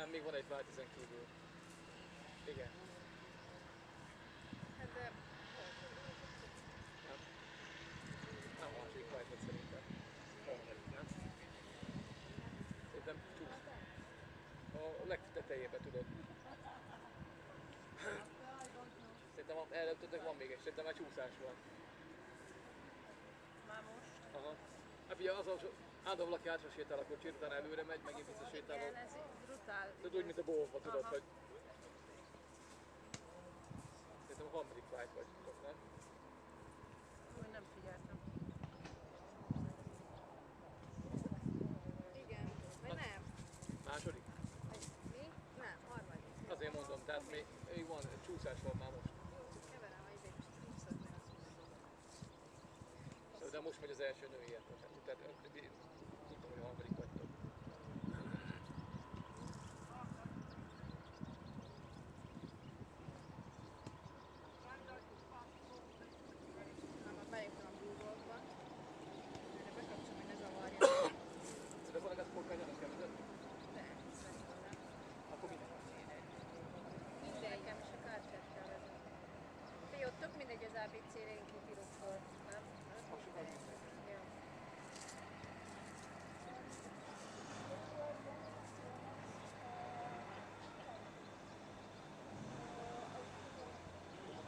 Nem, még van egy vágy ezen kívül. Igen. Hát de... Nem a második vágyat szerintem. Harmadik, nem? Szerintem csúsz. A legtetejében tudod. Szerintem előttetek van még egy, szerintem már csúszás van. Már most? Aha. Hát ugye az, általában valaki hátra sétál, akkor csirtán előre megy, megint visszasétál. Igen, ez brutál. Tehát úgy, mint a golfban, tudod, hogy... Szerintem a harmadik flight vagy, tudod, nem? Úgy nem figyeltem. Igen, vagy nem? Második? Mi? Nem, harmadik. Azért mondom, tehát még van, csúszás van már most. Keverem, hogy ide is csúszhatni az De most megy az első női érted. Tehát tudtam, hogy a harmadik vagytok. már bejöttem a FootGolfba. Erre bekapcsolom, hogy ne zavarja. De van ez polkányának kell vezetni? De, szerintem nem. Akkor minden. Mindegy, nekem is a kártyát kell vezetni. Figyelj, ott tök mindegy az ABC-re, én kipírok föl, nem? Jó.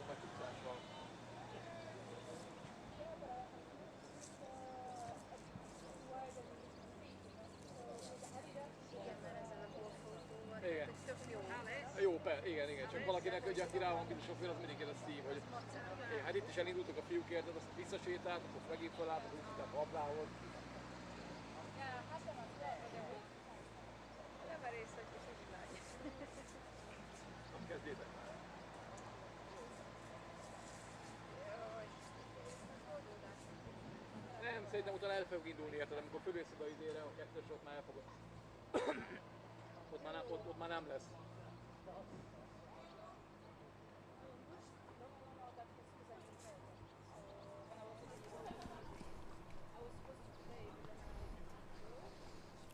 Már csúszás van. Igen, mert ezzel a golfautóval, Igen. tök jó. Jó, igen. Csak valakinek, hogy aki rá van biztos sofőr, az mindig ez a Steve, hogy... Hát itt is elindultak a fiúk, érted, azt visszasétált, akkor megint felállt, úgy tudták ablához. Nem a rész, hogy kis lány. Nem kezdjétek. Nem, szerintem utána el fogok indulni, érted, amikor fölvészed a izére, a kettős, ott már elfogod. Ott már nem lesz.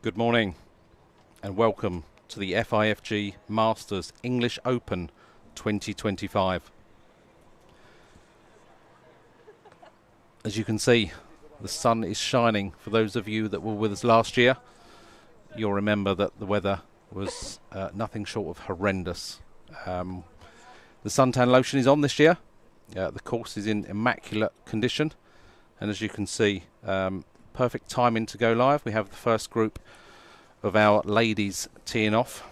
Good morning and welcome to the FIFG Masters English Open 2025. As you can see, the sun is shining. For those of you that were with us last year, you'll remember that the weather was nothing short of horrendous. The suntan lotion is on this year. The course is in immaculate condition, and as you can see, perfect timing to go live. We have the first group of our ladies teeing off.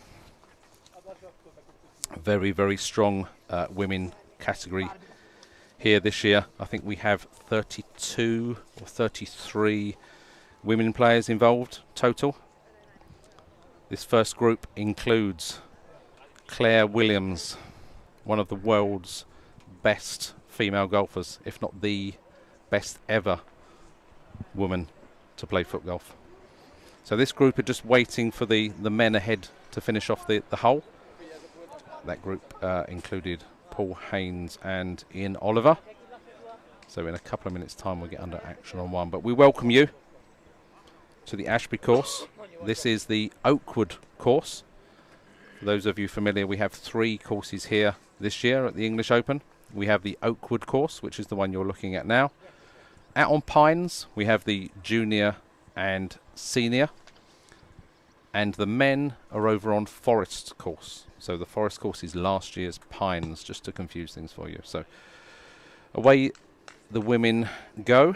Very, very strong women category here this year. I think we have 32 or 33 women players involved total. This first group includes Claire Williams, one of the world's best female golfers, if not the best ever woman to play foot golf. So this group are just waiting for the men ahead to finish off the hole. That group included Paul Haynes and Ian Oliver. So in a couple of minutes time we'll get under action on one. But we welcome you to the Ashbury course. This is the Oakwood course. For those of you familiar, we have 3 courses here this year at the English Open. We have the Oakwood course, which is the one you're looking at now. Out on Pines, we have the junior and senior. And the men are over on Forest course. So the Forest course is last year's Pines, just to confuse things for you. So away the women go.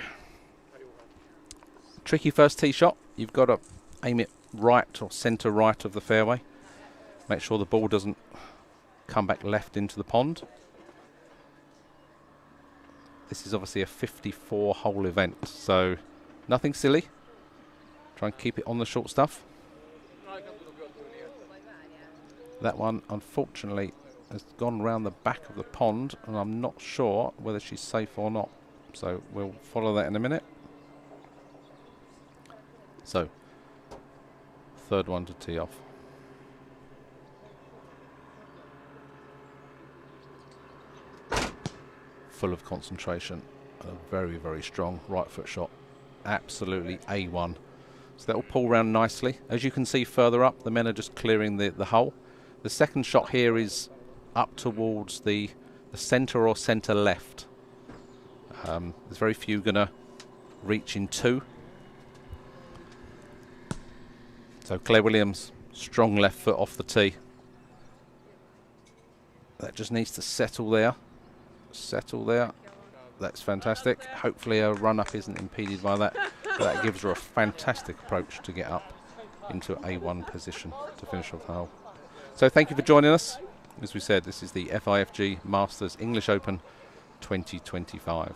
Tricky first tee shot. You've got to aim it right or centre right of the fairway. Make sure the ball doesn't come back left into the pond. This is obviously a 54-hole event, so nothing silly. Try and keep it on the short stuff. That one, unfortunately, has gone round the back of the pond, and I'm not sure whether she's safe or not. So we'll follow that in a minute. So, third one to tee off. Full of concentration and a very, very strong right foot shot. Absolutely A1 So that will pull round nicely. As you can see further up, the men are just clearing the hole. The second shot here is up towards the centre or centre left. There's very few going to reach in two. So Claire Williams, strong left foot off the tee. That just needs to settle there. Settle there. That's fantastic. Hopefully her run-up isn't impeded by that. But that gives her a fantastic approach to get up into A1 position to finish off the hole. So thank you for joining us. As we said, this is the FIFG Masters English Open 2025.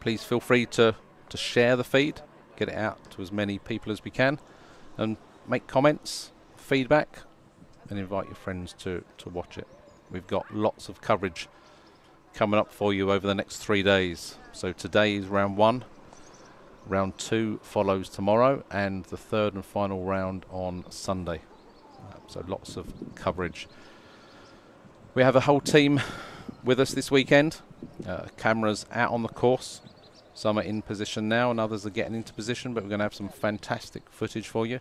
Please feel free to share the feed, get it out to as many people as we can, and make comments, feedback, and invite your friends to watch it. We've got lots of coverage coming up for you over the next 3 days. So today is round 1. Round 2 follows tomorrow, and the third and final round on Sunday. So lots of coverage. We have a whole team with us this weekend. Cameras out on the course. Some are in position now and others are getting into position, but we're going to have some fantastic footage for you.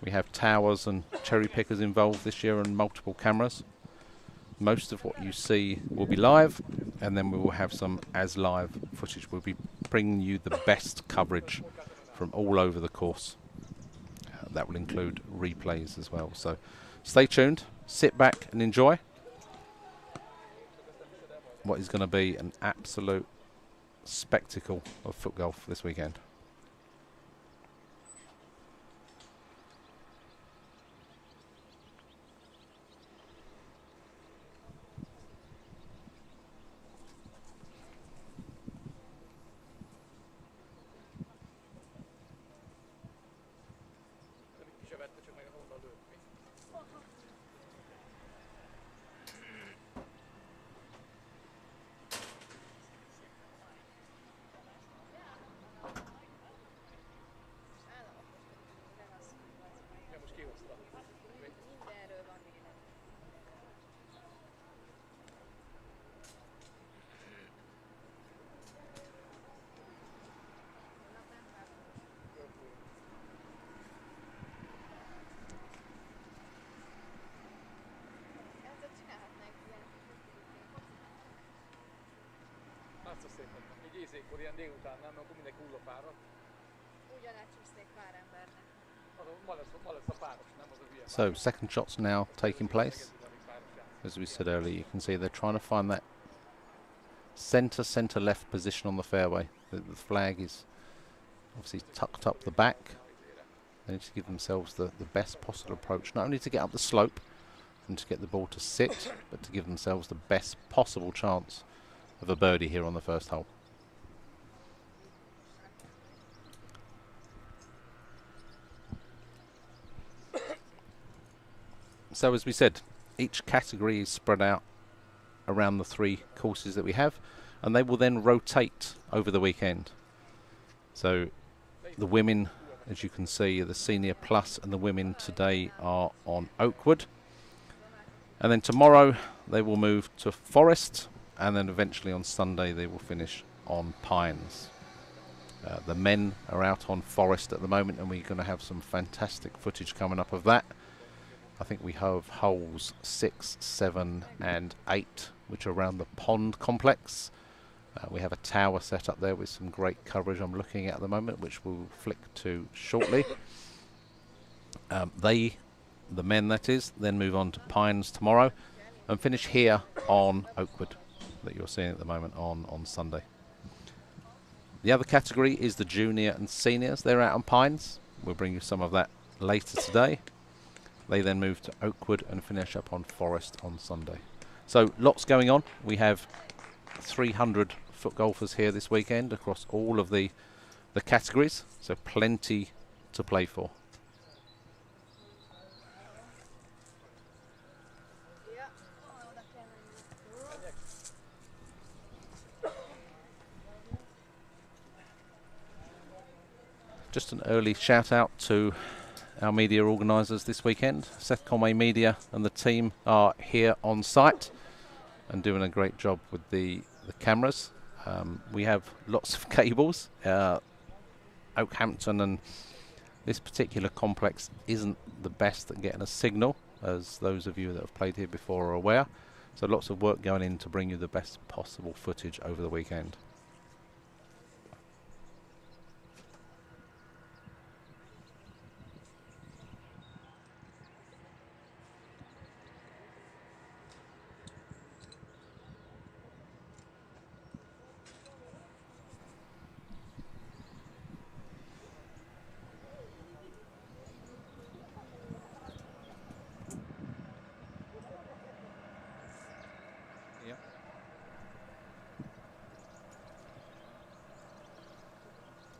We have towers and cherry pickers involved this year and multiple cameras. Most of what you see will be live, and then we will have some as live footage. We'll be bringing you the best coverage from all over the course. That will include replays as well. So stay tuned, sit back and enjoy what is going to be an absolute spectacle of foot golf this weekend. Mindenről van vélemény. Ezzel csinálhatnánk ilyen. Látsz a szépen. Így éjszékkor, ilyen délután, nem? Akkor mindenki hullafáradt. Ugyanágy csúsznék pár embernek. Ma lesz a páros, nem az a hülye. So second shot's now taking place. As we said earlier, you can see they're trying to find that centre left position on the fairway. The flag is obviously tucked up the back. They need to give themselves the best possible approach, not only to get up the slope and to get the ball to sit, but to give themselves the best possible chance of a birdie here on the first hole. So as we said, each category is spread out around the 3 courses that we have, and they will then rotate over the weekend. So the women, as you can see, the senior plus and the women today are on Oakwood. And then tomorrow they will move to Forest, and then eventually on Sunday they will finish on Pines. The men are out on Forest at the moment, and we're going to have some fantastic footage coming up of that. I think we have holes 6, 7 and 8, which are around the pond complex. We have a tower set up there with some great coverage I'm looking at the moment, which we'll flick to shortly. The men that is, then move on to Pines tomorrow and finish here on Oakwood that you're seeing at the moment on Sunday. The other category is the junior and seniors. They're out on Pines. We'll bring you some of that later today. They then move to Oakwood and finish up on Forest on Sunday. So lots going on. We have 300 foot golfers here this weekend across all of the categories. So plenty to play for. Just an early shout out to our media organisers this weekend. Seth Conway Media and the team are here on site and doing a great job with the cameras. We have lots of cables. Oakhampton and this particular complex isn't the best at getting a signal, as those of you that have played here before are aware. So lots of work going in to bring you the best possible footage over the weekend.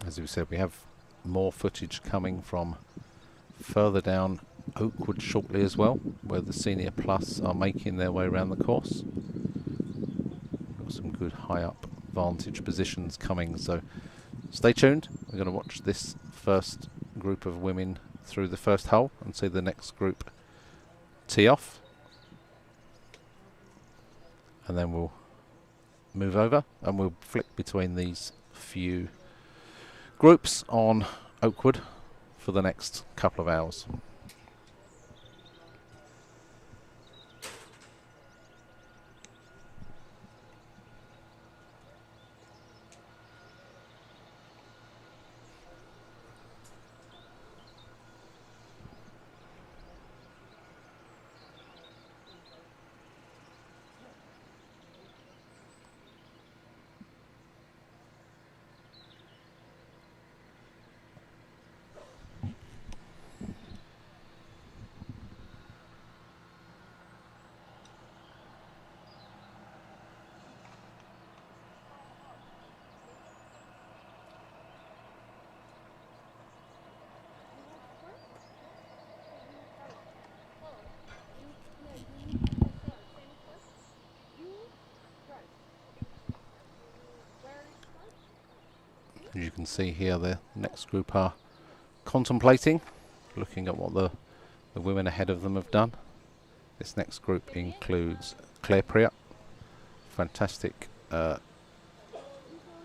As we said, we have more footage coming from further down Oakwood shortly as well, where the Senior Plus are making their way around the course. Got some good high up vantage positions coming, so stay tuned. We're going to watch this first group of women through the first hole and see the next group tee off, and then we'll move over and we'll flick between these few groups on Oakwood for the next couple of hours. As you can see here, the next group are contemplating, looking at what the women ahead of them have done. This next group includes Claire Priat, fantastic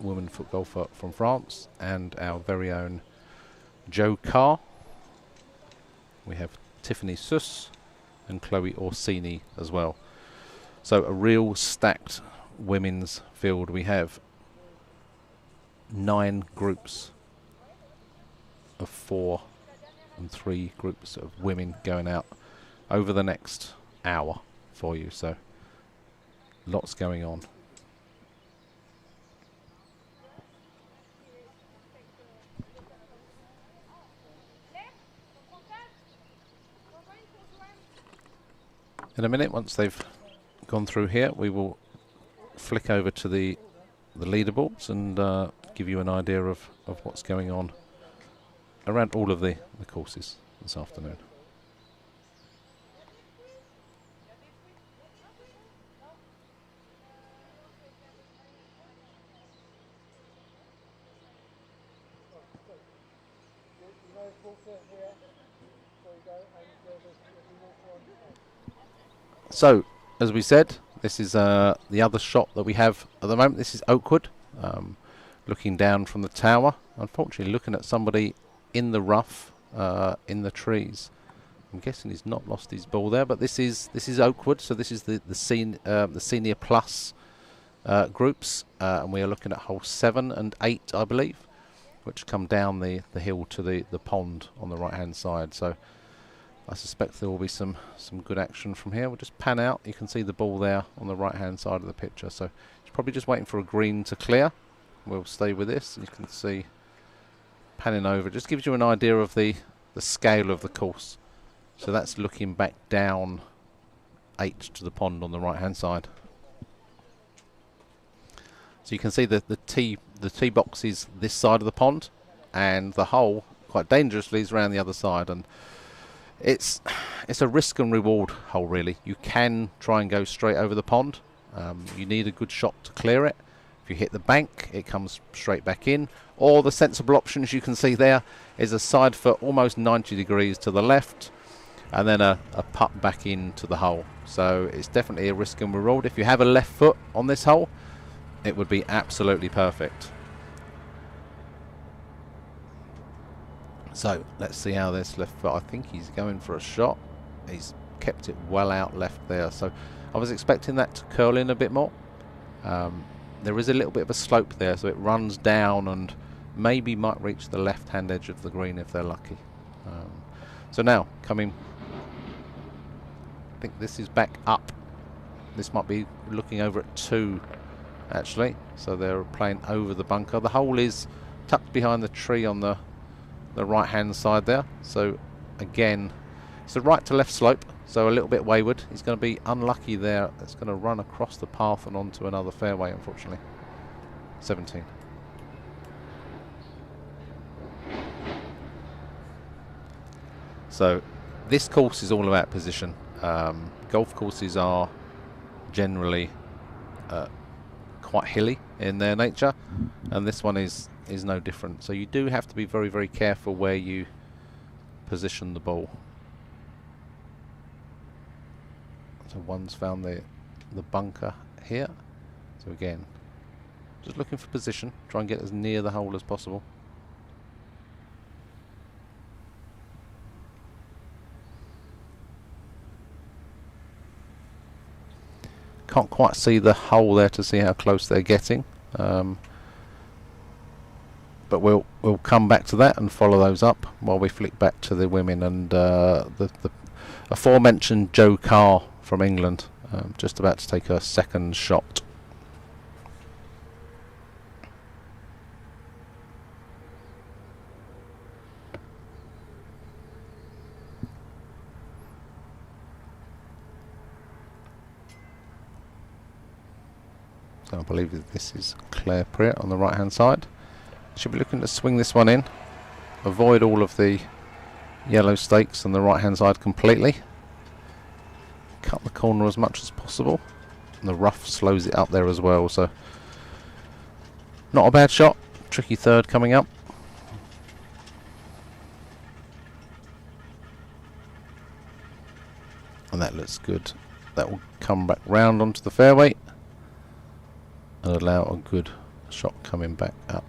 woman foot golfer from France, and our very own Jo Carr. We have Tiffany Suss and Chloe Orsini as well. So a real stacked women's field. We have 9 groups of 4 and 3 groups of women going out over the next hour for you, so lots going on. In a minute, once they've gone through here, we will flick over to the leaderboards and give you an idea of what's going on around all of the courses this afternoon. So, as we said, this is the other shot that we have at the moment. This is Oakwood, looking down from the tower. Unfortunately, looking at somebody in the rough, in the trees. I'm guessing he's not lost his ball there, but this is Oakwood. So this is the Senior Plus groups, and we are looking at hole 7 and 8, I believe, which come down the hill to the pond on the right hand side. So I suspect there will be some good action from here. We'll just pan out. You can see the ball there on the right hand side of the picture. So it's probably just waiting for a green to clear. We'll stay with this. You can see panning over. It just gives you an idea of the scale of the course. So that's looking back down 8 to the pond on the right hand side. So you can see the tee box is this side of the pond, and the hole quite dangerously is around the other side. And it's a risk and reward hole, really. You can try and go straight over the pond. You need a good shot to clear it. If you hit the bank, it comes straight back in. Or the sensible option, as you can see there, is a side foot almost 90 degrees to the left, and then a putt back into the hole. So it's definitely a risk and reward. If you have a left foot on this hole, it would be absolutely perfect. So let's see how this left foot. I think he's going for a shot. He's kept it well out left there. So I was expecting that to curl in a bit more. There is a little bit of a slope there, so it runs down and maybe might reach the left-hand edge of the green if they're lucky. So now coming, I think this is back up. This might be looking over at 2 actually. So they're playing over the bunker. The hole is tucked behind the tree on the right hand side there. So again, it's a right to left slope, so a little bit wayward. He's going to be unlucky there. It's going to run across the path and onto another fairway, unfortunately. 17. So this course is all about position. Golf courses are generally quite hilly in their nature, and this one is no different. So you do have to be very, very careful where you position the ball. So one's found the bunker here. So again, just looking for position, try and get as near the hole as possible. Can't quite see the hole there to see how close they're getting, but we'll come back to that and follow those up while we flick back to the women and the aforementioned Jo Carr from England, just about to take her second shot. So I believe that this is Claire Priott on the right hand side. Should be looking to swing this one in, avoid all of the yellow stakes on the right hand side completely, cut the corner as much as possible, and the rough slows it up there as well, so not a bad shot. Tricky third coming up. And that looks good. That will come back round onto the fairway and allow a good shot coming back up.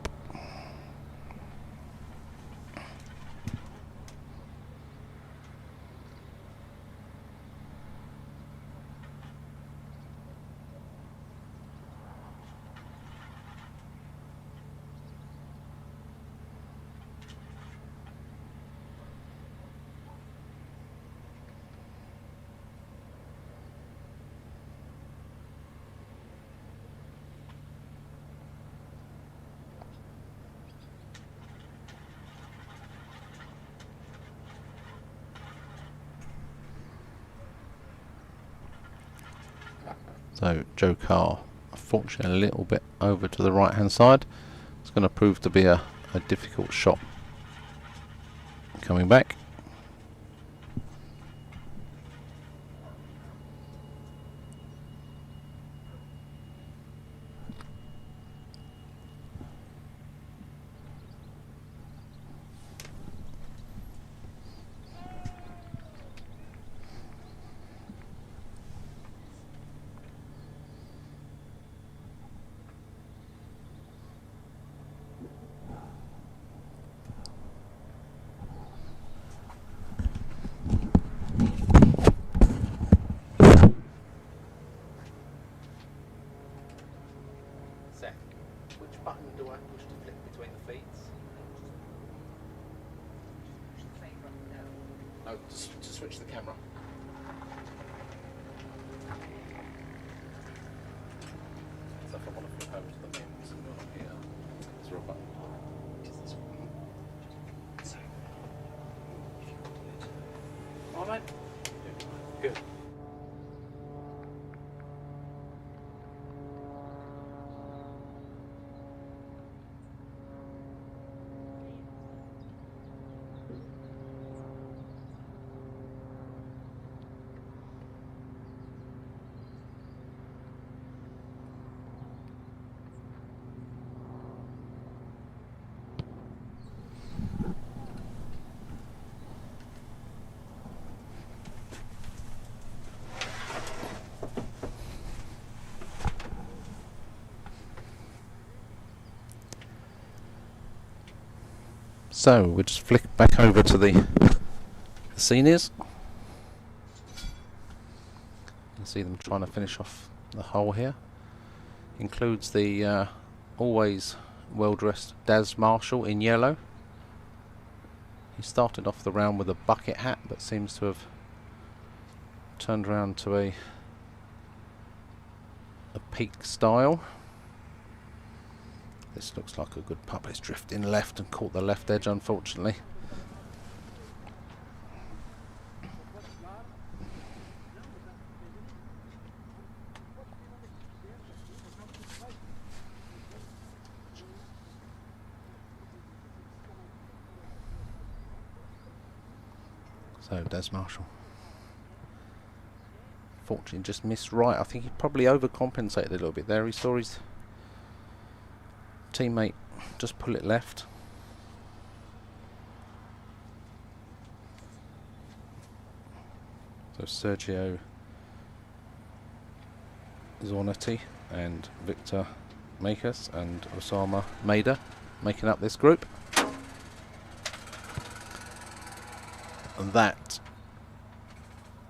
So Jo Carr, unfortunately, a little bit over to the right hand side. It's going to prove to be a difficult shot coming back. Which button do I push to flick between the feet? No, to switch the camera. So if I want to flip over to the pins and go up here, is there a button? So, all right. Good. So we'll just flick back over to the seniors. You see them trying to finish off the hole here. Includes the always well-dressed Daz Marshall in yellow. He started off the round with a bucket hat, but seems to have turned around to a peak style. This looks like a good putt. It's drifting left and caught the left edge, unfortunately. So Des Marshall, fortunately, just missed right. I think he probably overcompensated a little bit there. He saw his teammate just pull it left. So Sergio Zornetti and Victor Makers and Osama Maida making up this group. And that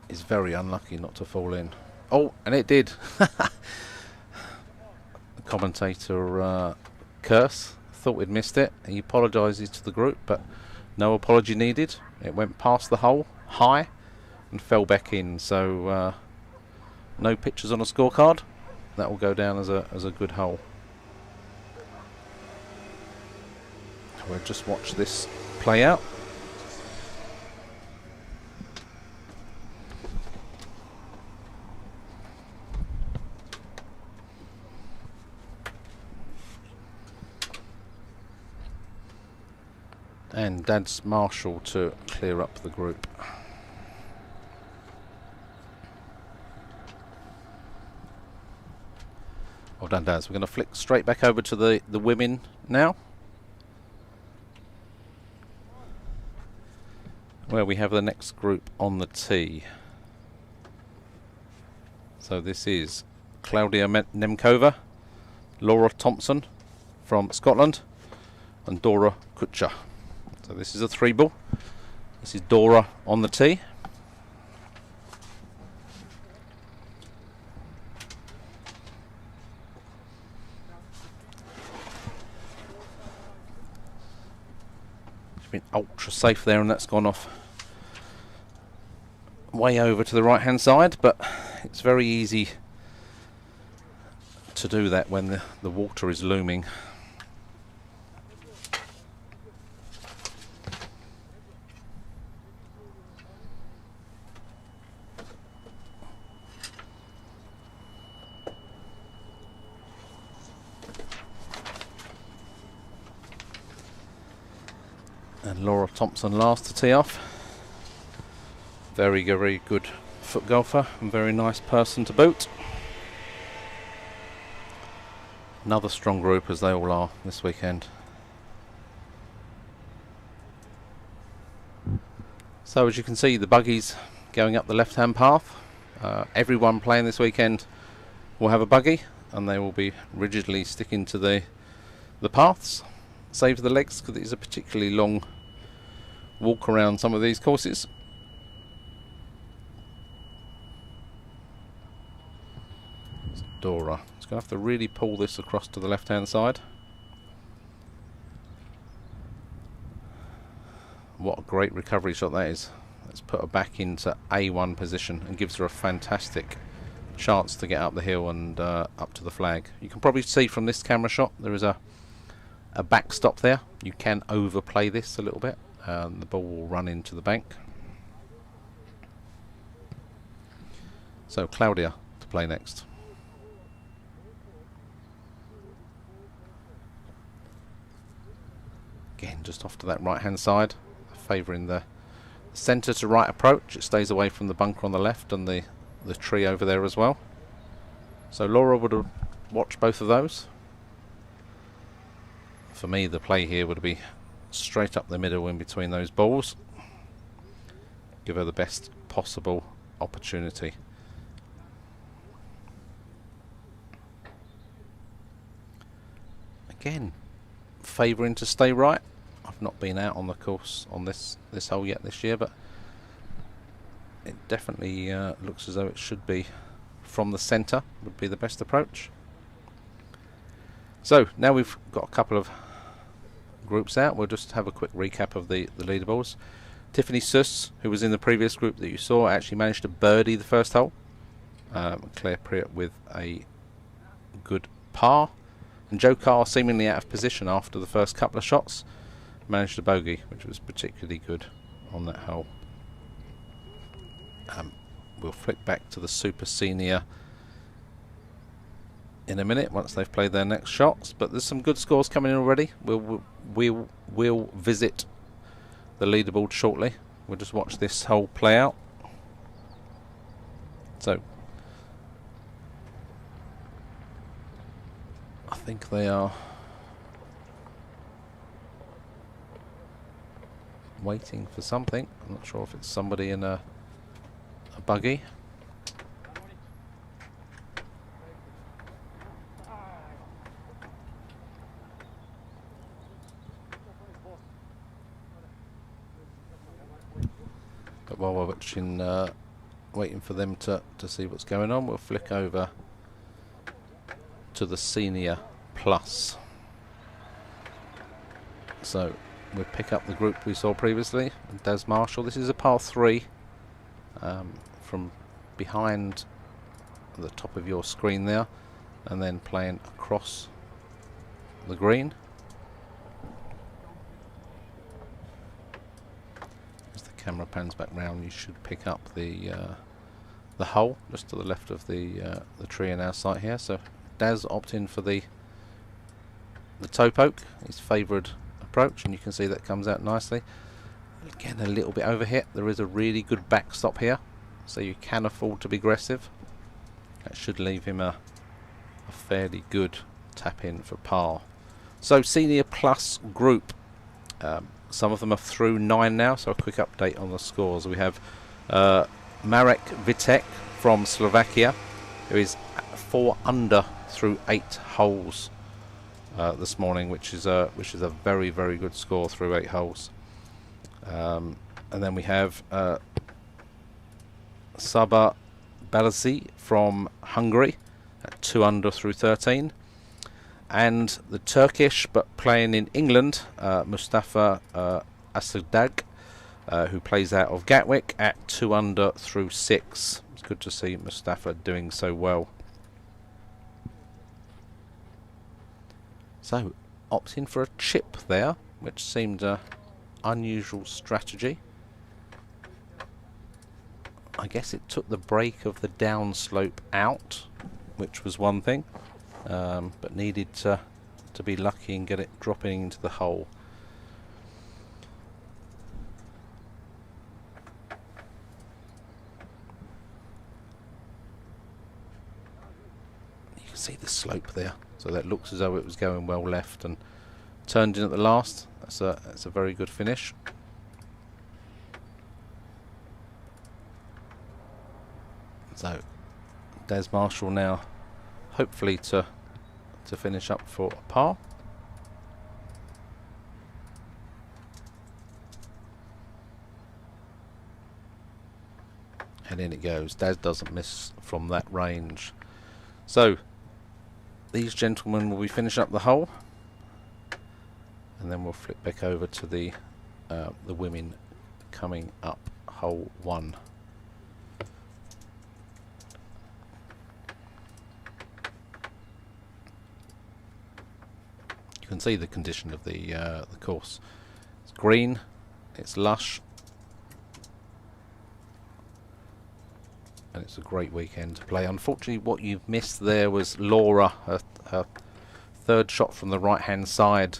is very unlucky not to fall in. Oh, and it did. The commentator Curse thought we'd missed it. He apologises to the group, but no apology needed. It went past the hole high and fell back in. So no pictures on a scorecard. That will go down as a good hole. We'll just watch this play out. And Dad's Marshall to clear up the group. Well done, Daz. We're going to flick straight back over to the women now, where we have the next group on the tee. So this is Claudia Nemkova, Laura Thompson from Scotland, and Dora Kutcher. So this is a 3-ball. This is Dora on the tee. She's been ultra safe there, and that's gone off way over to the right hand side, but it's very easy to do that when the water is looming. And Laura Thompson last to tee off. Very, very good foot golfer and very nice person to boot. Another strong group, as they all are this weekend. So as you can see, the buggies going up the left-hand path. Everyone playing this weekend will have a buggy, and they will be rigidly sticking to the paths. Save the legs, because it is a particularly long walk around some of these courses. It's Dora. It's going to have to really pull this across to the left hand side. What a great recovery shot that is. Let's put her back into A1 position and gives her a fantastic chance to get up the hill and up to the flag. You can probably see from this camera shot there is a backstop there. You can overplay this a little bit and the ball will run into the bank. So Claudia to play next. Again, just off to that right hand side, favouring the centre to right approach. It stays away from the bunker on the left and the tree over there as well. So Laura would have watched both of those. For me, the play here would be straight up the middle in between those balls. Give her the best possible opportunity. Again, favouring to stay right. I've not been out on the course on this hole yet this year, but it definitely looks as though it should be from the centre would be the best approach. So now we've got a couple of groups out, we'll just have a quick recap of the leaderboards. Tiffany Suss, who was in the previous group that you saw, actually managed to birdie the first hole. Claire Priott with a good par. And Joe Carr, seemingly out of position after the first couple of shots, managed a bogey, which was particularly good on that hole. We'll flick back to the Super Senior in a minute once they've played their next shots, but there's some good scores coming in already. We'll visit the leaderboard shortly. We'll just watch this hole play out. So I think they are waiting for something. I'm not sure if it's somebody in a buggy. But while we're watching, waiting for them to see what's going on, we'll flick over to the Senior Plus. So we'll pick up the group we saw previously. Des Marshall, this is a par 3 from behind the top of your screen there, and then playing across the green. As the camera pans back round, you should pick up the hole just to the left of the tree in our sight here. So Daz opting for the toe poke, his favoured approach, and you can see that comes out nicely. Again, a little bit overhit. There is a really good backstop here, so you can afford to be aggressive. That should leave him a fairly good tap in for par. So Senior Plus group, some of them are through 9 now, so a quick update on the scores. We have Marek Vitek from Slovakia, who is 4 under through 8 holes this morning, which is a very, very good score through 8 holes. And then we have Saba Balazi from Hungary at 2 under through 13, and the Turkish but playing in England, Mustafa Asadag, who plays out of Gatwick, at 2 under through 6. It's good to see Mustafa doing so well. So opting for a chip there, which seemed a unusual strategy. I guess it took the break of the downslope out, which was one thing, but needed to be lucky and get it dropping into the hole. You can see the slope there, so that looks as though it was going well left and turned in at the last. That's a very good finish. So Des Marshall now hopefully to finish up for a par. And in it goes. Des doesn't miss from that range. So these gentlemen will be finishing up the hole, and then we'll flip back over to the women coming up hole 1. You can see the condition of the course. It's green, it's lush, and it's a great weekend to play. Unfortunately, what you've missed there was Laura. Her third shot from the right hand side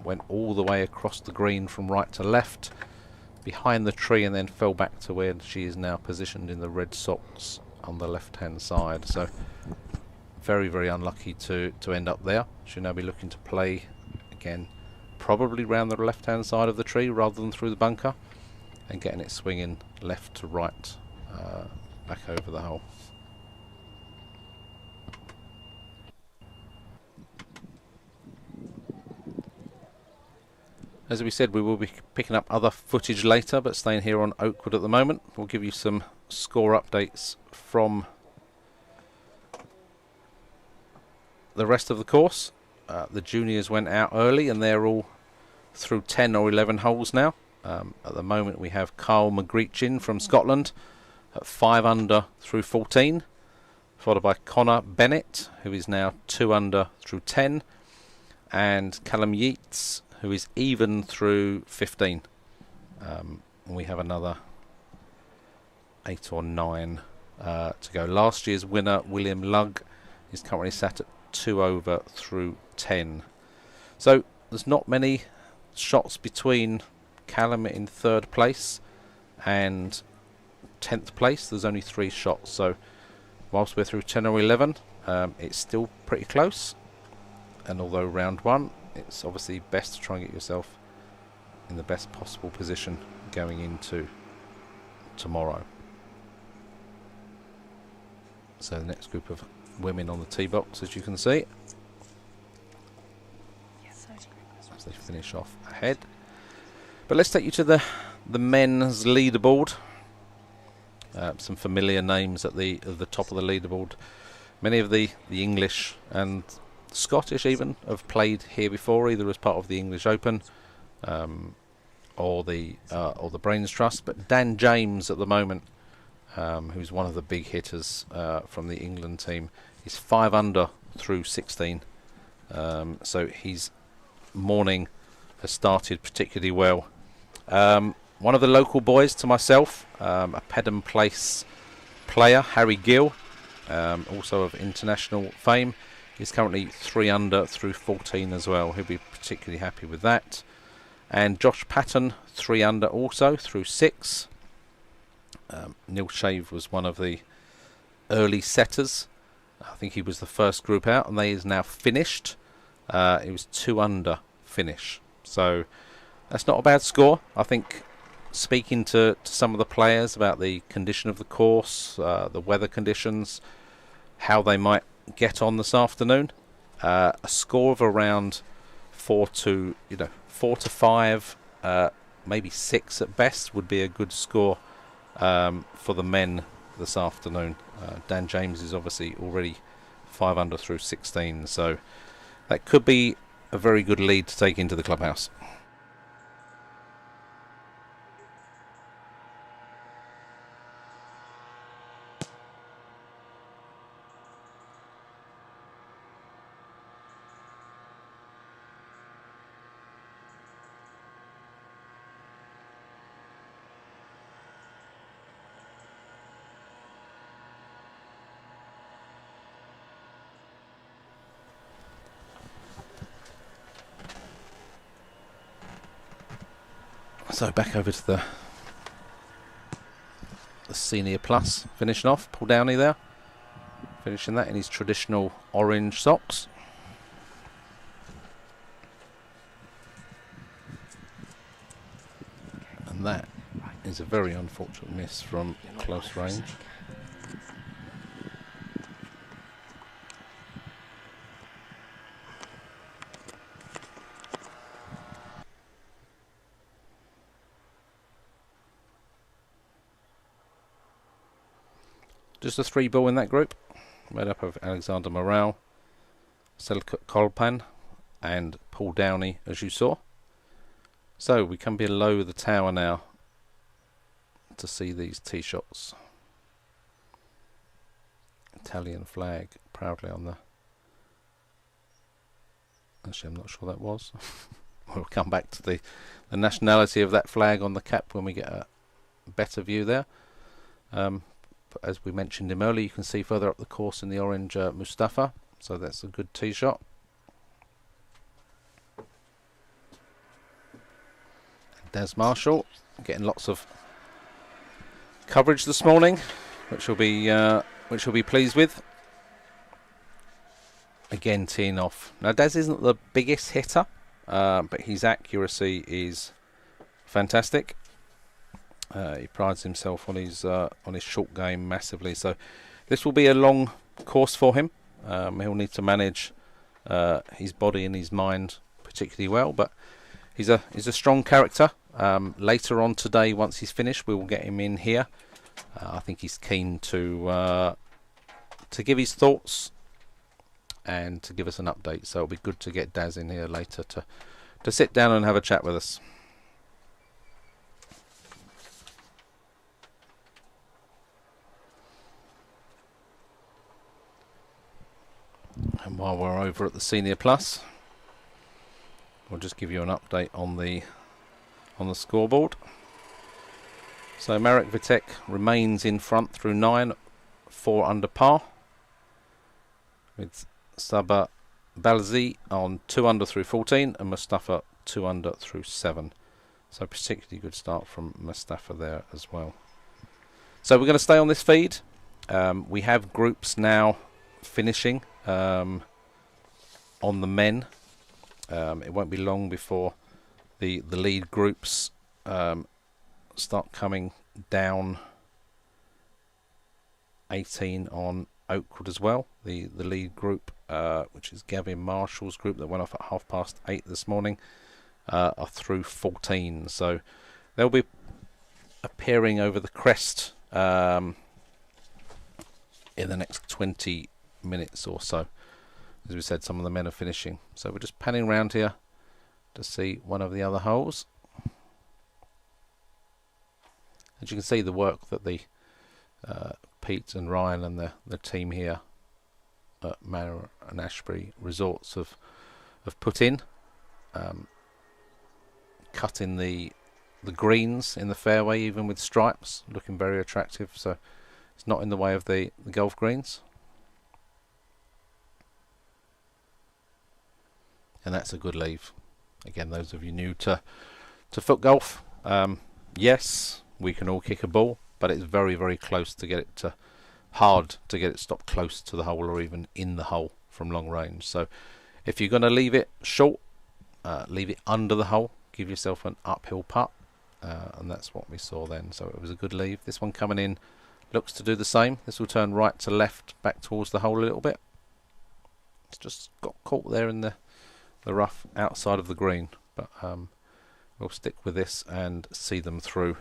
went all the way across the green from right to left behind the tree, and then fell back to where she is now positioned in the red socks on the left hand side. So very, very unlucky to end up there. She'll now be looking to play again, probably round the left hand side of the tree rather than through the bunker, and getting it swinging left to right back over the hole. As we said, we will be picking up other footage later, but staying here on Oakwood at the moment. We'll give you some score updates from the rest of the course. The juniors went out early and they're all through 10 or 11 holes now. At the moment we have Carl McGreechin from Scotland at 5 under through 14, followed by Connor Bennett, who is now 2 under through 10, and Callum Yeats, who is even through 15. We have another 8 or 9 to go. Last year's winner, William Lugg, is currently sat at 2 over through 10. So there's not many shots between Callum in 3rd place and 10th place. There's only 3 shots, so whilst we're through 10 or 11, it's still pretty close. And although round 1, it's obviously best to try and get yourself in the best possible position going into tomorrow. So the next group of women on the tee box, as you can see, as they finish off ahead. But let's take you to the men's leaderboard. Some familiar names at the top of the leaderboard. Many of the English and Scottish even have played here before, either as part of the English Open or the Brains Trust. But Dan James at the moment, who's one of the big hitters from the England team, is 5 under through 16. So his morning has started particularly well. One of the local boys to myself, a Pedham Place player, Harry Gill, also of international fame, is currently 3 under through 14 as well. He'll be particularly happy with that. And Josh Patton, 3 under also through 6. Neil Shave was one of the early setters. I think he was the first group out, and they is now finished. It was 2 under finish. So that's not a bad score. I think speaking to some of the players about the condition of the course, the weather conditions, how they might get on this afternoon, a score of around 4 to 5, maybe 6 at best would be a good score for the men this afternoon. Dan James is obviously already 5 under through 16, so that could be a very good lead to take into the clubhouse. So back over to the Senior Plus, finishing off. Paul Downey there, finishing that in his traditional orange socks. And that is a very unfortunate miss from close range. Just a 3-ball in that group, made up of Alexander Morale, Selkut Kolpan and Paul Downey, as you saw. So we come below the tower now to see these tee shots. Italian flag proudly on the... Actually, I'm not sure that was. We'll come back to the nationality of that flag on the cap when we get a better view there. But as we mentioned him earlier, you can see further up the course in the orange Mustafa, so that's a good tee shot. Des Marshall getting lots of coverage this morning, which will be pleased with. Again, teeing off. Now Des isn't the biggest hitter, but his accuracy is fantastic. He prides himself on his short game massively, so this will be a long course for him. He'll need to manage his body and his mind particularly well, but he's a strong character. Later on today, once he's finished, we will get him in here. I think he's keen to give his thoughts and to give us an update. So it'll be good to get Daz in here later to sit down and have a chat with us. And while we're over at the Senior Plus, we'll just give you an update on the scoreboard. So Marek Vitek remains in front through 9, 4 under par, with Saba Balzi on 2 under through 14 and Mustafa 2 under through 7. So particularly good start from Mustafa there as well. So we're going to stay on this feed. We have groups now finishing on the men. It won't be long before the lead groups start coming down. 18 on Oakwood as well. The lead group, which is Gavin Marshall's group that went off at 8:30 this morning, are through 14. So they'll be appearing over the crest in the next 20 minutes or so. As we said, some of the men are finishing. So we're just panning around here to see one of the other holes. As you can see, the work that the Pete and Ryan and the team here at Manor and Ashbury Resorts have put in, cutting the greens in the fairway, even with stripes, looking very attractive. So it's not in the way of the golf greens. And that's a good leave. Again, those of you new to FootGolf, yes, we can all kick a ball, but it's very, very close to get it hard to get it stopped close to the hole or even in the hole from long range. So if you're going to leave it short, leave it under the hole, give yourself an uphill putt, and that's what we saw then. So it was a good leave. This one coming in looks to do the same. This will turn right to left back towards the hole a little bit. It's just got caught there in the rough outside of the green, but we'll stick with this and see them through.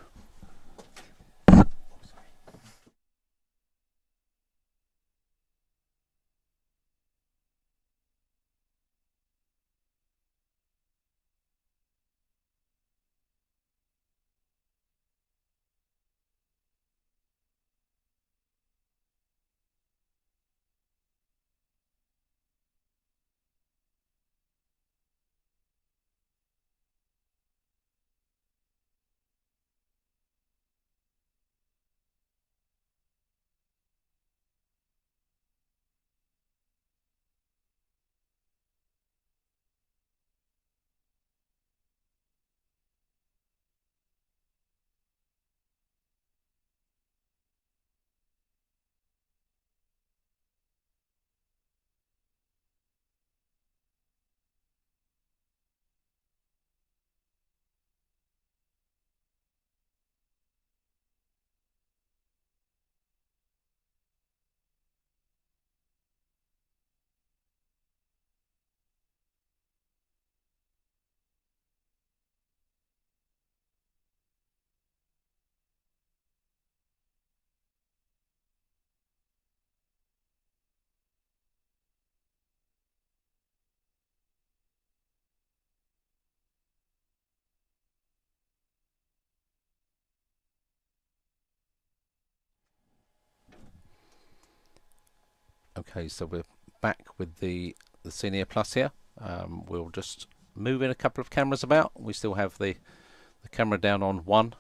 Okay, so we're back with the Senior Plus here. We'll just move in a couple of cameras about. We still have the camera down on 1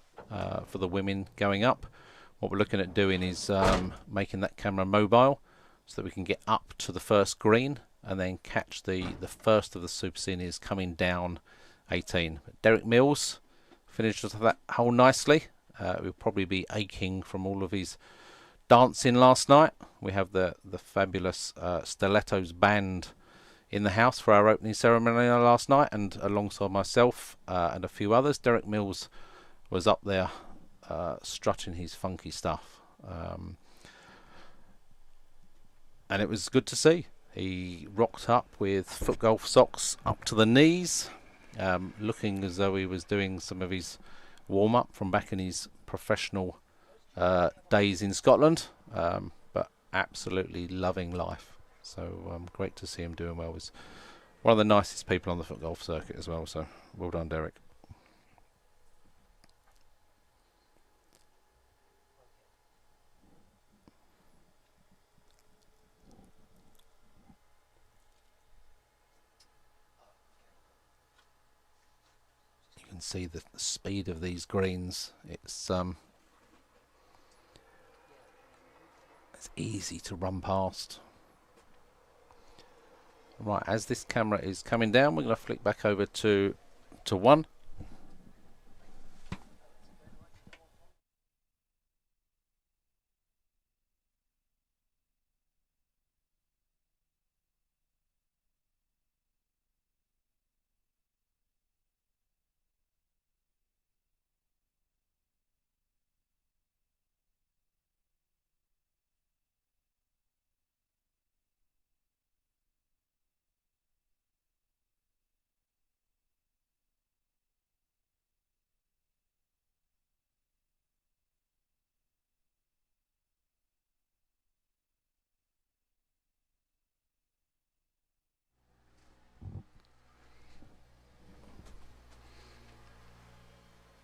for the women going up. What we're looking at doing is making that camera mobile so that we can get up to the first green and then catch the first of the Super Seniors coming down 18. Derek Mills finished that hole nicely. He'll probably be aching from all of his dancing last night. We have the fabulous Stilettos band in the house for our opening ceremony last night, and alongside myself and a few others, Derek Mills was up there strutting his funky stuff, and it was good to see. He rocked up with FootGolf socks up to the knees, looking as though he was doing some of his warm-up from back in his professional days in Scotland, but absolutely loving life. So great to see him doing well. He's one of the nicest people on the FootGolf circuit as well, so well done, Derek. You can see the speed of these greens. It's easy to run past. Right, as this camera is coming down, we're going to flick back over to 1.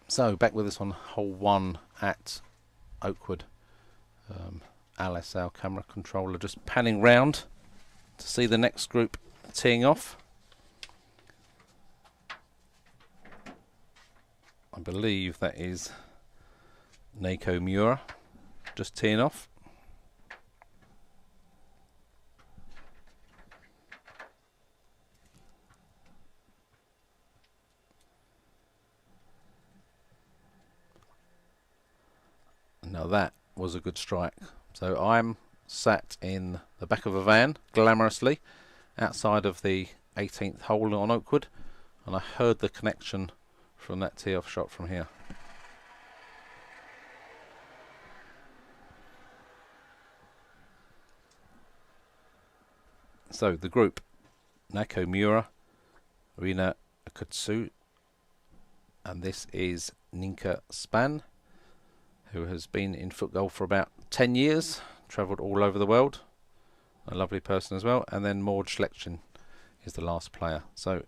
So back with us on hole 1 at Oakwood. Alice, our camera controller, just panning round to see the next group teeing off. I believe that is Nako Miura just teeing off. Now that was a good strike. So I'm sat in the back of a van, glamorously, outside of the 18th hole on Oakwood, and I heard the connection from that tee-off shot from here. So the group: Nako Miura, Rina Akutsu, and this is Ninka Span, who has been in FootGolf for about 10 years, travelled all over the world, a lovely person as well. And then Maud Schlechten is the last player. So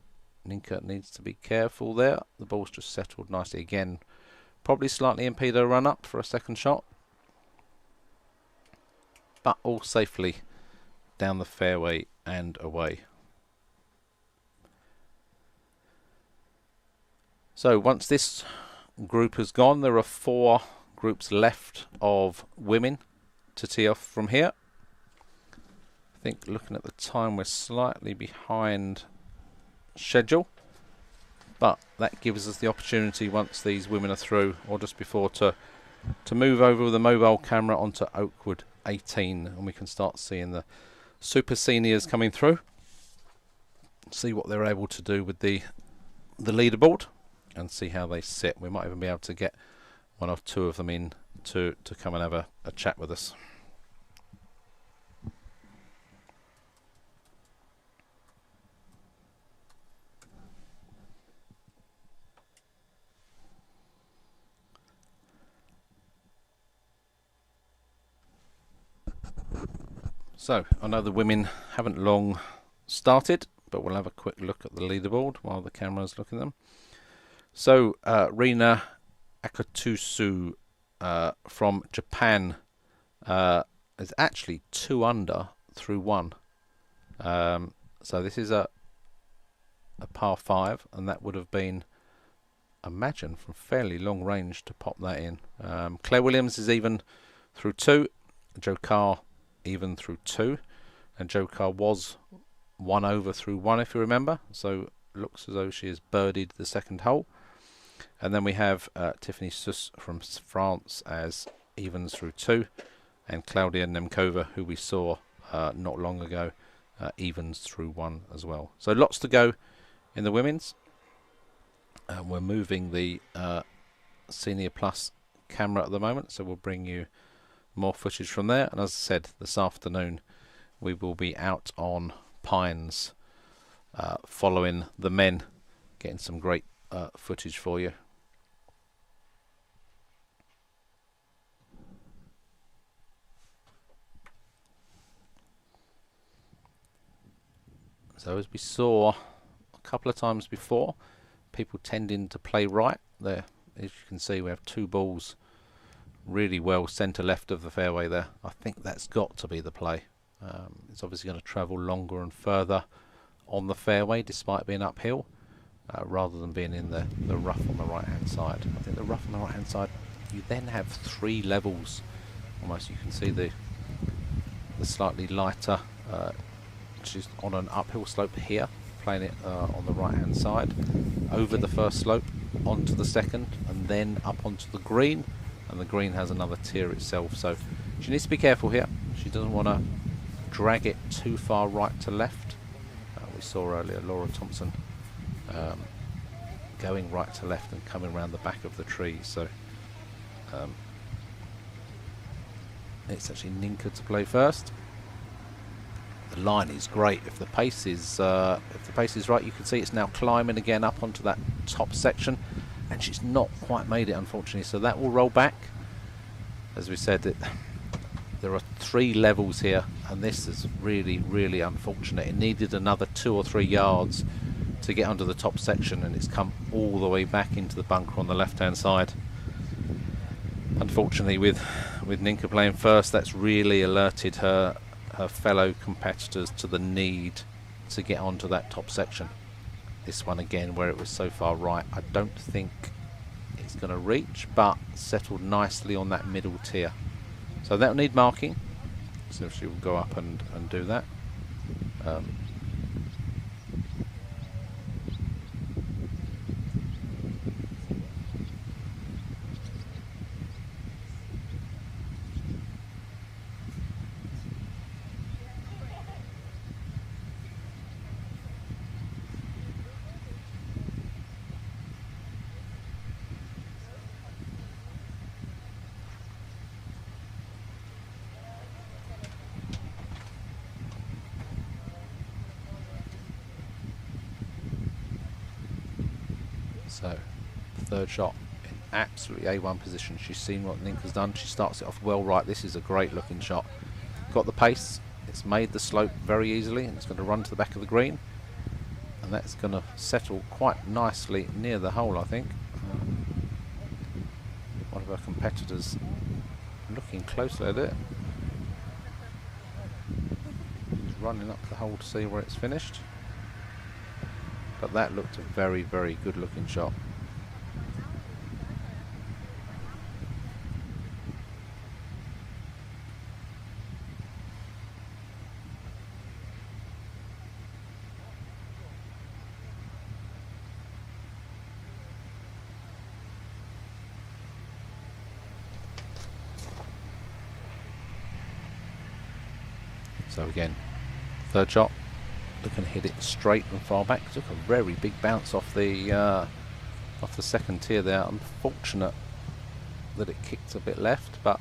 Ninka needs to be careful there. The ball's just settled nicely again. Probably slightly impede her run up for a second shot, but all safely down the fairway and away. So once this group has gone, there are 4 groups left of women to tee off from here. I think looking at the time, we're slightly behind schedule, but that gives us the opportunity, once these women are through or just before, to move over with a mobile camera onto Oakwood 18, and we can start seeing the super seniors coming through, see what they're able to do with the leaderboard and see how they sit. We might even be able to get 1 or 2 of them in to come and have a chat with us. So I know the women haven't long started, but we'll have a quick look at the leaderboard while the camera's looking at them. So Rina Akutsu from Japan is actually 2 under through 1. So this is a par 5, and that would have been, imagine, from fairly long range to pop that in. Claire Williams is even through 2. Joe Carr even through 2, and Joe Carr was 1 over through 1, if you remember. So looks as though she has birdied the second hole. And then we have Tiffany Suss from France as evens through 2, and Claudia Nemkova, who we saw not long ago, evens through 1 as well. So lots to go in the women's. We're moving the Senior Plus camera at the moment, so we'll bring you more footage from there. And as I said, this afternoon we will be out on Pines following the men getting some great footage for you. So as we saw a couple of times before, people tending to play right there. As you can see, we have two balls really well centre left of the fairway there. I think that's got to be the play. It's obviously going to travel longer and further on the fairway despite being uphill, rather than being in the rough on the right hand side. I think the rough on the right hand side, you then have three levels almost. You can see the slightly lighter, which is on an uphill slope here, playing it on the right hand side, over the first slope onto the second, and then up onto the green, and the green has another tier itself. So she needs to be careful here. She doesn't want to drag it too far right to left. We saw earlier Laura Thompson going right to left and coming around the back of the tree. So it's actually Ninka to play first. The line is great. If the pace is right, you can see it's now climbing again up onto that top section, and she's not quite made it, unfortunately. So that will roll back. As we said, there are three levels here, and this is really, really unfortunate. It needed another 2 or 3 yards to get onto the top section, and it's come all the way back into the bunker on the left-hand side. Unfortunately, with Ninka playing first, that's really alerted her fellow competitors to the need to get onto that top section. This one again, where it was so far right, I don't think it's going to reach, but settled nicely on that middle tier. So that'll need marking. So she will go up and do that. So, third shot in absolutely A1 position. She's seen what Ninka's done. She starts it off well right. This is a great looking shot. Got the pace. It's made the slope very easily, and it's going to run to the back of the green. And that's going to settle quite nicely near the hole, I think. One of our competitors looking closely at it. He's running up the hole to see where it's finished. But that looked a very, very good looking shot. So again, third shot. Looking to hit it straight and far back. Took a very big bounce off the second tier there. Unfortunate that it kicked a bit left, but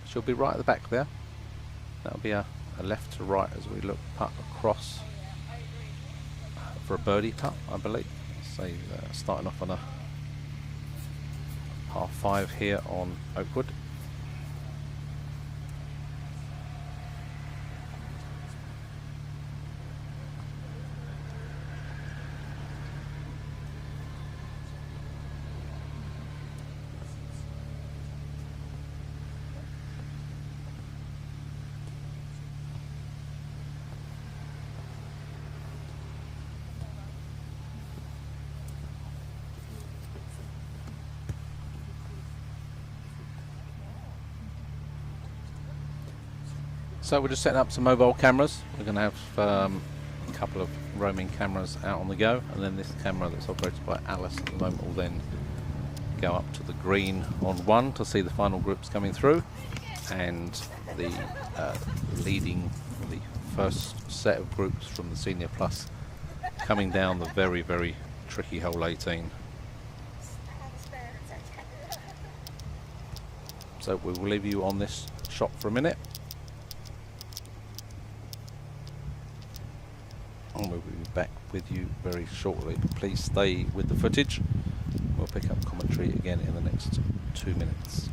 she'll be right at the back there. That'll be a left to right as we look putt across for a birdie putt, I believe. So starting off on a par 5 here on Oakwood. So we're just setting up some mobile cameras. We're going to have a couple of roaming cameras out on the go, and then this camera that's operated by Alice at the moment will then go up to the green on 1 to see the final groups coming through, and the leading the first set of groups from the Senior Plus coming down the very, very tricky hole 18. So we will leave you on this shot for a minute. And we'll be back with you very shortly. But please stay with the footage. We'll pick up commentary again in the next 2 minutes.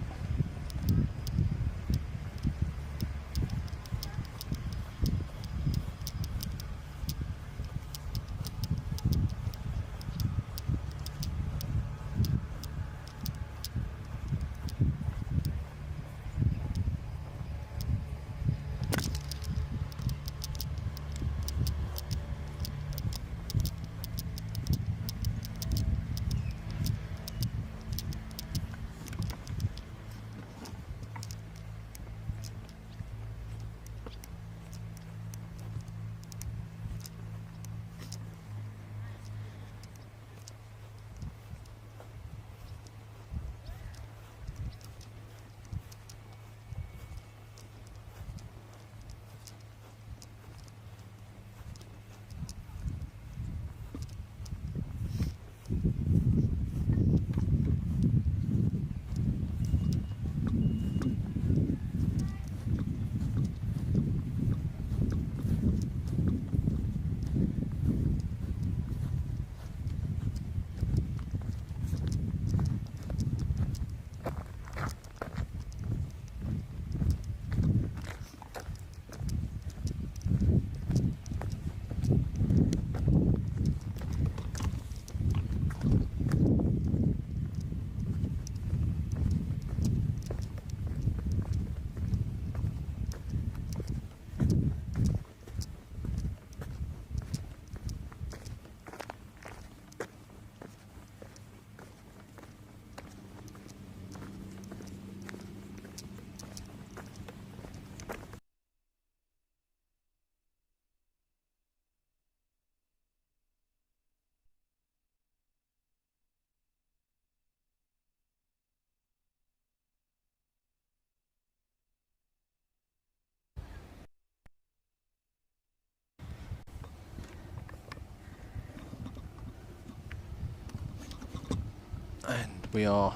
And we are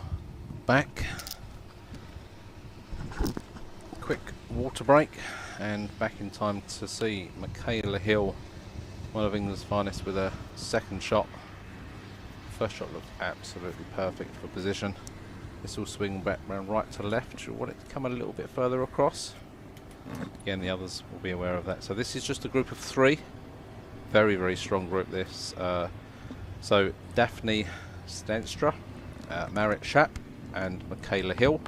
back. Quick water break and back in time to see Michaela Hill, one of England's finest, with a second shot. First shot looked absolutely perfect for position. This will swing back round right to left. You'll want it to come a little bit further across. Again, the others will be aware of that. So this is just a group of 3. Very, very strong group this. So Daphne Stenstra, Marit Schaap and Michaela Hill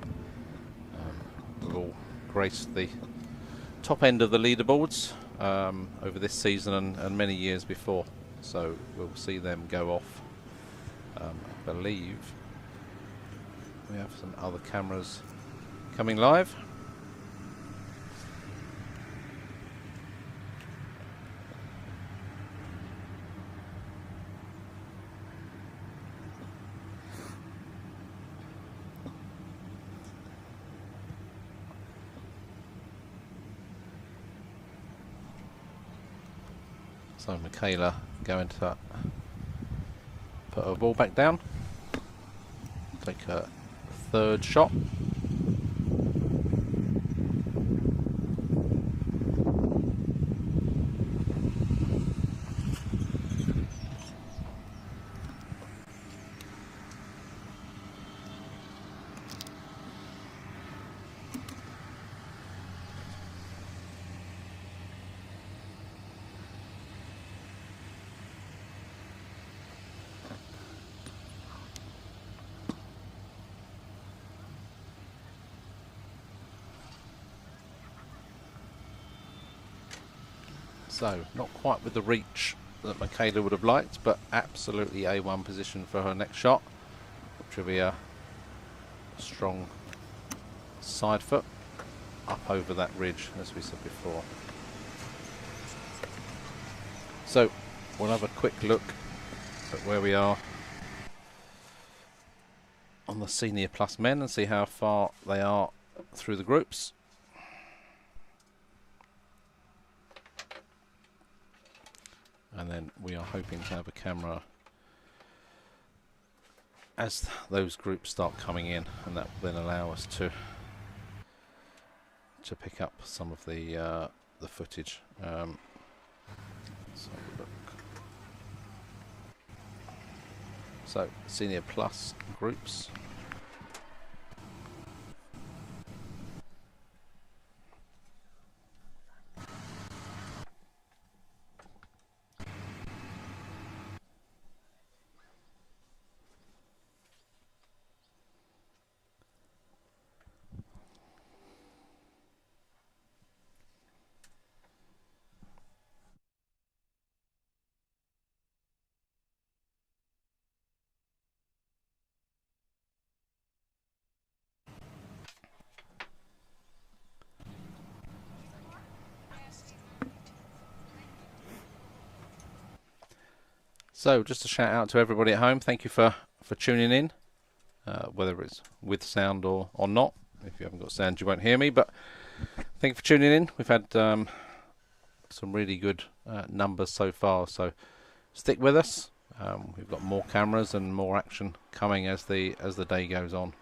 have all graced the top end of the leaderboards over this season and many years before. So we'll see them go off. I believe we have some other cameras coming live. So Michaela going to put her ball back down, take her third shot. So, not quite with the reach that Michaela would have liked, but absolutely A1 position for her next shot, which will be a strong side foot up over that ridge, as we said before. So, we'll have a quick look at where we are on the Senior Plus men and see how far they are through the groups. And then we are hoping to have a camera as those groups start coming in, and that will then allow us to pick up some of the footage. Let's have a look. So Senior Plus groups. So just a shout out to everybody at home. Thank you for tuning in, whether it's with sound or not. If you haven't got sound, you won't hear me, but thank you for tuning in. We've had some really good numbers so far, so stick with us. We've got more cameras and more action coming as the day goes on.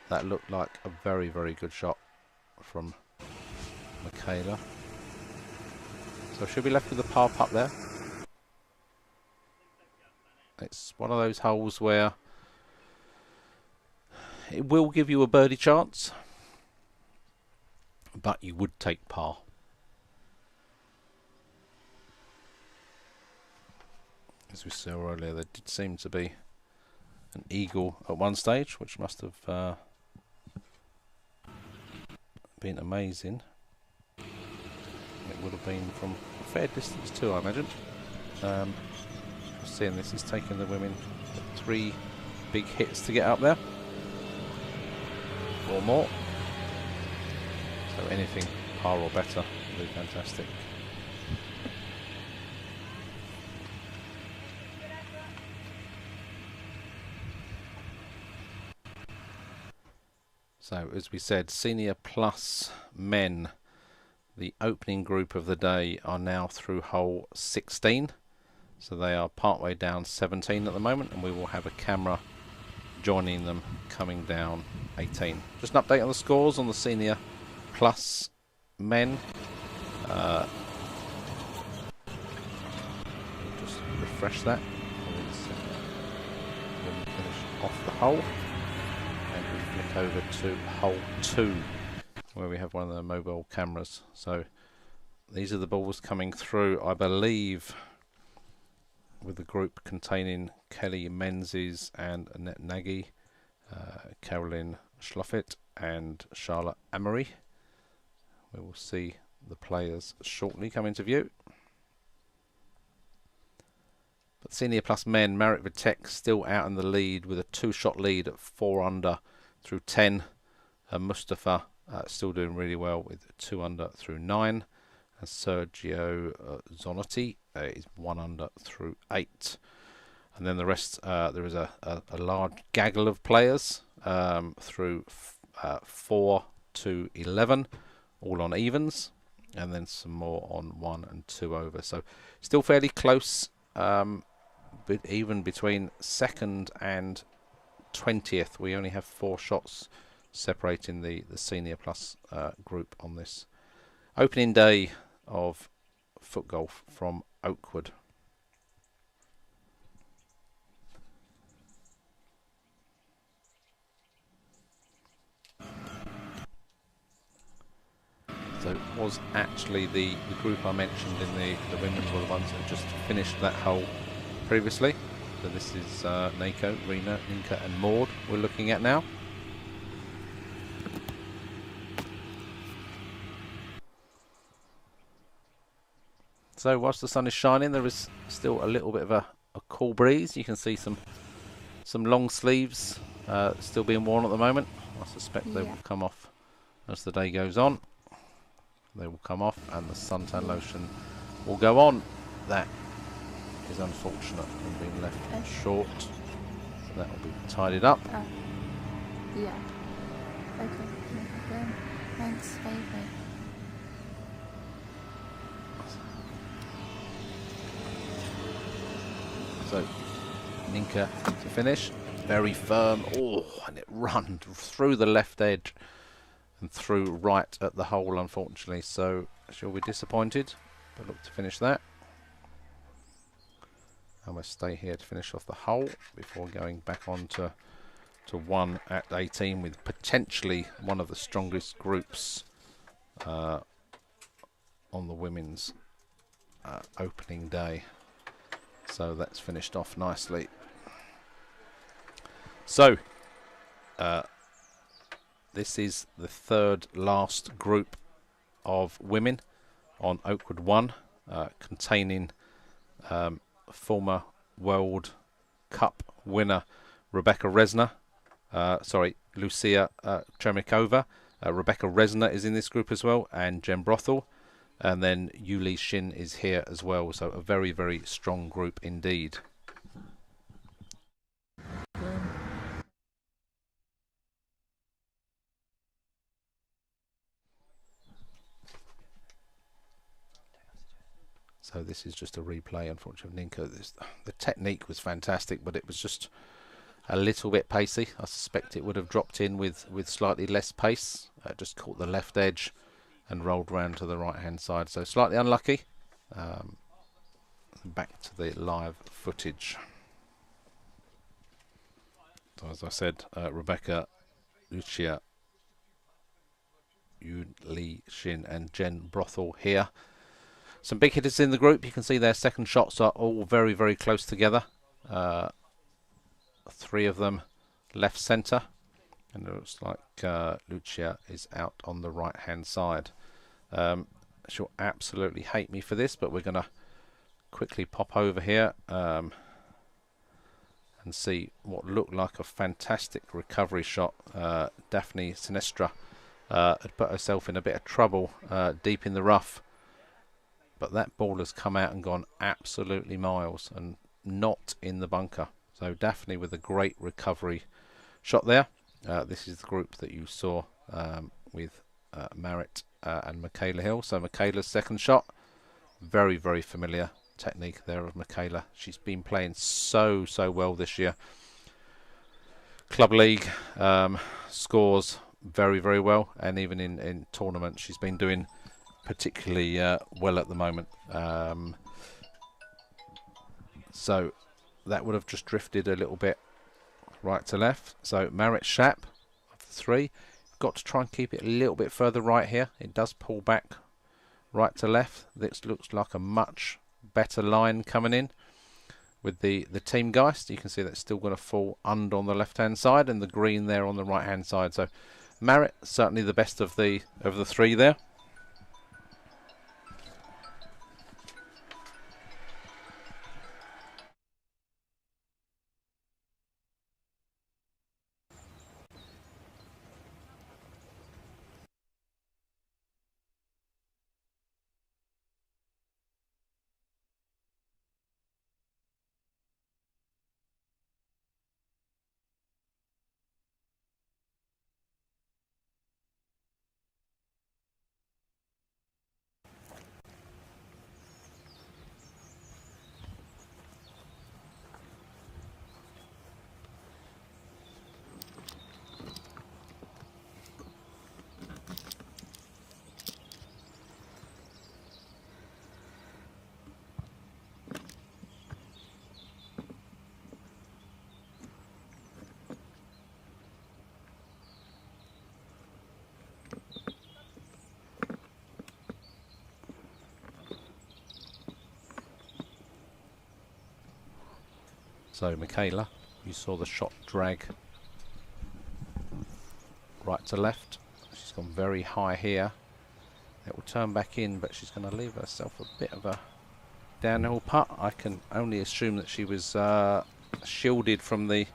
That looked like a very, very good shot from Michaela. So she'll be left with a par putt there. It's one of those holes where it will give you a birdie chance, but you would take par. As we saw earlier, there did seem to be an eagle at one stage, which must have been amazing. It would have been from a fair distance too, I imagine. Seeing this is taking the women 3 big hits to get up there, or more. So anything par or better would be fantastic. So as we said, Senior Plus men, the opening group of the day, are now through hole 16. So they are partway down 17 at the moment, and we will have a camera joining them coming down 18. Just an update on the scores on the Senior Plus men. Just refresh that. When we finish off the hole, and we flick over to hole 2, where we have one of the mobile cameras. So these are the balls coming through, I believe, with the group containing Kelly Menzies and Annette Nagy, Caroline Schloffit and Charlotte Amory. We will see the players shortly come into view. But Senior Plus men, Marit Vitek still out in the lead with a 2-shot lead at 4 under through 10. Mustafa still doing really well with 2 under through 9. And Sergio Zanotti is 1 under through 8. And then the rest, there is a large gaggle of players through 4 to 11, all on evens, and then some more on 1 and 2 over. So still fairly close, but even between 2nd and 20th. We only have 4 shots separating the Senior Plus group on this opening day of FootGolf from Oakwood. So it was actually the group I mentioned in the women's were the ones that just finished that hole previously. So this is Nako, Rena, Ninka and Maud we're looking at now. So whilst the sun is shining, there is still a little bit of a cool breeze. You can see some long sleeves still being worn at the moment. I suspect they will come off as the day goes on. They will come off and the suntan lotion will go on. That is unfortunate and being left short. So that will be tidied up. Yeah. Okay. No problem. Thanks, baby. So Ninka to finish, very firm. Oh, and it run through the left edge and through right at the hole, unfortunately. So she'll be disappointed, but look to finish that. I'm going to stay here to finish off the hole before going back on to one at 18 with potentially one of the strongest groups on the women's opening day. So that's finished off nicely. So this is the third last group of women on Oakwood 1, containing former World Cup winner Rebecca Resner, Lucia Tremikova. Rebecca Resner is in this group as well, and Jen Brothel, and then Yuli Shin is here as well. So a very, very strong group indeed. So this is just a replay, unfortunately, of Ninko. The technique was fantastic, but it was just a little bit pacey. I suspect it would have dropped in with slightly less pace. Just caught the left edge and rolled round to the right-hand side. So slightly unlucky. Back to the live footage. So as I said, Rebecca, Lucia, Yuli Shin and Jen Brothel here. Some big hitters in the group. You can see their second shots are all very, very close together. 3 of them left centre, and it looks like Lucia is out on the right hand side. She'll absolutely hate me for this, but we're going to quickly pop over here and see what looked like a fantastic recovery shot. Daphne Sinestra had put herself in a bit of trouble deep in the rough, but that ball has come out and gone absolutely miles and not in the bunker. So Daphne with a great recovery shot there. This is the group that you saw with Merritt and Michaela Hill. So Michaela's second shot, very, very familiar technique there of Michaela. She's been playing so well this year. Club League scores very, very well, and even in tournaments she's been doing particularly well at the moment. So that would have just drifted a little bit right to left. So Marit Schaap of the 3, got to try and keep it a little bit further right here. It does pull back right to left. This looks like a much better line coming in with the Team Geist. You can see that's still going to fall under on the left hand side, and the green there on the right hand side. So Marit certainly the best of the 3 there. So Michaela, you saw the shot drag right to left. She's gone very high here. It will turn back in, but she's going to leave herself a bit of a downhill putt. I can only assume that she was shielded from the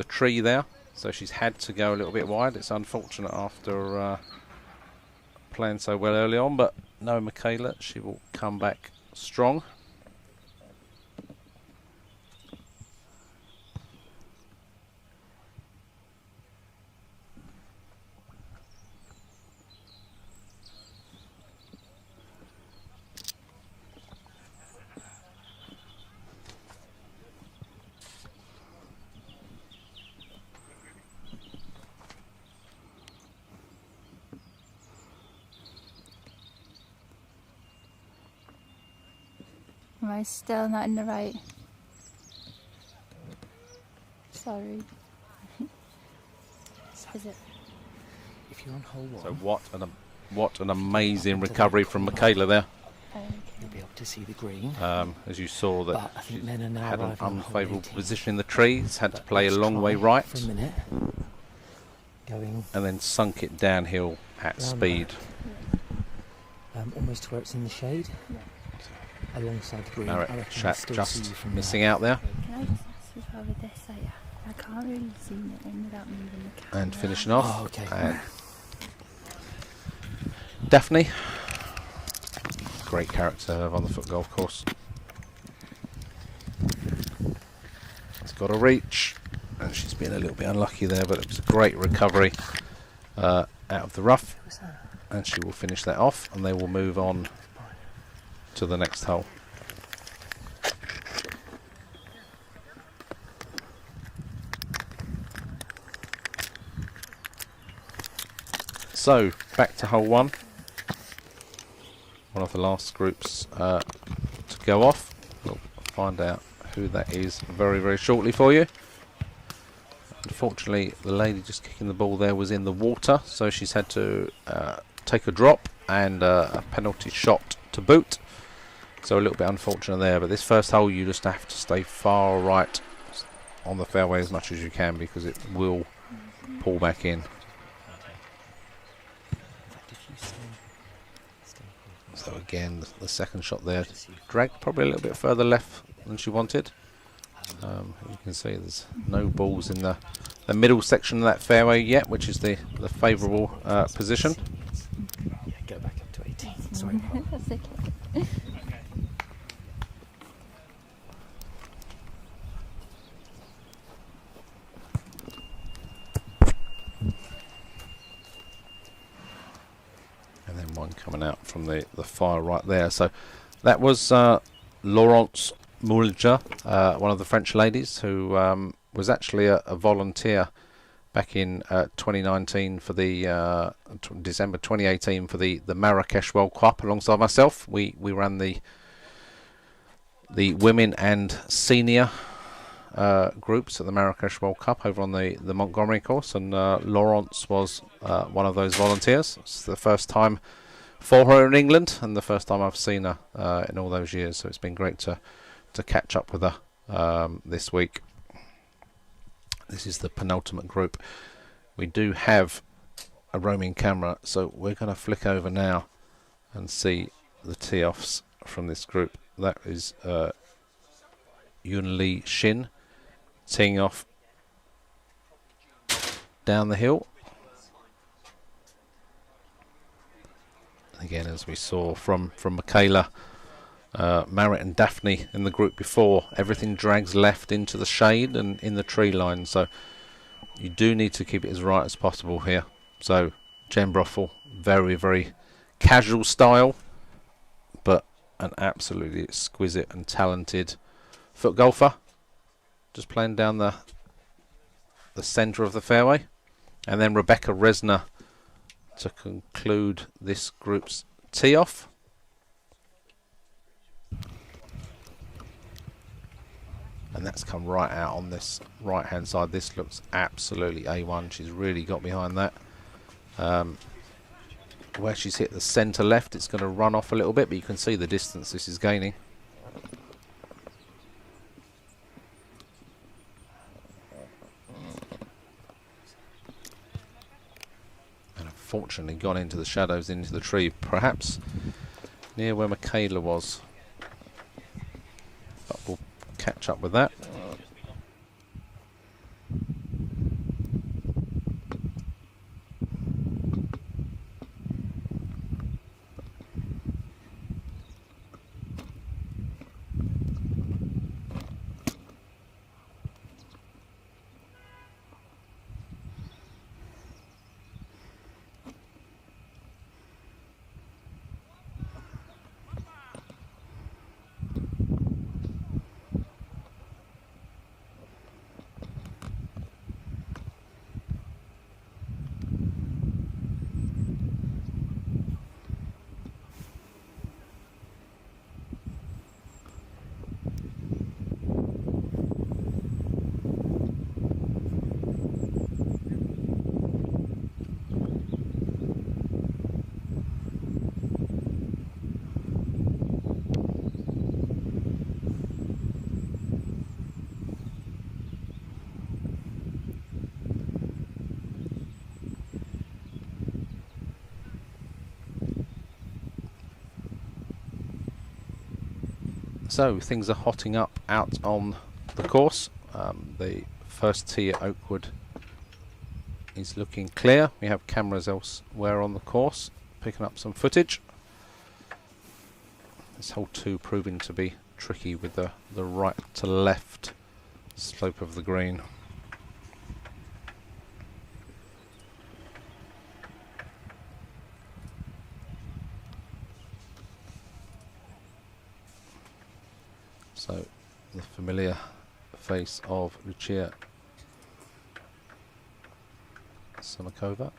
tree there, so she's had to go a little bit wide. It's unfortunate after playing so well early on, but no, Michaela, she will come back strong. Am I still not in the right Sorry. Is it? If you're on hole 1, So what an amazing recovery from Michaela there. you'll be able to see the green. As you saw that But I think men are now had an arriving on hole unfavourable 18. position in the trees, had to But play a let's long try way right, for a minute. Going and then sunk it downhill at Round speed. almost to where it's in the shade. Alongside the green. Barrett I reckon I still see you just from missing there. out there. Can I just ask as well with this? I can't really zoom it in without moving the camera. And finishing off. Oh, okay. And Daphne, great character to have on the FootGolf course. It's got a reach, and she's been a little bit unlucky there, but it was a great recovery out of the rough, Who was that? and she will finish that off, and they will move on to the next hole. So, back to hole 1. One of the last groups to go off. We'll find out who that is very, very shortly for you. Unfortunately, the lady just kicking the ball there was in the water, so she's had to take a drop and a penalty shot to boot. So a little bit unfortunate there, but this first hole you just have to stay far right on the fairway as much as you can, because it will pull back in. So again, the second shot there dragged probably a little bit further left than she wanted. You can see there's no balls in the middle section of that fairway yet, which is the favourable position. Yeah, go back up to 18. Sorry. That's okay. And then one coming out from the far right there. So that was Laurence Moulger, one of the French ladies, who was actually a volunteer back in 2019 for the December 2018 for the Marrakesh World Cup alongside myself. We ran the women and senior groups at the Marrakesh World Cup over on the Montgomery course, and Laurence was one of those volunteers. It's the first time for her in England, and the first time I've seen her in all those years, so it's been great to catch up with her this week. This is the penultimate group. We do have a roaming camera, so we're going to flick over now and see the tee-offs from this group. That is Yun Lee Shin teeing off down the hill. Again, as we saw from Michaela, Manor and Daphne in the group before, everything drags left into the shade and in the tree line, so you do need to keep it as right as possible here. So Jen Brothel, very, very casual style, but an absolutely exquisite and talented foot golfer, just playing down the centre of the fairway. And then Rebecca Resner to conclude this group's tee off. And that's come right out on this right hand side. This looks absolutely A1. She's really got behind that. Where she's hit the centre left, it's going to run off a little bit, but you can see the distance this is gaining. And unfortunately gone into the shadows, into the tree, perhaps near where Michaela was. But we'll catch up with that. So things are hotting up out on the course. The first tee at Oakwood is looking clear. We have cameras elsewhere on the course picking up some footage. This hole 2 proving to be tricky with the right to left slope of the green. So the familiar face of Lucia Samakova.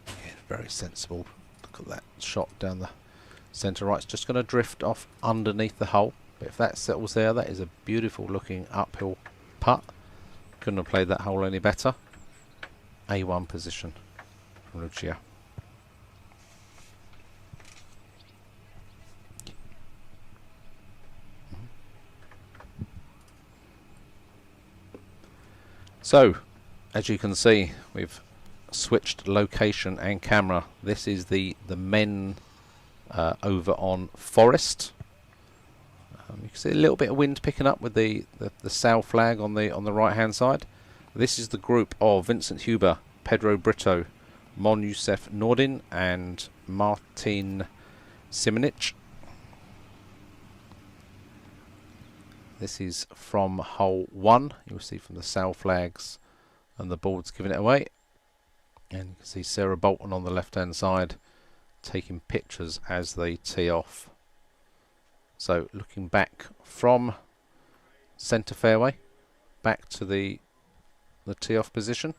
Yeah, very sensible. Look at that shot down the centre right. It's just going to drift off underneath the hole. But if that settles there, that is a beautiful looking uphill putt. Couldn't have played that hole any better. A1 position from Lucia. So, as you can see, we've switched location and camera. This is the men over on Forest. You can see a little bit of wind picking up with the sail flag on the right hand side. This is the group of Vincent Huber, Pedro Brito, Mon Youssef Nordin and Martin Simonic. This is from hole 1. You'll see from the sail flags and the boards giving it away. And you can see Sarah Bolton on the left hand side taking pictures as they tee off. So looking back from centre fairway back to the tee off position.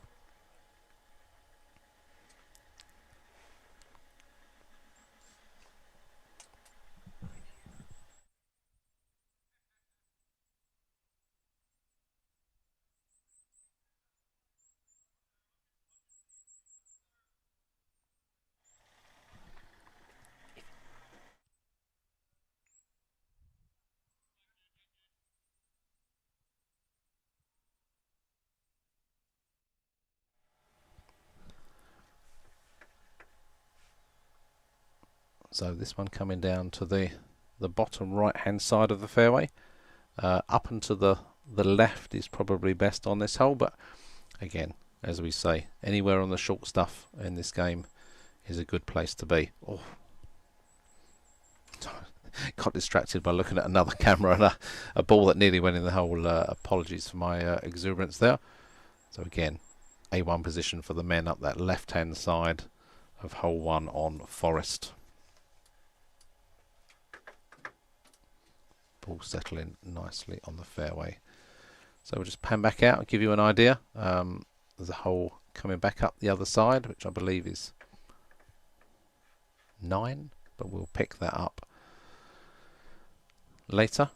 So this one coming down to the bottom right hand side of the fairway. Up and to the left is probably best on this hole, but again, as we say, anywhere on the short stuff in this game is a good place to be. Oh. Got distracted by looking at another camera and a ball that nearly went in the hole. Apologies for my exuberance there. So again, A1 position for the men up that left hand side of hole 1 on Forest. Ball settling nicely on the fairway. So we'll just pan back out and give you an idea. There's a hole coming back up the other side, which I believe is 9, but we'll pick that up later.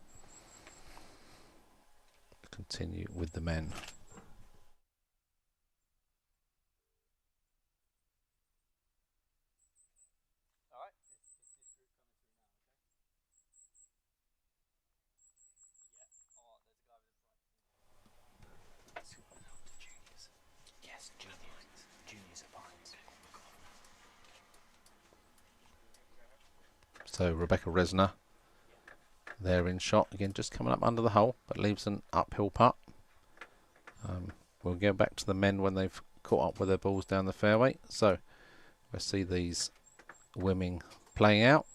Continue with the men. So Rebecca Resner there in shot again, just coming up under the hole, but leaves an uphill putt. We'll go back to the men when they've caught up with their balls down the fairway. So we'll see these women playing out.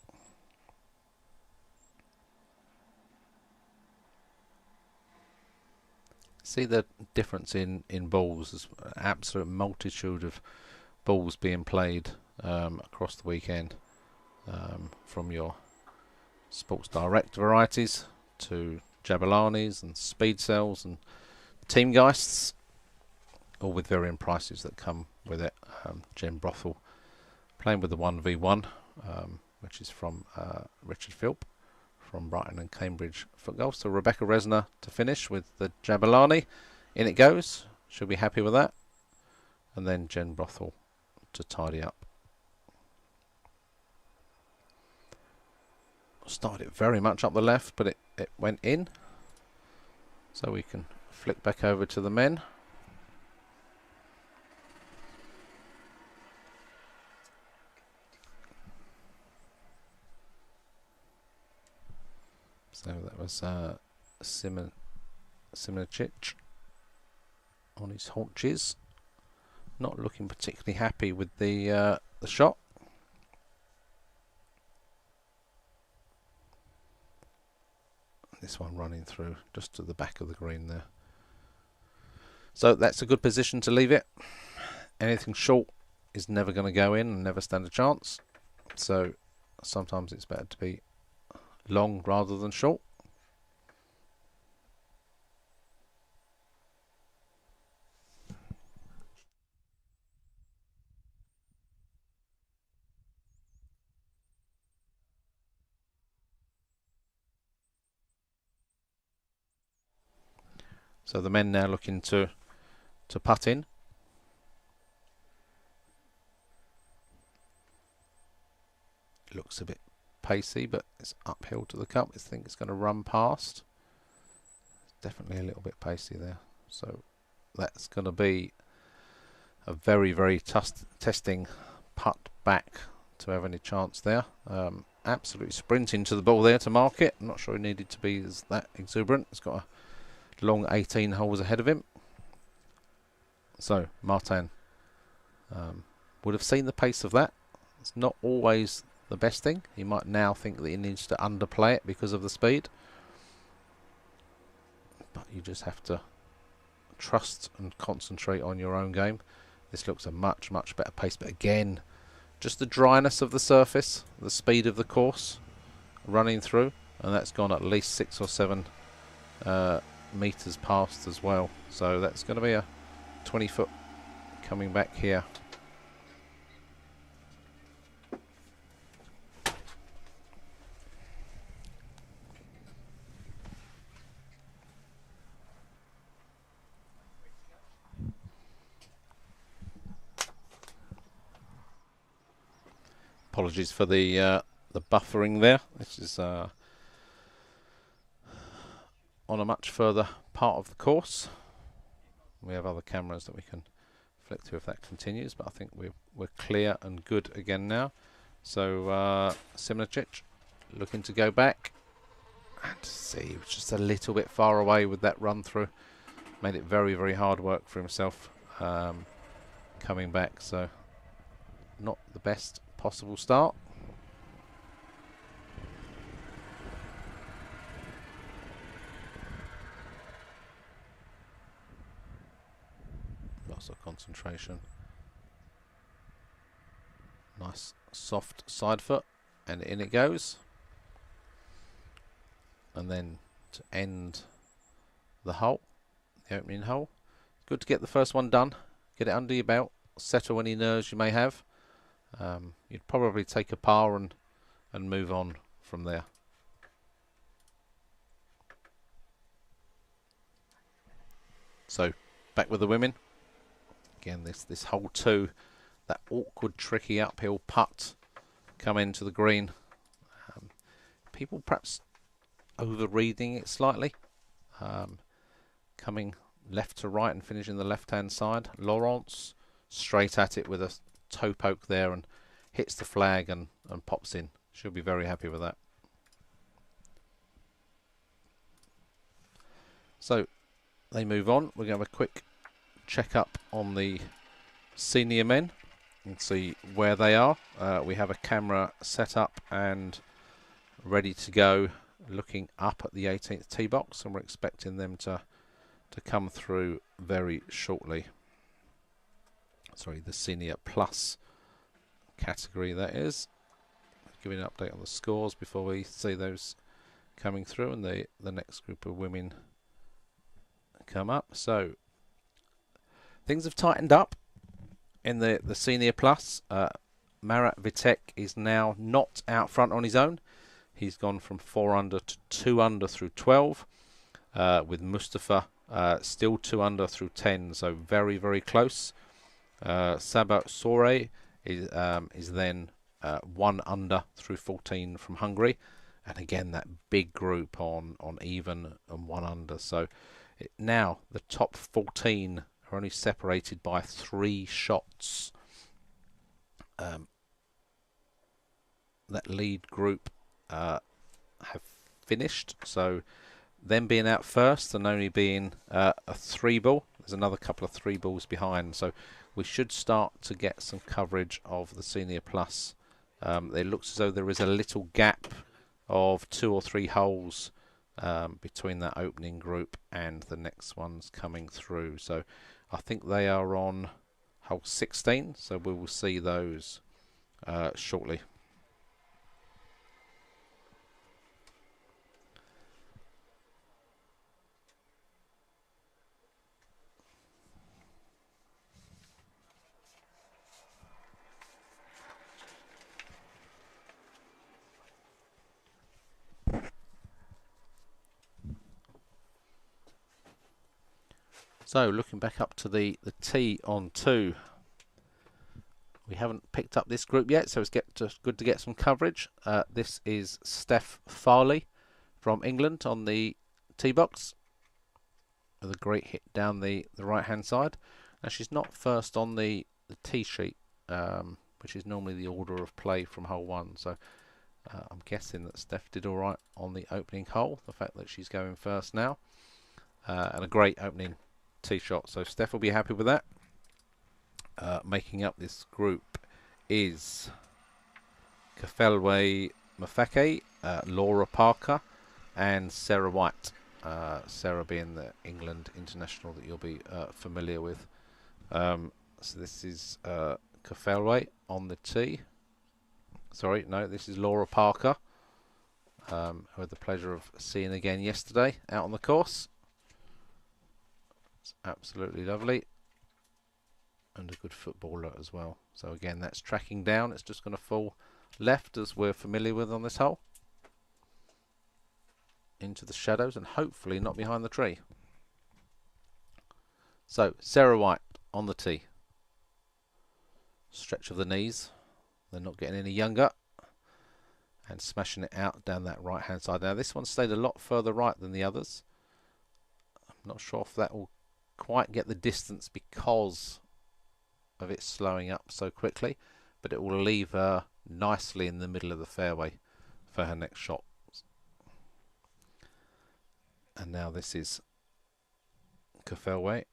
See the difference in balls. There's an absolute multitude of balls being played across the weekend. From your Sports Direct varieties to Jabalanis and Speed Cells and Team Geists, all with varying prices that come with it. Jen Brothel playing with the 1v1, which is from Richard Philp from Brighton and Cambridge FootGolf. So Rebecca Resner to finish with the Jabalani. In it goes. She'll be happy with that. And then Jen Brothel to tidy up. Started it very much up the left, but it went in. So we can flick back over to the men. So that was Simicic on his haunches, not looking particularly happy with the shot. This one running through just to the back of the green there. So that's a good position to leave it. Anything short is never going to go in and never stand a chance. So sometimes it's better to be long rather than short. So the men now looking to putt in. Looks a bit pacey, but it's uphill to the cup. I think it's going to run past. Definitely a little bit pacey there. So that's going to be a very, very testing putt back to have any chance there. Absolutely sprinting to the ball there to mark it. I'm not sure he needed to be that exuberant. He's got a long 18 holes ahead of him. So Martin would have seen the pace of that. It's not always the best thing. He might now think that he needs to underplay it because of the speed. But you just have to trust and concentrate on your own game. This looks a much, much better pace. But again, just the dryness of the surface, the speed of the course running through. And that's gone at least 6 or 7 meters past as well. So that's going to be a 20 foot coming back here. Apologies for the buffering there. This is on a much further part of the course. We have other cameras that we can flick to if that continues, but I think we're clear and good again now. So Simicic looking to go back and see, he was just a little bit far away with that run through. Made it very, very hard work for himself coming back. So not the best possible start. Lots of concentration. Nice soft side foot, and in it goes. And then to end the hole, the opening hole, good to get the first one done, get it under your belt, settle any nerves you may have. You'd probably take a par and move on from there. So back with the women. Again, this hole 2, that awkward, tricky uphill putt come into the green. People perhaps over-reading it slightly. Coming left to right and finishing the left-hand side. Laurence straight at it with a toe poke there and hits the flag and pops in. She'll be very happy with that. So they move on. We're going to have a quick check up on the senior men and see where they are. We have a camera set up and ready to go, looking up at the 18th tee box, and we're expecting them to come through very shortly. Sorry, the senior plus category, that is. Giving an update on the scores before we see those coming through and the next group of women come up. So things have tightened up in the senior plus. Marat Vitek is now not out front on his own. He's gone from 4 under to 2 under through 12, with Mustafa still 2 under through 10, so very, very close. Sabah Sore is then 1 under through 14 from Hungary, and again that big group on even and 1 under. So now the top 14 are only separated by 3 shots. That lead group have finished. So them being out first and only being a 3-ball, there's another couple of 3 balls behind. So we should start to get some coverage of the Senior Plus. It looks as though there is a little gap of 2 or 3 holes between that opening group and the next ones coming through. So I think they are on hole 16, so we will see those shortly. So looking back up to the tee on 2. We haven't picked up this group yet, so it's good to get some coverage. This is Steph Farley from England on the tee box with a great hit down the right hand side. Now she's not first on the tee sheet, which is normally the order of play from hole 1. So I'm guessing that Steph did all right on the opening hole. The fact that she's going first now, and a great opening tee shot. So Steph will be happy with that. Making up this group is Kafelwe Mafeke, Laura Parker, and Sarah White. Sarah being the England international that you'll be familiar with. So this is Kafelwe on the tee. Sorry, no, this is Laura Parker, who I had the pleasure of seeing again yesterday out on the course. It's absolutely lovely. And a good footballer as well. So again, that's tracking down. It's just going to fall left, as we're familiar with on this hole, into the shadows and hopefully not behind the tree. So Sarah White on the tee. Stretch of the knees. They're not getting any younger. And smashing it out down that right hand side. Now this one stayed a lot further right than the others. I'm not sure if that will quite get the distance because of it slowing up so quickly, but it will leave her nicely in the middle of the fairway for her next shot. And now this is Kafelwe.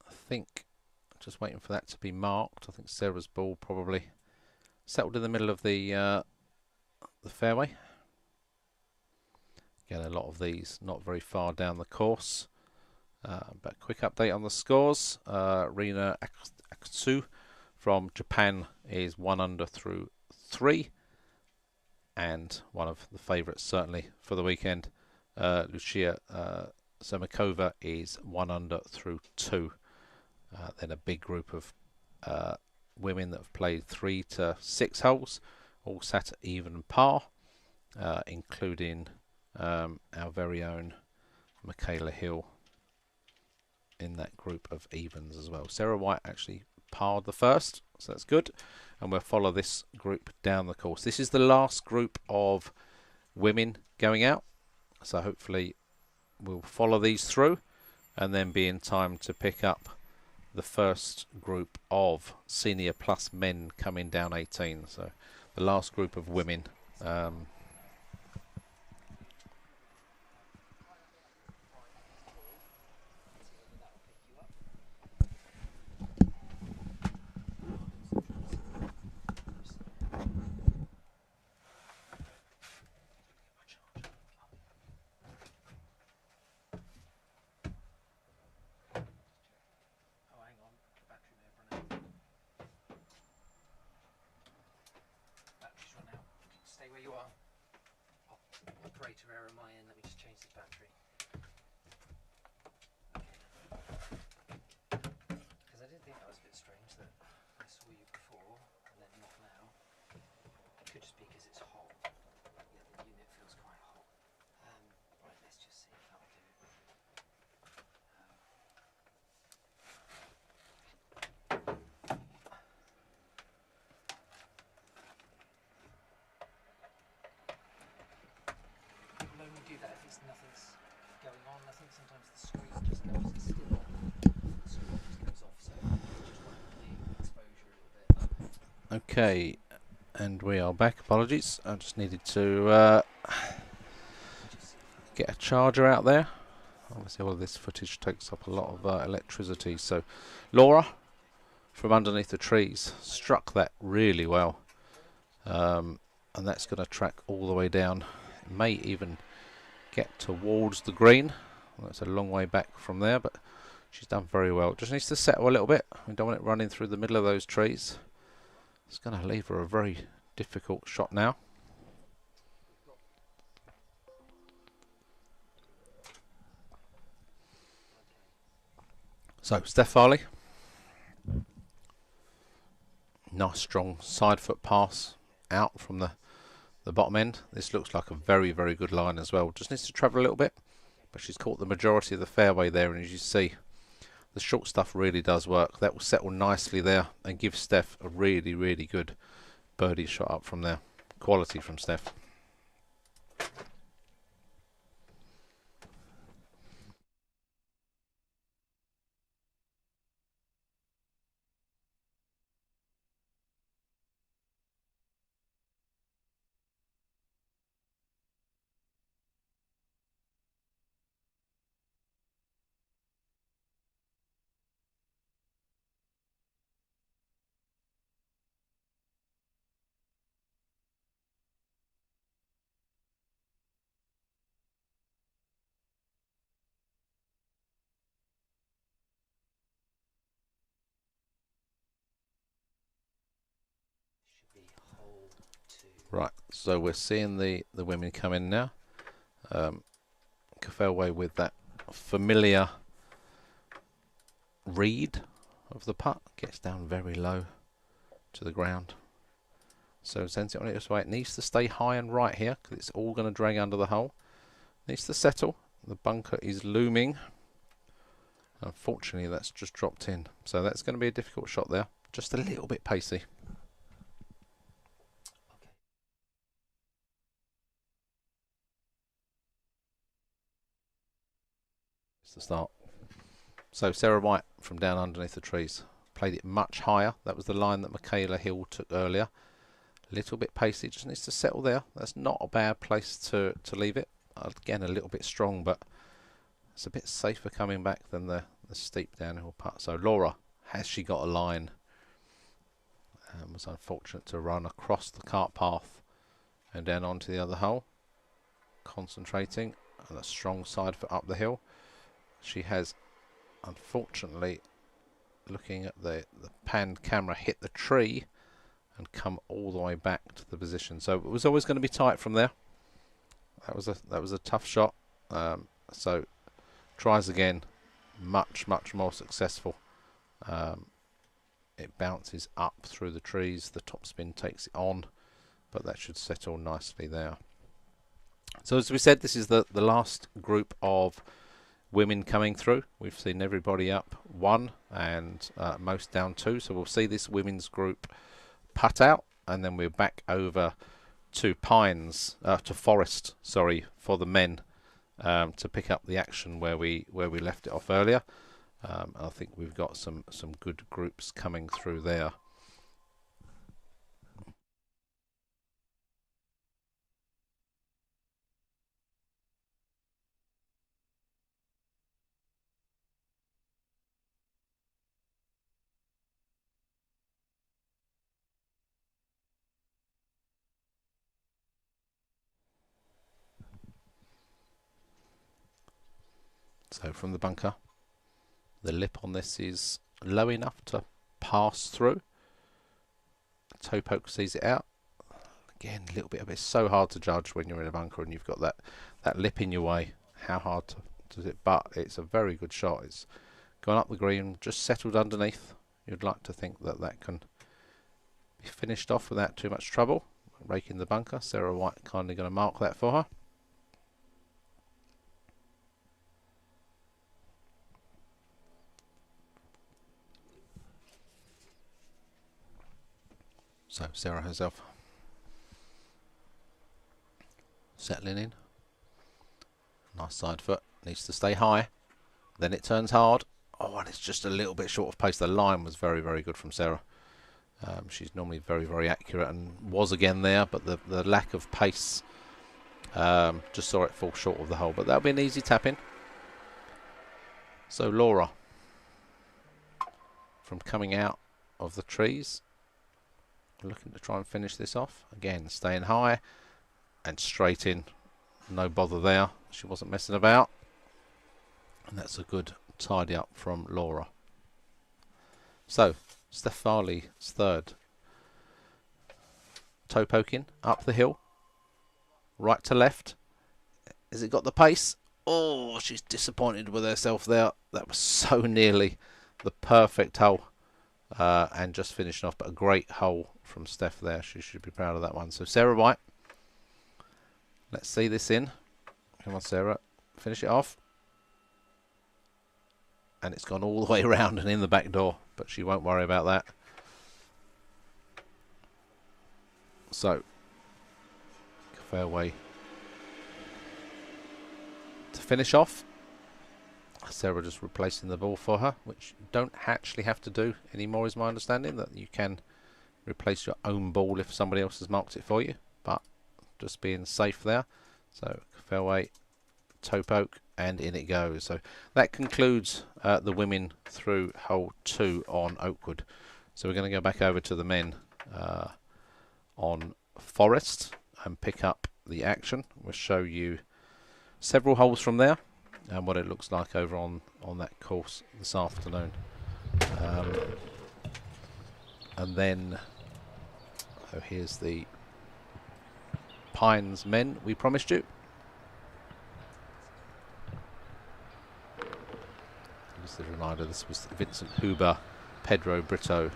I think just waiting for that to be marked. I think Sarah's ball probably settled in the middle of the fairway. Again, a lot of these not very far down the course. But quick update on the scores. Rina Akutsu from Japan is 1 under through 3, and one of the favourites certainly for the weekend. Lucia Semakova is 1 under through 2. Then a big group of women that have played 3 to 6 holes, all sat at even par, including our very own Michaela Hill in that group of evens as well. Sarah White actually parred the first, so that's good, and we'll follow this group down the course. This is the last group of women going out, so hopefully we'll follow these through and then be in time to pick up the first group of Senior Plus men coming down 18. So the last group of women. Operator error on my end. Let me just change the battery. Because I did think that was a bit strange that I saw you before and then not now. It could just be because it's hot. Yeah, the unit feels quite hot. Right, let's just see if that'll do. Only do that if it's nothing's going on. I think sometimes the screen just goes, it's still on, the screen just goes off, so it's just working the exposure a little bit. Okay, and we are back. Apologies, I just needed to get a charger out there. Obviously all of this footage takes up a lot of electricity. So Laura, from underneath the trees, struck that really well. And that's going to track all the way down. It may even get towards the green. Well, that's a long way back from there, but she's done very well. Just needs to settle a little bit. We don't want it running through the middle of those trees. It's going to leave her a very difficult shot now. So Steph Farley, nice strong side foot pass out from the bottom end. This looks like a very, very good line as well. Just needs to travel a little bit, but she's caught the majority of the fairway there, and as you see, the short stuff really does work. That will settle nicely there and give Steph a really, really good birdie shot up from there. Quality from Steph. Should be hole 2. Right, so we're seeing the women come in now. Cafelway with that familiar read of the putt, gets down very low to the ground. So sends it on its way. It needs to stay high and right here because it's all going to drag under the hole. Needs to settle. The bunker is looming. Unfortunately, that's just dropped in. So that's going to be a difficult shot there. Just a little bit pacey. It's the start. So Sarah White from down underneath the trees played it much higher. That was the line that Michaela Hill took earlier. A little bit pacey, just needs to settle there. That's not a bad place to leave it. Again, a little bit strong, but it's a bit safer coming back than the steep downhill putt. So Laura, has she got a line? Was unfortunate to run across the cart path and down onto the other hole. Concentrating on a strong side foot up the hill. She has, unfortunately, looking at the panned camera, hit the tree and come all the way back to the position. So it was always going to be tight from there. That was a tough shot. So tries again, much more successful. It bounces up through the trees. The topspin takes it on, but that should settle nicely there. So as we said, this is the last group of women coming through. We've seen everybody up 1 and most down 2. So we'll see this women's group putt out, and then we're back over to Forest, sorry, for the men to pick up the action where we left it off earlier. I think we've got some good groups coming through there. So from the bunker, the lip on this is low enough to pass through. Toe poke sees it out. Again, a little bit of it's so hard to judge when you're in a bunker and you've got that lip in your way. How hard does it? But it's a very good shot. It's gone up the green, just settled underneath. You'd like to think that can be finished off without too much trouble. Raking the bunker. Sarah White kindly going to mark that for her. So Sarah herself settling in. Nice side foot. Needs to stay high. Then it turns hard. Oh, and it's just a little bit short of pace. The line was very, very good from Sarah. She's normally very, very accurate and was again there, but the lack of pace just saw it fall short of the hole. But that'll be an easy tap in. So Laura, from coming out of the trees, looking to try and finish this off. Again, staying high and straight in. No bother there. She wasn't messing about. And that's a good tidy up from Laura. So, Steph Farley's third. Toe poking up the hill. Right to left. Has it got the pace? Oh, she's disappointed with herself there. That was so nearly the perfect hole. And just finishing off, but a great hole from Steph there. She should be proud of that one. So Sarah White. Let's see this in. Come on, Sarah. Finish it off. And it's gone all the way around and in the back door, but she won't worry about that. So, fairway to finish off. Sarah just replacing the ball for her, which you don't actually have to do anymore, is my understanding, that you can replace your own ball if somebody else has marked it for you, but just being safe there. So, fairway, toe poke, and in it goes. So that concludes the women through hole 2 on Oakwood. So we're going to go back over to the men on Forest and pick up the action. We'll show you several holes from there and what it looks like over on that course this afternoon. And then here's the Pines men we promised you. Just a reminder, this was Vincent Huber, Pedro Brito,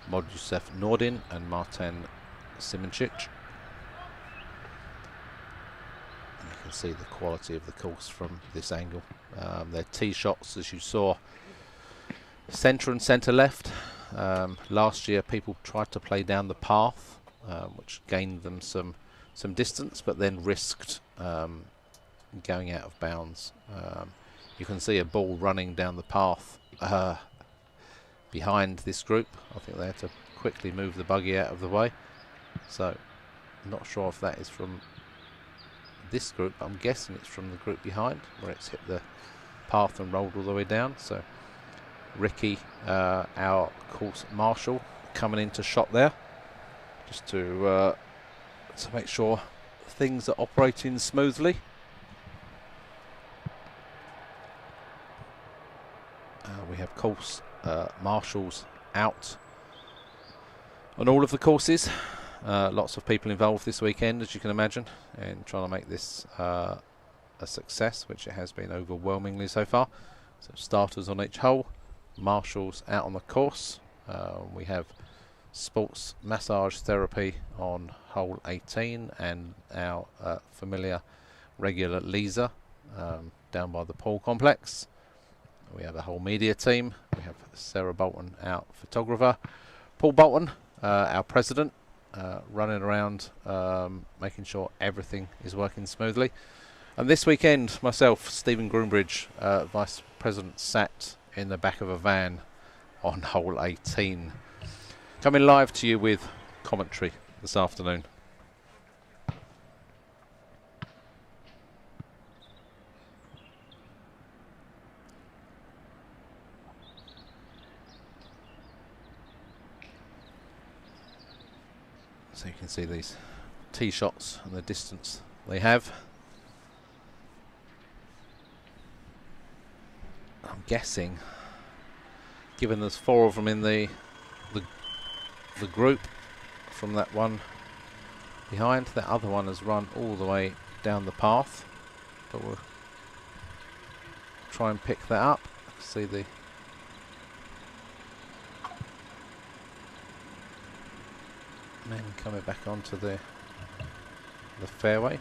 Modjusef Nordin and Martin Simoncic. And you can see the quality of the course from this angle. Their tee shots, as you saw, centre and centre left. Last year people tried to play down the path, which gained them some distance, but then risked going out of bounds. You can see a ball running down the path behind this group. I think they had to quickly move the buggy out of the way. So, I'm not sure if that is from this group. I'm guessing it's from the group behind, where it's hit the path and rolled all the way down. So, Ricky, our course marshal, coming into shot there, just to make sure things are operating smoothly. We have course marshals out on all of the courses. Lots of people involved this weekend, as you can imagine, in trying to make this a success, which it has been overwhelmingly so far. So starters on each hole, marshals out on the course. We have sports massage therapy on hole 18 and our familiar regular Lisa down by the pool complex. We have a whole media team. We have Sarah Bolton, our photographer, Paul Bolton, our president, running around making sure everything is working smoothly. And this weekend, myself, Stephen Groombridge, vice president, sat in the back of a van on hole 18. Coming live to you with commentary this afternoon. So you can see these tee shots and the distance they have. I'm guessing, given there's 4 of them in the group from that one behind, that other one has run all the way down the path, but we'll try and pick that up. See the men coming back onto the fairway.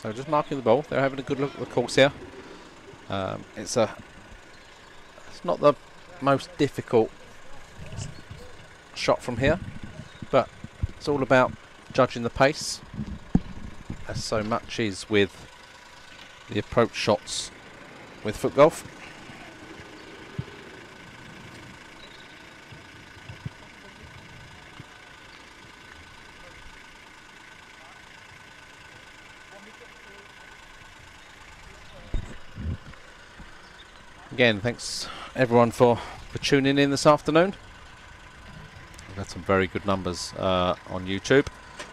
So just marking the ball. They're having a good look at the course here. It's not the most difficult shot from here, but it's all about judging the pace, as so much is with the approach shots with FootGolf. Again, thanks everyone for tuning in this afternoon. We've had some very good numbers on YouTube,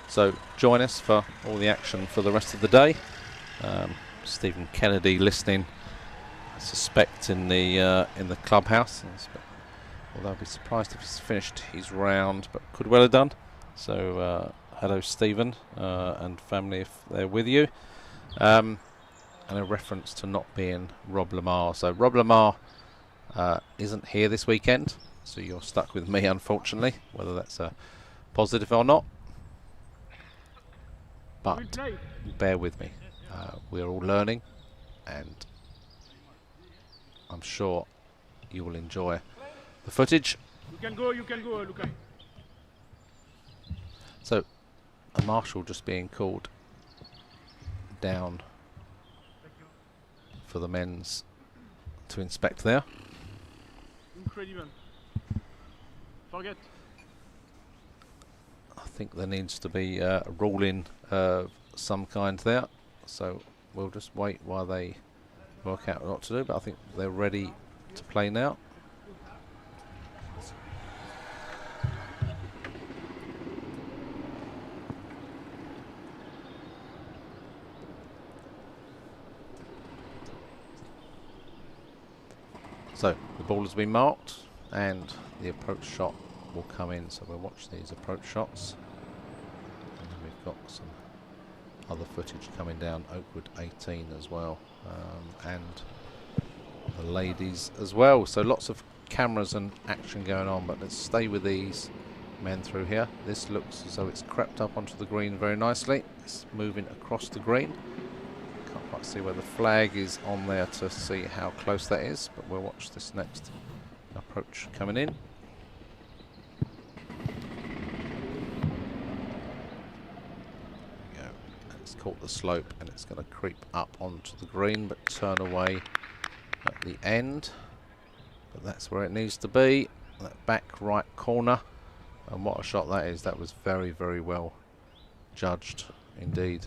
so join us for all the action for the rest of the day. Stephen Kennedy listening, I suspect, in the clubhouse, although I'd be surprised if he's finished his round, but could well have done. So hello Stephen and family if they're with you. And a reference to not being Rob Lamar. So Rob Lamar isn't here this weekend, so you're stuck with me, unfortunately, whether that's a positive or not. But bear with me. We're all learning, and I'm sure you will enjoy the footage. You can go, Luca. So a marshal just being called down for the men's to inspect there. Incredible. Forget. I think there needs to be a ruling of some kind there, so we'll just wait while they work out what to do, but I think they're ready to play now. So the ball has been marked and the approach shot will come in, so we'll watch these approach shots, and then we've got some other footage coming down. Oakwood 18 as well, and the ladies as well, so lots of cameras and action going on. But let's stay with these men through here. This looks as though it's crept up onto the green very nicely. It's moving across the green. Can't quite see where the flag is on there to see how close that is, but we'll watch this next approach coming in. There we go. It's caught the slope and it's going to creep up onto the green but turn away at the end. But that's where it needs to be, that back right corner. And what a shot that is. That was very, very well judged indeed.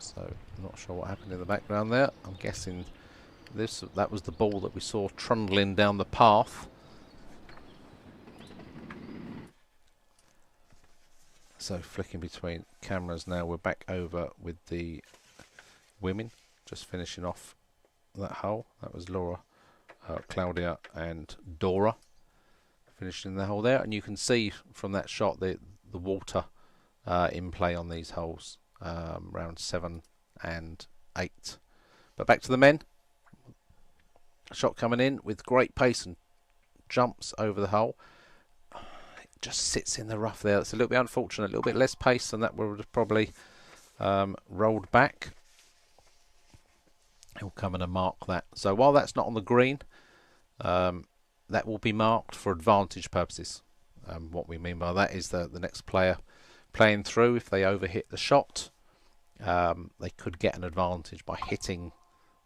So I'm not sure what happened in the background there. I'm guessing that was the ball that we saw trundling down the path. So flicking between cameras now, we're back over with the women, just finishing off that hole. That was Laura, Claudia and Dora finishing the hole there, and you can see from that shot the water in play on these holes, round 7 and 8. But back to the men. Shot coming in with great pace and jumps over the hole. It just sits in the rough there. It's a little bit unfortunate, a little bit less pace than that would have probably rolled back. He'll come in and mark that. So while that's not on the green, that will be marked for advantage purposes. What we mean by that is that the next player playing through, if they overhit the shot, they could get an advantage by hitting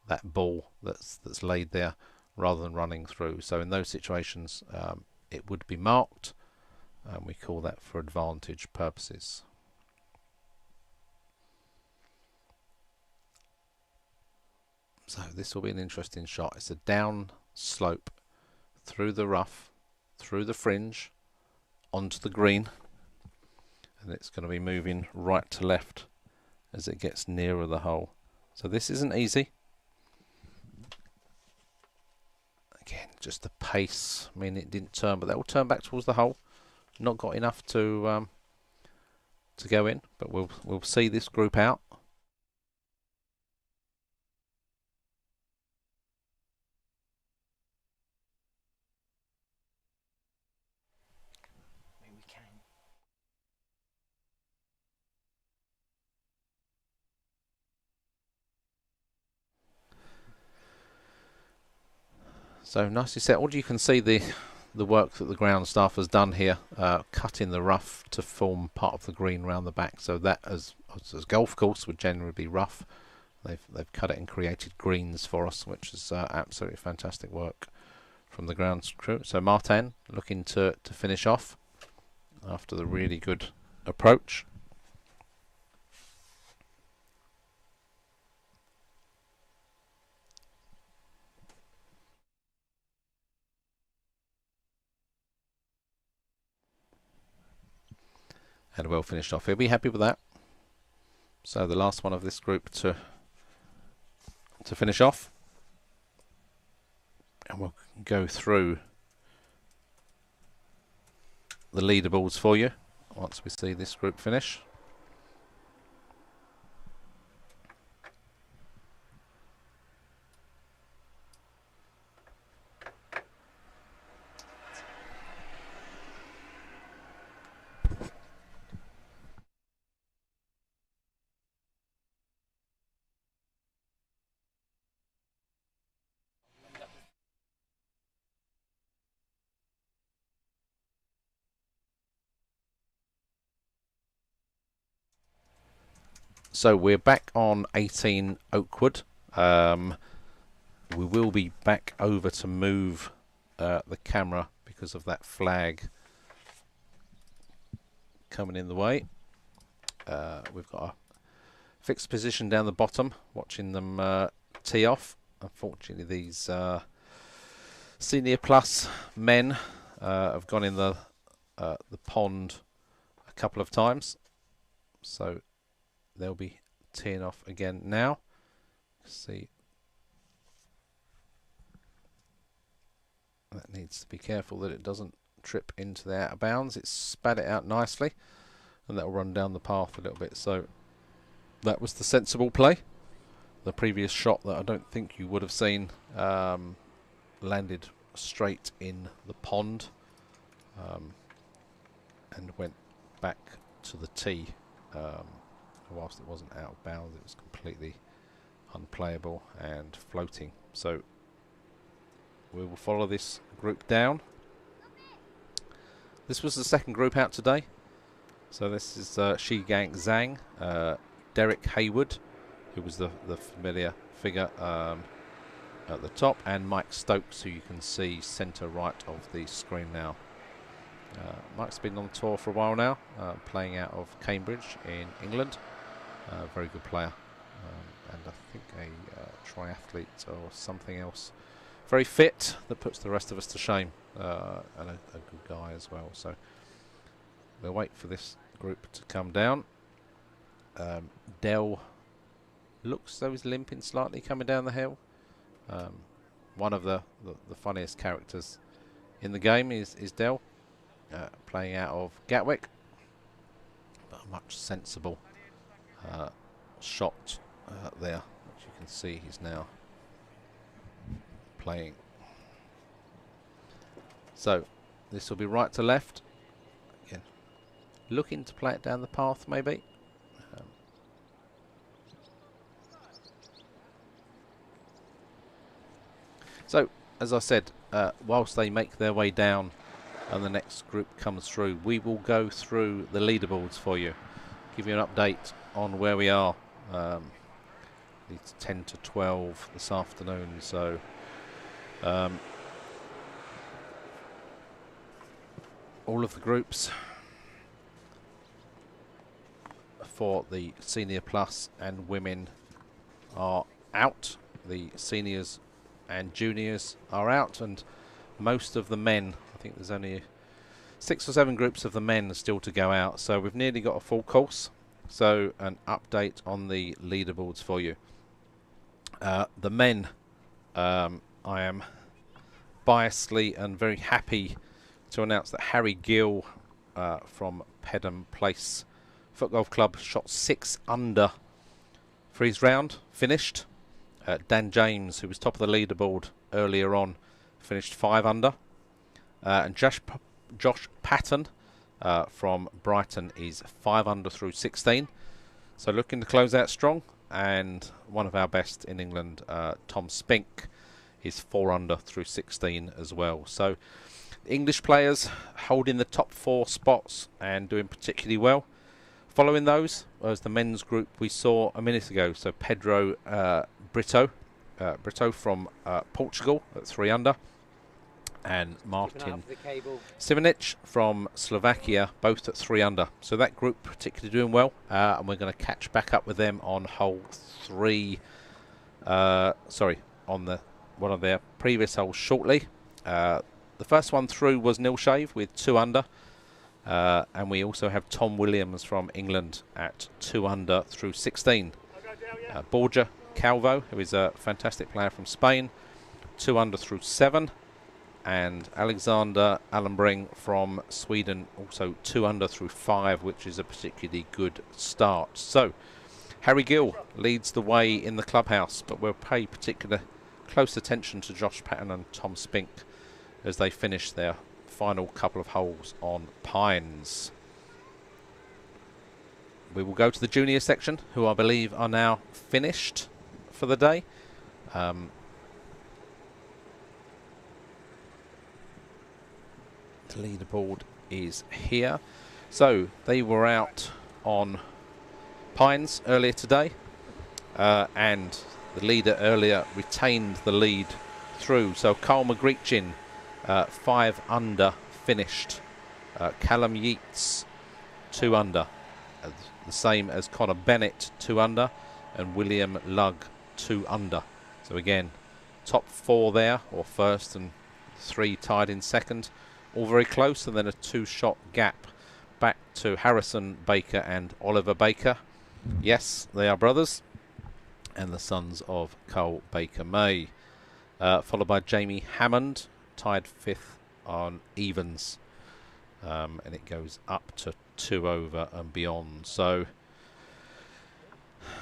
that ball that's laid there rather than running through. So in those situations, it would be marked, and we call that for advantage purposes. So this will be an interesting shot. It's a down slope through the rough, through the fringe, onto the green, and it's going to be moving right to left as it gets nearer the hole. So this isn't easy. Again, just the pace. I mean, it didn't turn, but that will turn back towards the hole. Not got enough to go in, but we'll see this group out. I mean, we can. So nicely settled. You can see the work that the ground staff has done here, cutting the rough to form part of the green round the back. So that, as golf course would generally be rough, they've cut it and created greens for us, which is absolutely fantastic work from the grounds crew. So Martin looking to finish off after the really good approach. And well finished off. He'll be happy with that. So the last one of this group to finish off. And we'll go through the leaderboards for you once we see this group finish. So we're back on 18 Oakwood. We will be back over to move the camera because of that flag coming in the way. We've got a fixed position down the bottom, watching them tee off. Unfortunately, these Senior Plus men have gone in the pond a couple of times, so they'll be teeing off again now. See, that needs to be careful that it doesn't trip into the out of bounds. It's spat it out nicely, and that will run down the path a little bit. So that was the sensible play. The previous shot that I don't think you would have seen landed straight in the pond and went back to the tee. Whilst it wasn't out of bounds, it was completely unplayable and floating. So we will follow this group down. This was the second group out today. So this is Shi Gang Zhang, Derek Hayward, who was the familiar figure at the top, and Mike Stokes, who you can see centre right of the screen now. Mike's been on tour for a while now, playing out of Cambridge in England. Very good player, and I think a triathlete or something else. Very fit, that puts the rest of us to shame, and a good guy as well. So we'll wait for this group to come down. Dell looks though he's limping slightly coming down the hill. One of the funniest characters in the game is Dell, playing out of Gatwick, but a much sensible shot there, which you can see he's now playing. So this will be right to left. Again, looking to play it down the path maybe. So as I said, whilst they make their way down and the next group comes through, we will go through the leaderboards for you, give you an update on where we are. It's 10 to 12 this afternoon, so all of the groups for the Senior Plus and women are out. The seniors and juniors are out, and most of the men, I think there's only 6 or 7 groups of the men still to go out, so we've nearly got a full course. So an update on the leaderboards for you. The men, I am biasedly and very happy to announce that Harry Gill from Pedham Place FootGolf Club shot 6 under for his round, finished. Dan James, who was top of the leaderboard earlier on, finished 5 under. And Josh Patton from Brighton is 5 under through 16. So looking to close out strong. And one of our best in England, Tom Spink, is 4 under through 16 as well. So English players holding the top 4 spots and doing particularly well. Following those was the men's group we saw a minute ago. So Pedro Brito from Portugal at 3 under, and Martin Sivanic from Slovakia, both at 3 under. So that group particularly doing well, and we're going to catch back up with them on hole 3. On one of their previous holes shortly. The first one through was Neil Shave with 2 under, and we also have Tom Williams from England at 2 under through 16. Borja Calvo, who is a fantastic player from Spain, 2 under through 7, and Alexander Allenbring from Sweden, also 2 under through 5, which is a particularly good start. So Harry Gill leads the way in the clubhouse, but we'll pay particular close attention to Josh Patton and Tom Spink as they finish their final couple of holes on Pines. We will go to the junior section, who I believe are now finished for the day. The leaderboard is here. So they were out on Pines earlier today, and the leader earlier retained the lead through. So Carl McGreechin, 5 under, finished. Callum Yeats, 2 under. The same as Connor Bennett, 2 under. And William Lugg, 2 under. So again, top 4 there, or first, and 3 tied in second. All very close, and then a 2-shot gap back to Harrison Baker and Oliver Baker. Yes, they are brothers, and the sons of Carl Baker May. Followed by Jamie Hammond, tied 5th on evens, and it goes up to 2 over and beyond. So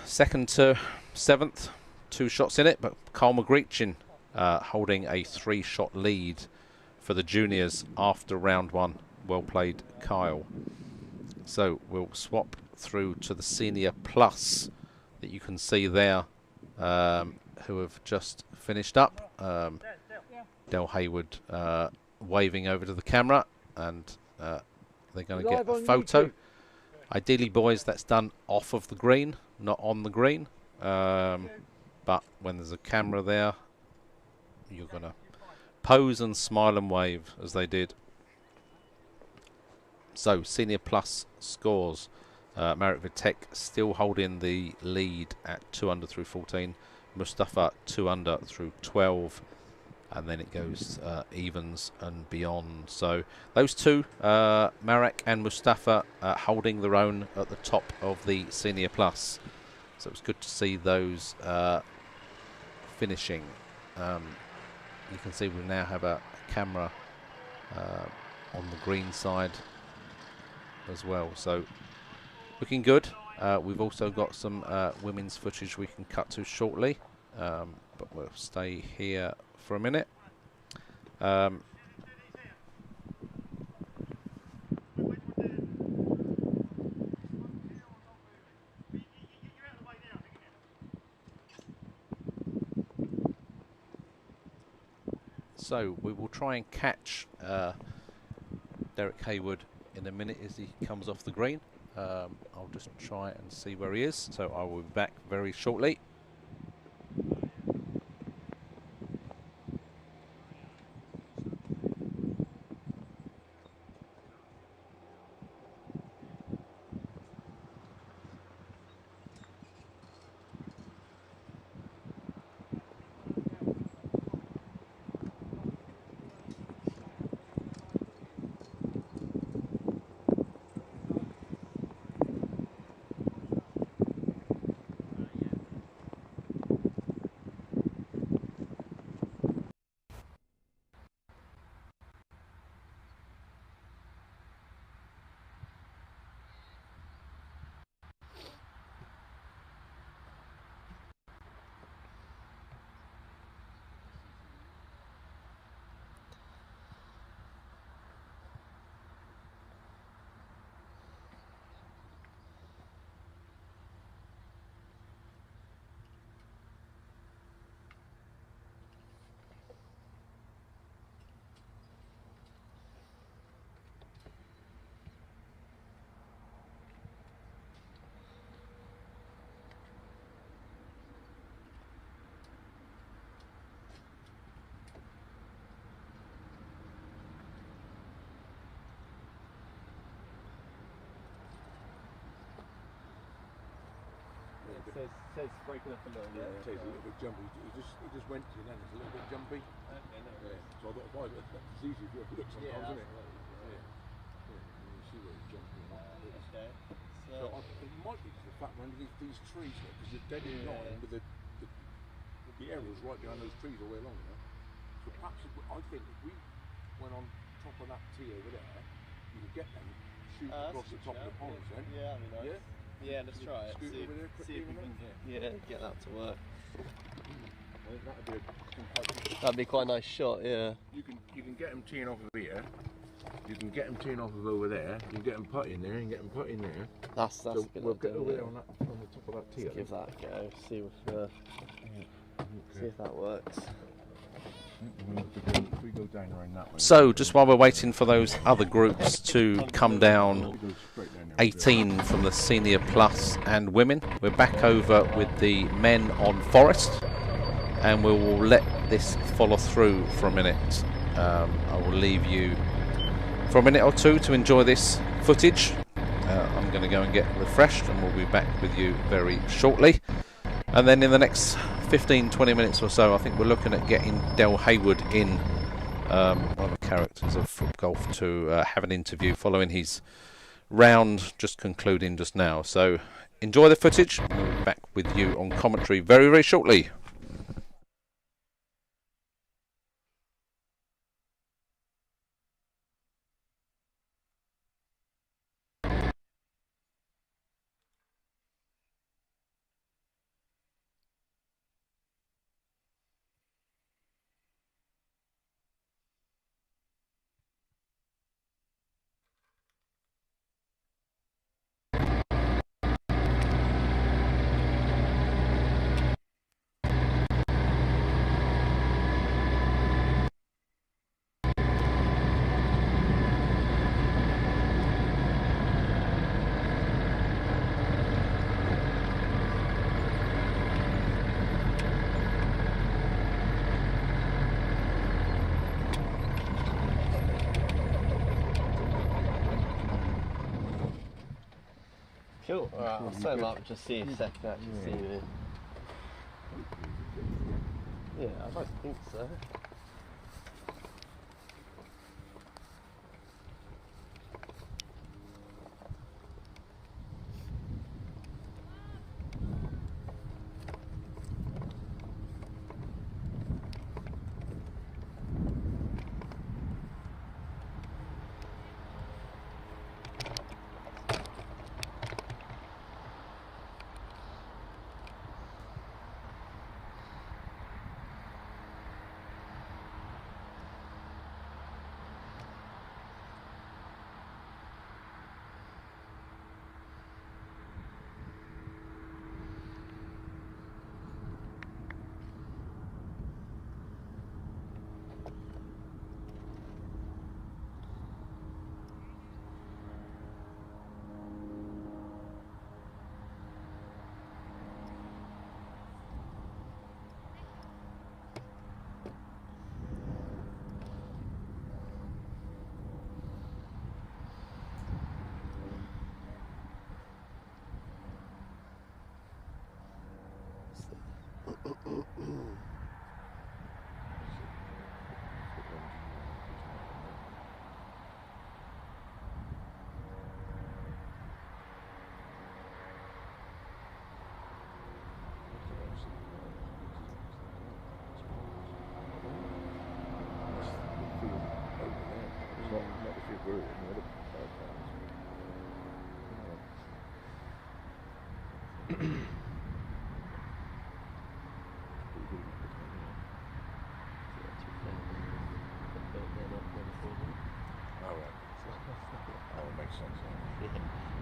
2nd to 7th, 2 shots in it, but Carl McGreechin holding a 3-shot lead for the juniors after round 1. Well played, Kyle. So we'll swap through to the senior plus that you can see there, who have just finished up. Del Hayward waving over to the camera, and they're going to get a photo. Ideally, boys, that's done off of the green, not on the green. But when there's a camera there, you're going to pose and smile and wave as they did. So, Senior Plus scores. Marek Vitek still holding the lead at 2 under through 14. Mustafa 2 under through 12. And then it goes evens and beyond. So those two, Marek and Mustafa, holding their own at the top of the Senior Plus. So it's good to see those finishing. You can see we now have a camera on the green side as well. So looking good. We've also got some women's footage we can cut to shortly. But we'll stay here for a minute. So we will try and catch Derek Hayward in a minute as he comes off the green. I'll just try and see where he is. So I will be back very shortly. says breaking up a little bit. It is a little bit jumpy. He just went to then it's a little bit jumpy. Okay, no. Yeah. So I thought it's easy if you have a look sometimes, isn't it? Yeah. You see where it's jumpy. Okay. So it might be the fact we're underneath these trees because you're dead in line with the arrows right behind those trees all the way along. You know? So perhaps I think if we went on top of that tee over there, you could get them shoot across the top of the ponds then. Yeah, that'd be nice. Yeah? Yeah, let's try it. Scoot over there quickly. See if we can get that to work. I think that'd That'd be quite a nice shot, yeah. You can get them teeing off of here. You can get them teeing off of over there. You can get them putting there. And get them putting there. That's so a good we'll get idea, over there on the top of that tee. Let's give that a go. See if that works. If we go down around that way. So, just while we're waiting for those other groups to come down, 18 from the senior plus and women, we're back over with the men on Forest, and we will let this follow through for a minute. I will leave you for a minute or two to enjoy this footage. I'm going to go and get refreshed, and we'll be back with you very shortly. And then in the next 15-20 minutes or so, I think we're looking at getting Del Haywood in, one of the characters of FootGolf, to have an interview following his round just concluding just now. So enjoy the footage. We'll be back with you on commentary very, very shortly. Cool. Alright, I'll set him up just see if Seth can actually see me. Yeah, I don't think so.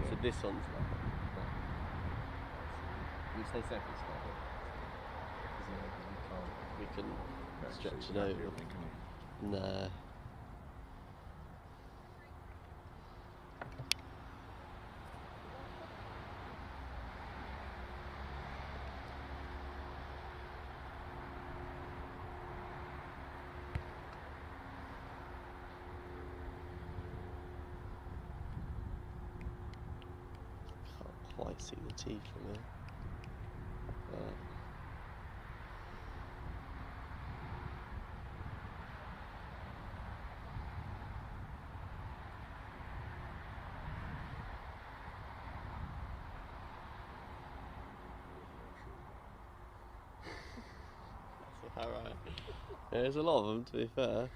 So this one's like you say second start we couldn't stretch it over. Nah. Quite see the tee from here. Alright. There's a lot of them, to be fair.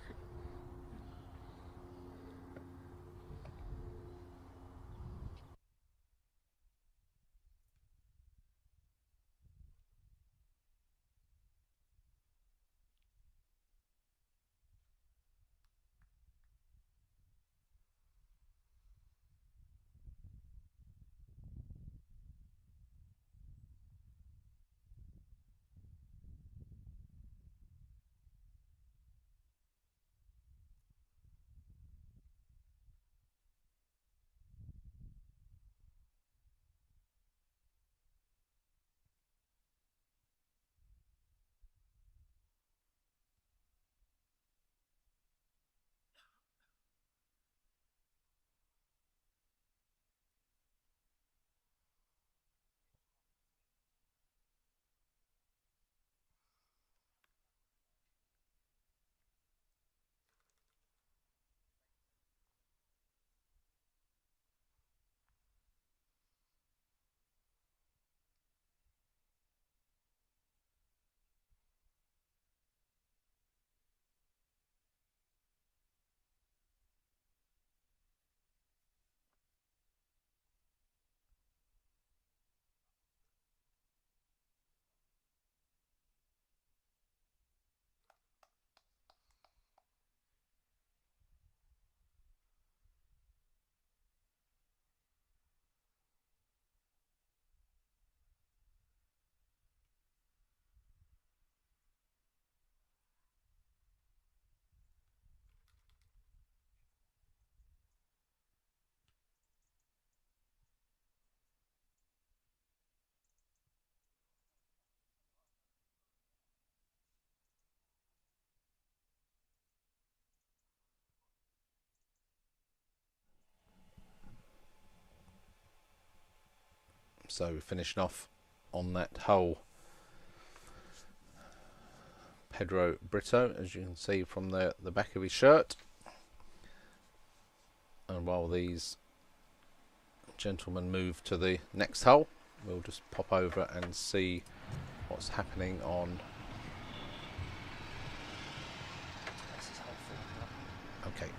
So finishing off on that hole, Pedro Brito, as you can see from the back of his shirt. And while these gentlemen move to the next hole, we'll just pop over and see what's happening on. This is hole 4. Okay.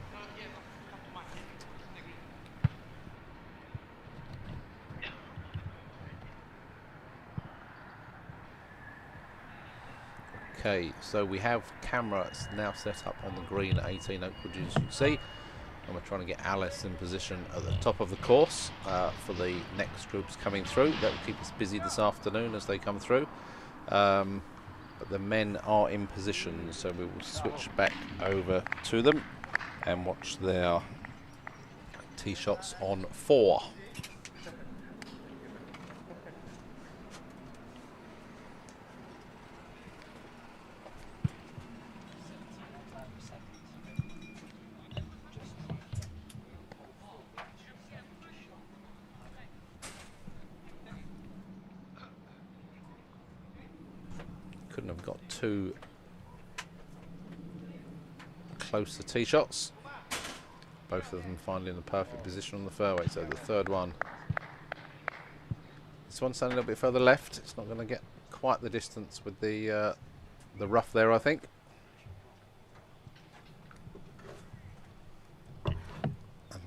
Okay, so we have cameras now set up on the green at 18 Oakwood, as you can see, and we're trying to get Alice in position at the top of the course for the next groups coming through. That will keep us busy this afternoon as they come through. But the men are in position, so we will switch back over to them and watch their tee shots on 4. Couldn't have got too close to tee shots. Both of them finding the perfect position on the fairway. So the third one, this one's standing a little bit further left. It's not going to get quite the distance with the rough there, I think. And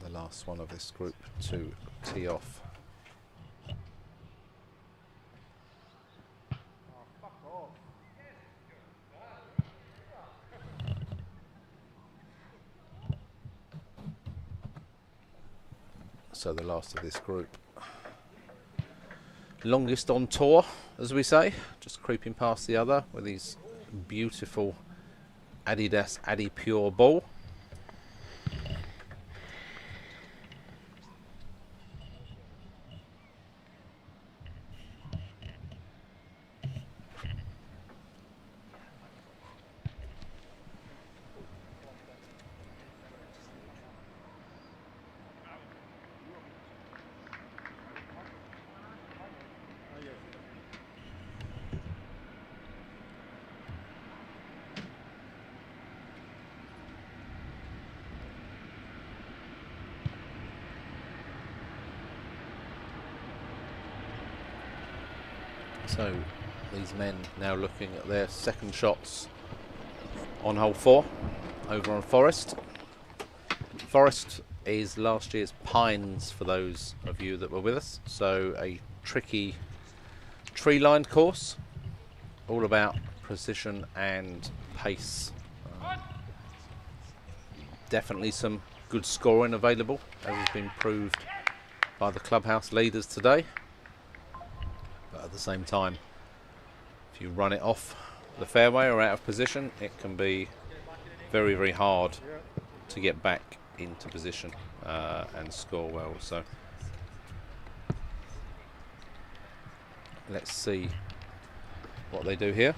the last one of this group to tee off. So the last of this group, longest on tour, as we say, just creeping past the other with his beautiful Adidas Adi Pure ball. So these men now looking at their second shots on hole 4 over on Forest. Forest is last year's Pines for those of you that were with us, so a tricky tree-lined course, all about precision and pace. Definitely some good scoring available, as has been proved by the clubhouse leaders today. But at the same time, if you run it off the fairway or out of position, it can be very, very hard to get back into position and score well. So let's see what they do here.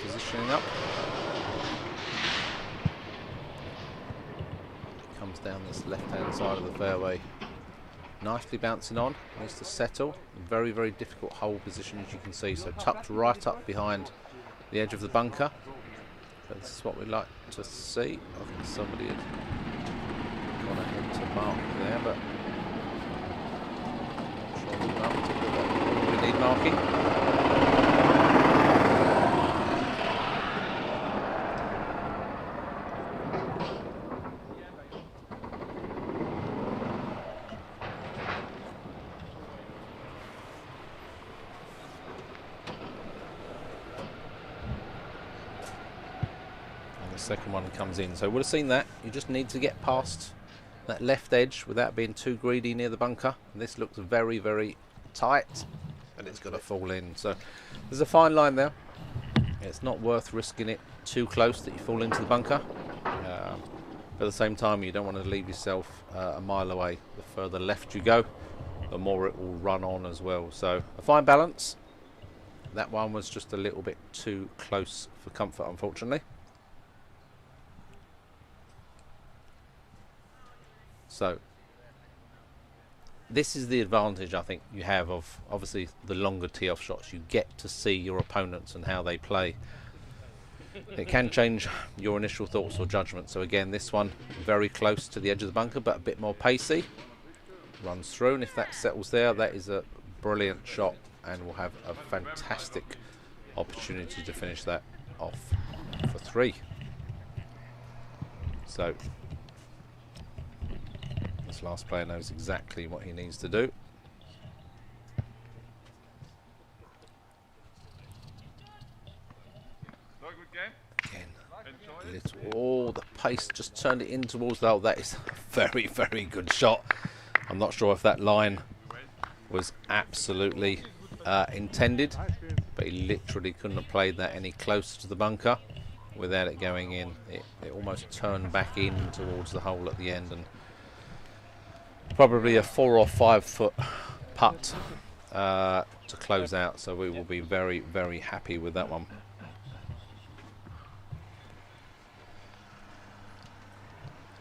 Positioning up. Comes down this left-hand side of the fairway. Nicely bouncing on, needs to settle. Very, very difficult hole position, as you can see. So tucked right up behind the edge of the bunker. But this is what we like to see. I think somebody had gone ahead to mark there, but I'm not sure we need marking. Second one comes in, so we'll have seen that. You just need to get past that left edge without being too greedy near the bunker. And this looks very, very tight, and it's got to fall in. So there's a fine line there. It's not worth risking it too close that you fall into the bunker. But at the same time, you don't want to leave yourself a mile away. The further left you go, the more it will run on as well. So a fine balance. That one was just a little bit too close for comfort, unfortunately. So this is the advantage I think you have of obviously the longer tee-off shots. You get to see your opponents and how they play. It can change your initial thoughts or judgment. So again, this one very close to the edge of the bunker, but a bit more pacey. Runs through, and if that settles there, that is a brilliant shot, and we'll have a fantastic opportunity to finish that off for 3. So this last player knows exactly what he needs to do. Again, oh, the pace just turned it in towards the hole. That is a very, very good shot. I'm not sure if that line was absolutely intended, but he literally couldn't have played that any closer to the bunker without it going in. It almost turned back in towards the hole at the end, and probably a 4 or 5 foot putt to close out. So we will be very, very happy with that one.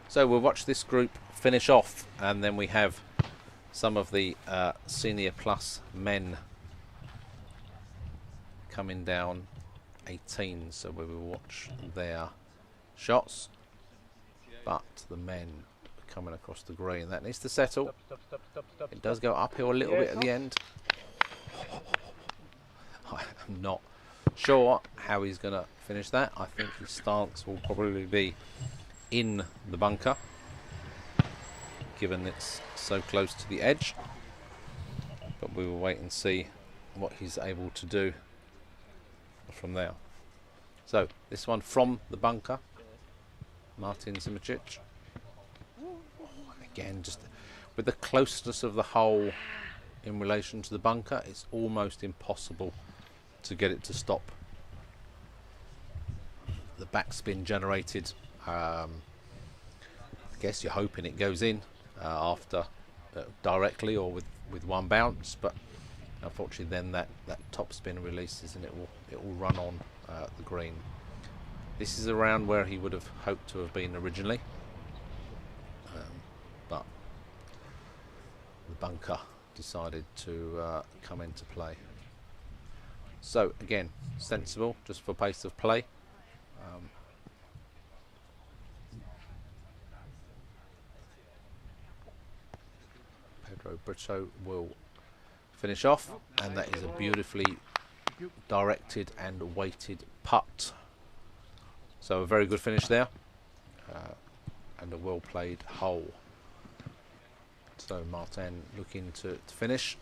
So we'll watch this group finish off, and then we have some of the Senior Plus men coming down 18. So we will watch their shots, but the men coming across the green, that needs to settle. It does go uphill a little bit at the end. I'm not sure how he's going to finish that. I think his stance will probably be in the bunker, given it's so close to the edge, but we will wait and see what he's able to do from there. So this one from the bunker, Martin Simičić. Again, just with the closeness of the hole in relation to the bunker, it's almost impossible to get it to stop. The backspin generated, I guess you're hoping it goes in after directly or with one bounce, but unfortunately then that top spin releases and it will run on the green. This is around where he would have hoped to have been originally, but the bunker decided to come into play. So again, sensible, just for pace of play. Brito will finish off, and that is a beautifully directed and weighted putt. So a very good finish there, and a well played hole. So Martin looking to finish.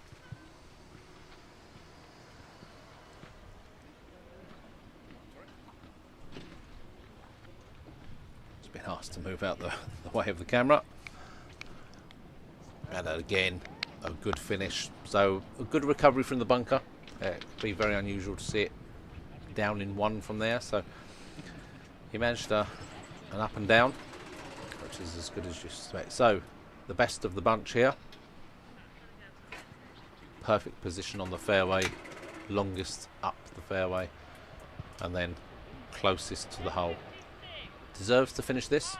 It's been asked to move out the way of the camera. And again, a good finish. So a good recovery from the bunker. It'd be very unusual to see it down in one from there. So he managed an up and down, which is as good as you expect. So the best of the bunch here. Perfect position on the fairway, longest up the fairway, and then closest to the hole. Deserves to finish this.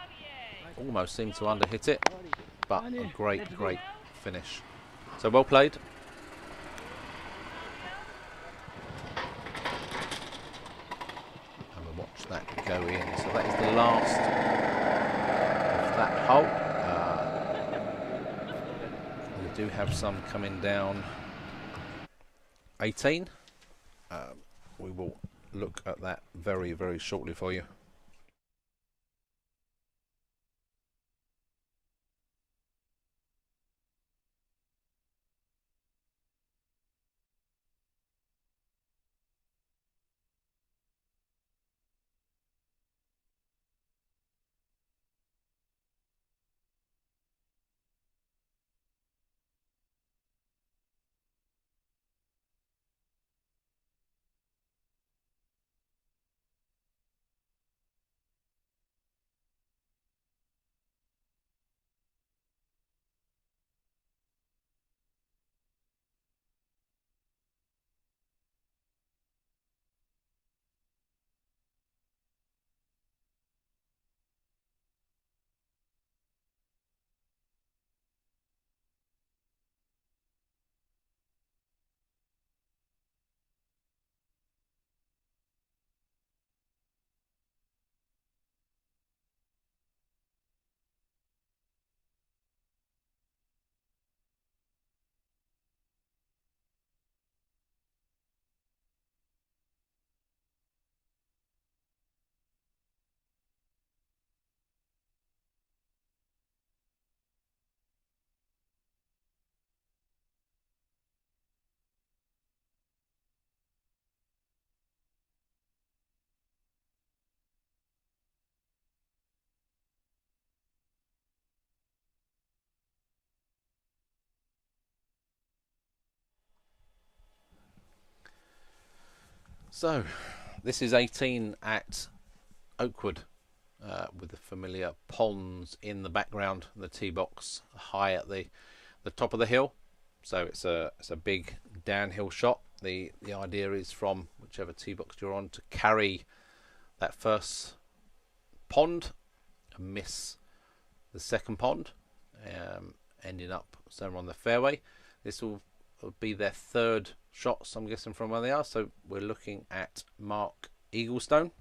Almost seemed to underhit it, but a great finish. So well played. And we'll watch that go in. So that is the last of that hole. We do have some coming down 18. We will look at that very, very shortly for you. So this is 18 at Oakwood, with the familiar ponds in the background, the tee box high at the top of the hill. So it's a big downhill shot. The idea is from whichever tee box you're on to carry that first pond and miss the second pond, ending up somewhere on the fairway. This will be their third shots, I'm guessing, from where they are. So we're looking at Mark Eaglestone,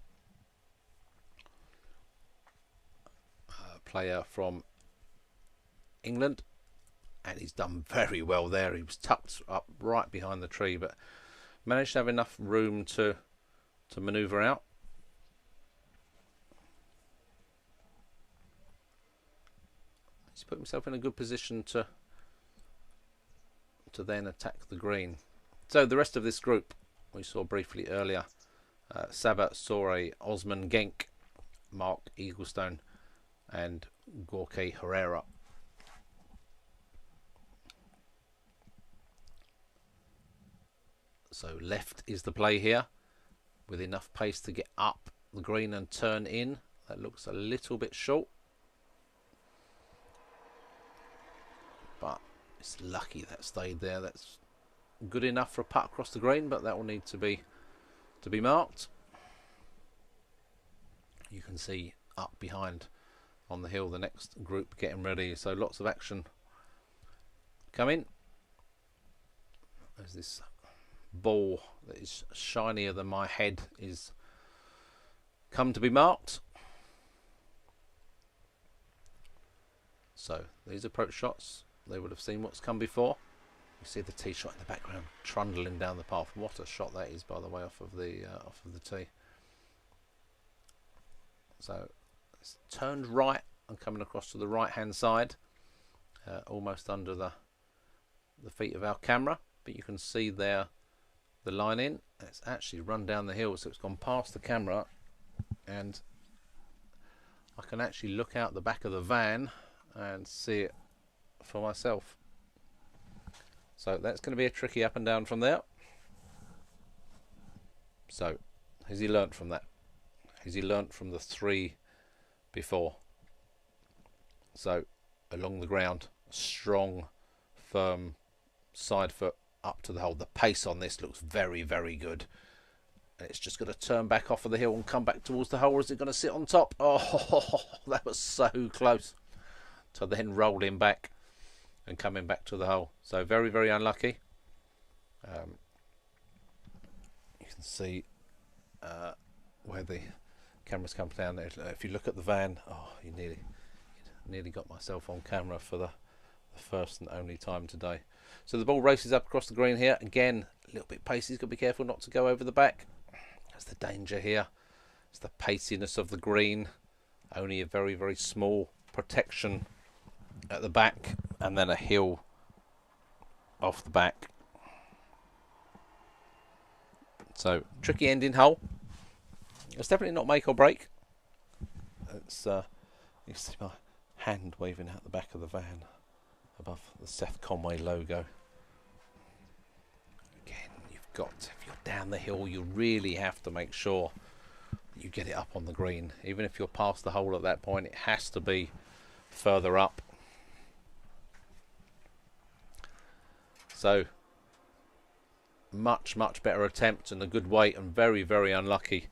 a player from England, and he's done very well there. He was tucked up right behind the tree, but managed to have enough room to manoeuvre out. He's put himself in a good position to then attack the green. So the rest of this group we saw briefly earlier: Saba, Sore, Osman Genk, Mark Eaglestone, and Gorke Herrera. So left is the play here, with enough pace to get up the green and turn in. That looks a little bit short, but it's lucky that stayed there. That's good enough for a putt across the green, but that will need to be marked. You can see up behind on the hill the next group getting ready, so lots of action coming as this ball that is shinier than my head is come to be marked. So these approach shots they would have seen what's come before. You see the tee shot in the background, trundling down the path. What a shot that is, by the way, off of the tee. So it's turned right and coming across to the right hand side, almost under the feet of our camera, but you can see there the line in. It's actually run down the hill, so it's gone past the camera, and I can actually look out the back of the van and see it for myself. So that's going to be a tricky up and down from there. So has he learnt from that? Has he learnt from the 3 before? So along the ground, strong, firm side foot up to the hole. The pace on this looks very, very good. And it's just going to turn back off of the hill and come back towards the hole. Or is it going to sit on top? Oh, that was so close to then rolling back and coming back to the hole. So very, very unlucky. You can see where the cameras come down there. If you look at the van, oh, you nearly got myself on camera for the first and only time today. So the ball races up across the green here. Again, a little bit pacey. He's got to be careful not to go over the back. That's the danger here. It's the paciness of the green. Only a very, very small protection at the back, and then a hill off the back. So tricky ending hole. It's definitely not make or break. It's you see my hand waving out the back of the van above the Seth Conway logo. Again, you've got, if you're down the hill, you really have to make sure that you get it up on the green. Even if you're past the hole at that point, it has to be further up. So much better attempt and a good weight, and very, very unlucky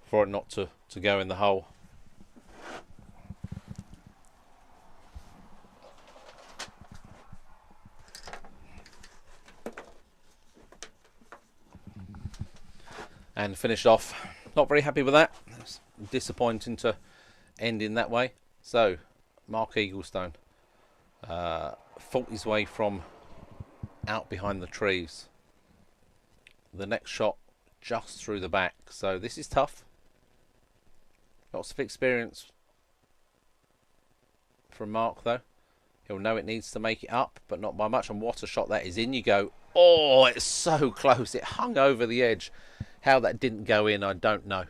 for it not to go in the hole. And finished off. Not very happy with that. It's disappointing to end in that way. So Mark Eaglestone fought his way from out behind the trees. The next shot just through the back. So this is tough. Lots of experience from Mark though. He'll know it needs to make it up, but not by much. And what a shot that is. In you go. Oh, it's so close. It hung over the edge. How that didn't go in, I don't know.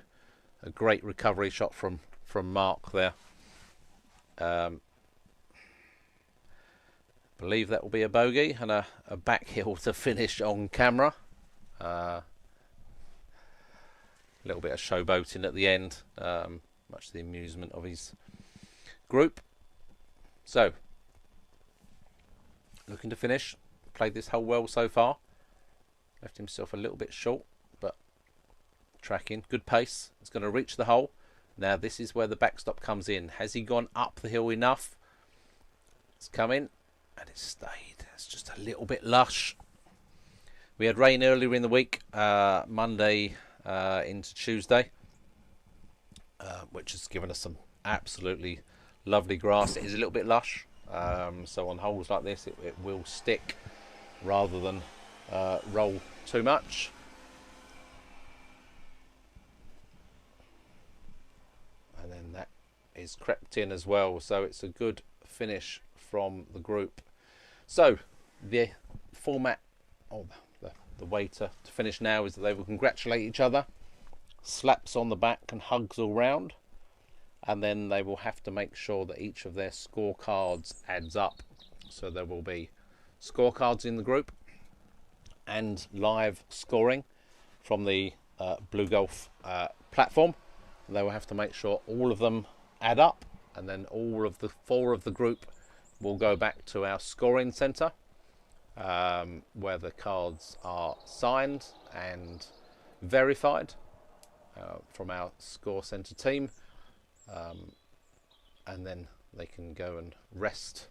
A great recovery shot from Mark there. Believe that will be a bogey and a back hill to finish on camera. A little bit of showboating at the end, much to the amusement of his group. So, looking to finish. Played this hole well so far. Left himself a little bit short, but tracking, good pace. It's going to reach the hole. Now this is where the backstop comes in. Has he gone up the hill enough? It's come in and it's stayed. It's just a little bit lush. We had rain earlier in the week, Monday into Tuesday, which has given us some absolutely lovely grass. It is a little bit lush, so on holes like this it will stick rather than roll too much. And then that is crept in as well, so it's a good finish from the group. So the format, the way to finish now is that they will congratulate each other, slaps on the back and hugs all round, and then they will have to make sure that each of their scorecards adds up. So there will be scorecards in the group and live scoring from the Blue Golf platform. They will have to make sure all of them add up, and then all of the 4 of the group will go back to our scoring centre, where the cards are signed and verified from our score centre team, and then they can go and rest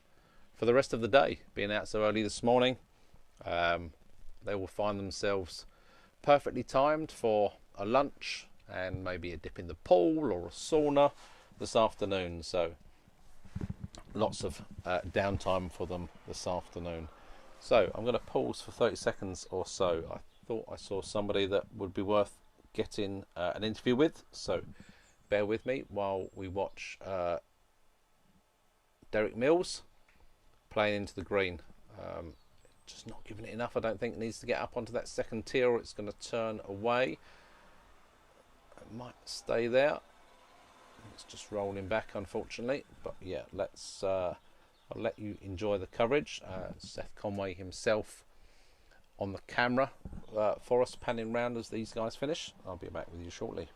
for the rest of the day. Being out so early this morning, they will find themselves perfectly timed for a lunch and maybe a dip in the pool or a sauna this afternoon. So lots of downtime for them this afternoon. So I'm going to pause for 30 seconds or so. I thought I saw somebody that would be worth getting an interview with, so bear with me while we watch Derek Mills playing into the green. Just not giving it enough. I don't think it needs to get up onto that second tier or it's going to turn away. It might stay there. It's just rolling back, unfortunately. But yeah, let's I'll let you enjoy the coverage. Seth Conway himself on the camera for us, panning round as these guys finish. I'll be back with you shortly.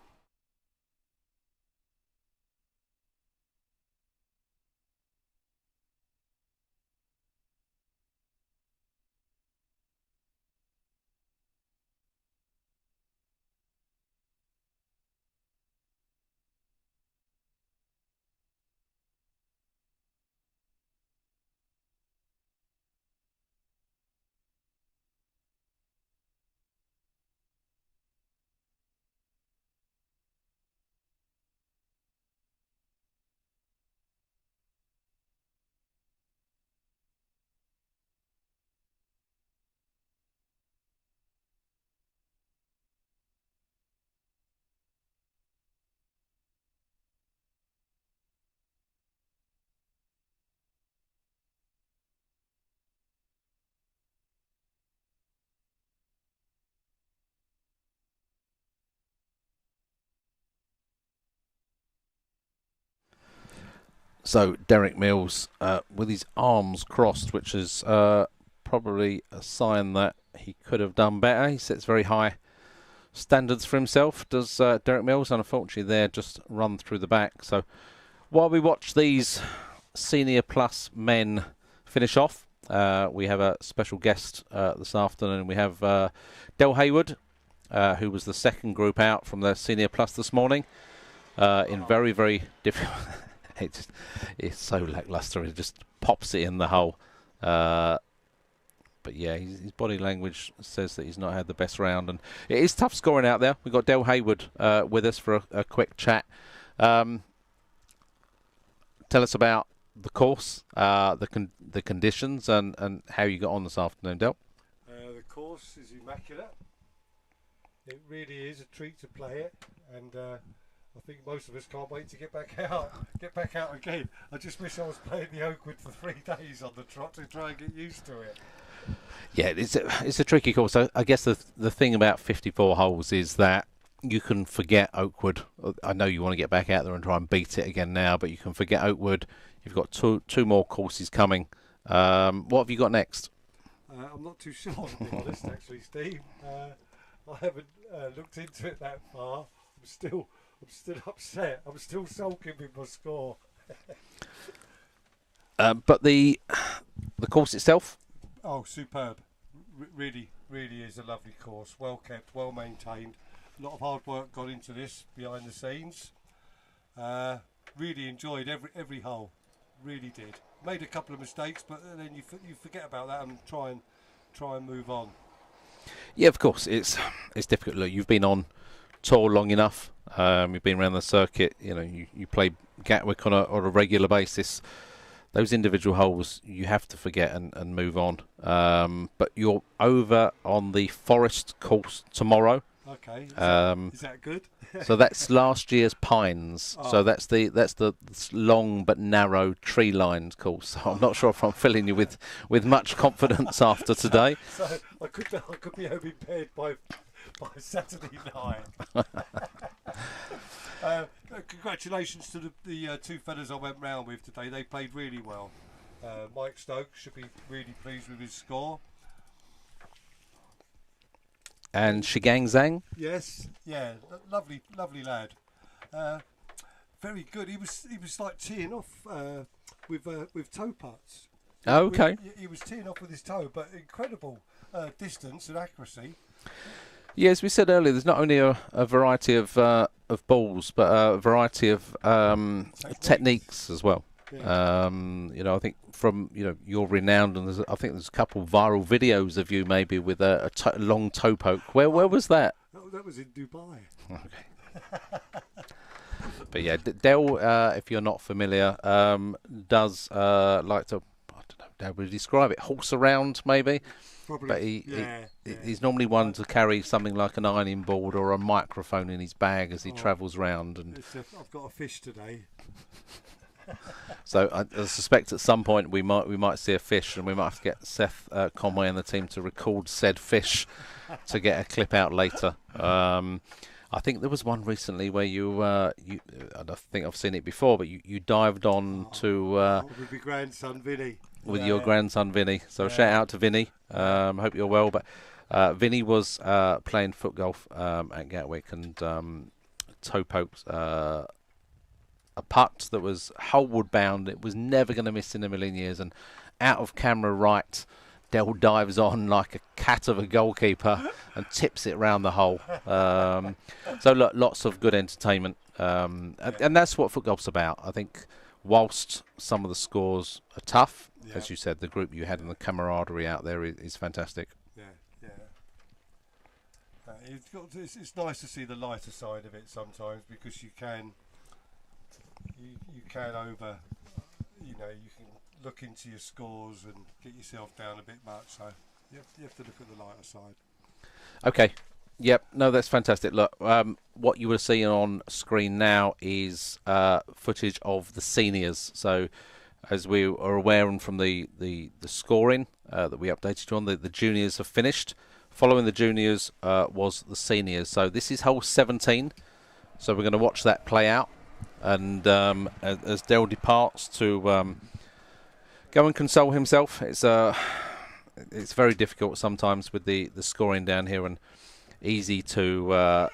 So Derek Mills with his arms crossed, which is probably a sign that he could have done better. He sets very high standards for himself, does Derek Mills, and unfortunately they're just run through the back. So while we watch these Senior Plus men finish off, we have a special guest this afternoon. We have Del Haywood, who was the second group out from the Senior Plus this morning, in very, very difficult... It's so lacklustre. It just pops it in the hole. But yeah, his body language says that he's not had the best round, and it is tough scoring out there. We've got Del Haywood with us for a quick chat. Tell us about the course, the conditions, and how you got on this afternoon, Del. The course is immaculate. It really is a treat to play it, and I think most of us can't wait to get back out again. I just wish I was playing the Oakwood for 3 days on the trot to try and get used to it. Yeah, it's a tricky course. I guess the thing about 54 holes is that you can forget Oakwood. I know you want to get back out there and try and beat it again now, but you can forget Oakwood. You've got two more courses coming. What have you got next? I'm not too sure, to be honest, actually, Steve. I haven't looked into it that far. I'm still upset. I'm still sulking with my score. But the course itself? Oh, superb. Really is a lovely course. Well kept, well maintained. A lot of hard work got into this behind the scenes. Really enjoyed every hole. Really did. Made a couple of mistakes, but then you forget about that and try and move on. Yeah, of course. It's difficult. Look, you've been on tour long enough. You've been around the circuit. You know, you play Gatwick on a regular basis. Those individual holes you have to forget and move on. But you're over on the Forest course tomorrow. Okay. Is that good? So that's last year's Pines. Oh. So that's the long but narrow tree-lined course. So I'm not sure if I'm filling you with much confidence after today. So I could be home in bed by Saturday night. Congratulations to the two fellas I went round with today. They played really well. Mike Stokes should be really pleased with his score. And Shigang Zhang? Yes, yeah, lovely lad. Very good. He was like teeing off with toe putts. Oh, okay. He was teeing off with his toe, but incredible distance and accuracy. Yeah, as we said earlier, there's not only a variety of balls, but a variety of techniques as well. Yeah. I think from you're renowned, and I think there's a couple viral videos of you maybe with a long toe poke. Where was that? That was in Dubai. Okay. But yeah, Dell, if you're not familiar, does like to, I don't know how would you describe it, horse around maybe. Probably, But he's normally one to carry something like an ironing board or a microphone in his bag as he travels round. And I've got a fish today. So I suspect at some point we might see a fish, and we might have to get Seth Conway and the team to record said fish to get a clip out later. I think there was one recently where I think I've seen it before, but you dived on to with your grandson Vinny. With your grandson Vinny. So shout out to Vinny. Hope you're well. But Vinny was playing foot golf at Gatwick and toe poked a putt that was holeward bound. It was never going to miss in a million years, and out of camera right, Dell dives on like a cat of a goalkeeper and tips it round the hole. So look, lots of good entertainment, and that's what foot golf's about. I think whilst some of the scores are tough, as you said, the group you had and the camaraderie out there is fantastic. It's nice to see the lighter side of it sometimes, because you can you can look into your scores and get yourself down a bit much, so you have to look at the lighter side. Okay, yep, no, that's fantastic. Look, what you were seeing on screen now is footage of the seniors. So as we are aware, and from the scoring that we updated you on, the juniors have finished. Following the juniors was the seniors. So this is hole 17, so we're going to watch that play out. And as Dell departs to go and console himself, it's very difficult sometimes with the scoring down here, and easy to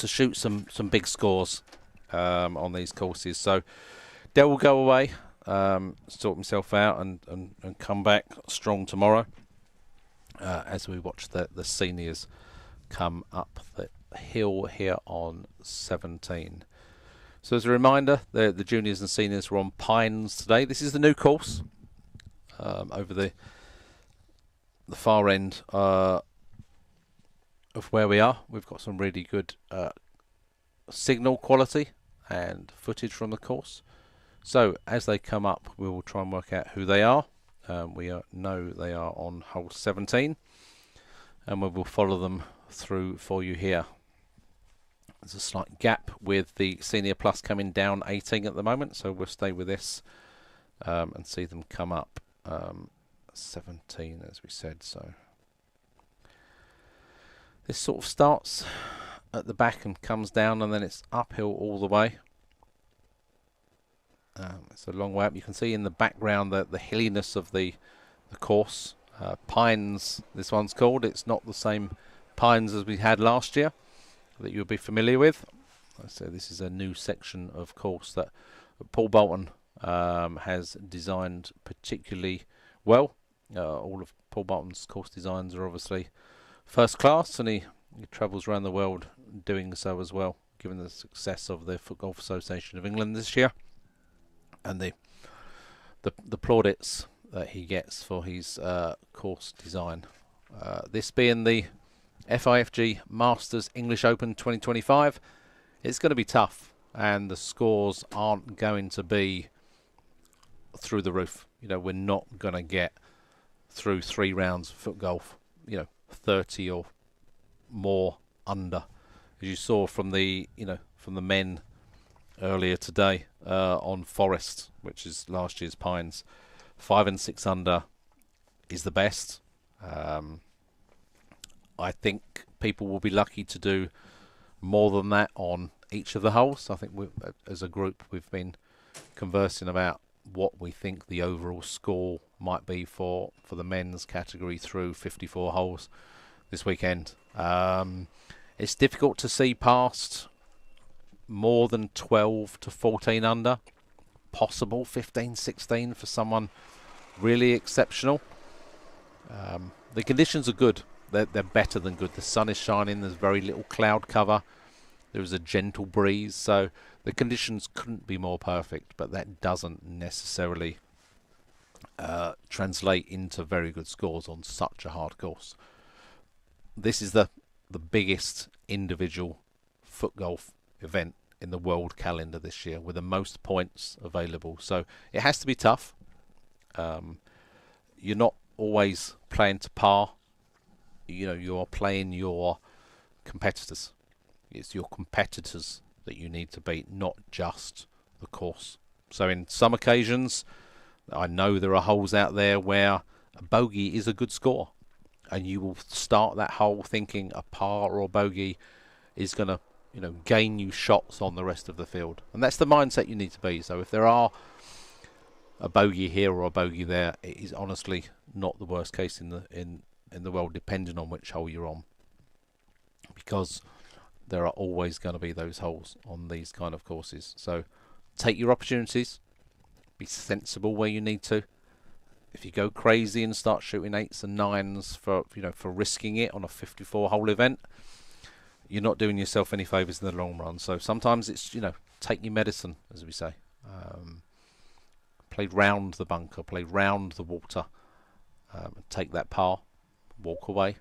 shoot some big scores on these courses. So Dell will go away, sort himself out, and come back strong tomorrow as we watch the seniors come up the hill here on 17. So as a reminder, the juniors and seniors were on Pines today. This is the new course over the far end of where we are. We've got some really good signal quality and footage from the course. So as they come up, we will try and work out who they are. We know they are on hole 17, and we will follow them through for you here. There's a slight gap with the Senior Plus coming down 18 at the moment, so we'll stay with this and see them come up 17, as we said. So this sort of starts at the back and comes down, and then it's uphill all the way. It's a long way up. You can see in the background the hilliness of the course. Pines, this one's called. It's not the same Pines as we had last year that you'll be familiar with. So this is a new section of course that Paul Bolton has designed particularly well. All of Paul Bolton's course designs are obviously first class, and he travels around the world doing so as well, given the success of the Foot Golf Association of England this year, and the plaudits that he gets for his course design. This being the FIFG Masters English Open 2025, it's going to be tough, and the scores aren't going to be through the roof. You know, we're not going to get through 3 rounds of foot golf, 30 or more under, as you saw from the men earlier today on Forest, which is last year's Pines. 5 and 6 under is the best. I think people will be lucky to do more than that on each of the holes. I think as a group we've been conversing about what we think the overall score might be for the men's category through 54 holes this weekend. It's difficult to see past more than 12 to 14 under. Possible 15, 16 for someone really exceptional. The conditions are good. They're better than good. The sun is shining. There's very little cloud cover. There is a gentle breeze. So the conditions couldn't be more perfect, but that doesn't necessarily translate into very good scores on such a hard course. This is the biggest individual foot golf event in the world calendar this year with the most points available. So it has to be tough. You're not always playing to par. You know, you're playing your competitors. It's your competitors that you need to beat, not just the course. So in some occasions, I know there are holes out there where a bogey is a good score, and you will start that hole thinking a par or a bogey is going to, you know, gain you shots on the rest of the field, and that's the mindset you need to be. So if there are a bogey here or a bogey there, it is honestly not the worst case in the world, depending on which hole you're on, because there are always going to be those holes on these kind of courses. So take your opportunities, be sensible where you need to. If you go crazy and start shooting 8s and 9s for, you know, for risking it on a 54-hole event, you're not doing yourself any favours in the long run. So sometimes it's, you know, take your medicine, as we say. Play round the bunker, play round the water, take that par, walk away.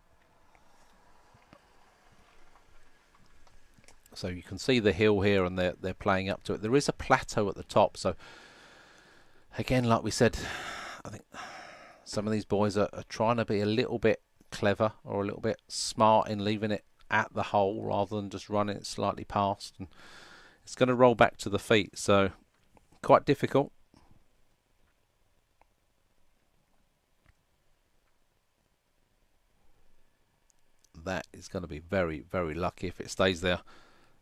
So you can see the hill here, and they're playing up to it. There is a plateau at the top. So again, like we said, I think some of these boys are trying to be a little bit clever or a little bit smart in leaving it at the hole rather than just running it slightly past, and it's going to roll back to the feet. So quite difficult. That is going to be very, very lucky if it stays there.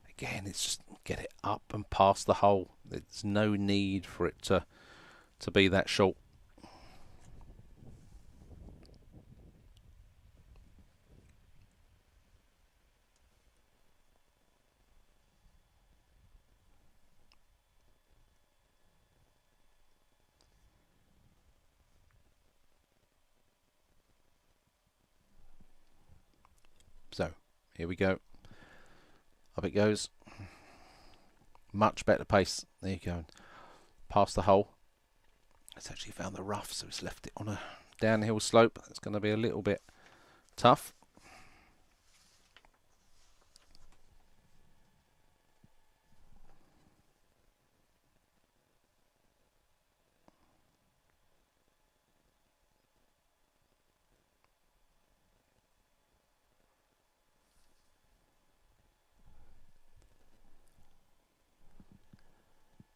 Again, it's just get it up and past the hole. There's no need for it to be that short. So here we go. Up it goes. Much better pace. There you go. Past the hole. It's actually found the rough, so it's left it on a downhill slope. It's going to be a little bit tough.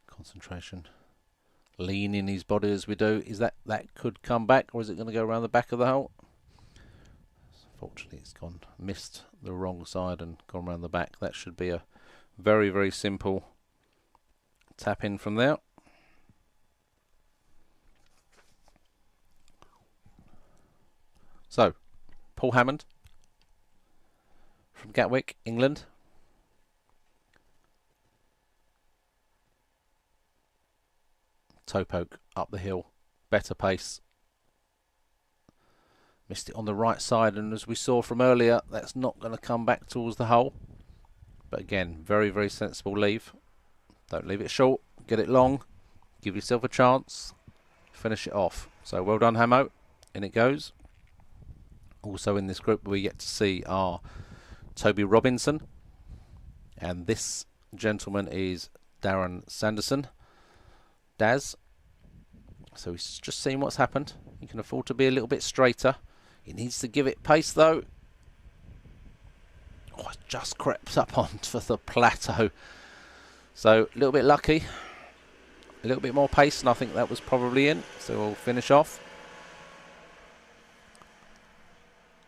Concentration. Lean in his body as we do. Is that could come back, or is it going to go around the back of the hole? Fortunately, it's missed the wrong side and gone around the back. That should be a very, very simple tap in from there. So, Paul Hammond from Gatwick, England. Toe poke up the hill, better pace. Missed it on the right side, and as we saw from earlier, that's not going to come back towards the hole. But again, very, very sensible leave. Don't leave it short, get it long, give yourself a chance, finish it off. So well done, Hamo. In it goes. Also in this group we get to see are Toby Robinson, and this gentleman is Darren Sanderson. Daz. So he's just seen what's happened. He can afford to be a little bit straighter. He needs to give it pace though. Oh, it just crept up onto the plateau. So a little bit lucky. A little bit more pace, and I think that was probably in. So we'll finish off.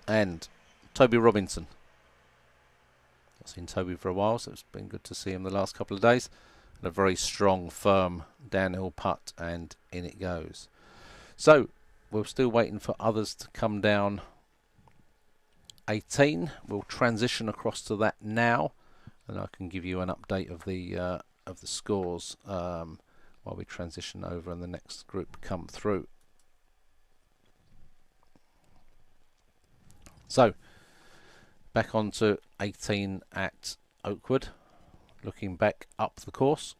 And Toby Robinson. I've seen Toby for a while, so it's been good to see him the last couple of days. A very strong, firm downhill putt, and in it goes. So we're still waiting for others to come down 18. We'll transition across to that now, and I can give you an update of the scores while we transition over and the next group come through. So back on to 18 at Oakwood. Looking back up the course.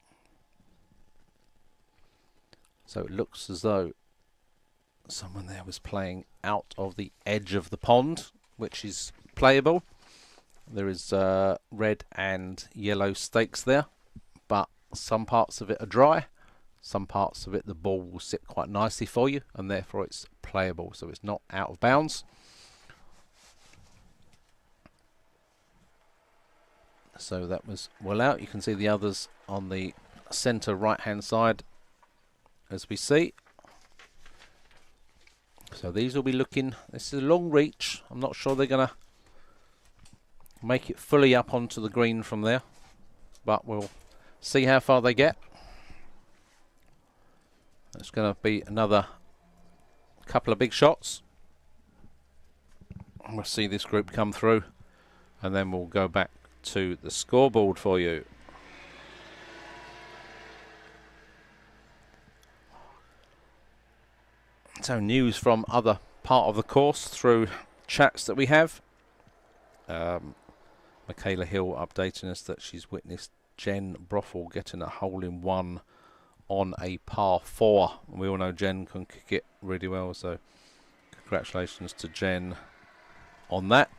So it looks as though someone there was playing out of the edge of the pond, which is playable. There is red and yellow stakes there. Some parts of it are dry, some parts of it the ball will sit quite nicely for you, and therefore it's playable, so it's not out of bounds. So that was well out. You can see the others on the centre right hand side as we see. So these will be looking, this is a long reach. I'm not sure they're going to make it fully up onto the green from there, but we'll see how far they get. It's going to be another couple of big shots. And we'll see this group come through, and then we'll go back to the scoreboard for you. So news from other part of the course through chats that we have. Michaela Hill updating us that she's witnessed Jen Brothel getting a hole-in-one on a par 4. We all know Jen can kick it really well, so congratulations to Jen on that,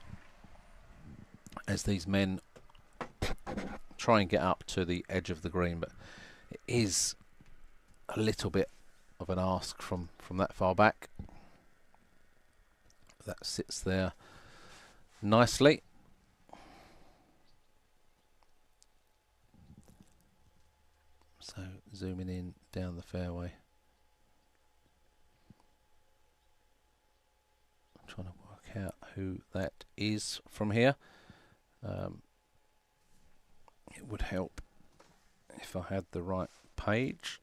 as these men try and get up to the edge of the green, but it is a little bit of an ask from that far back. That sits there nicely. So zooming in down the fairway, I'm trying to work out who that is from here. It would help if I had the right page.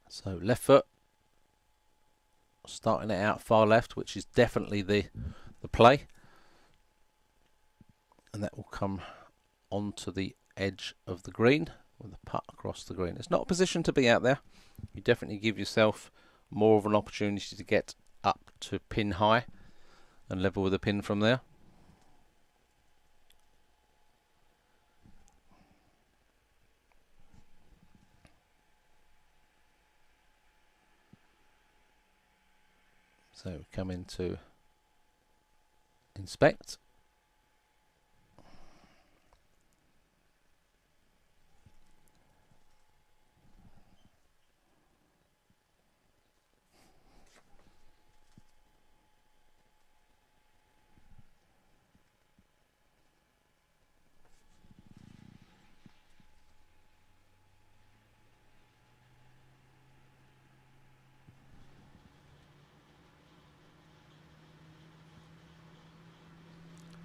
So left foot, starting it out far left, which is definitely the play. And that will come onto the edge of the green with a putt across the green. It's not a position to be out there. You definitely give yourself more of an opportunity to get up to pin high and level with the pin from there. So we come into inspect.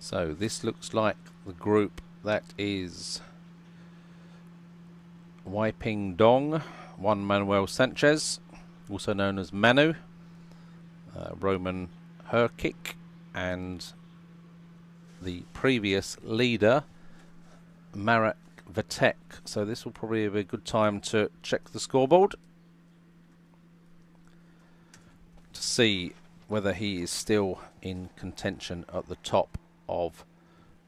So this looks like the group that is Weiping Dong, Juan Manuel Sanchez, also known as Manu, Roman Herkic, and the previous leader, Marek Vitek. So this will probably be a good time to check the scoreboard to see whether he is still in contention at the top of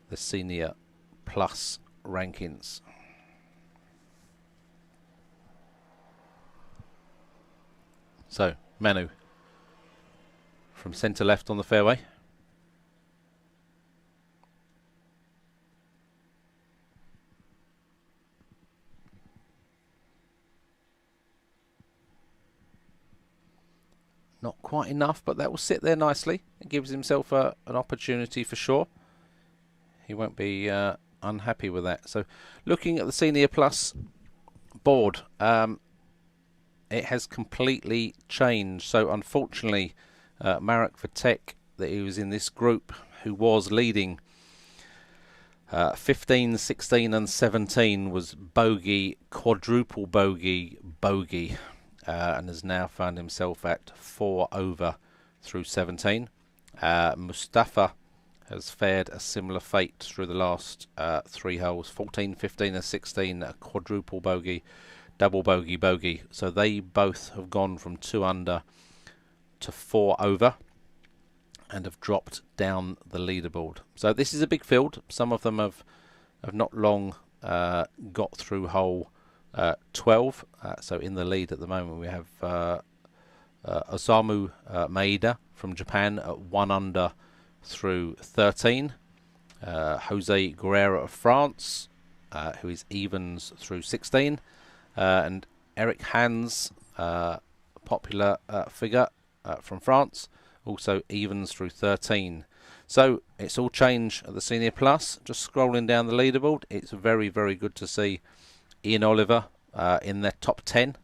the Senior Plus rankings. So Manu from centre left on the fairway. Not quite enough, but that will sit there nicely. It gives himself an opportunity for sure. He won't be unhappy with that. So looking at the Senior Plus board, it has completely changed. So unfortunately, Marek Vitek, that he was in this group, who was leading 15, 16 and 17, was bogey, quadruple bogey, bogey. And has now found himself at 4 over through 17. Mustafa has fared a similar fate through the last 3 holes, 14, 15 and 16, a quadruple bogey, double bogey, bogey. So they both have gone from 2 under to 4 over and have dropped down the leaderboard. So this is a big field. Some of them have not long got through hole 12. So in the lead at the moment we have Osamu Maeda from Japan at 1 under through 13. Jose Guerrero of France, who is evens through 16, and Eric Hans, popular figure from France, also evens through 13. So it's all change at the Senior Plus. Just scrolling down the leaderboard, it's very, very good to see Ian Oliver in their top 10.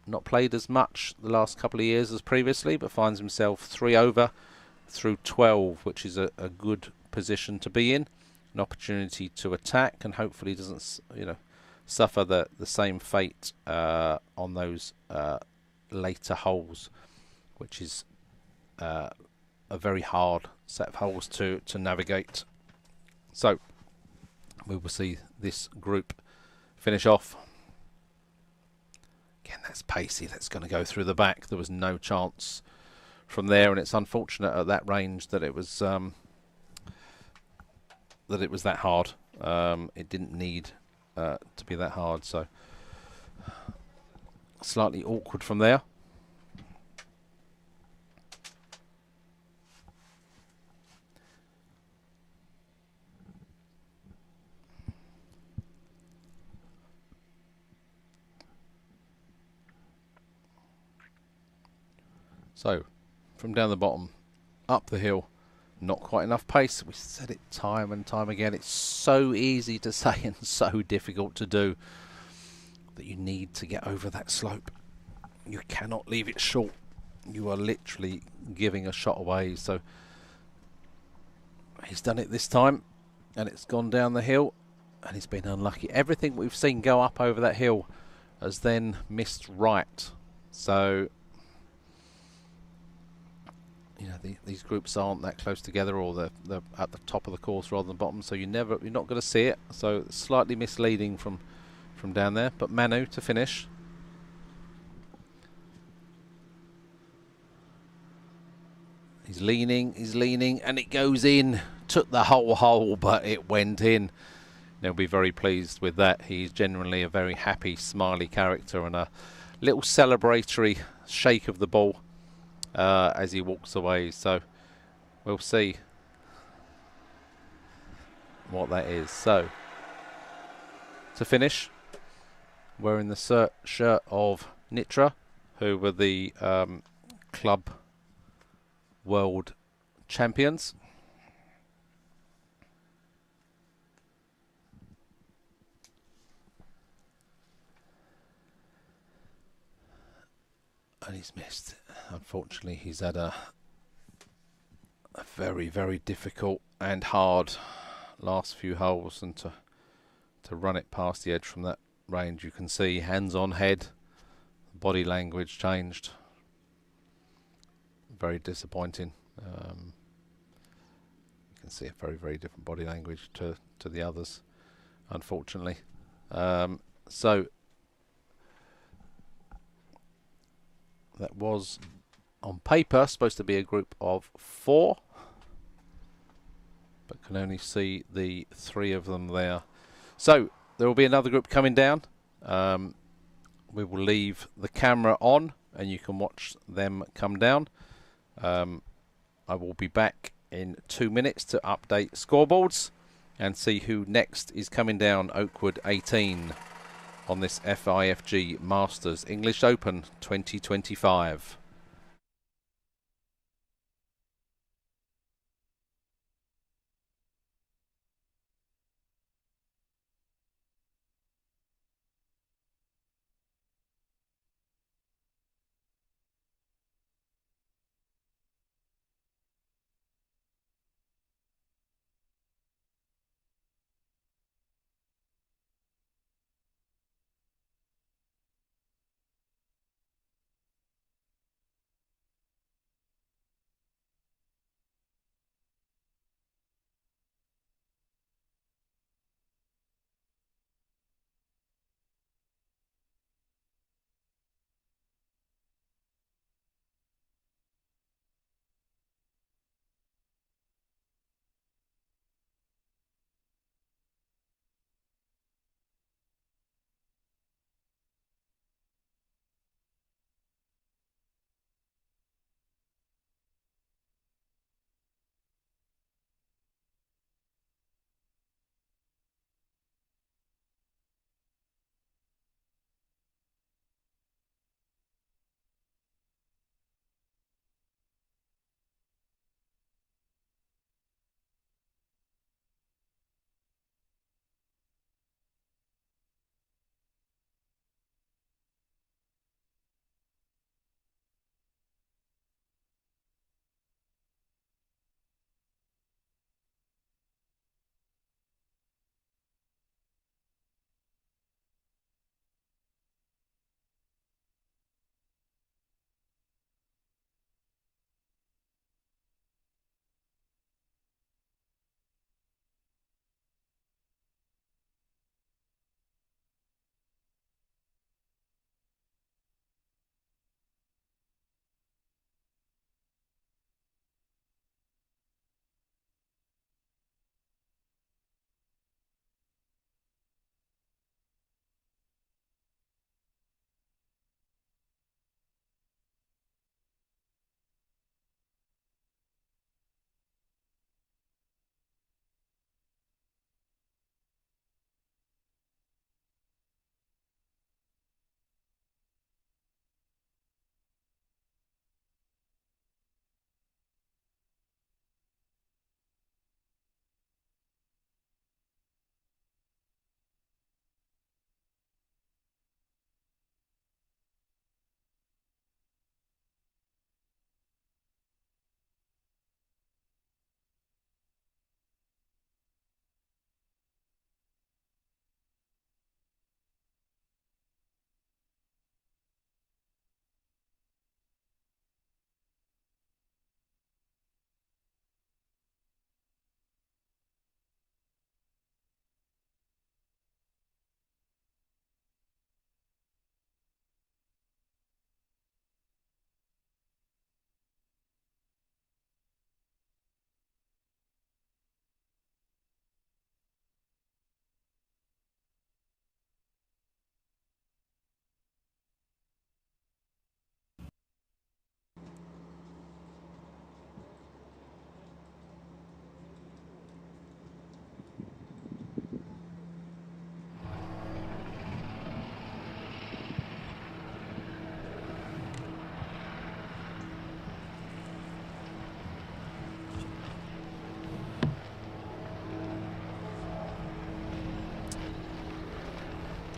Not played as much the last couple of years as previously, but finds himself 3 over through 12, which is a good position to be in. An opportunity to attack, and hopefully doesn't, suffer the same fate on those later holes, which is a very hard set of holes to navigate. So we will see this group finish off. Again, that's pacey. That's going to go through the back. There was no chance from there, and it's unfortunate at that range that it was that hard. It didn't need to be that hard, so slightly awkward from there. So, from down the bottom, up the hill, not quite enough pace. We said it time and time again. It's so easy to say and so difficult to do that you need to get over that slope. You cannot leave it short. You are literally giving a shot away. So, he's done it this time, and it's gone down the hill, and he's been unlucky. Everything we've seen go up over that hill has then missed right. So, these groups aren't that close together, or they're at the top of the course rather than bottom, so you're not going to see it. So it's slightly misleading from down there. But Manu to finish. He's leaning, and it goes in. Took the whole hole, but it went in. They'll be very pleased with that. He's generally a very happy, smiley character, and a little celebratory shake of the ball as he walks away. So we'll see what that is. So to finish, wearing the shirt of Nitra, who were the club world champions. And he's missed. Unfortunately, he's had a very, very difficult and hard last few holes, and to run it past the edge from that range, you can see hands on head, body language changed. Very disappointing. You can see a very, very different body language to the others, unfortunately. So that was, on paper, supposed to be a group of 4, but can only see the 3 of them there. So there will be another group coming down. We will leave the camera on, and you can watch them come down. I will be back in 2 minutes to update scoreboards and see who next is coming down Oakwood 18 on this FIFG Masters English Open 2025.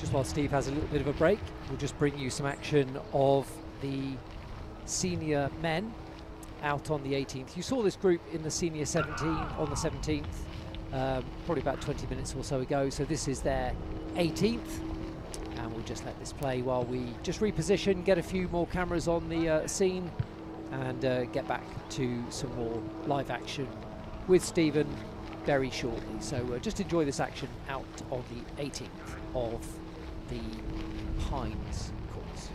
just while Steve has a little bit of a break, we'll just bring you some action of the senior men out on the 18th. You saw this group in the senior 17 on the 17th, probably about 20 minutes or so ago. So this is their 18th, and we'll just let this play while we just reposition, get a few more cameras on the scene, and get back to some more live action with Stephen very shortly. So just enjoy this action out on the 18th of the Pines course.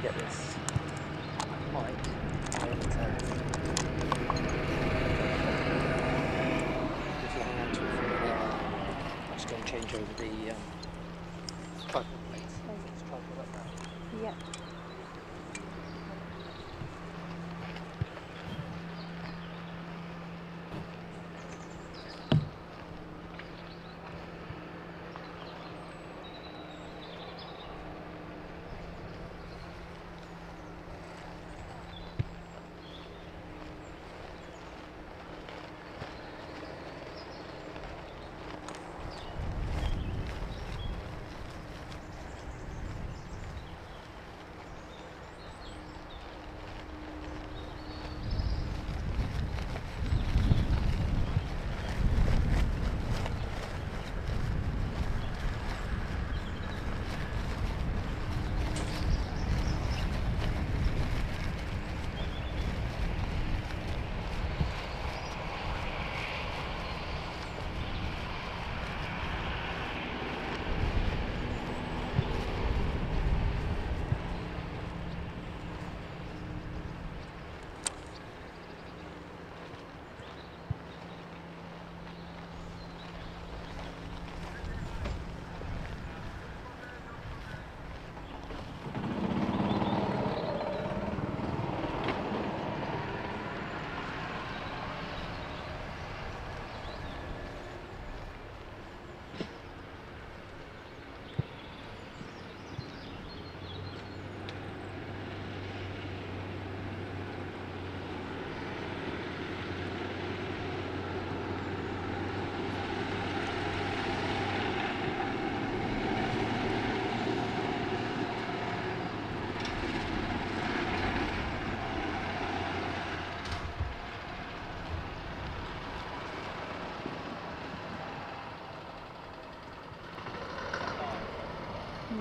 Get this mic and if you hang on to it for a minute, I'm just going to change over the tripod plates. It's tripod like that. Yeah.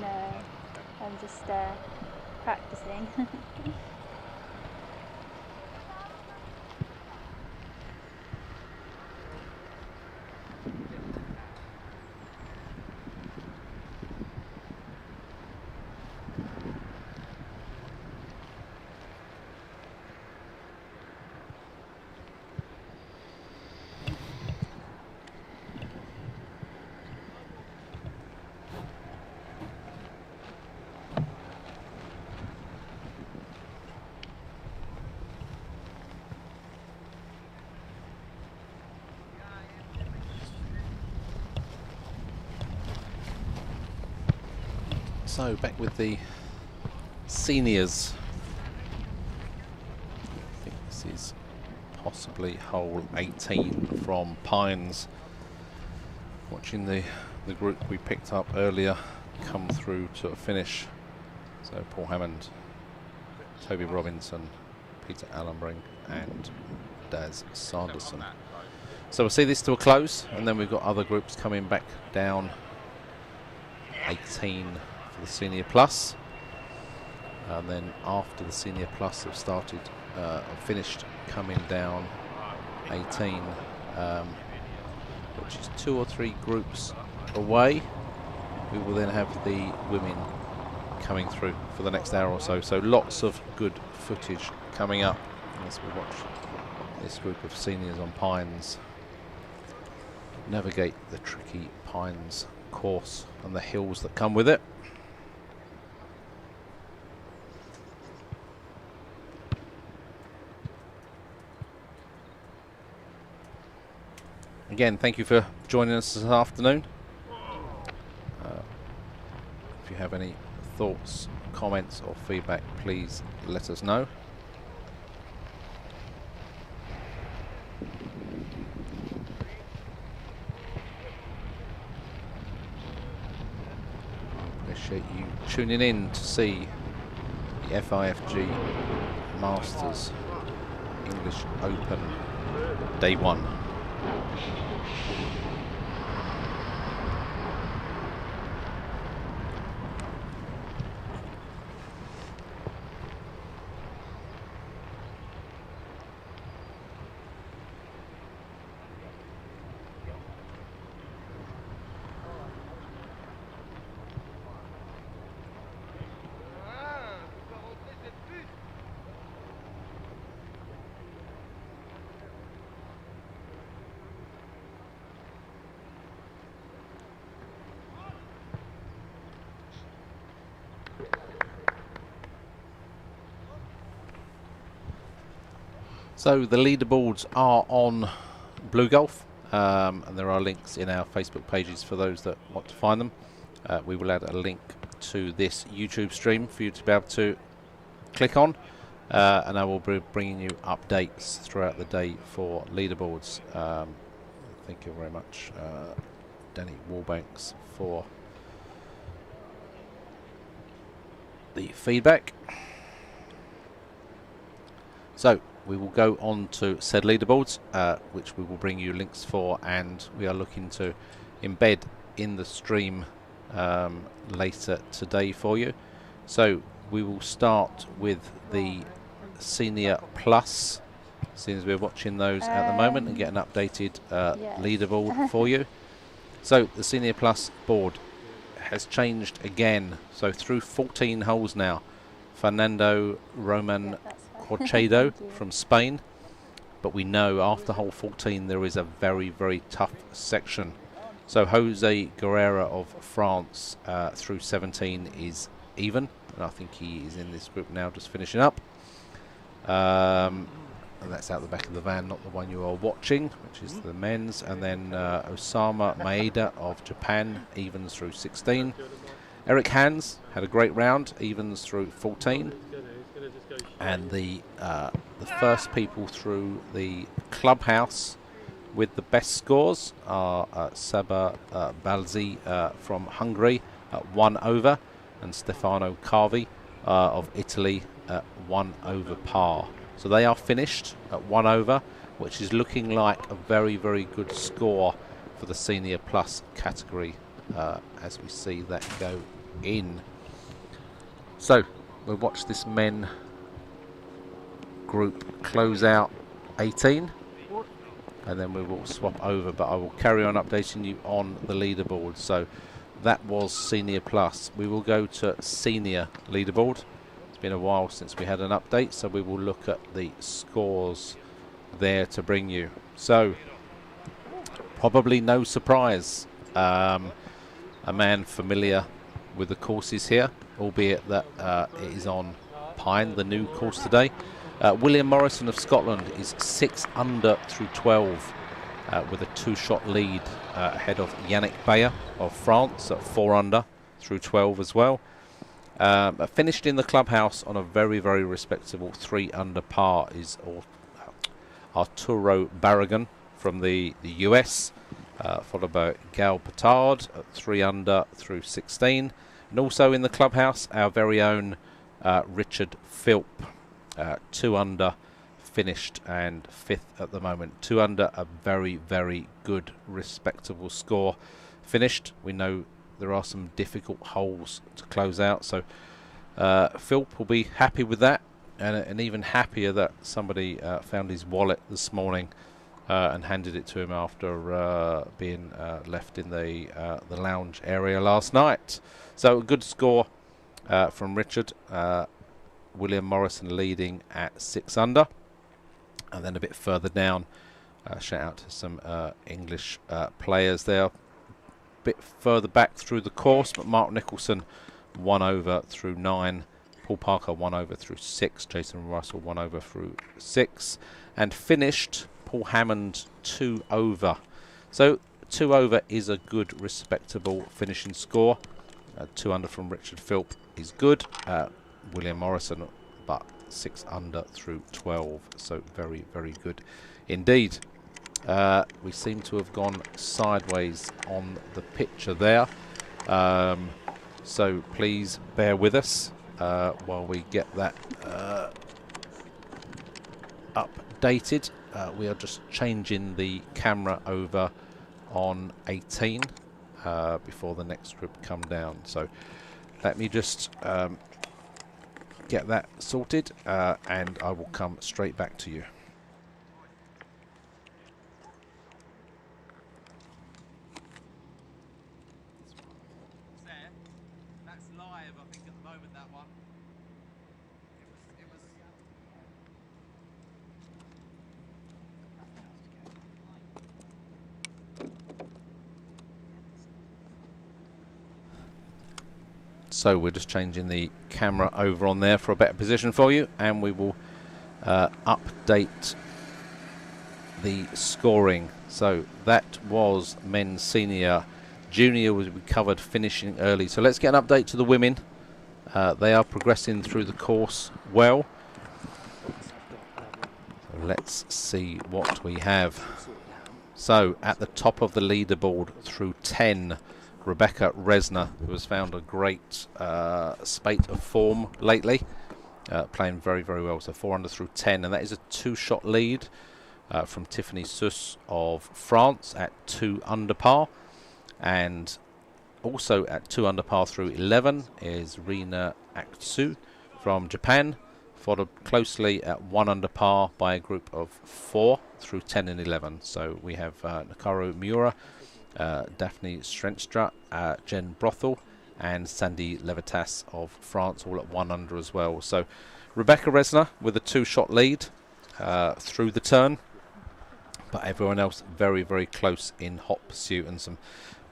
No, I'm just practicing. So back with the seniors. I think this is possibly hole 18 from Pines. Watching the group we picked up earlier come through to a finish. So Paul Hammond, Toby Robinson, Peter Allenbrink and Daz Sanderson. So we'll see this to a close, and then we've got other groups coming back down. 18 for the Senior Plus, and then after the Senior Plus have started, finished coming down 18, which is 2 or 3 groups away. We will then have the women coming through for the next hour or so. So lots of good footage coming up as we watch this group of seniors on Pines navigate the tricky Pines course and the hills that come with it. Again, thank you for joining us this afternoon. If you have any thoughts, comments or feedback, please let us know. Appreciate you tuning in to see the FIFG Masters English Open Day 1. So the leaderboards are on Blue Golf, and there are links in our Facebook pages for those that want to find them. We will add a link to this YouTube stream for you to be able to click on, and I will be bringing you updates throughout the day for leaderboards. Thank you very much, Danny Warbanks, for the feedback. So we will go on to said leaderboards, which we will bring you links for, and we are looking to embed in the stream later today for you. So we will start with the Senior Plus, seeing as we're watching those at the moment, and get an updated leaderboard for you. So the Senior Plus board has changed again, so through 14 holes now. Fernando Roman Corchedo from Spain, but we know after hole 14 there is a very, very tough section. So Jose Guerrera of France through 17 is even, and I think he is in this group now just finishing up, and that's out the back of the van, not the one you are watching, which is the men's. And then Osama Maeda of Japan evens through 16. Eric Hans had a great round, evens through 14. And the first people through the clubhouse with the best scores are Saba Balzi from Hungary at 1 over, and Stefano Carvi of Italy at 1 over par. So they are finished at 1 over, which is looking like a very, very good score for the Senior Plus category as we see that go in. So we'll watch this men group close out 18, and then we will swap over, but I will carry on updating you on the leaderboard. So that was Senior Plus. We will go to Senior leaderboard. It's been a while since we had an update, so we will look at the scores there to bring you. So probably no surprise, a man familiar with the courses here, albeit that it is on Pine, the new course today. William Morrison of Scotland is 6 under through 12 with a 2-shot lead ahead of Yannick Bayer of France at 4 under through 12 as well. Finished in the clubhouse on a very, very respectable 3 under par is Arturo Barragan from the US, followed by Gal Petard at 3 under through 16. And also in the clubhouse, our very own Richard Philp, 2 under, finished and 5th at the moment. 2 under, a very, very good, respectable score finished. We know there are some difficult holes to close out, so Philp will be happy with that, and even happier that somebody found his wallet this morning and handed it to him after being left in the lounge area last night. So a good score from Richard. William Morrison leading at 6 under, and then a bit further down, shout out to some English players there. Bit further back through the course, but Mark Nicholson 1 over through 9, Paul Parker 1 over through 6, Jason Russell 1 over through 6, and finished Paul Hammond 2 over. So 2 over is a good, respectable finishing score. 2 under from Richard Philp is good. William Morrison, but 6 under through 12, so very, very good indeed. We seem to have gone sideways on the picture there, so please bear with us while we get that updated. We are just changing the camera over on 18 before the next group come down, so let me just get that sorted and I will come straight back to you. That's live, I think, at the moment, that one. So we're just changing the camera over on there for a better position for you, and we will update the scoring. So that was men's senior. Junior was covered, finishing early. So let's get an update to the women. They are progressing through the course well. So let's see what we have. So at the top of the leaderboard through 10, Rebecca Resner, who has found a great spate of form lately, playing very, very well. So 4 under through 10, and that is a 2-shot lead from Tiffany Suss of France at 2 under par. And also at 2 under par through 11 is Rina Aksu from Japan, followed closely at 1 under par by a group of 4 through 10 and 11. So we have Nakaru Miura, Daphne Strenstra, Jen Brothel, and Sandy Levitas of France, all at 1 under as well. So Rebecca Resner with a 2-shot lead through the turn, but everyone else very, very close in hot pursuit, and some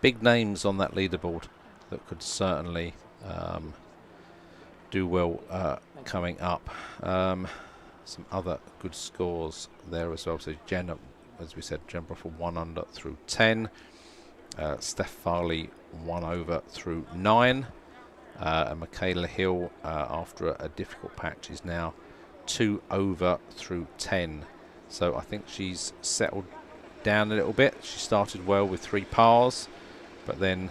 big names on that leaderboard that could certainly do well coming up. Some other good scores there as well. So Jen, as we said, Jen Brothel 1 under through 10. Steph Farley 1 over through 9, and Michaela Hill, after a difficult patch, is now 2 over through 10. So I think she's settled down a little bit. She started well with 3 pars, but then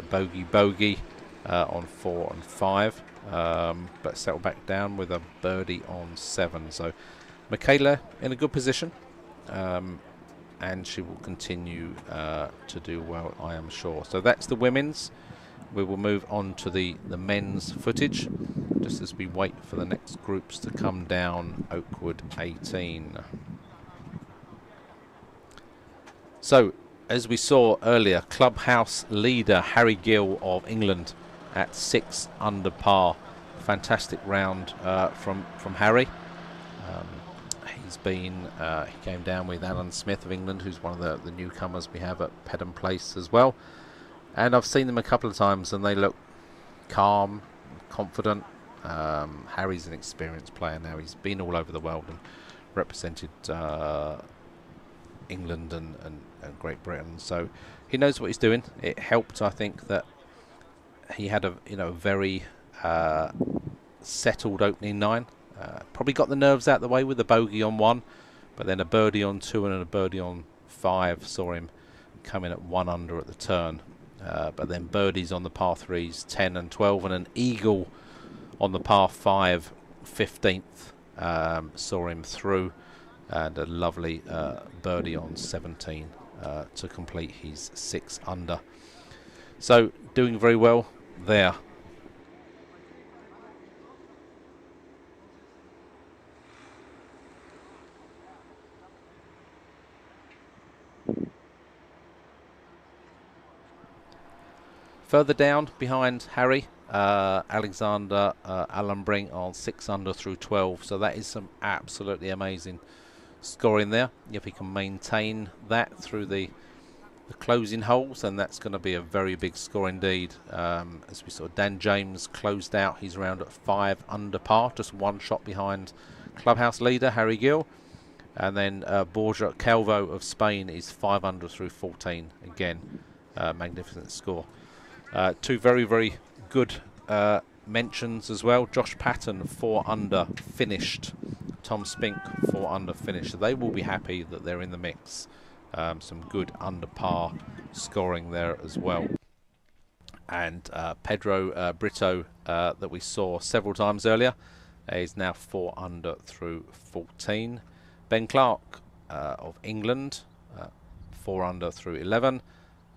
bogey on 4 and 5, but settled back down with a birdie on 7. So Michaela in a good position, and she will continue to do well, I am sure. So that's the women's. We will move on to the men's footage, just as we wait for the next groups to come down Oakwood 18. So, as we saw earlier, clubhouse leader Harry Gill of England at 6 under par. Fantastic round from Harry. He came down with Alan Smith of England, who's one of the newcomers we have at Pedham Place as well. And I've seen them a couple of times, and they look calm, confident. Harry's an experienced player now. He's been all over the world and represented England and Great Britain, so he knows what he's doing. It helped, I think, that he had a very settled opening 9. Probably got the nerves out of the way with a bogey on 1, but then a birdie on 2 and a birdie on 5 saw him come in at 1 under at the turn. But then birdies on the par 3s, 10 and 12, and an eagle on the par 5, 15th, saw him through. and a lovely birdie on 17 to complete his 6 under. So doing very well there. Further down behind Harry, Alexander Allenbrink on 6 under through 12. So that is some absolutely amazing scoring there. If he can maintain that through the closing holes, then that's going to be a very big score indeed. As we saw, Dan James closed out his round at 5 under par, just 1 shot behind clubhouse leader Harry Gill. And then Borja Calvo of Spain is 5 under through 14. Again, magnificent score. 2 very, very good mentions as well. Josh Patton, 4 under, finished. Tom Spink, 4 under, finished. So they will be happy that they're in the mix. Some good under par scoring there as well. And Pedro Brito, that we saw several times earlier, is now 4 under through 14. Ben Clark of England, 4 under through 11.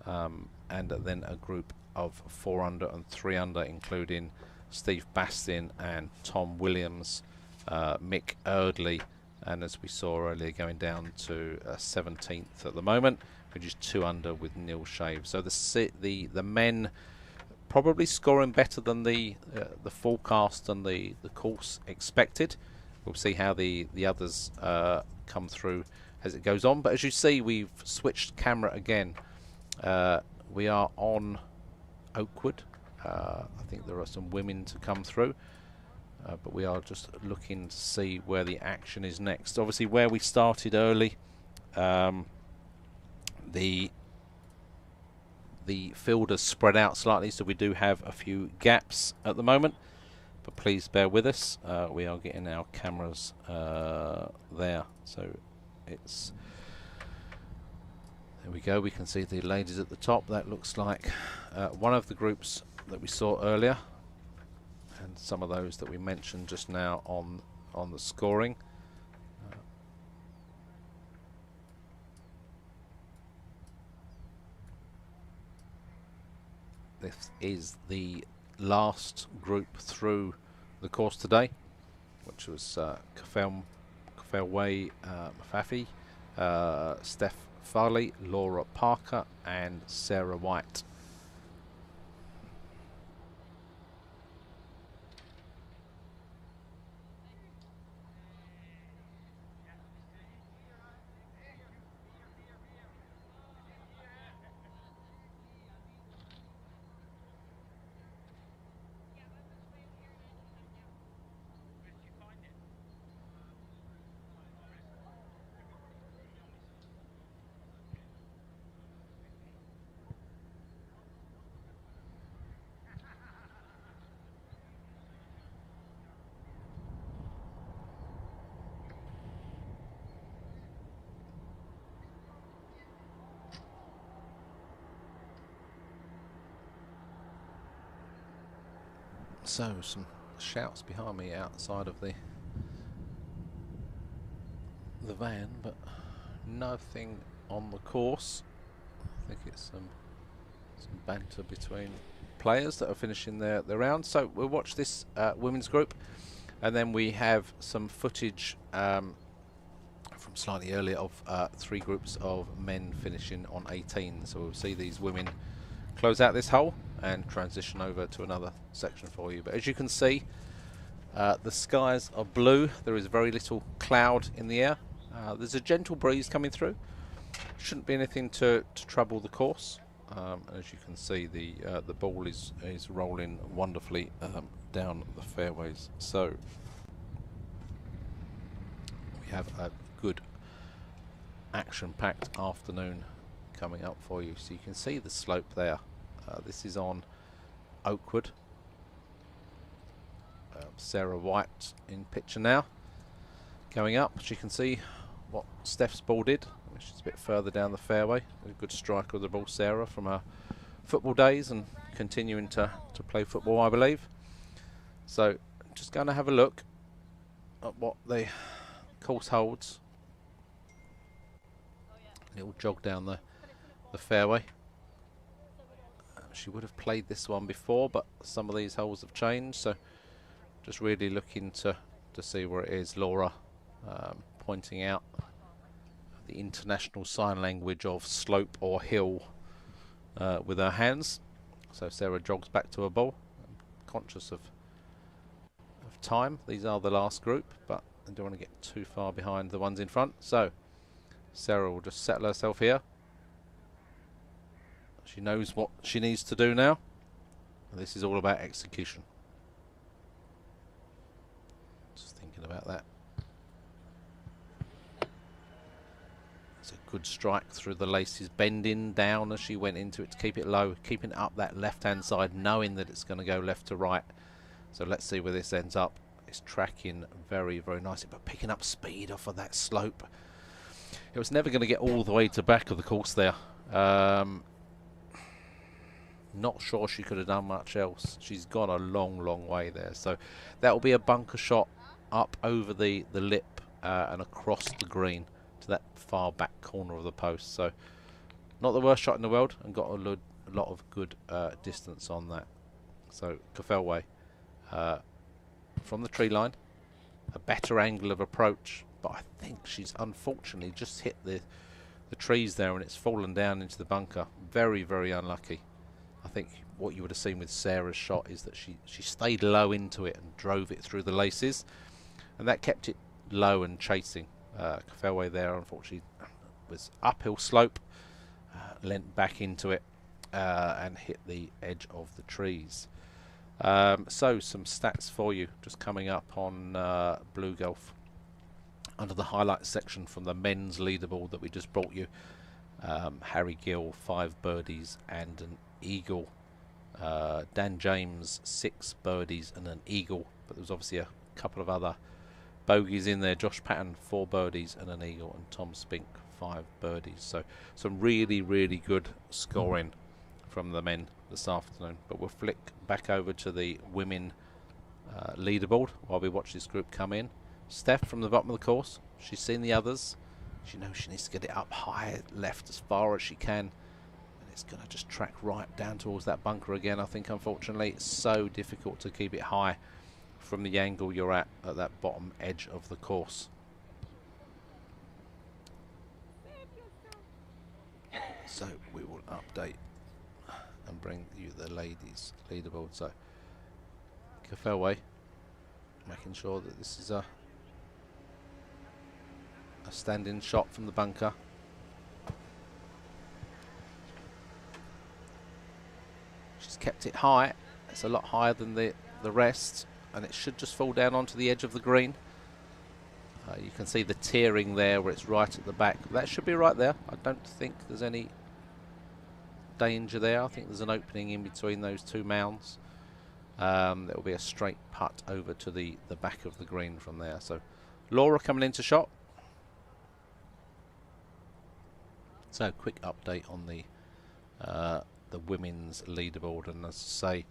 And then a group of 4 under and 3 under, including Steve Bastin and Tom Williams, Mick Erdley, and as we saw earlier, going down to 17th at the moment, which is 2 under with Neil Shave. So the men probably scoring better than the forecast and the course expected. We'll see how the others come through as it goes on. But as you see, we've switched camera again. We are on Oakwood. I think there are some women to come through, but we are just looking to see where the action is next. Obviously, where we started early, the field has spread out slightly, so we do have a few gaps at the moment, but please bear with us. We are getting our cameras there, so it's... There we go, we can see the ladies at the top. That looks like one of the groups that we saw earlier, and some of those that we mentioned just now on the scoring. This is the last group through the course today, which was Kafel Mafafi, Steph Farley, Laura Parker and Sarah White. So, some shouts behind me outside of the van, but nothing on the course. I think it's some banter between players that are finishing their round. So we'll watch this women's group, and then we have some footage from slightly earlier of 3 groups of men finishing on 18. So we'll see these women close out this hole and transition over to another section for you. But as you can see, the skies are blue. There is very little cloud in the air. There's a gentle breeze coming through. Shouldn't be anything to trouble the course. As you can see, the ball is rolling wonderfully down the fairways. So we have a good action-packed afternoon coming up for you. So you can see the slope there. This is on Oakwood. Sarah White in picture now. Going up, as you can see what Steph's ball did, which is a bit further down the fairway. A good striker of the ball, Sarah, from her football days and continuing to play football, I believe. So just going to have a look at what the course holds Little jog down the fairway. She would have played this one before, but some of these holes have changed, so just really looking to see where it is. Laura pointing out the international sign language of slope or hill with her hands. So Sarah jogs back to her ball, conscious of time. These are the last group, but I don't want to get too far behind the ones in front. So Sarah will just settle herself here. She knows what she needs to do now. This is all about execution. Just thinking about that. It's a good strike through the laces, bending down as she went into it to keep it low, keeping up that left-hand side, knowing that it's going to go left to right. So let's see where this ends up. It's tracking very, very nicely, but picking up speed off of that slope. It was never going to get all the way to back of the course there. Not sure she could have done much else. She's gone a long, long way there. So that will be a bunker shot up over the lip and across the green to that far back corner of the post. So not the worst shot in the world, and got a lot of good distance on that. So Cafelway from the tree line, a better angle of approach, but I think she's unfortunately just hit the trees there and it's fallen down into the bunker. Very, very unlucky. I think what you would have seen with Sarah's shot is that she stayed low into it and drove it through the laces, and that kept it low and chasing. Fairway there, unfortunately, was uphill slope, leant back into it and hit the edge of the trees. So some stats for you just coming up on Blue Golf under the highlights section from the men's leaderboard that we just brought you. Harry Gill 5 birdies and an eagle. Dan James 6 birdies and an eagle, but there was obviously a couple of other bogeys in there. Josh Patton 4 birdies and an eagle, and Tom Spink 5 birdies. So some really, really good scoring from the men this afternoon. But we'll flick back over to the women leaderboard while we watch this group come in. Steph from the bottom of the course, she's seen the others. She knows she needs to get it up high left as far as she can, and it's going to just track right down towards that bunker again. I think unfortunately it's so difficult to keep it high from the angle you're at that bottom edge of the course. So we will update and bring you the ladies leaderboard. So Cafelway making sure that this is a standing shot from the bunker. She's kept it high. It's a lot higher than the rest, and it should just fall down onto the edge of the green. You can see the tearing there where it's right at the back. That should be right there. I don't think there's any danger there. I think there's an opening in between those two mounds. There will be a straight putt over to the back of the green from there. So Laura coming into shot. So quick update on the women's leaderboard, and as I say,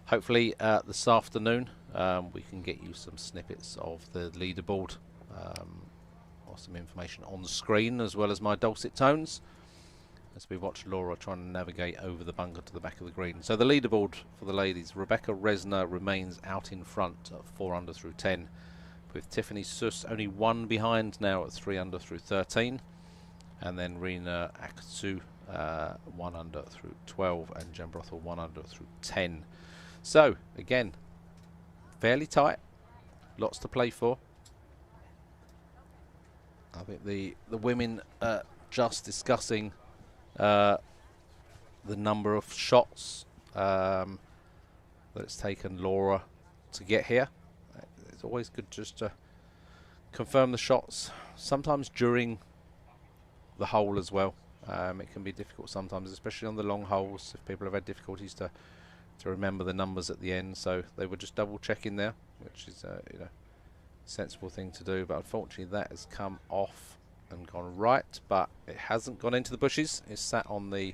hopefully this afternoon we can get you some snippets of the leaderboard or some information on the screen, as well as my dulcet tones as we watch Laura trying to navigate over the bunker to the back of the green. So the leaderboard for the ladies: Rebecca Resner remains out in front at 4 under through 10, with Tiffany Suss only 1 behind now at 3 under through 13, and then Rena Aksu 1 under through 12, and Jen Brothel 1 under through 10. So again, fairly tight, lots to play for. I think the women just discussing the number of shots that it's taken Laura to get here. It's always good just to confirm the shots, sometimes during the hole as well. It can be difficult sometimes, especially on the long holes, if people have had difficulties to remember the numbers at the end. So they were just double checking there, which is you know, sensible thing to do. But unfortunately that has come off and gone right, but it hasn't gone into the bushes. It's sat on the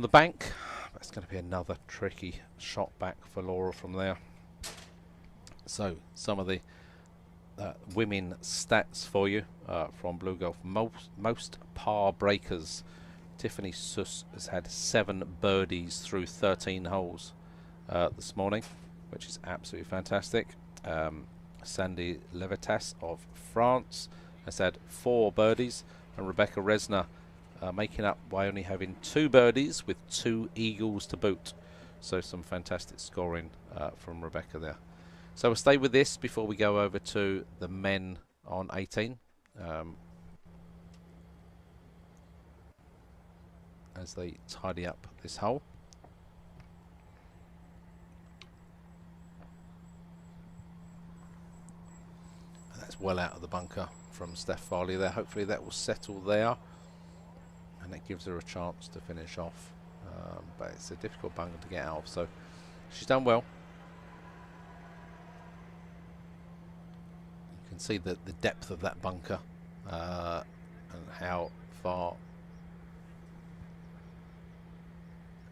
bank. That's going to be another tricky shot back for Laura from there. So some of the women stats for you from Blue Golf. Most par breakers. Tiffany Suss has had 7 birdies through 13 holes this morning, which is absolutely fantastic. Sandy Levitas of France has had 4 birdies, and Rebecca Resner making up by only having 2 birdies with 2 eagles to boot. So some fantastic scoring from Rebecca there. So we'll stay with this before we go over to the men on 18. As they tidy up this hole. And that's well out of the bunker from Steph Farley there. Hopefully that will settle there, and it gives her a chance to finish off. But it's a difficult bunker to get out of, so she's done well. You can see the depth of that bunker and how far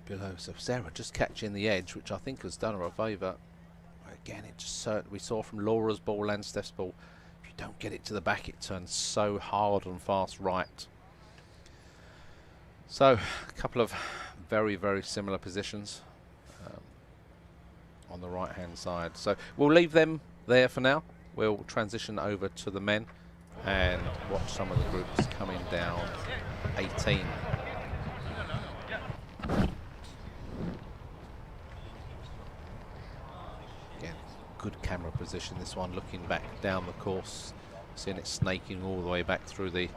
below. So Sarah just catching the edge, which I think has done her a favour. Again, it just we saw from Laura's ball and Steph's ball, if you don't get it to the back, it turns so hard and fast right. So a couple of very, very similar positions on the right hand side. So we'll leave them there for now. We'll transition over to the men and watch some of the groups coming down 18. Good camera position, this one, looking back down the course, seeing it snaking all the way back through the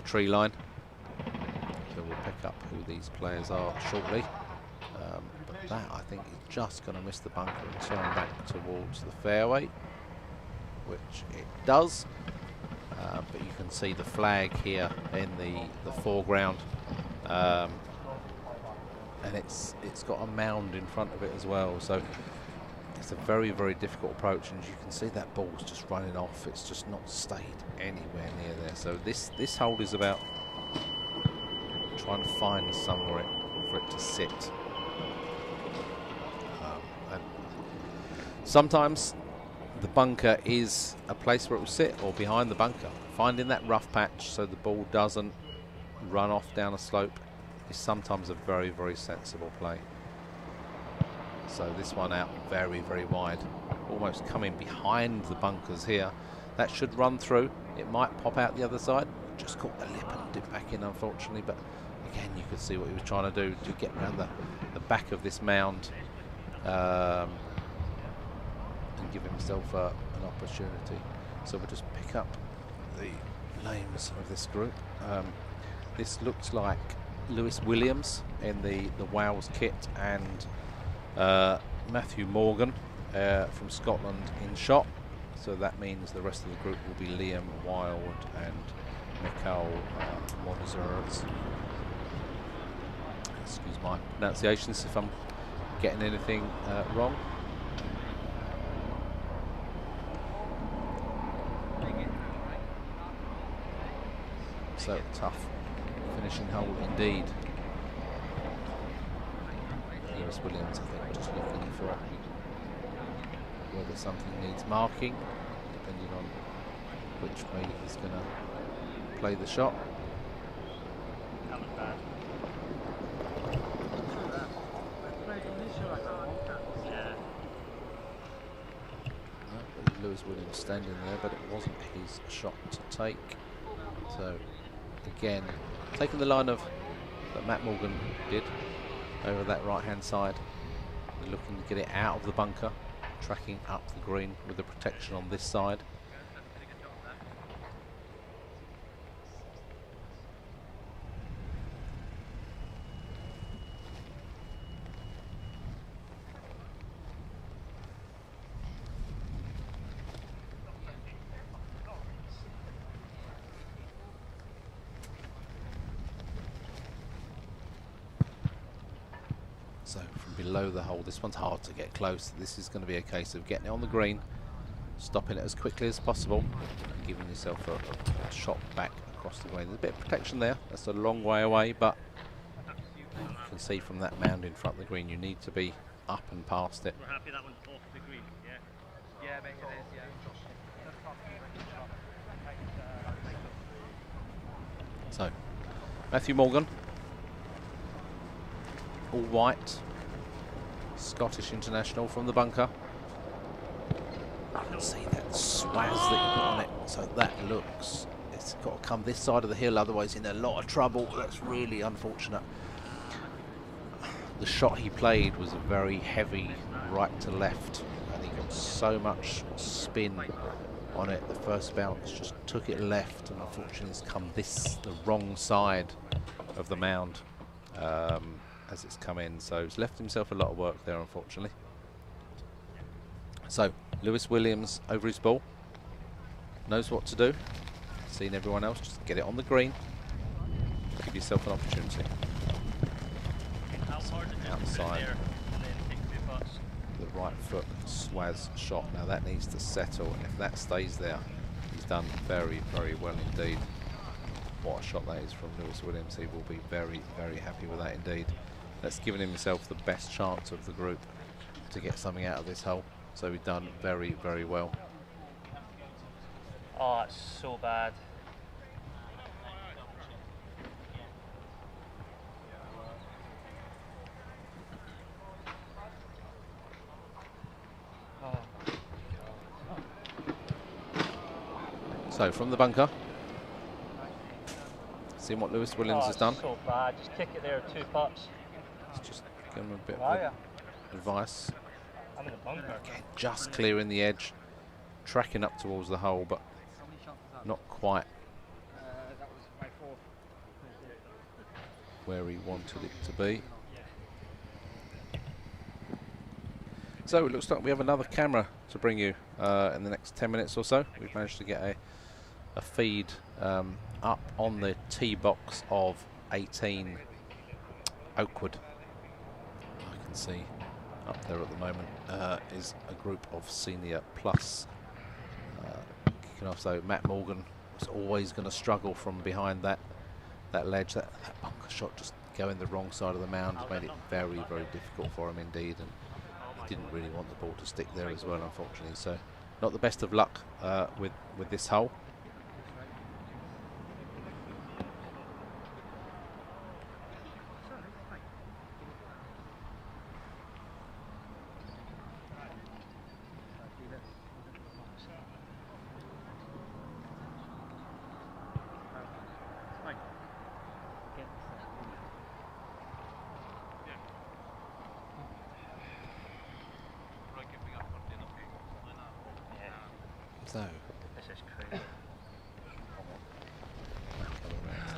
tree line. So we'll pick up who these players are shortly. But that, I think, is just going to miss the bunker and turn back towards the fairway, which it does. But you can see the flag here in the foreground, and it's got a mound in front of it as well. So it's a very, very difficult approach, and you can see that ball's just running off. It's just not stayed anywhere near there. So this hole is about trying to find somewhere for it to sit. And sometimes the bunker is a place where it will sit, or behind the bunker. Finding that rough patch so the ball doesn't run off down a slope is sometimes a very, very sensible play. So this one out very, very wide, almost coming behind the bunkers here. That should run through. It might pop out the other side. Just caught the lip and dip back in, unfortunately. But again, you could see what he was trying to do to get around the back of this mound and give himself an opportunity. So we'll just pick up the names of this group. This looks like Lewis Williams in the Wales kit, and Matthew Morgan from Scotland in shot. So that means the rest of the group will be Liam Wild and Mikhail Monizers. Excuse my pronunciations if I'm getting anything wrong. So tough finishing hole indeed. Lewis Williams, I think, just looking for whether something needs marking, depending on which way he's going to play the shot. Lewis Williams standing there, but it wasn't his shot to take. So again, taking the line of that Matt Morgan did over that right hand side, looking to get it out of the bunker, tracking up the green with the protection on this side. So from below the hole, this one's hard to get close. This is going to be a case of getting it on the green, stopping it as quickly as possible, and giving yourself a shot back across the green. There's a bit of protection there. That's a long way away, but you can see from that mound in front of the green, you need to be up and past it. We're happy that one's off the green, yeah? Yeah, mate, it is, yeah. So, Matthew Morgan, all white, Scottish international from the bunker. You can see that swaz that you put on it, so that looks, it's got to come this side of the hill, otherwise in a lot of trouble. That's really unfortunate. The shot he played was a very heavy right to left, and he got so much spin on it. The first bounce just took it left, and unfortunately it's come the wrong side of the mound as it's come in. So he's left himself a lot of work there, unfortunately. So Lewis Williams over his ball, knows what to do. Seen everyone else, just get it on the green, give yourself an opportunity. Outside the right foot swaz shot. Now that needs to settle, and if that stays there, he's done very, very well indeed. What a shot that is from Lewis Williams. He will be very, very happy with that indeed. That's given himself the best chance of the group to get something out of this hole. So he's done very, very well. Oh, it's so bad. So from the bunker, seeing what Lewis Williams has done. So bad, just kick it there, 2 putts. Let's just give him a bit of advice. I'm in the bunker. Okay, just clearing the edge, tracking up towards the hole, but not quite where he wanted it to be. So it looks like we have another camera to bring you in the next 10 minutes or so. We've managed to get a feed up on the tee box of 18 Oakwood. I can see up there at the moment is a group of senior plus kicking off. So Matt Morgan was always going to struggle from behind that ledge. That bunker shot just going the wrong side of the mound made it very, very difficult for him indeed, and he didn't really want the ball to stick there as well, unfortunately. So not the best of luck with this hole. So this is crazy.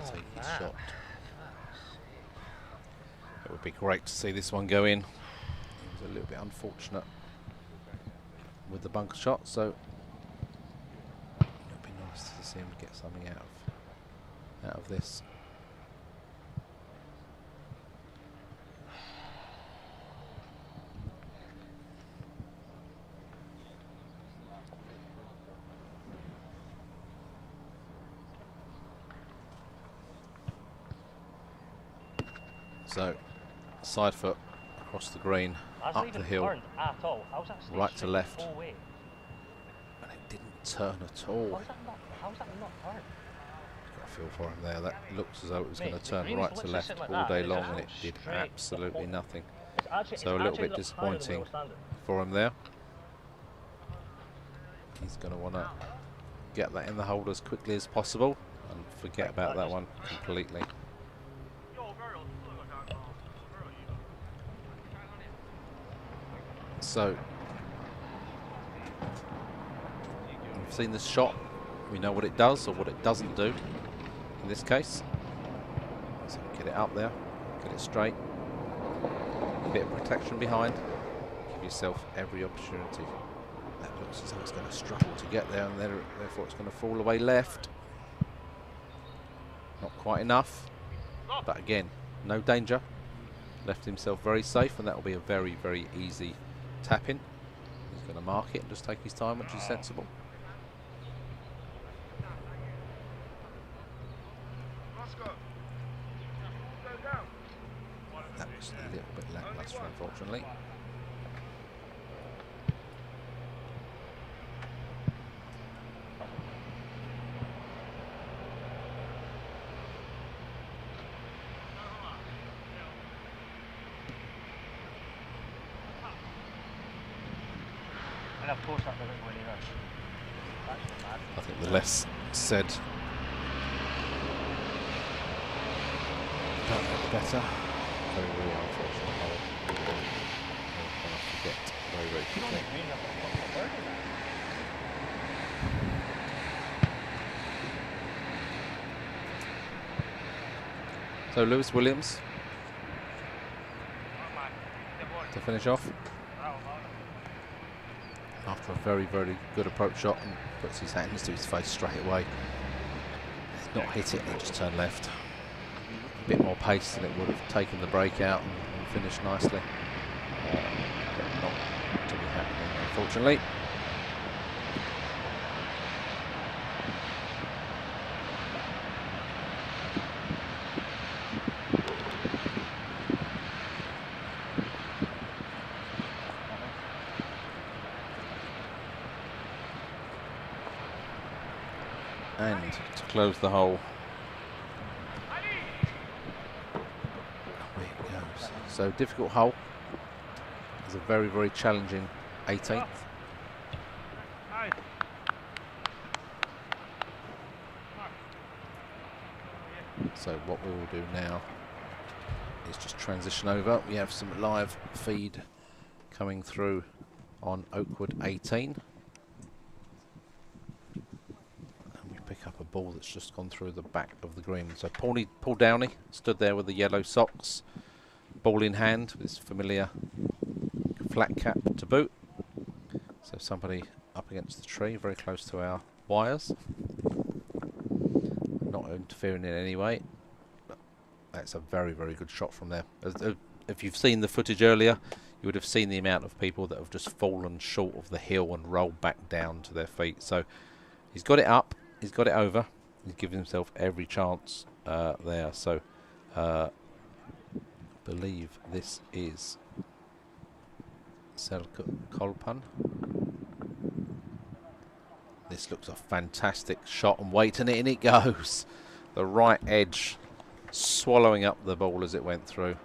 To take his shot. It would be great to see this one go in. It was a little bit unfortunate with the bunker shot, so it would be nice to see him get something out of this. So, side foot across the green, up the hill, right to left, and it didn't turn at all. How's that not turned? Got a feel for him there. That looked as though it was going to turn right to left all day long, and it did absolutely nothing. So a little bit disappointing for him there. He's going to want to get that in the hole as quickly as possible and forget about that one completely. So, we've seen this shot, we know what it does or what it doesn't do in this case. So get it up there, get it straight, a bit of protection behind, give yourself every opportunity. That looks as though it's going to struggle to get there, and therefore it's going to fall away left. Not quite enough, but again, no danger. Left himself very safe, and that will be a very, very easy tap in. He's going to mark it and just take his time, which is sensible. That was a little bit lackluster, unfortunately. And of course that doesn't go anywhere. That's mad. I think the less said, the better. Very, very unfortunate hole. I forget very, very quickly. So Lewis Williams to finish off after a very, very good approach shot, and puts his hands to his face straight away. He's not hit it, and just turned left. A bit more pace than it would have taken the break out and finished nicely. But not to be happening, unfortunately. And to close the hole, away it goes. So difficult hole. It's a very, very challenging 18th. So what we will do now is just transition over. We have some live feed coming through on Oakwood 18. Pick up a ball that's just gone through the back of the green. So Paul Downey stood there with the yellow socks, ball in hand, with his familiar flat cap to boot. So somebody up against the tree, very close to our wires. Not interfering in any way. But that's a very, very good shot from there. If you've seen the footage earlier, you would have seen the amount of people that have just fallen short of the hill and rolled back down to their feet. So he's got it up. He's got it over. He's given himself every chance there. So, believe this is Selkolpan. This looks a fantastic shot, and wait, and in it goes. The right edge swallowing up the ball as it went through.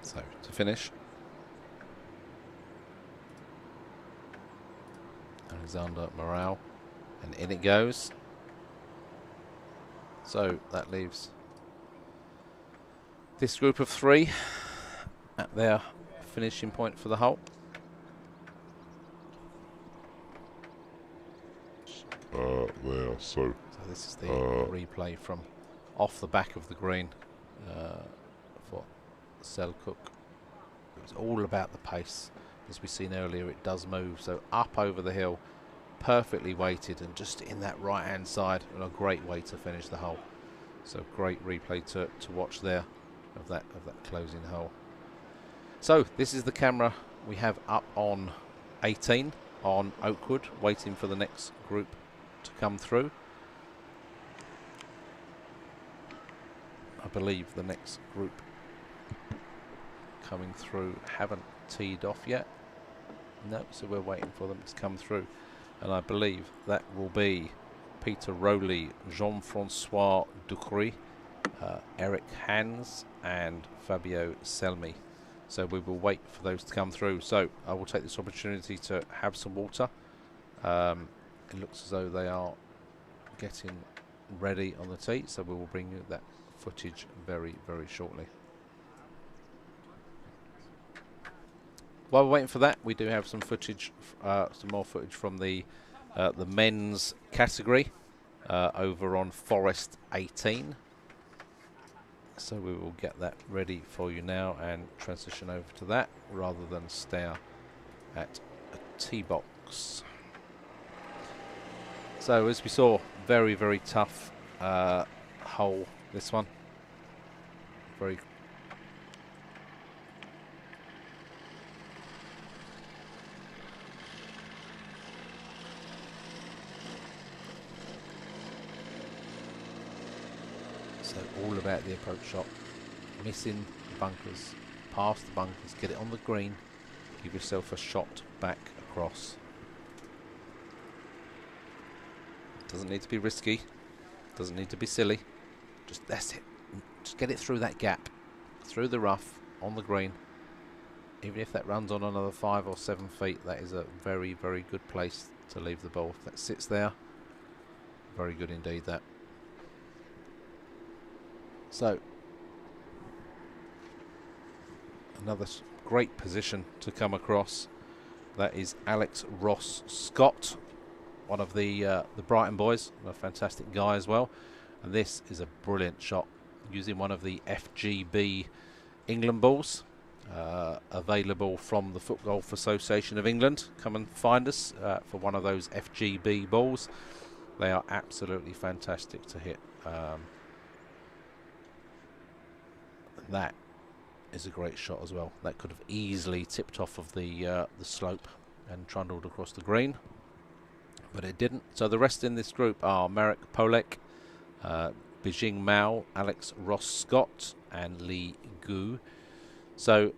So to finish, Alexander Morale, and in it goes. So that leaves this group of three at their finishing point for the hole. So this is the replay from off the back of the green for Selkirk. It was all about the pace. As we've seen earlier, it does move. So up over the hill, perfectly weighted, and just in that right hand side, and a great way to finish the hole. So great replay to watch there of that closing hole. So this is the camera we have up on 18 on Oakwood, waiting for the next group to come through. I believe the next group coming through haven't teed off yet. No, so we're waiting for them to come through, and I believe that will be Peter Rowley, Jean-Francois Ducry, Eric Hans and Fabio Selmi. So we will wait for those to come through. So I will take this opportunity to have some water. It looks as though they are getting ready on the tee, so we will bring you that footage very, very shortly. While we're waiting for that, we do have some footage, some more footage from the men's category over on Forest 18. So we will get that ready for you now and transition over to that rather than stare at a tee box. So as we saw, very, very tough hole, this one. Very so all about the approach shot, missing the bunkers, past the bunkers, get it on the green, give yourself a shot back across. Doesn't need to be risky, doesn't need to be silly, just that's it. Just get it through that gap, through the rough, on the green. Even if that runs on another 5 or 7 feet, that is a very, very good place to leave the ball. If that sits there, very good indeed that. So, another great position to come across. That is Alex Ross Scott, one of the Brighton boys, a fantastic guy as well. And this is a brilliant shot using one of the FGB England balls, available from the FootGolf Association of England. Come and find us for one of those FGB balls. They are absolutely fantastic to hit. That is a great shot as well. That could have easily tipped off of the slope and trundled across the green, but it didn't. So the rest in this group are Marek Polek, Bijing Mao, Alex Ross Scott and Lee Gu. So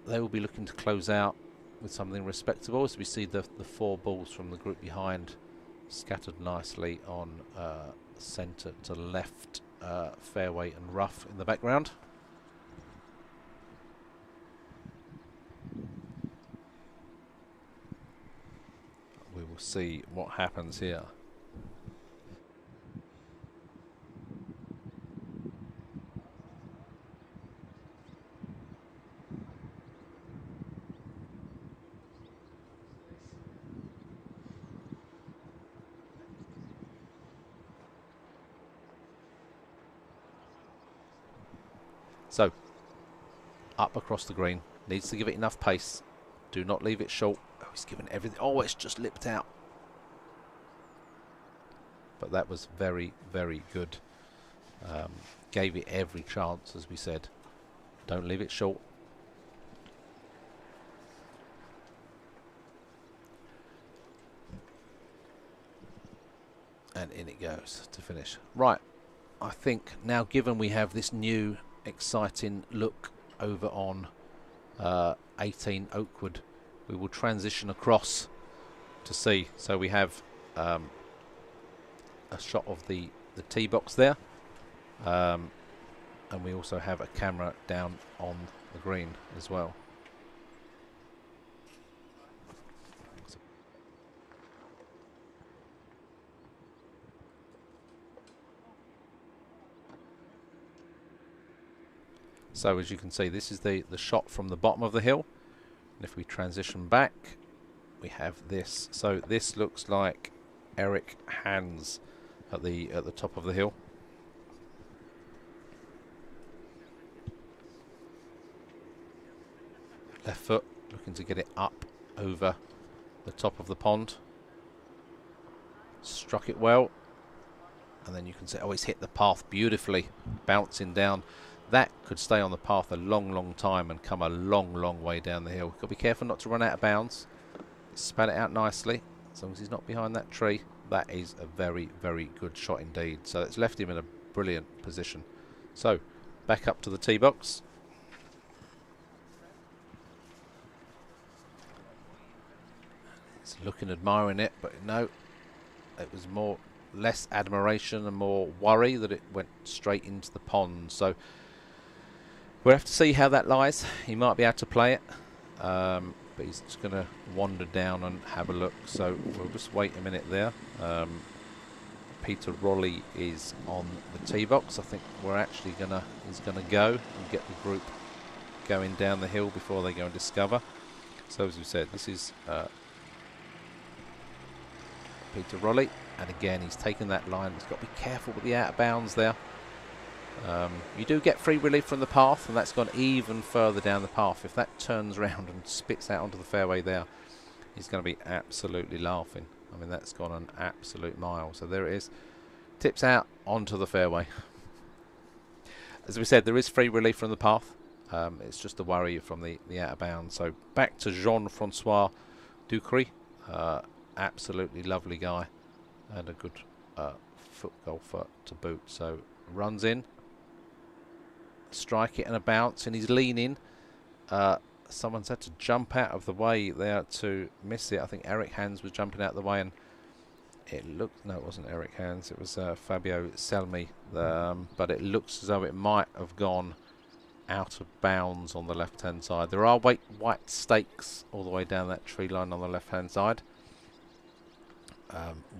they will be looking to close out with something respectable, as we see the 4 balls from the group behind scattered nicely on centre to left fairway and rough in the background. We will see what happens here. So, up across the green, needs to give it enough pace. Do not leave it short. Oh, he's given everything. Oh, it's just lipped out. But that was very, very good. Gave it every chance, as we said. Don't leave it short. And in it goes to finish. Right, I think now, given we have this new exciting look over on 18 Oakwood, we will transition across to see. So we have a shot of the tee box there, and we also have a camera down on the green as well. So as you can see, this is the shot from the bottom of the hill. And if we transition back, we have this. So this looks like Eric Hans at the top of the hill. Left foot, looking to get it up over the top of the pond. Struck it well. And then you can see, oh, it's hit the path beautifully, bouncing down. That could stay on the path a long, long time and come a long, long way down the hill. Got to be careful not to run out of bounds. Span it out nicely, as long as he's not behind that tree. That is a very, very good shot indeed. So it's left him in a brilliant position. So, back up to the tee box. He's looking, admiring it, but no, it was less admiration and more worry that it went straight into the pond. So we'll have to see how that lies. He might be able to play it, but he's just going to wander down and have a look. So we'll just wait a minute there. Peter Rolly is on the tee box. I think he's gonna go and get the group going down the hill before they go and discover. So as we said, this is Peter Rolly, and again he's taken that line. He's got to be careful with the out of bounds there. You do get free relief from the path, and that's gone even further down the path. If that turns around and spits out onto the fairway there, he's going to be absolutely laughing. I mean, that's gone an absolute mile. So there it is. Tips out onto the fairway. As we said, there is free relief from the path. It's just a worry from the out of bounds. So back to Jean-Francois Ducry. Absolutely lovely guy and a good foot golfer to boot. So runs in, strike it and a bounce, and he's leaning someone's had to jump out of the way there to miss it. I think Eric Hans was jumping out of the way, and it looked, no, it wasn't Eric Hans, it was Fabio Selmi, but it looks as though it might have gone out of bounds on the left hand side. There are white stakes all the way down that tree line on the left hand side.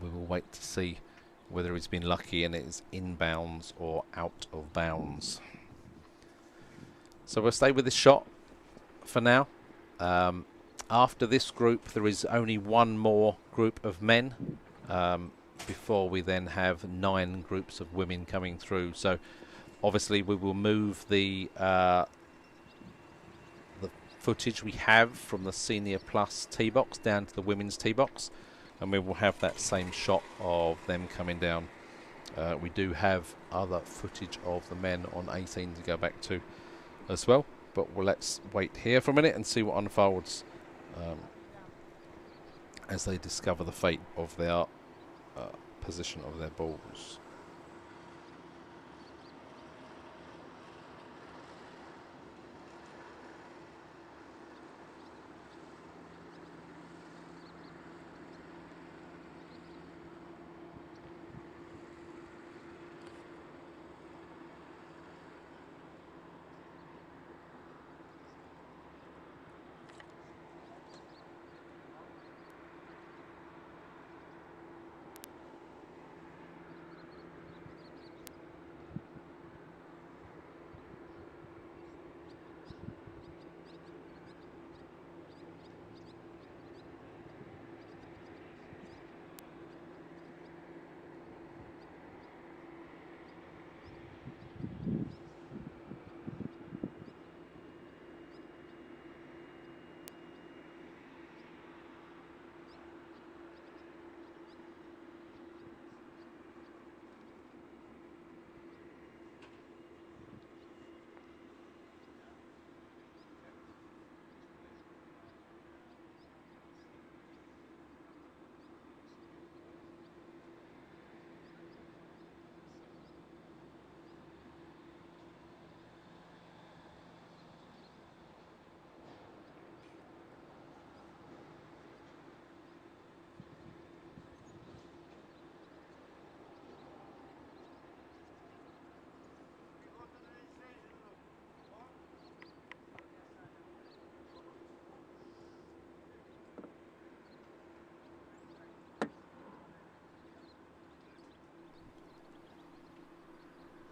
We will wait to see whether he's been lucky and it is in bounds or out of bounds. So we'll stay with this shot for now. After this group there is only one more group of men before we then have 9 groups of women coming through. So obviously we will move the footage we have from the Senior Plus tee box down to the women's tee box, and we will have that same shot of them coming down. We do have other footage of the men on 18 to go back to as well, but let's wait here for a minute and see what unfolds as they discover the fate of their position of their balls.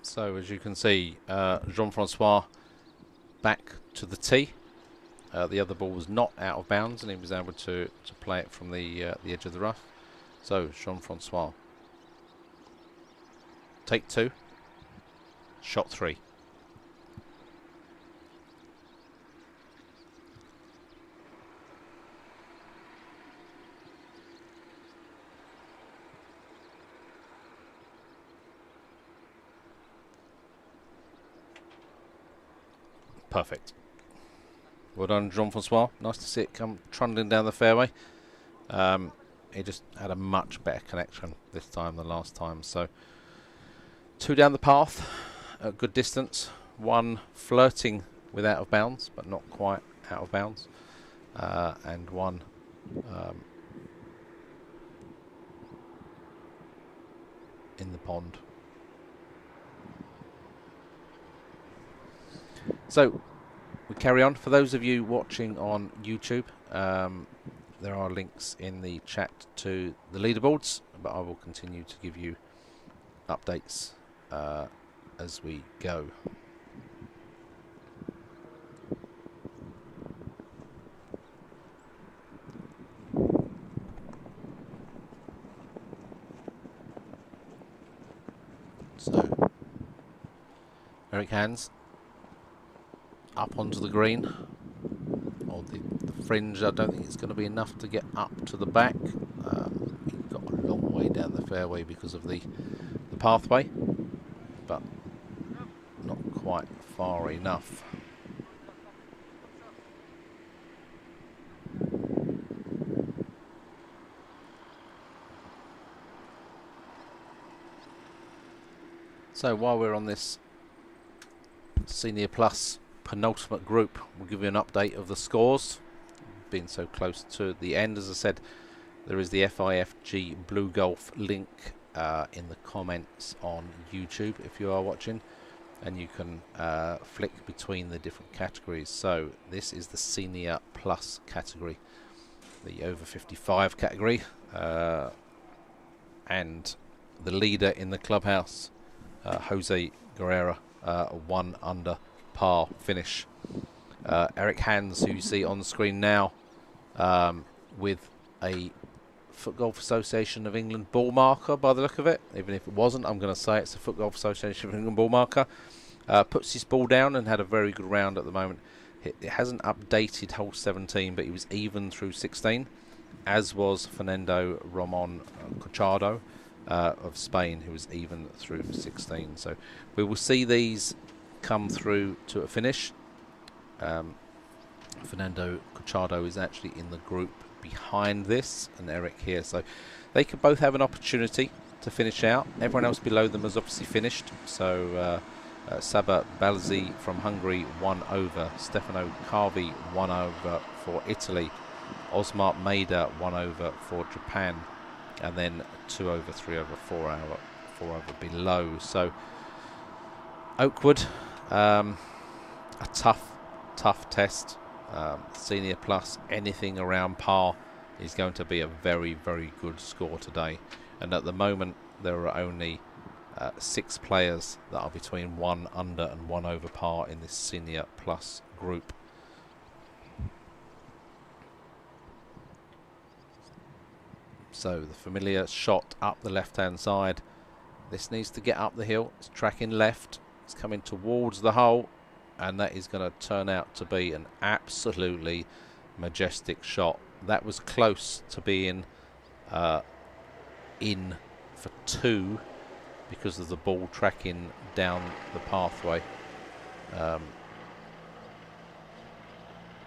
So as you can see, Jean-Francois back to the tee. The other ball was not out of bounds and he was able to play it from the edge of the rough. So Jean-Francois, take 2, shot 3. Perfect. Well done, Jean-Francois. Nice to see it come trundling down the fairway. He just had a much better connection this time than last time. So 2 down the path at good distance. 1 flirting with out of bounds, but not quite out of bounds. And 1 in the pond. So we carry on. For those of you watching on YouTube, there are links in the chat to the leaderboards, but I will continue to give you updates as we go. So Eric Hans up onto the green, or the fringe. I don't think it's going to be enough to get up to the back. He's got a long way down the fairway because of the pathway, but not quite far enough. So while we're on this Senior Plus penultimate group. We'll give you an update of the scores. Being so close to the end, as I said, there is the FIFG Blue Golf link in the comments on YouTube if you are watching, and you can flick between the different categories. So this is the Senior Plus category, the over 55 category, and the leader in the clubhouse, Jose Guerrera, 1 under par finish. Eric Hans, who you see on the screen now, with a FootGolf Association of England ball marker by the look of it. Even if it wasn't, I'm going to say it's a FootGolf Association of England ball marker. Puts his ball down and had a very good round at the moment. It hasn't updated hole 17, but he was even through 16, as was Fernando Ramon Cochado of Spain, who was even through 16. So we will see these come through to a finish. Fernando Cochado is actually in the group behind this, and Eric here, so they could both have an opportunity to finish out. Everyone else below them has obviously finished. So Saba Balzi from Hungary 1 over, Stefano Carvi 1 over for Italy, Osmar Maida 1 over for Japan, and then 2 over, 3 over, 4 over below. So Oakwood, a tough test. Senior Plus, anything around par is going to be a very, very good score today. And at the moment, there are only 6 players that are between 1 under and 1 over par in this Senior Plus group. So the familiar shot up the left-hand side. This needs to get up the hill. It's tracking left. It's coming towards the hole, and that is going to turn out to be an absolutely majestic shot. That was close to being in for 2 because of the ball tracking down the pathway.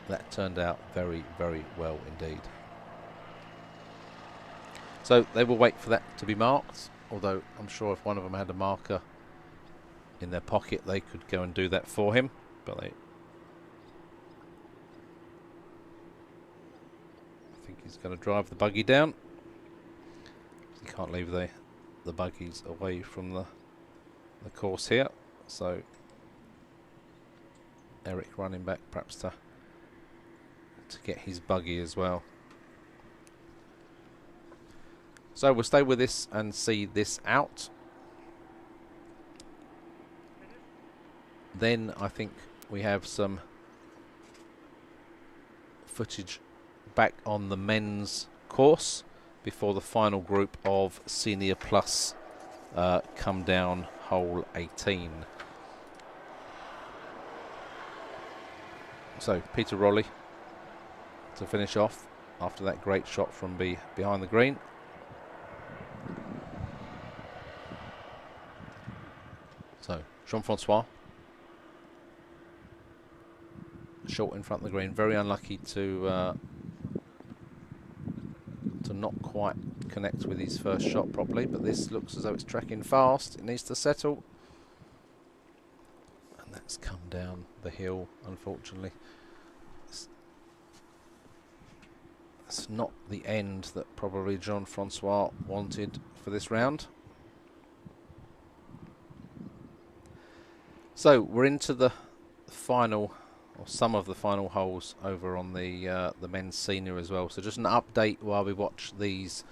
That turned out very, very well indeed. So they will wait for that to be marked, although I'm sure if one of them had a marker in their pocket, they could go and do that for him. But I think he's going to drive the buggy down. You can't leave the buggies away from the course here. So Eric running back perhaps to get his buggy as well. So we'll stay with this and see this out. Then I think we have some footage back on the men's course before the final group of Senior Plus come down hole 18. So Peter Rolly to finish off after that great shot from behind the green. So Jean-Francois, short in front of the green, very unlucky to not quite connect with his first shot properly, but this looks as though it's tracking fast. It needs to settle, and that's come down the hill, unfortunately. It's not the end that probably Jean-Francois wanted for this round. So we're into the final, or some of the final holes over on the men's senior as well. So just an update while we watch these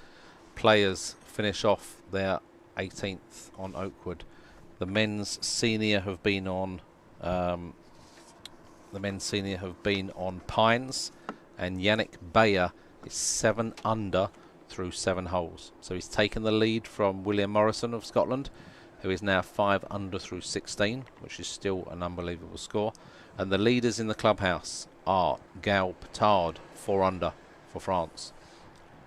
players finish off their 18th on Oakwood. The men's senior have been on Pines, and Yannick Bayer is 7 under through 7 holes. So he's taken the lead from William Morrison of Scotland, who is now 5 under through 16, which is still an unbelievable score. And the leaders in the clubhouse are Gal Petard, 4 under for France,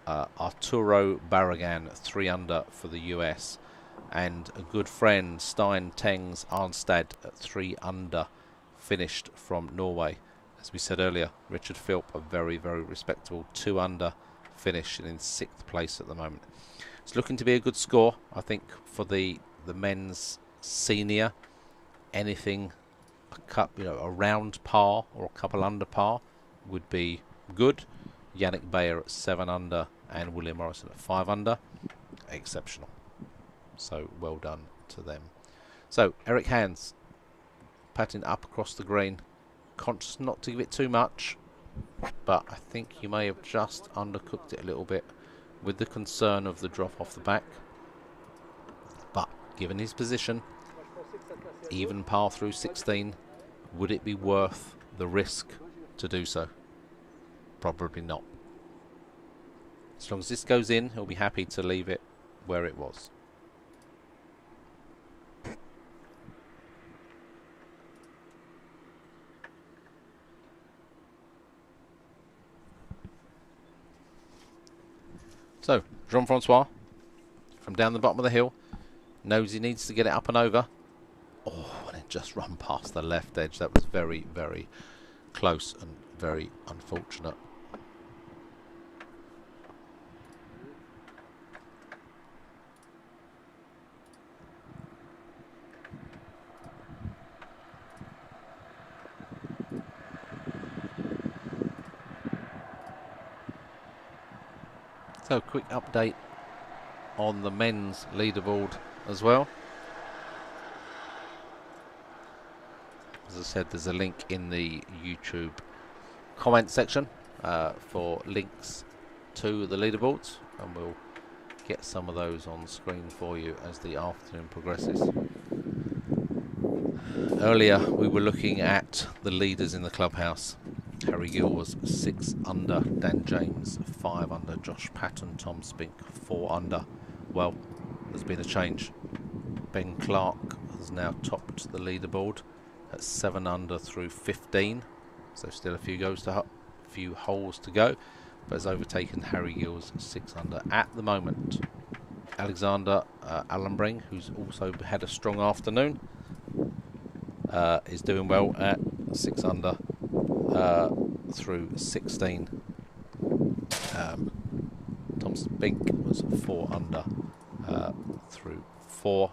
Arturo Barragan, 3 under for the US, and a good friend, Stein Tengs Arnstad, at 3 under, finished from Norway. As we said earlier, Richard Philp, a very, very respectable 2 under finish, and in 6th place at the moment. It's looking to be a good score, I think, for the men's senior. Anything around par or a couple under par would be good. Yannick Bayer at 7 under and William Morrison at 5 under, exceptional. So well done to them. So Eric Hands patting up across the green, conscious not to give it too much, but I think you may have just undercooked it a little bit with the concern of the drop off the back. But given his position, even par through 16, would it be worth the risk to do so? Probably not. As long as this goes in, he'll be happy to leave it where it was. So, Jean-Francois, from down the bottom of the hill, knows he needs to get it up and over. Oh, and it just run past the left edge. That was very, very close and very unfortunate. So, quick update on the men's leaderboard as well. As I said, there's a link in the YouTube comment section for links to the leaderboards, and we'll get some of those on screen for you as the afternoon progresses. Earlier we were looking at the leaders in the clubhouse. Harry Gill was 6 under, Dan James 5 under, Josh Patton, Tom Spink 4 under. Well, there's been a change. Ben Clark has now topped the leaderboard at 7 under through 15, so still a few holes to go, but has overtaken Harry Gill's 6 under at the moment. Alexander Allenbring, who's also had a strong afternoon, is doing well at 6 under through 16. Tom Spink was 4 under through 4.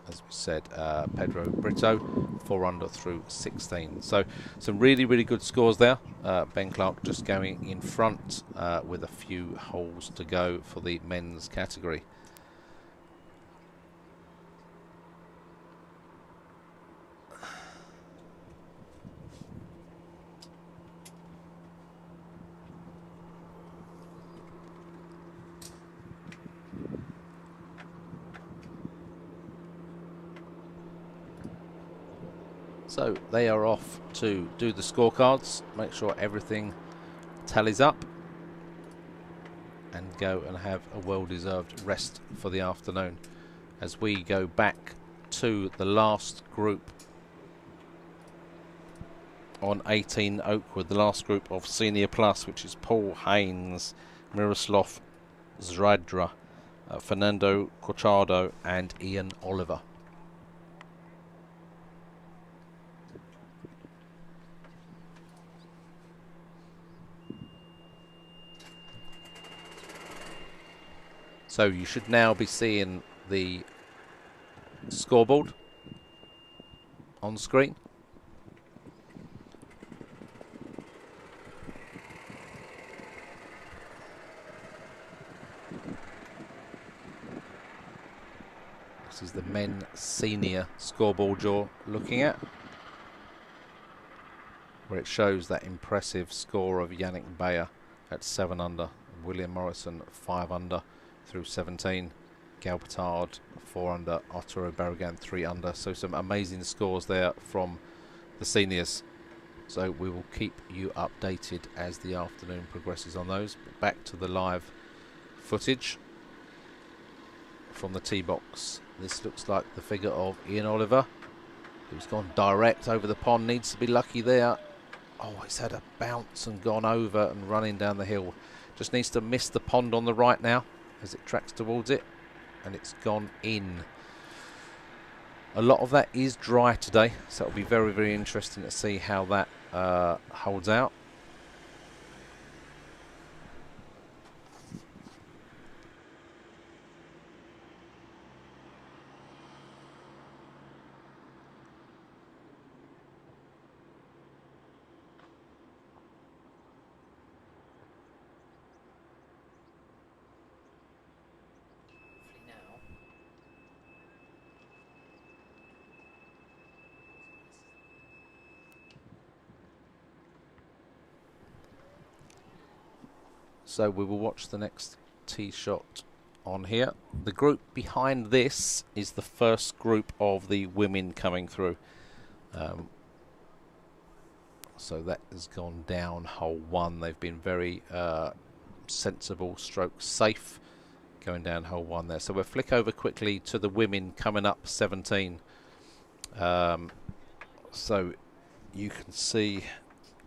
As we said, Pedro Brito 4 under through 16. So some really, really good scores there. Ben Clark just going in front with a few holes to go for the men's category. So they are off to do the scorecards, make sure everything tallies up, and go and have a well-deserved rest for the afternoon as we go back to the last group on 18 Oakwood, the last group of Senior Plus, which is Paul Haynes, Miroslav Zradra, Fernando Corchado and Ian Oliver. So you should now be seeing the scoreboard on screen. This is the men senior scoreboard you're looking at, where it shows that impressive score of Yannick Bayer at 7 under, William Morrison 5 under through 17, Galbatard 4 under, Arturo Barragan 3 under. So some amazing scores there from the seniors. So we will keep you updated as the afternoon progresses on those. But back to the live footage from the tee box. This looks like the figure of Ian Oliver, who's gone direct over the pond. Needs to be lucky there. Oh, he's had a bounce and gone over and running down the hill. Just needs to miss the pond on the right now as it tracks towards it, and it's gone in. A lot of that is dry today, so it'll be very, very interesting to see how that holds out. So we will watch the next tee shot on here. The group behind this is the first group of the women coming through. So that has gone down hole 1. They've been very sensible stroke safe going down hole 1 there. So we'll flick over quickly to the women coming up 17. So you can see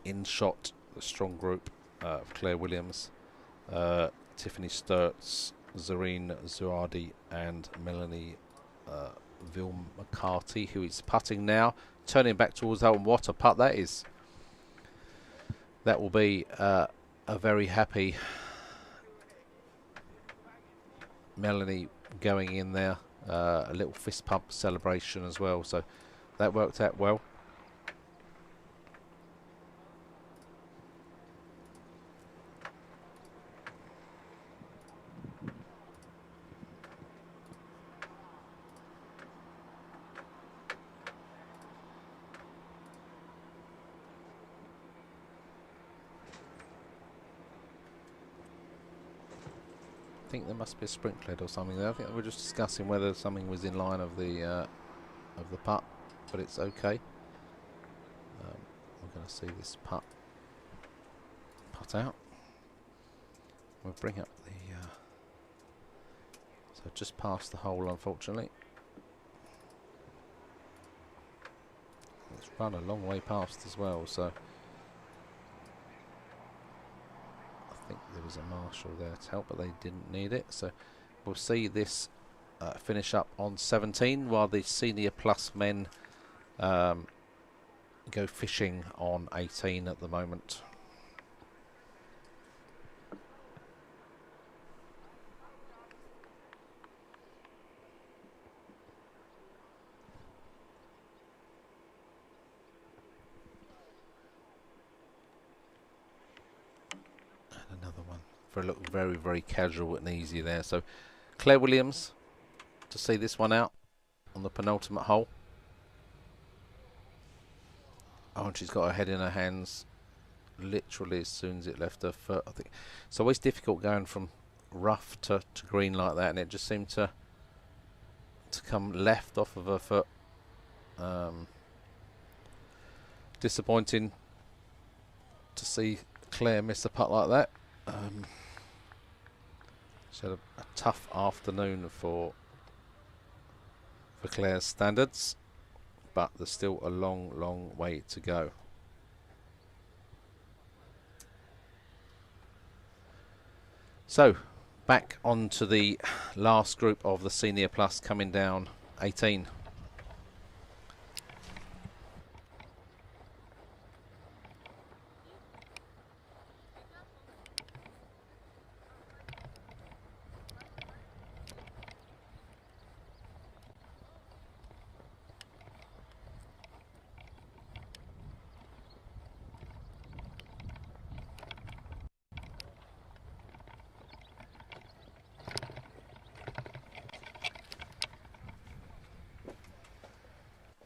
in shot the strong group of Claire Williams, Tiffany Sturts, Zareen Zuradi and Melanie Vil McCarty, who is putting now, turning back towards that one. What a putt that is. That will be a very happy Melanie going in there. A little fist pump celebration as well, so that worked out well. I think there must be a sprinkler or something there. I think we're just discussing whether something was in line of the putt, but it's okay. We're going to see this putt out. We'll bring up the so just past the hole, unfortunately. It's run a long way past as well, so I think there was a marshal there to help, but they didn't need it. So we'll see this finish up on 17 while the senior plus men go fishing on 18 at the moment. For a look very, very casual and easy there. So Claire Williams to see this one out on the penultimate hole. Oh, and she's got her head in her hands literally as soon as it left her foot. I think it's always difficult going from rough to green like that, and it just seemed to come left off of her foot. Disappointing to see Claire miss a putt like that. She had a tough afternoon for Claire's standards, but there's still a long, long way to go. So, back onto the last group of the Senior Plus coming down 18.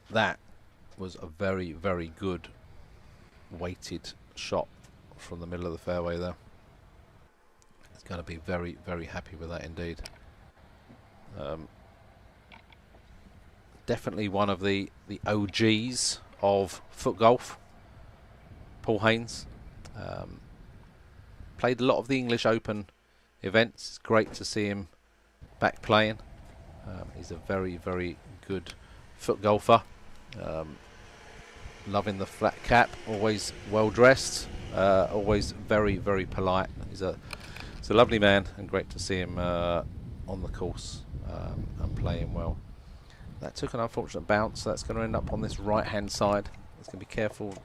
That was a very, very good weighted shot from the middle of the fairway there. It's going to be very, very happy with that indeed. Definitely one of the OGs of FootGolf, Paul Haynes. Played a lot of the English Open events. It's great to see him back playing. He's a very, very good foot golfer. Loving the flat cap, always well dressed, always very, very polite. He's a lovely man, and great to see him on the course and playing well. That took an unfortunate bounce, so that's going to end up on this right hand side. It's going to be careful,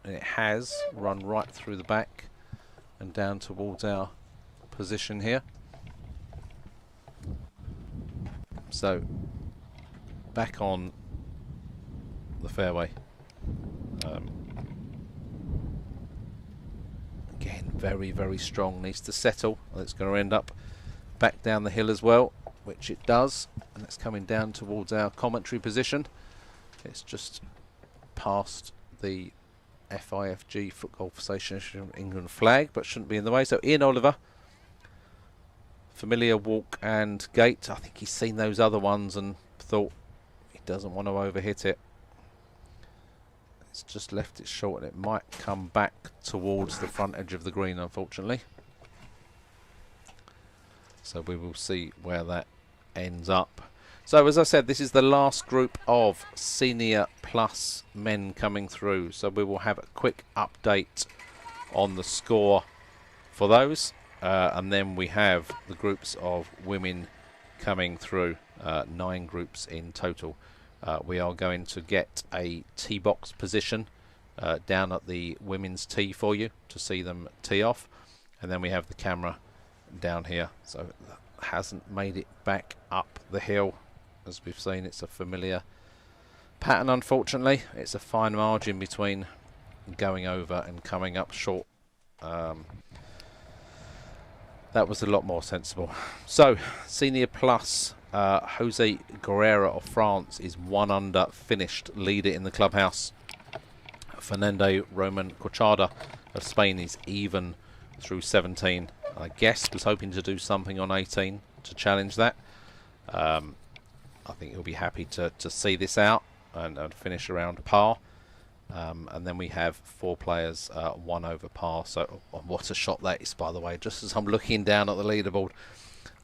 and it has run right through the back and down towards our position here. So back on the fairway. Again, very, very strong. Needs to settle. It's going to end up back down the hill as well, which it does, and it's coming down towards our commentary position. It's just past the FIFG FootGolf Association of England flag, but shouldn't be in the way. So Ian Oliver, familiar walk and gait. I think he's seen those other ones and thought he doesn't want to overhit it. It's just left it short and it might come back towards the front edge of the green, unfortunately. So we will see where that ends up. So as I said, this is the last group of senior plus men coming through. So we will have a quick update on the score for those. And then we have the groups of women coming through, 9 groups in total. We are going to get a tee box position down at the women's tee for you to see them tee off. And then we have the camera down here. So it hasn't made it back up the hill. As we've seen, it's a familiar pattern, unfortunately. It's a fine margin between going over and coming up short. That was a lot more sensible. So, Senior Plus, Jose Guerrero of France is 1 under, finished leader in the clubhouse. Fernando Roman Cochada of Spain is even through 17. I guess was hoping to do something on 18 to challenge that. I think he'll be happy to see this out and finish around par. And then we have 4 players, 1 over par. So what a shot that is, by the way. Just as I'm looking down at the leaderboard,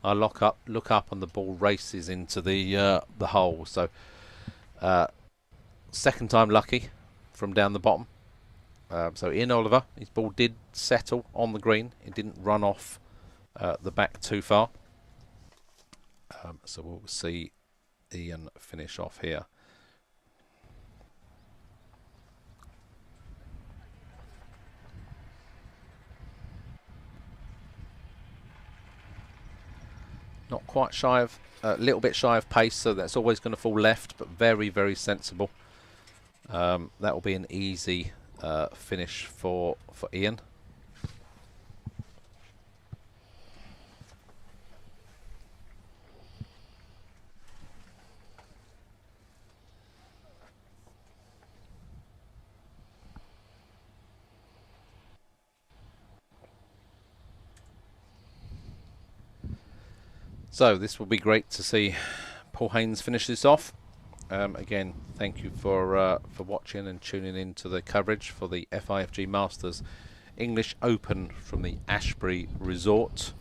I look up and the ball races into the hole. So second time lucky from down the bottom. So Ian Oliver, his ball did settle on the green. It didn't run off the back too far. So we'll see Ian finish off here. Not quite shy of, a little bit shy of pace, so that's always going to fall left, but very, very sensible. That will be an easy finish for Ian. So this will be great to see Paul Haynes finish this off. Again, thank you for watching and tuning in to the coverage for the FIFG Masters English Open from the Ashbury Resort.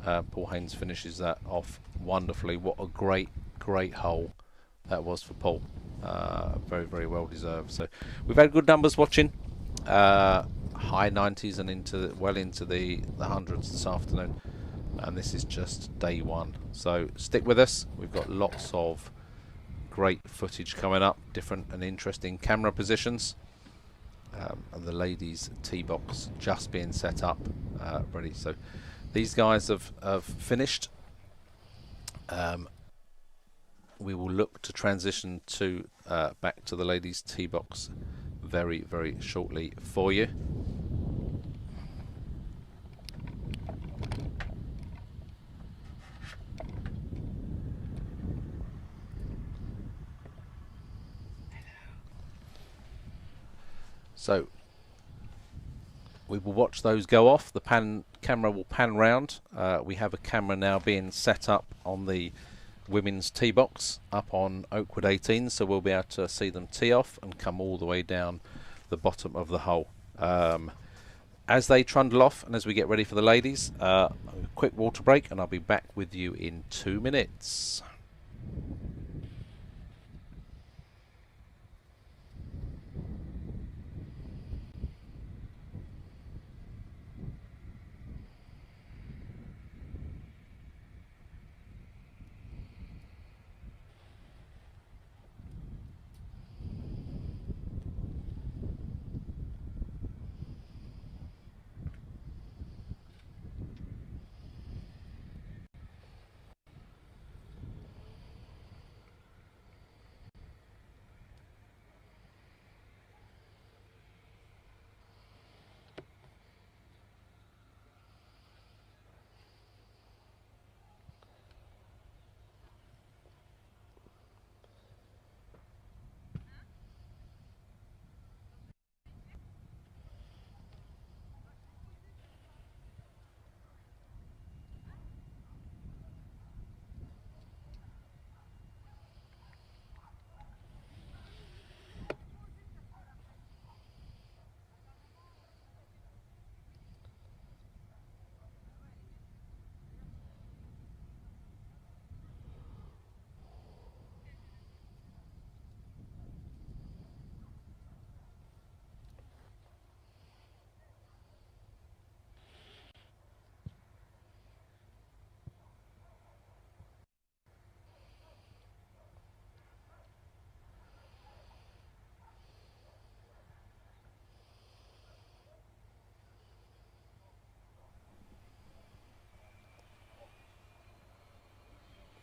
Paul Haynes finishes that off wonderfully. What a great hole that was for Paul. Very, very well deserved. So we've had good numbers watching. High 90s and well into the hundreds this afternoon. And this is just day 1. So stick with us. We've got lots of great footage coming up, different and interesting camera positions, and the ladies' tee box just being set up, ready. So these guys have finished. We will look to transition to back to the ladies' tee box very, very shortly for you. So we will watch those go off. The camera will pan round. We have a camera now being set up on the women's tee box up on Oakwood 18, so we'll be able to see them tee off and come all the way down the bottom of the hole. As they trundle off and as we get ready for the ladies, a quick water break and I'll be back with you in 2 minutes.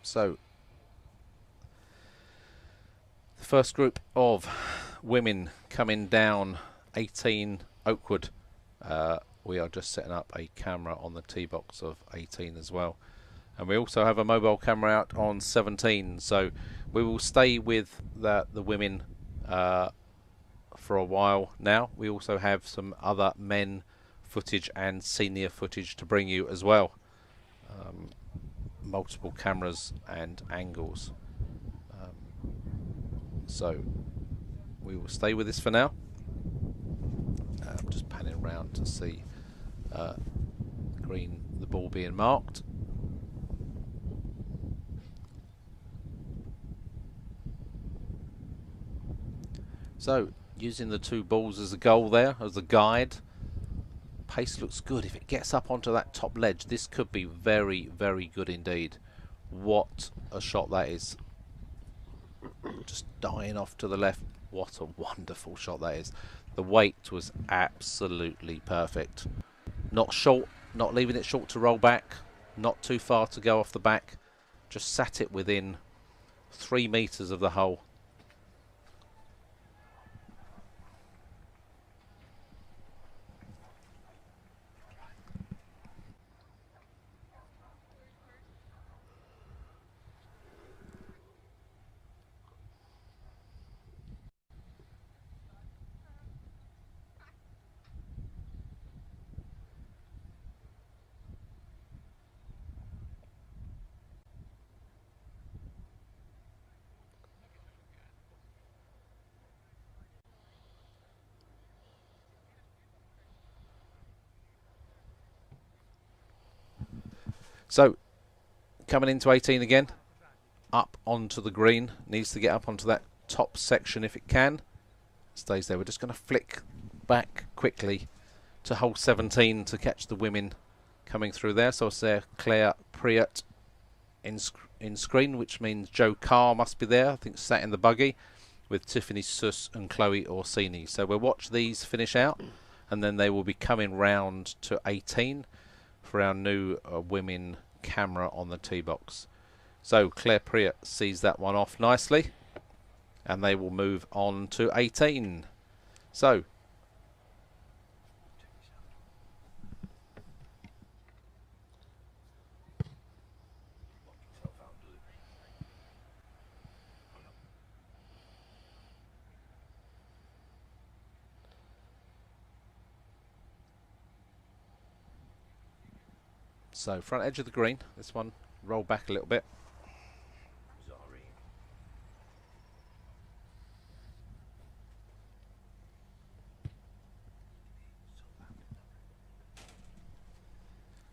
So, the first group of women coming down 18 Oakwood. We are just setting up a camera on the tee box of 18 as well. And we also have a mobile camera out on 17. So we will stay with the women for a while now. We also have some other men footage and senior footage to bring you as well. Multiple cameras and angles. So we will stay with this for now. I'm just panning around to see the ball being marked. So using the 2 balls as a goal there, as a guide. Pace looks good. If it gets up onto that top ledge, this could be very, very good indeed. What a shot that is. Just dying off to the left. What a wonderful shot that is. The weight was absolutely perfect. Not short, not leaving it short to roll back, not too far to go off the back. Just sat it within 3 meters of the hole. So, coming into 18 again, up onto the green, needs to get up onto that top section if it can. Stays there. We're just going to flick back quickly to hole 17 to catch the women coming through there. So it's there, Claire Priot in screen, which means Joe Carr must be there, I think sat in the buggy, with Tiffany Suss and Chloe Orsini. So we'll watch these finish out, and then they will be coming round to 18 for our new women camera on the tee box. So Claire Priot sees that one off nicely, and they will move on to 18. So front edge of the green, this one, roll back a little bit.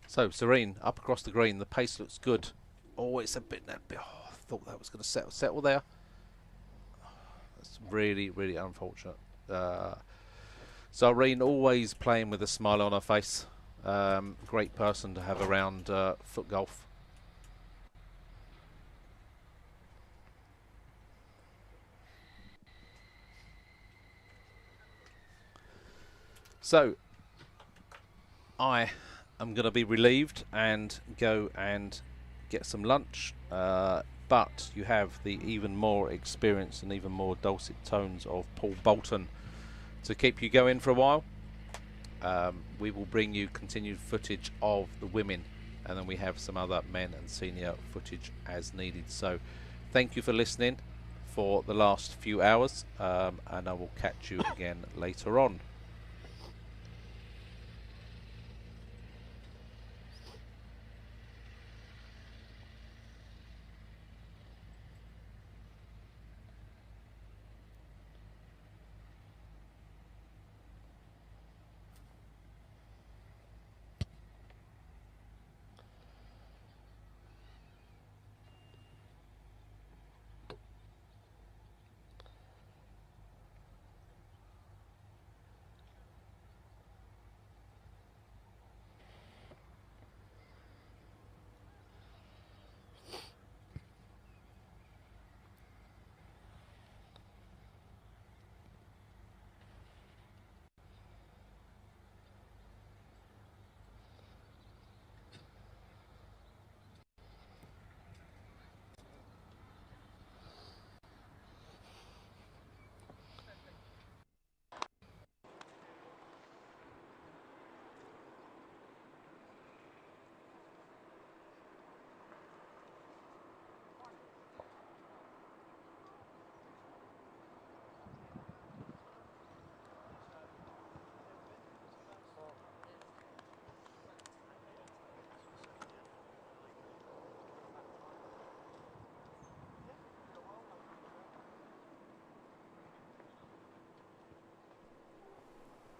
So Serene, up across the green, the pace looks good. Oh, it's a bit, I thought that was going to settle there. That's really, really unfortunate. Serene always playing with a smile on her face. Great person to have around FootGolf. So I am going to be relieved and go and get some lunch, but you have the even more experience and even more dulcet tones of Paul Bolton to keep you going for a while. We will bring you continued footage of the women, and then we have some other men and senior footage as needed. So thank you for listening for the last few hours, and I will catch you again later on.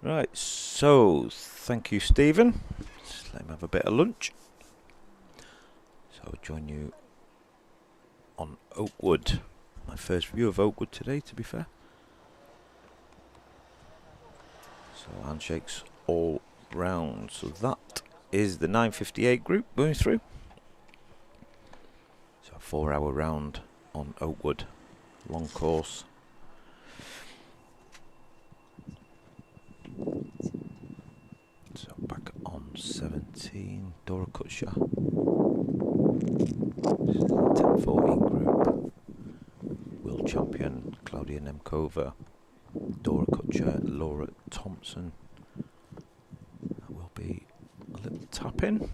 Right, so thank you, Stephen. Just let him have a bit of lunch. So I'll join you on Oakwood. My first view of Oakwood today, to be fair. So handshakes all round. So that is the 9:58 group going through. So a 4-hour round on Oakwood. Long course. So back on 17, Dora Kutcher. 10-14 group. World champion Claudia Nemkova, Dora Kutcher, Laura Thompson. That will be a little tap in.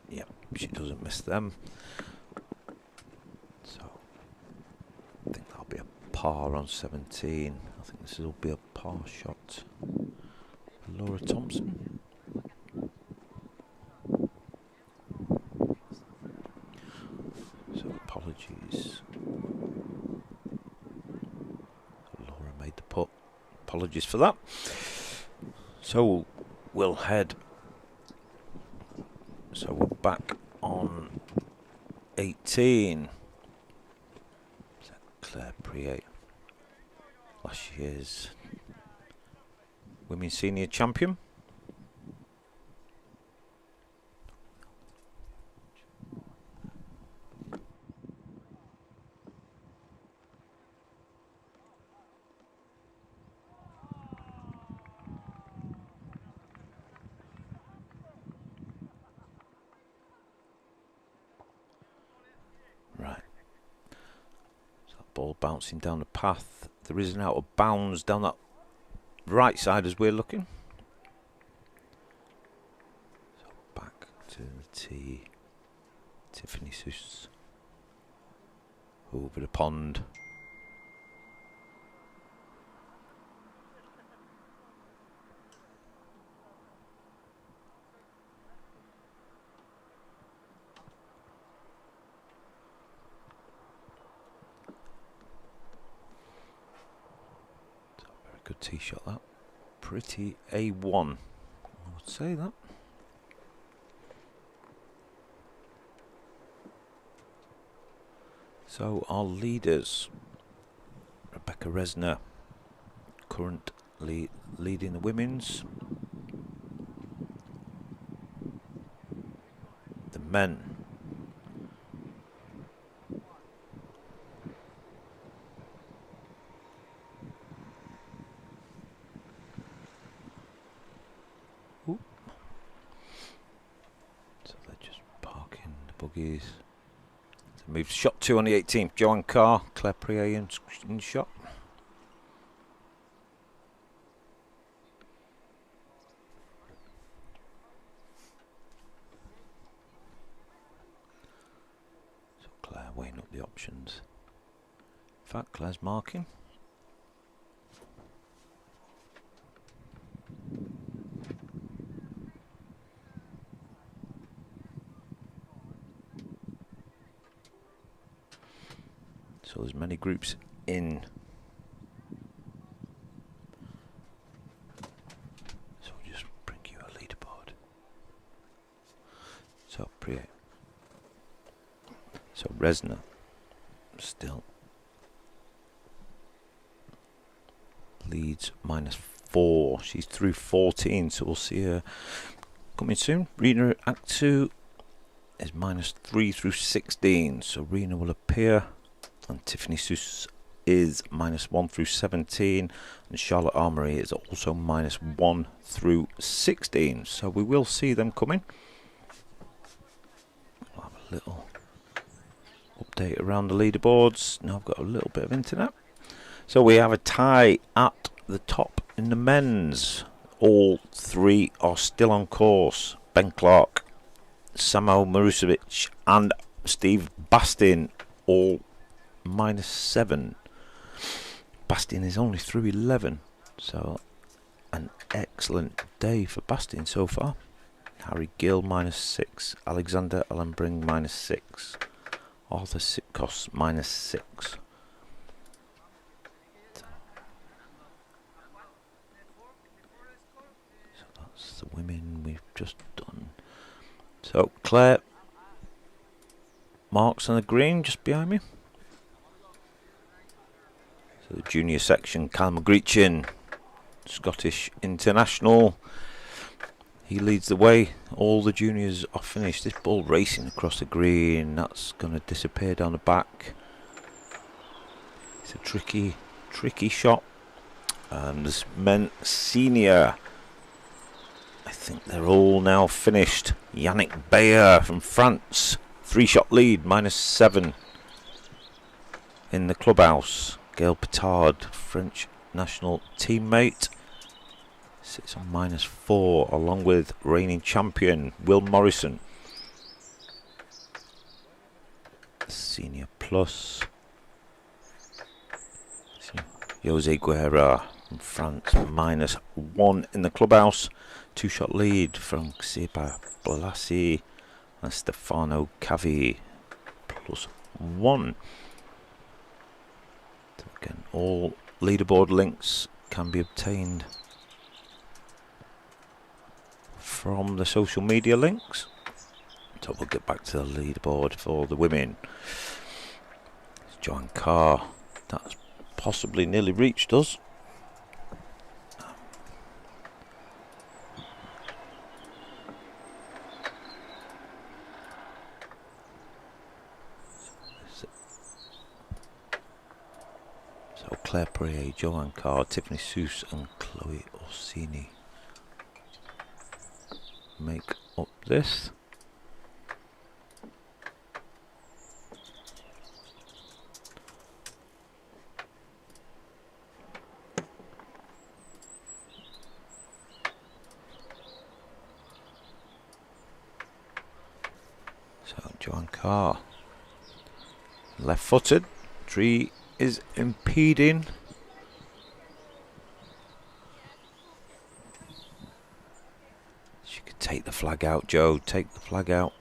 Yep, she doesn't miss them. So I think that'll be a par on 17. I think this will be a par shot for Laura Thompson. So apologies. Laura made the putt. Apologies for that. So we'll head. So we're back on 18. Claire Priet, last year's women's senior champion. Right. Ball bouncing down the path. There is an out of bounds down that right side as we're looking. So back to the tee. Tiffany Suss over the pond. Good tee shot that. Pretty A1, I would say that. So our leaders, Rebecca Resner, currently leading the women's. The men. Buggies. So moved shot 2 on the 18th. Joanne Carr, Claire Priet in shot. So Claire weighing up the options. In fact, Claire's marking. So there's many groups in. So we'll just bring you a leaderboard. So Priet. So Resner still leads -4. She's through 14, so we'll see her coming soon. Rena Aktu is -3 through 16, so Rena will appear. And Tiffany Suss is -1 through 17, and Charlotte Armory is also -1 through 16. So we will see them coming. I'll have a little update around the leaderboards. Now I've got a little bit of internet. So we have a tie at the top in the men's. All three are still on course. Ben Clark, Samo Marusevic, and Steve Bastin, all -7. Bastin is only through 11, so an excellent day for Bastin so far. Harry Gill -6, Alexander Allenbring -6, Arthur Sipkos -6. That's the women we've just done. So Claire marks on the green just behind me. So the junior section, Callum McGreechin, Scottish international. He leads the way. All the juniors are finished. This ball racing across the green. That's going to disappear down the back. It's a tricky shot. And this men senior, I think they're all now finished. Yannick Bayer from France, 3-shot lead, -7 in the clubhouse. Gail Petard, French national teammate, sits on -4 along with reigning champion Will Morrison. Senior plus. Jose Guerra from France, -1 in the clubhouse. 2-shot lead from Xiba Blasi and Stefano Cavi, +1. So again, all leaderboard links can be obtained from the social media links. So we'll get back to the leaderboard for the women. It's Joanne Carr. That's possibly nearly reached us. So Claire Prey, Joanne Carr, Tiffany Seuss and Chloe Orsini make up this. So Joanne Carr, left-footed, tree is impeding. She could take the flag out, Joe, take the flag out.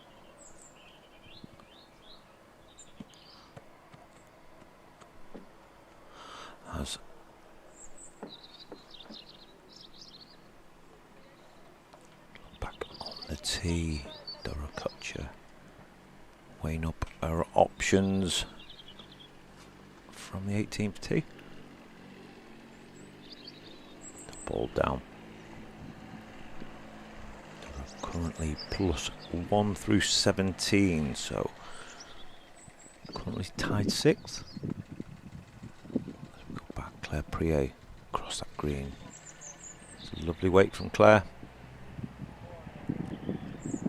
As back on the tee, Dora Kutcher weighing up her options from the 18th tee. The ball down. Currently +1 through 17, so currently tied 6th. Let's go back, Claire Prier across that green. It's a lovely weight from Claire. Let's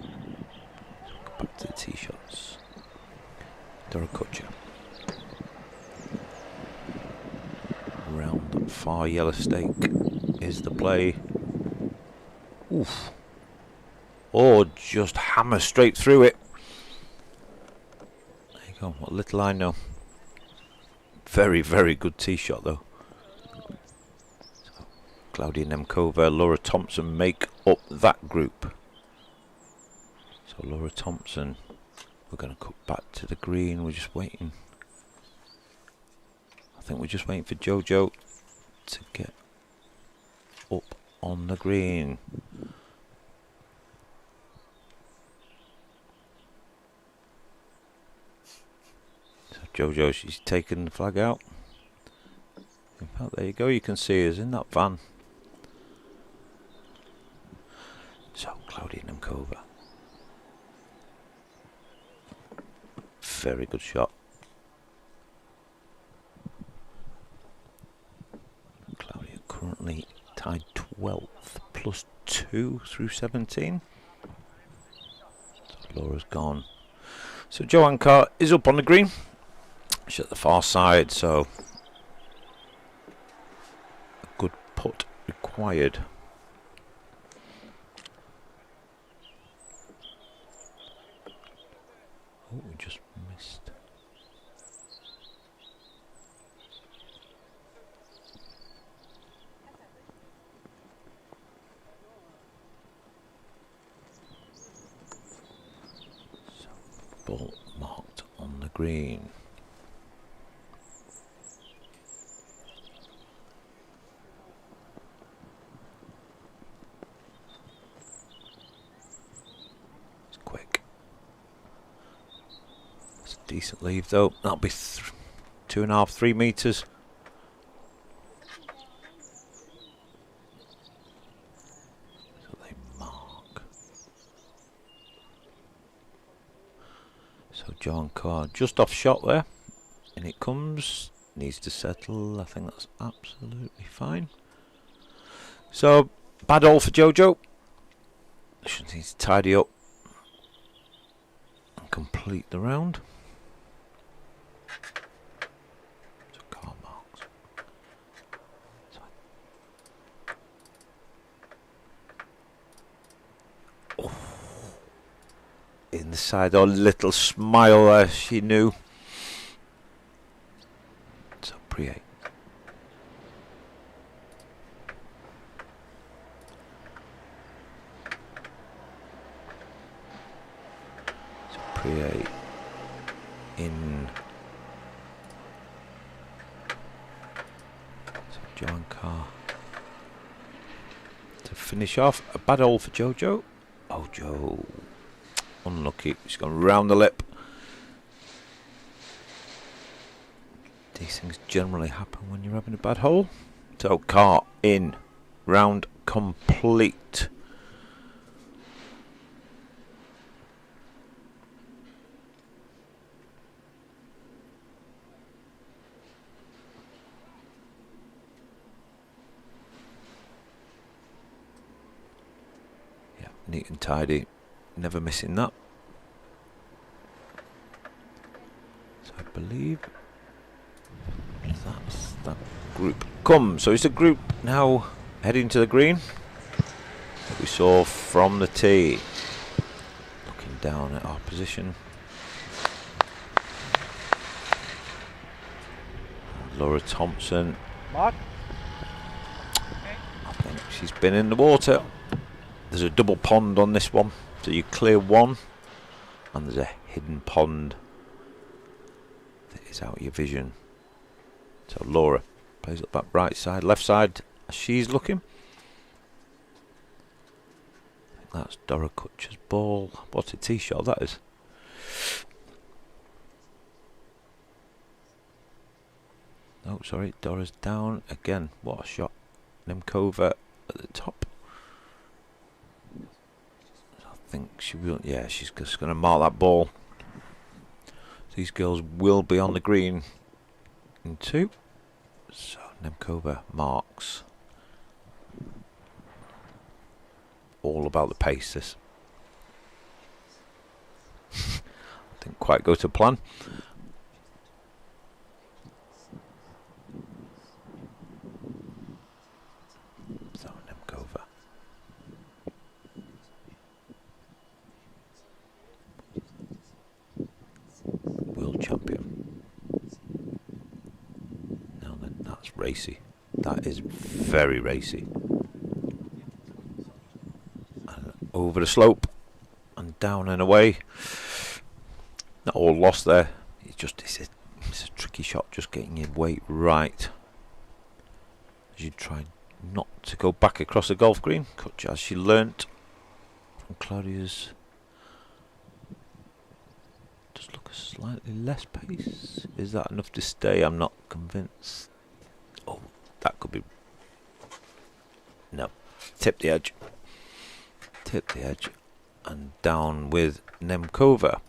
go back to the tee shots. Dora Kutcher. Around the far yellow stake is the play. Oof. Or just hammer straight through it. There you go, what little I know. Very, very good tee shot though. So, Claudia Nemkova, Laura Thompson make up that group. So Laura Thompson, we're going to cut back to the green. We're just waiting. I think we're just waiting for Jojo to get up on the green. So Jojo, she's taken the flag out. In fact, there you go, you can see us in that van. So Claudia Nemkova. Very good shot. Claudia currently tied 12th, +2 through 17. So Laura's gone. So Joanne Carr is up on the green. She's at the far side, so a good putt required. Oh, we just missed. So, ball marked on the green. Decent leave though. That'll be 2.5, 3 metres. So they mark. So John Carr just off shot there. And it comes. Needs to settle. I think that's absolutely fine. So bad hole for Jojo. She needs to tidy up and complete the round. So car marks. Oh. In the side, a little smile there, she knew. So pre-8. In so John Carr to finish off. A bad hole for Jojo. Oh, Joe, unlucky. She's gone round the lip. These things generally happen when you're having a bad hole. So Carr in, round complete. Neat and tidy, never missing that. So I believe that's that group come. So it's the group now heading to the green that we saw from the tee. Looking down at our position. Laura Thompson. Mark. I think she's been in the water. There's a double pond on this one, so you clear one, and there's a hidden pond that is out of your vision. So Laura plays up that right side, left side as she's looking. I think that's Dora Kutcher's ball. What a tee shot that is. Oh, sorry, Dora's down again. What a shot. Nemkova at the top. I think she will. Yeah, she's just going to mark that ball. These girls will be on the green in 2. So Nemkova marks. All about the pace. This didn't quite go to plan. So Nemkova. World champion. Now then, that's racy. That is very racy. And over the slope and down and away. Not all lost there. It's a tricky shot, just getting your weight right as you try not to go back across the golf green, as she learnt from Claudia's. Just look a slightly less pace. Is that enough to stay? I'm not convinced. Oh, that could be. No, tip the edge. Tip the edge, and down with Nemkova.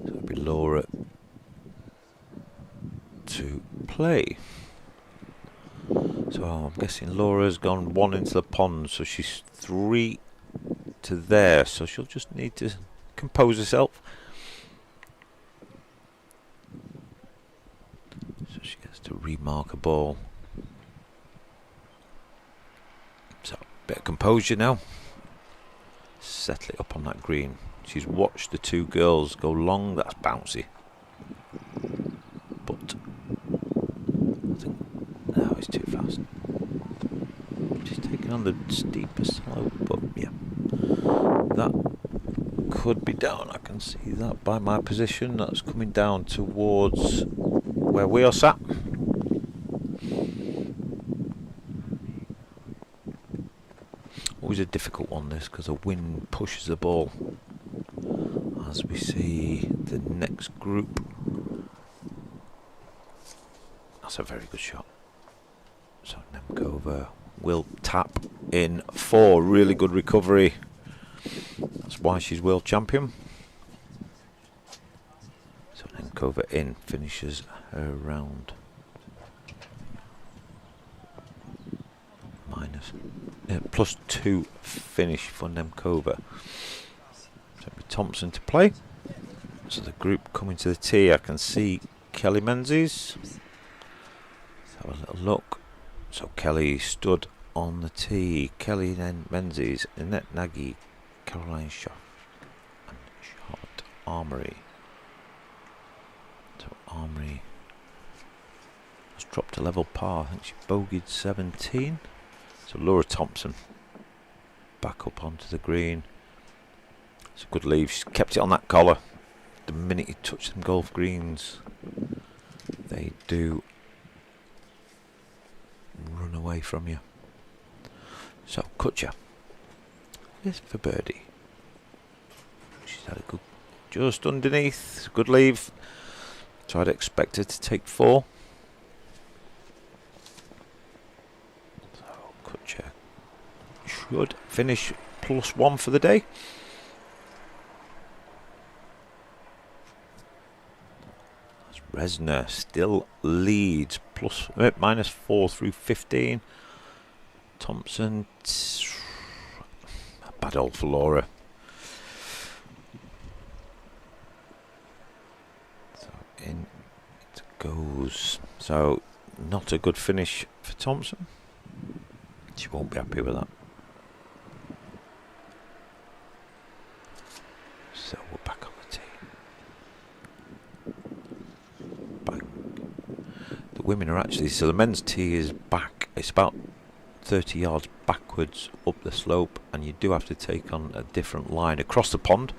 So it'll be Laura to play. So I'm guessing Laura's gone 1 into the pond, so she's 3 to there, so she'll just need to compose herself. So she gets to remark a ball. So bit of composure now. Settle it up on that green. She's watched the 2 girls go long. That's bouncy. But I think no, it's too fast. She's taking on the steeper slope, but yeah, that could be down. I can see that by my position. That's coming down towards where we are sat. Always a difficult one this, because the wind pushes the ball. As we see the next group. That's a very good shot. So Nemkova will tap in 4. Really good recovery. That's why she's world champion. So Nemkova in, finishes her round. +2 finish for Nemkova. So Thompson to play. So the group coming to the tee, I can see Kelly Menzies. Let's have a little look. So Kelly stood on the tee. Kelly Menzies, Annette Nagy, Caroline Schaff, and Charlotte Armory. So Armory has dropped to level par. I think she bogeyed 17. So Laura Thompson back up onto the green. It's a good leave. She's kept it on that collar. The minute you touch them golf greens, they do run away from you. So Kutcher is for birdie. She's had a good, just underneath, good leave. So I'd expect her to take 4. So Kutcher should finish +1 for the day. Resner still leads, -4 through 15. Thompson, a bad old for Laura. So in it goes. So not a good finish for Thompson. She won't be happy with that. So we're back on the tee. The women are actually, so the men's tee is back. It's about 30 yards backwards up the slope, and you do have to take on a different line across the pond,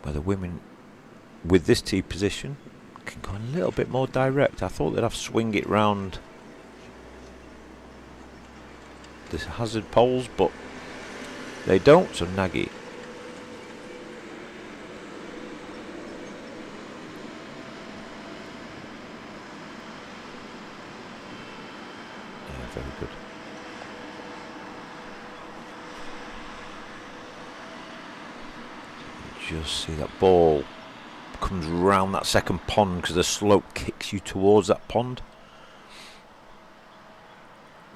where the women with this tee position can go a little bit more direct. I thought they'd have to swing it round the hazard poles, but they don't. So Nagy very good. Just see that ball comes round that second pond because the slope kicks you towards that pond.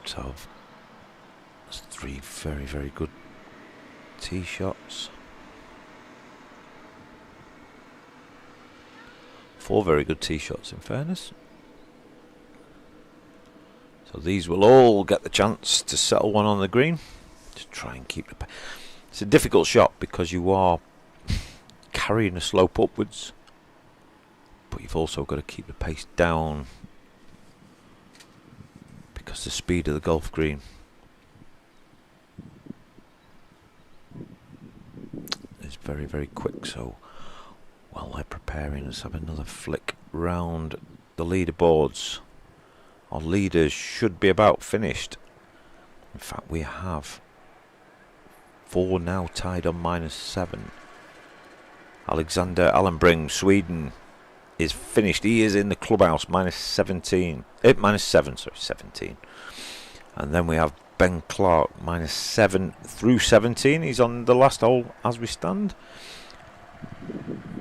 So that's 3 very, very good tee shots. 4 very good tee shots in fairness. So these will all get the chance to settle one on the green. To try and keep the pace. It's a difficult shot because you are carrying the slope upwards, but you've also got to keep the pace down because the speed of the golf green is very, very quick. So while they're preparing, let's have another flick round the leaderboards. Our leaders should be about finished. In fact, we have 4 now tied on -7. Alexander Allenbring, Sweden, is finished. He is in the clubhouse, -17. -7, sorry, 17. And then we have Ben Clark, -7 through 17. He's on the last hole as we stand.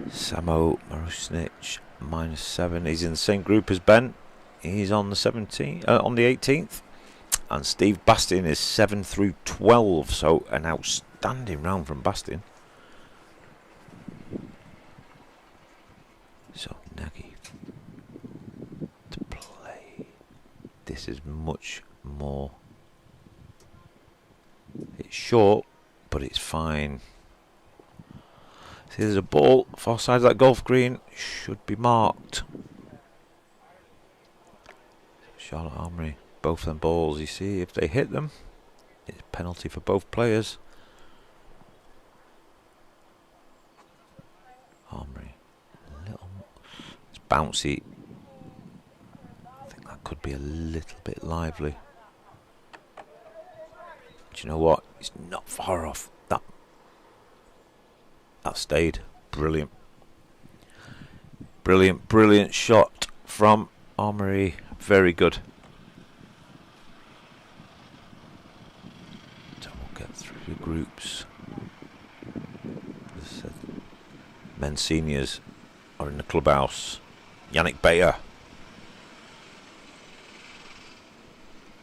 Samo Marusnic, -7. He's in the same group as Ben. He's on the 18th. And Steve Bastin is 7 through 12. So an outstanding round from Bastin. So Nagy to play. This is much more. It's short, but it's fine. See, there's a ball far side of that golf green. Should be marked. Charlotte Armory, both them balls, you see, if they hit them, it's a penalty for both players. Armory, a little, it's bouncy. could be a little bit lively. Do you know what? It's not far off. That stayed. Brilliant. Brilliant, brilliant shot from Armory. Very good. So we'll get through the groups. As I said, men's seniors are in the clubhouse. Yannick Bayer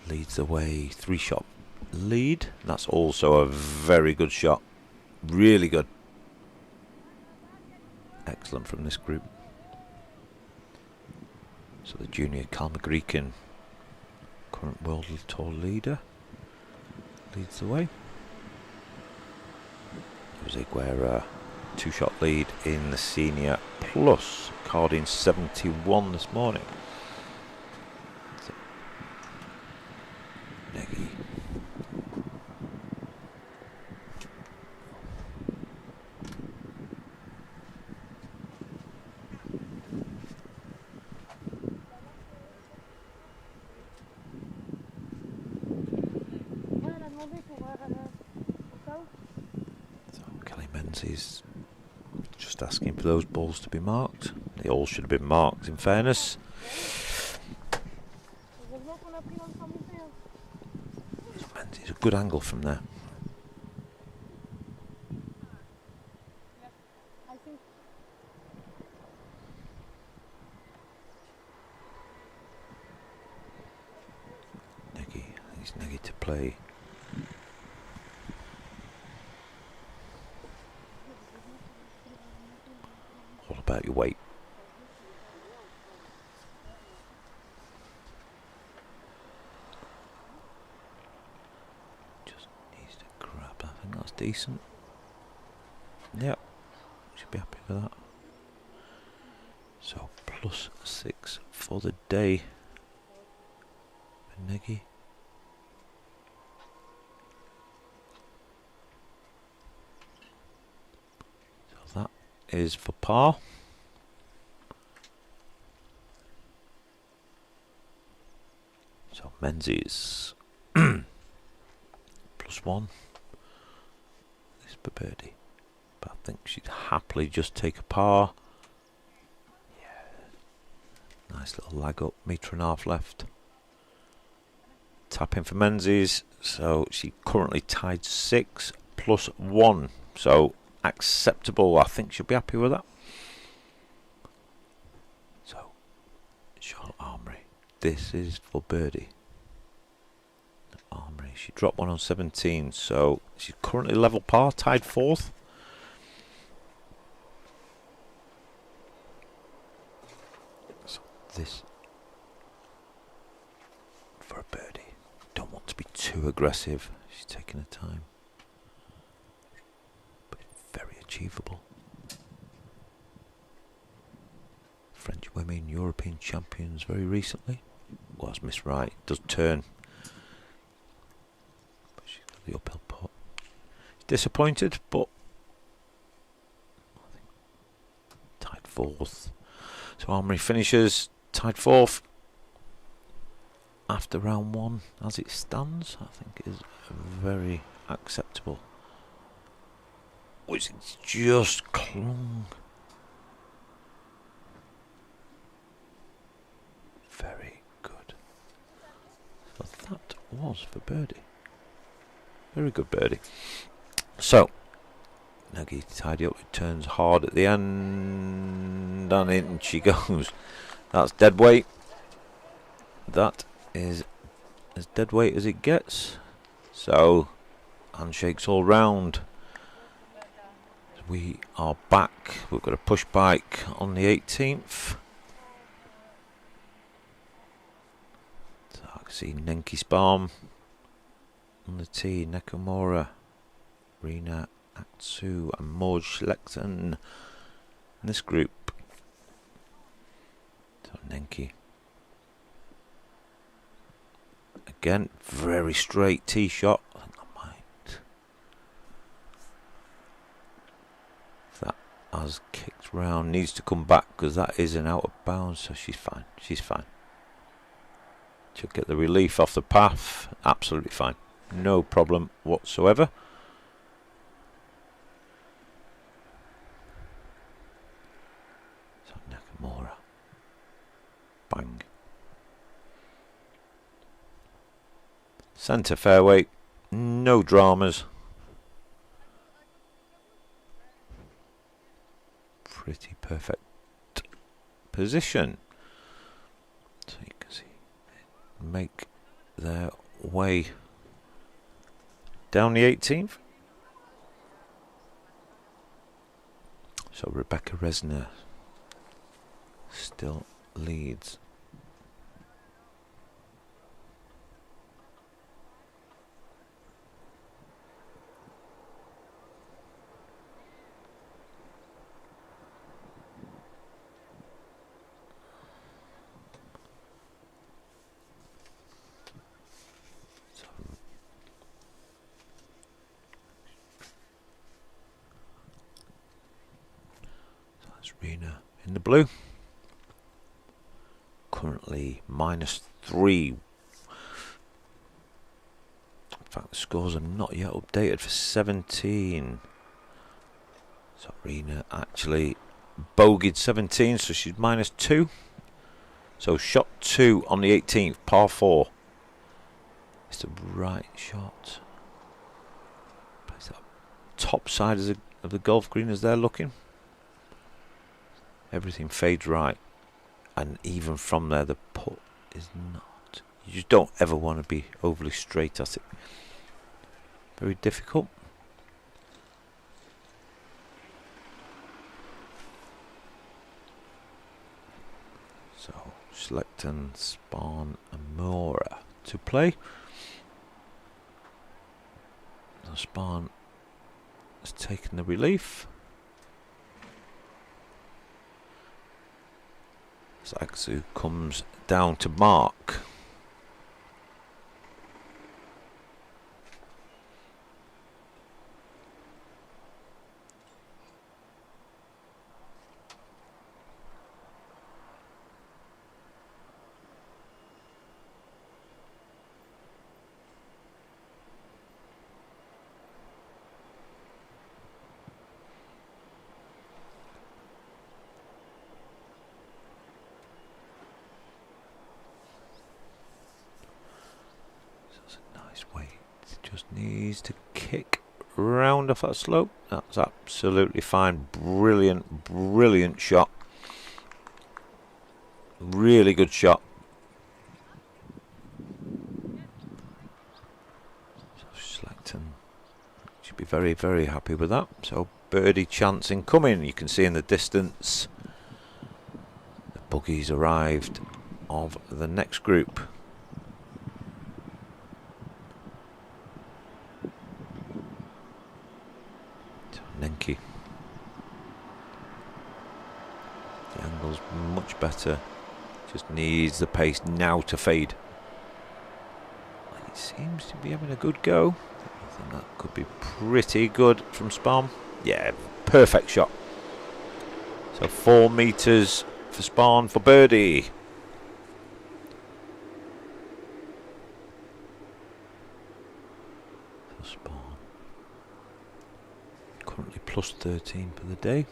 leads the way. 3-shot lead. That's also a very good shot. Really good. Excellent from this group. So the junior Cal McGreekin, current world tour leader, leads the way. Jose Guerra, 2-shot lead in the senior plus, carding 71 this morning. So, Nagy. Is just asking for those balls to be marked. They all should have been marked, in fairness. It's a good angle from there. He's Nagy to play. All about your weight. Just needs to grab. I think that's decent. Yep, should be happy with that. So +6 for the day for Nagy. So that is for par. So Menzies +1. This for birdie, but I think she'd happily just take a par. Yeah, nice little lag up, 1.5 meters left. Tap in for Menzies, so she currently tied 6 +1, so acceptable. I think she'll be happy with that. So Charlotte Armory, this is for birdie. Armory, she dropped one on 17, so she's currently level par, tied 4th. So this for a birdie. Don't want to be too aggressive. She's taking her time, but very achievable. French women European champions very recently. Was Miss Wright, does turn. But she's got the uphill putt. Disappointed, but I think tied 4th. So Armory finishes tied 4th after round 1 as it stands. I think is very acceptable. Which it's just clung. Very good. So that was for birdie. Very good birdie. So Nagy tidy up, it turns hard at the end, and in she goes. That's dead weight. That is as dead weight as it gets. So handshakes all round. We are back. We've got a push bike on the 18th. So I can see Nenki Spalm on the tee, Nakamura, Rina Atsu and Maud Schlechten in this group. So Nenki. Again, very straight tee shot. I think I might. That has kicked round. Needs to come back because that is an out of bounds. So she's fine. She's fine. She'll get the relief off the path. Absolutely fine. No problem whatsoever. So Nakamura. Bang. Centre fairway. No dramas. Pretty perfect position. So you can see make their way down the 18th. So Rebecca Resner still leads. Rena in the blue. Currently -3. In fact, the scores are not yet updated for 17. So Rena actually bogeyed 17, so she's -2. So shot 2 on the 18th, par 4. It's the right shot. Plays that top side of the golf green as they're looking. Everything fades right, and even from there the putt is not. You just don't ever want to be overly straight at it. Very difficult. So selecting Spahn and Mora to play. Now Spahn has taken the relief. Aksu comes down to mark. Needs to kick round off that slope. That's absolutely fine. Brilliant, brilliant shot. Really good shot. So Slackton should be very, very happy with that. So birdie chance incoming. You can see in the distance the buggies arrived of the next group. Nenki. The angle's much better. Just needs the pace now to fade. He seems to be having a good go. I think that could be pretty good from Spahn. Yeah, perfect shot. So 4 meters for Spahn for birdie. Currently +13 for the day.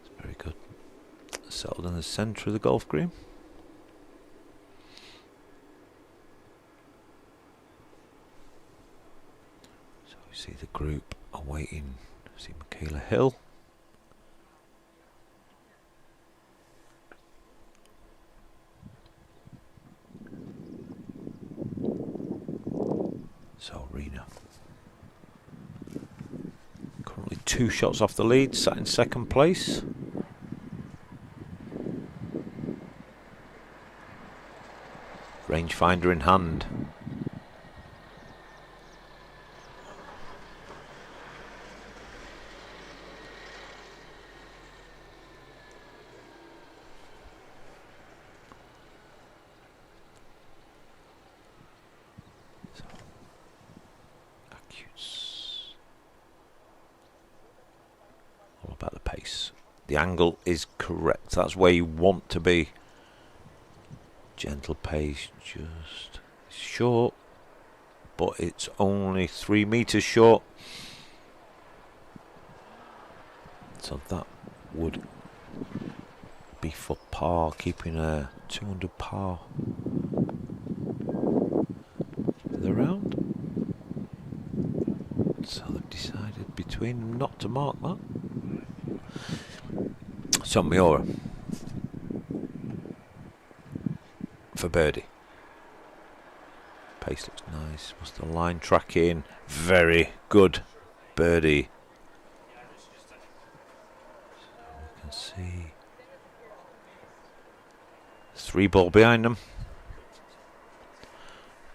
It's very good. Settled in the centre of the golf green. So we see the group awaiting. See Michaela Hill. So Rena currently 2 shots off the lead, sat in 2nd place. Rangefinder in hand. All about the pace. The angle is correct. That's where you want to be. Gentle pace, just short, but it's only 3 meters short. So that would be for par, keeping a 200 par for the round. So they've decided between them not to mark that. So Miura for birdie. Pace looks nice. What's the line tracking? Very good birdie. So we can see 3 ball behind them.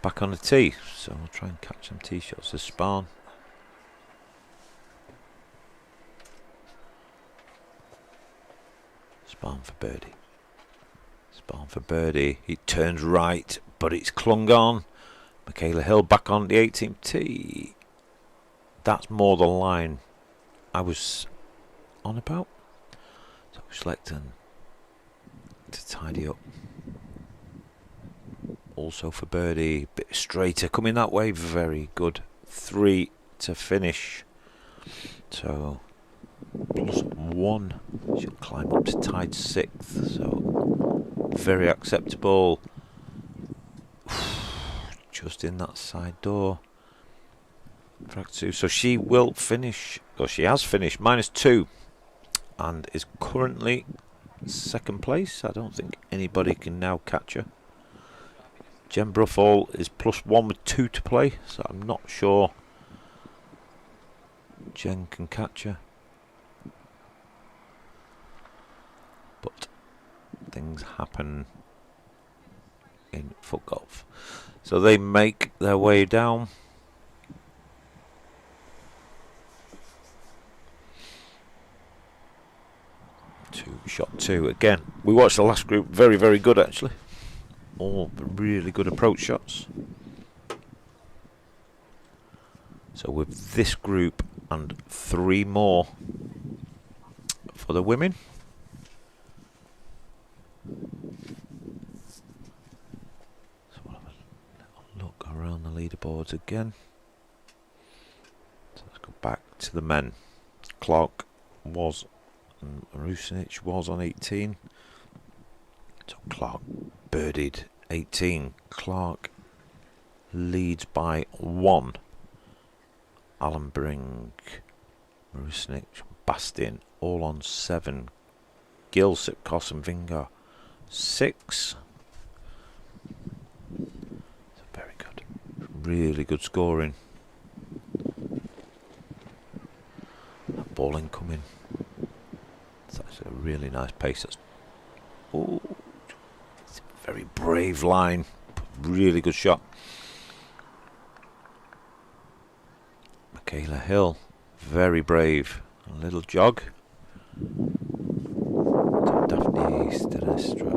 Back on the tee. So we'll try and catch some tee shots as Spahn. Spahn for birdie. Spahn for birdie. He turns right, but it's clung on. Michaela Hill back on the 18th tee. That's more the line I was on about. So selecting to tidy up. Also for birdie, bit straighter coming that way. Very good. 3 to finish. So +1. She'll climb up to tied 6th. So very acceptable. Just in that side door. So she will finish, or she has finished, -2, and is currently 2nd place. I don't think anybody can now catch her. Jen Bruffall is +1 with 2 to play, so I'm not sure Jen can catch her. But things happen in FootGolf. So they make their way down. Shot 2 again. We watched the last group, very, very good actually. All really good approach shots. So with this group and 3 more for the women. So we'll have a little look around the leaderboards again. So let's go back to the men. Clark was, and Rusinic was on 18. So Clark birdied 18. Clark leads by 1. Alan Brink, Rusinic, Bastin all on 7. Gill, Sipkos and Vingar 6. So very good. Really good scoring. That ball incoming. That's a really nice pace. Oh, it's a very brave line. Really good shot. Michaela Hill, very brave. A little jog. Daphne Stinestra.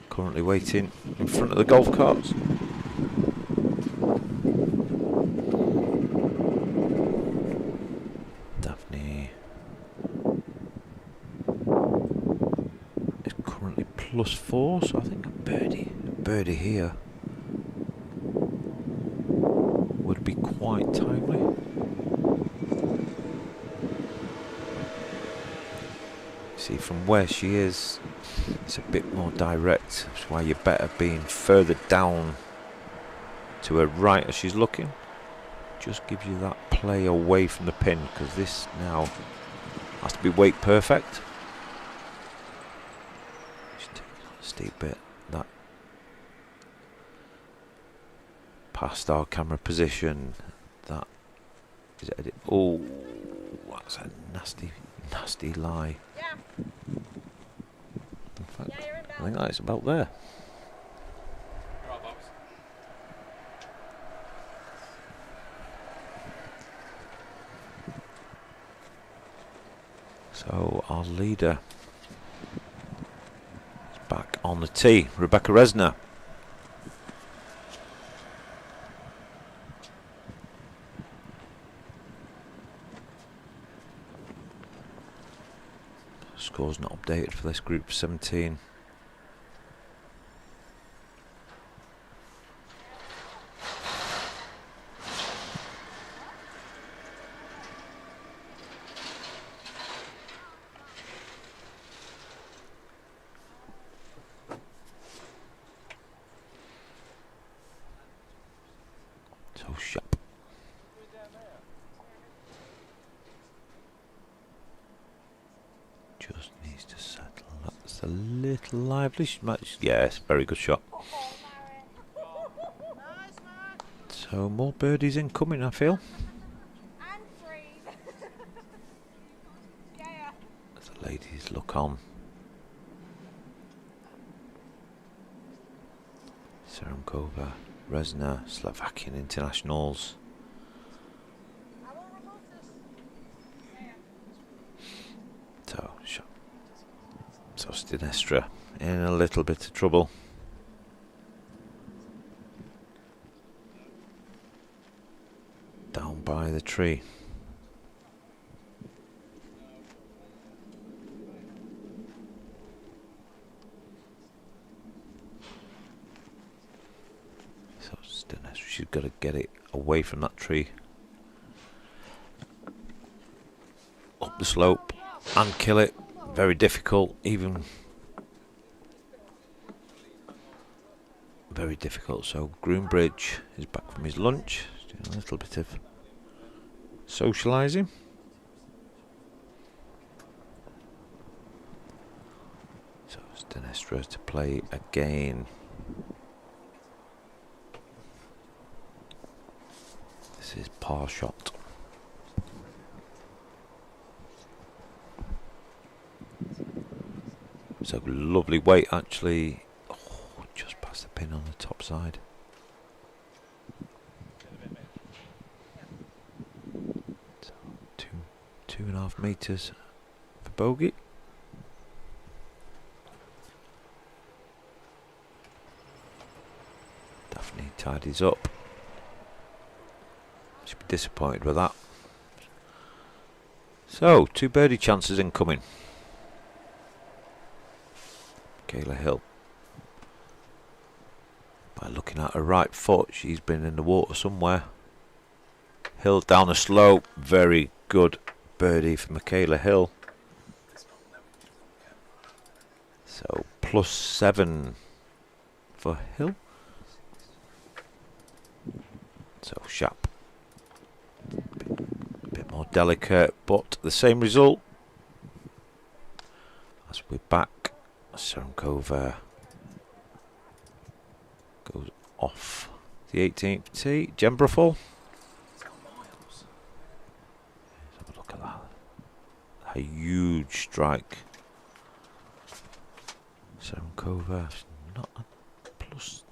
Currently waiting in front of the golf carts. +4, so I think a birdie here would be quite timely. See, from where she is, it's a bit more direct. That's why you're better being further down to her right as she's looking. Just gives you that play away from the pin, because this now has to be weight perfect. Steep bit, that past our camera position, that is edit. Oh, that's a nasty lie. Yeah. In fact, I think that's about there. So our leader back on the tee, Rebecca Resner. Score's not updated for this group 17. So sharp. Just needs to settle. That's a little lively. Yes, very good shot. So more birdies incoming, I feel. As the ladies look on. Serenkova, Resner, Slovakian internationals. So Stinestra in a little bit of trouble. Down by the tree. So Stinestra, she's got to get it away from that tree. Up the slope and kill it. Very difficult, even very difficult. So Groombridge is back from his lunch, doing a little bit of socialising. So Stinestra to play again. This is par shot. So lovely weight actually. Oh, just past the pin on the top side. So 2.5 metres for bogey. Daphne tidies up. She'll be disappointed with that. So 2 birdie chances incoming. Kayla Hill. By looking at her right foot, she's been in the water somewhere. Hill down the slope. Very good birdie for Michaela Hill. So +7 for Hill. So sharp. A bit more delicate, but the same result. As we're back. Serenkova goes off the 18th tee. Jembraful. Let's have a look at that. A huge strike. Serenkova not a plus.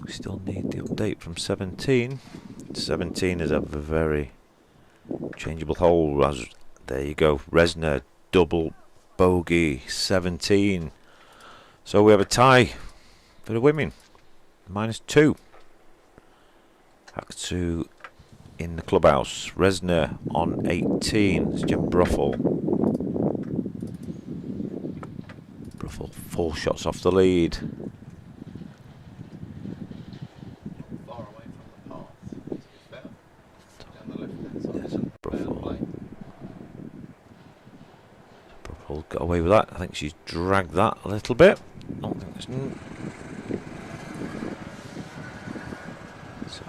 We still need the update from 17. 17 is a very changeable hole. As there you go. Resner double bogey 17. So we have a tie for the women. -2. Back to in the clubhouse. Resner on 18. It's Jem Bruffel. Bruffel 4 shots off the lead. Far away from the path, to be fair. Down the left-hand side. There's a Bruffel. Got away with that. I think she's dragged that a little bit. I don't think there's so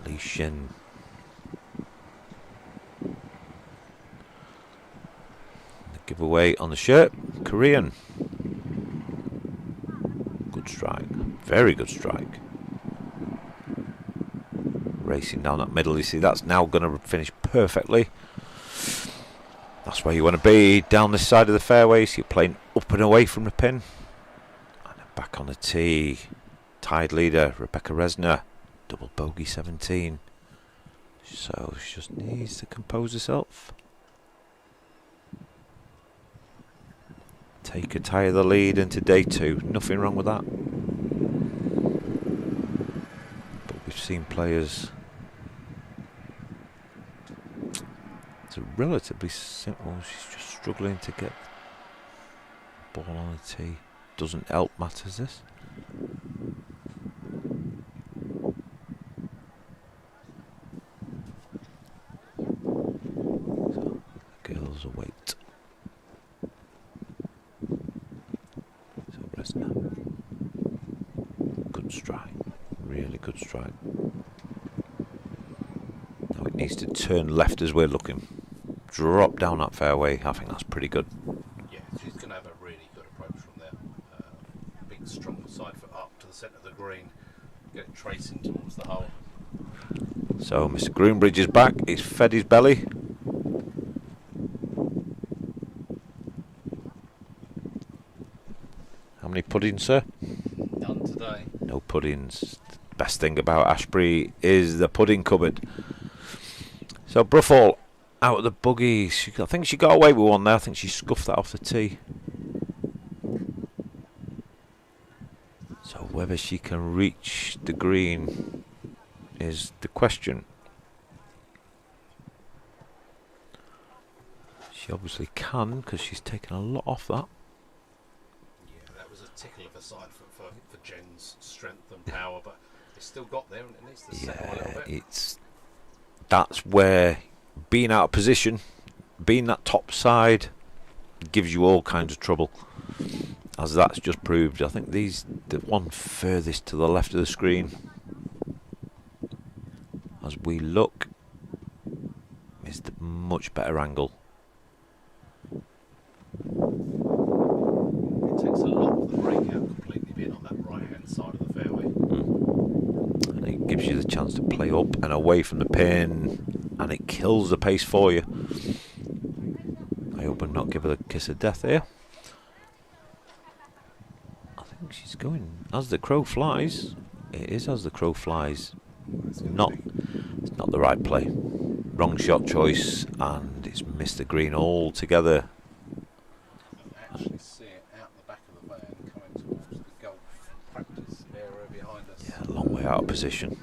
Li Shin. The giveaway on the shirt. Korean. Good strike. Very good strike. Racing down that middle. You see that's now going to finish perfectly. That's where you want to be, down this side of the fairway, so you're playing up and away from the pin. And back on the tee, tied leader, Rebecca Resner, double bogey 17. So she just needs to compose herself. Take a tie of the lead into day 2, nothing wrong with that. But we've seen players It's a relatively simple. She's just struggling to get the ball on the tee. Doesn't help matters this. So, girls await. So Resna. Good strike. Really good strike. Now it needs to turn left as we're looking. Drop down that fairway. I think that's pretty good. Yeah, she's going to have a really good approach from there. Big strong side foot up to the centre of the green. Get it tracing towards the hole. So Mr. Groombridge is back. He's fed his belly. How many puddings, sir? None today. No puddings. The best thing about Ashbury is the pudding cupboard. So Bruffall out of the buggy. I think she got away with one there. I think she scuffed that off the tee. So whether she can reach the green is the question. She obviously can, because she's taken a lot off that. Yeah, that was a tickle of a side for Jen's strength and power, but it's still got there and it needs to settle a little bit. That's where being out of position, being that top side, gives you all kinds of trouble, as that's just proved. I think the one furthest to the left of the screen, as we look, is the much better angle. It takes a lot of the breakout completely being on that right hand side of the fairway. And it gives you the chance to play up and away from the pin, and it kills the pace for you. I hope I'm not give her the kiss of death here. I think she's going as the crow flies. It is as the crow flies. It's not the right play. Wrong shot choice, and it's missed the green altogether. Actually see it out the back of the van coming towards the golf practice area behind us. Yeah, a long way out of position.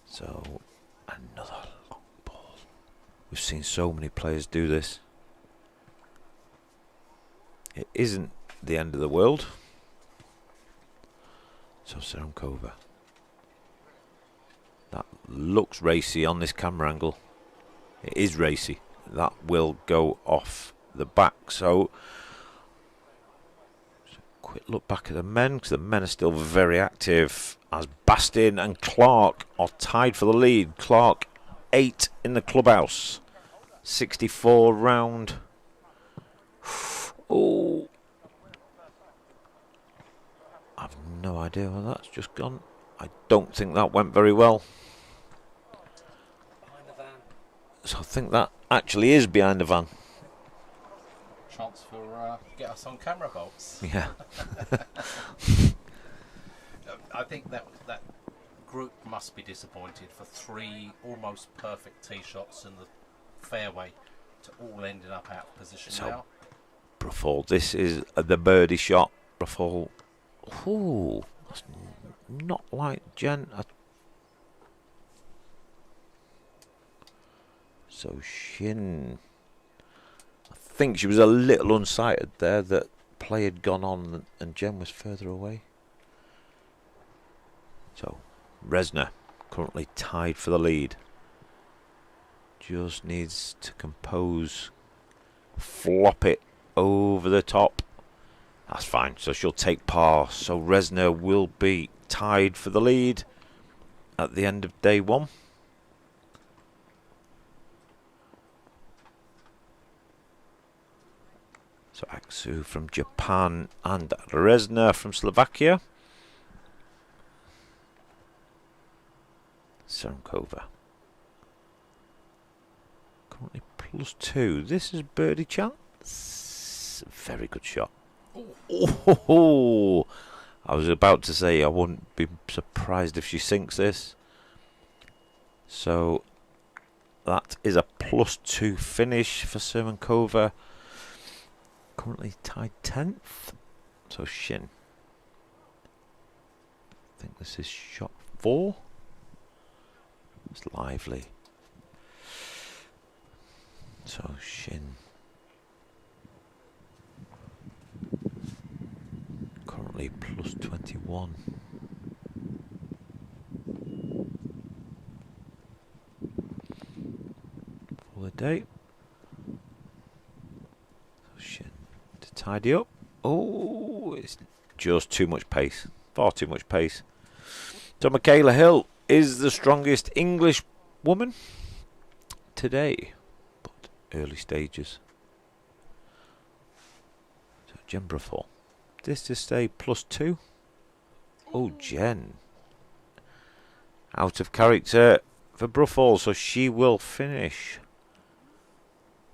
So, another long ball. We've seen so many players do this. It isn't the end of the world. So, Sarankova. That looks racy on this camera angle. It is racy. That will go off the back. So, quick look back at the men, because the men are still very active, as Bastin and Clark are tied for the lead. Clark 8 in the clubhouse, 64 round. Oh, I've no idea where that's just gone. I don't think that went very well. Behind the van. So I think that actually is behind the van. Chance for get us on camera, bolts. Yeah. I think that group must be disappointed for 3 almost perfect tee shots in the fairway to all ending up out of position So, now. Bruffall, this is the birdie shot. Bruffall, ooh, that's not like Jen. So Shin, I think she was a little unsighted there, that play had gone on and Jen was further away. So Resna currently tied for the lead. Just needs to compose, flop it over the top. That's fine, so she'll take par. So Resna will be tied for the lead at the end of day 1. So Aksu from Japan and Resna from Slovakia. Sarankova currently +2. This is birdie chance. That's a very good shot. Oh, I was about to say I wouldn't be surprised if she sinks this. So that is a +2 finish for Sermankova. Currently tied 10th. So Shin. I think this is shot 4. It's lively. So Shin. Currently +21. For the day. So Shin to tidy up. Oh, it's just too much pace. Far too much pace. So Michaela Hill is the strongest English woman today. But early stages. So Jen Bruffel. This to stay +2. Oh, Jen. Out of character for Bruffel, so she will finish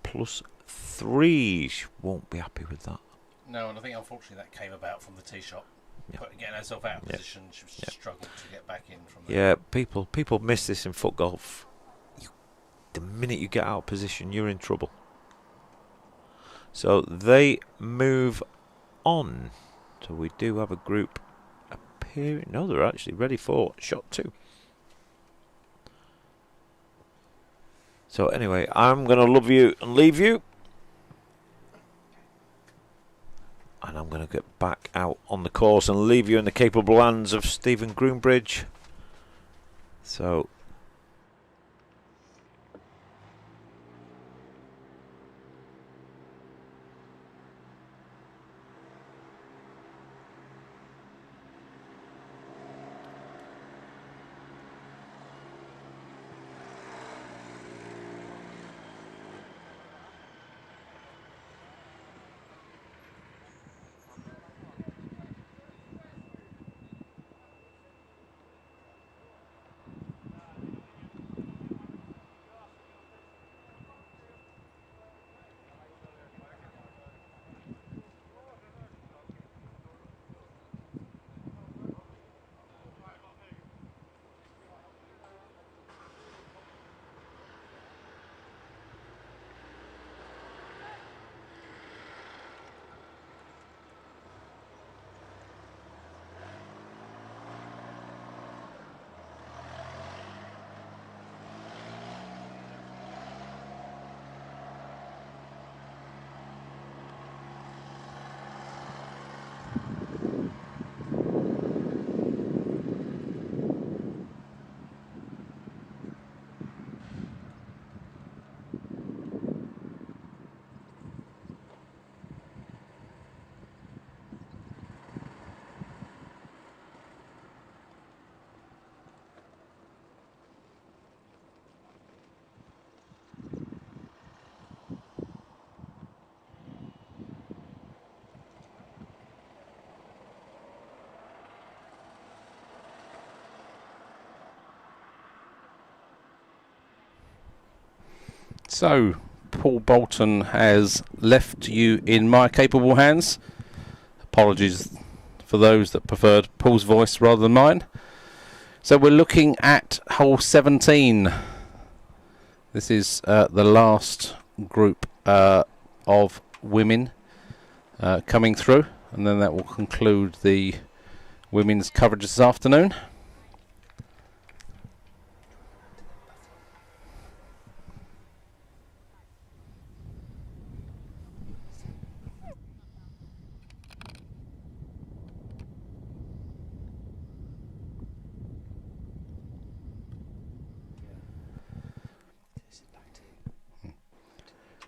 +3. She won't be happy with that. No, and I think unfortunately that came about from the tee shot. Getting herself out of position, she was struggling to get back in from there. Yeah, people miss this in foot golf. The minute you get out of position, you're in trouble. So they move on. So we do have a group appearing. No, they're actually ready for shot 2. So anyway, I'm going to love you and leave you. And I'm going to get back out on the course and leave you in the capable hands of Stephen Groombridge. So So, Paul Bolton has left you in my capable hands. Apologies for those that preferred Paul's voice rather than mine. So we're looking at hole 17. This is the last group of women coming through, and then that will conclude the women's coverage this afternoon.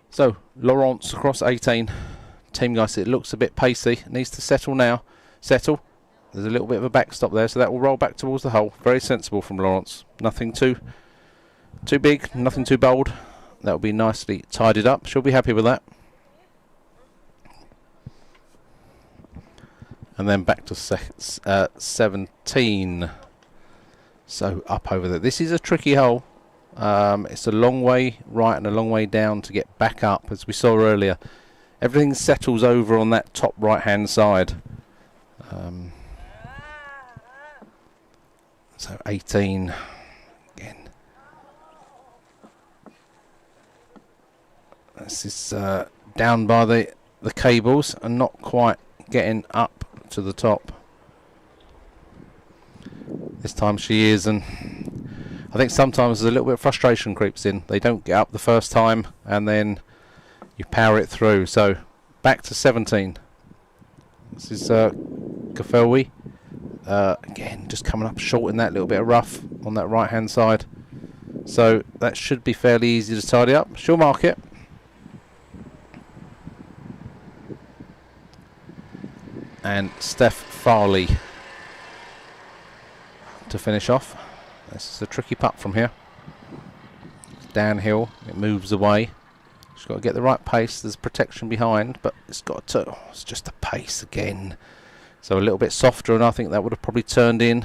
So, Laurence across 18. Team guys, it looks a bit pacey. It needs to settle now. Settle. There's a little bit of a backstop there, so that will roll back towards the hole. Very sensible from Laurence. Nothing too big, nothing too bold. That will be nicely tidied up. She'll be happy with that. And then back to 17. So, up over there. This is a tricky hole. It's a long way right and a long way down to get back up. As we saw earlier, everything settles over on that top right hand side. So 18 again. This is down by the cables and not quite getting up to the top. This time she is, and I think sometimes there's a little bit of frustration creeps in. They don't get up the first time and then you power it through. So back to 17. This is Kafelwi. Again, just coming up short in that little bit of rough on that right hand side. So that should be fairly easy to tidy up. She'll mark it. And Steph Farley to finish off. This is a tricky putt from here. It's downhill, it moves away. She's got to get the right pace. There's protection behind, but it's got to. It's just the pace again. So a little bit softer, and I think that would have probably turned in.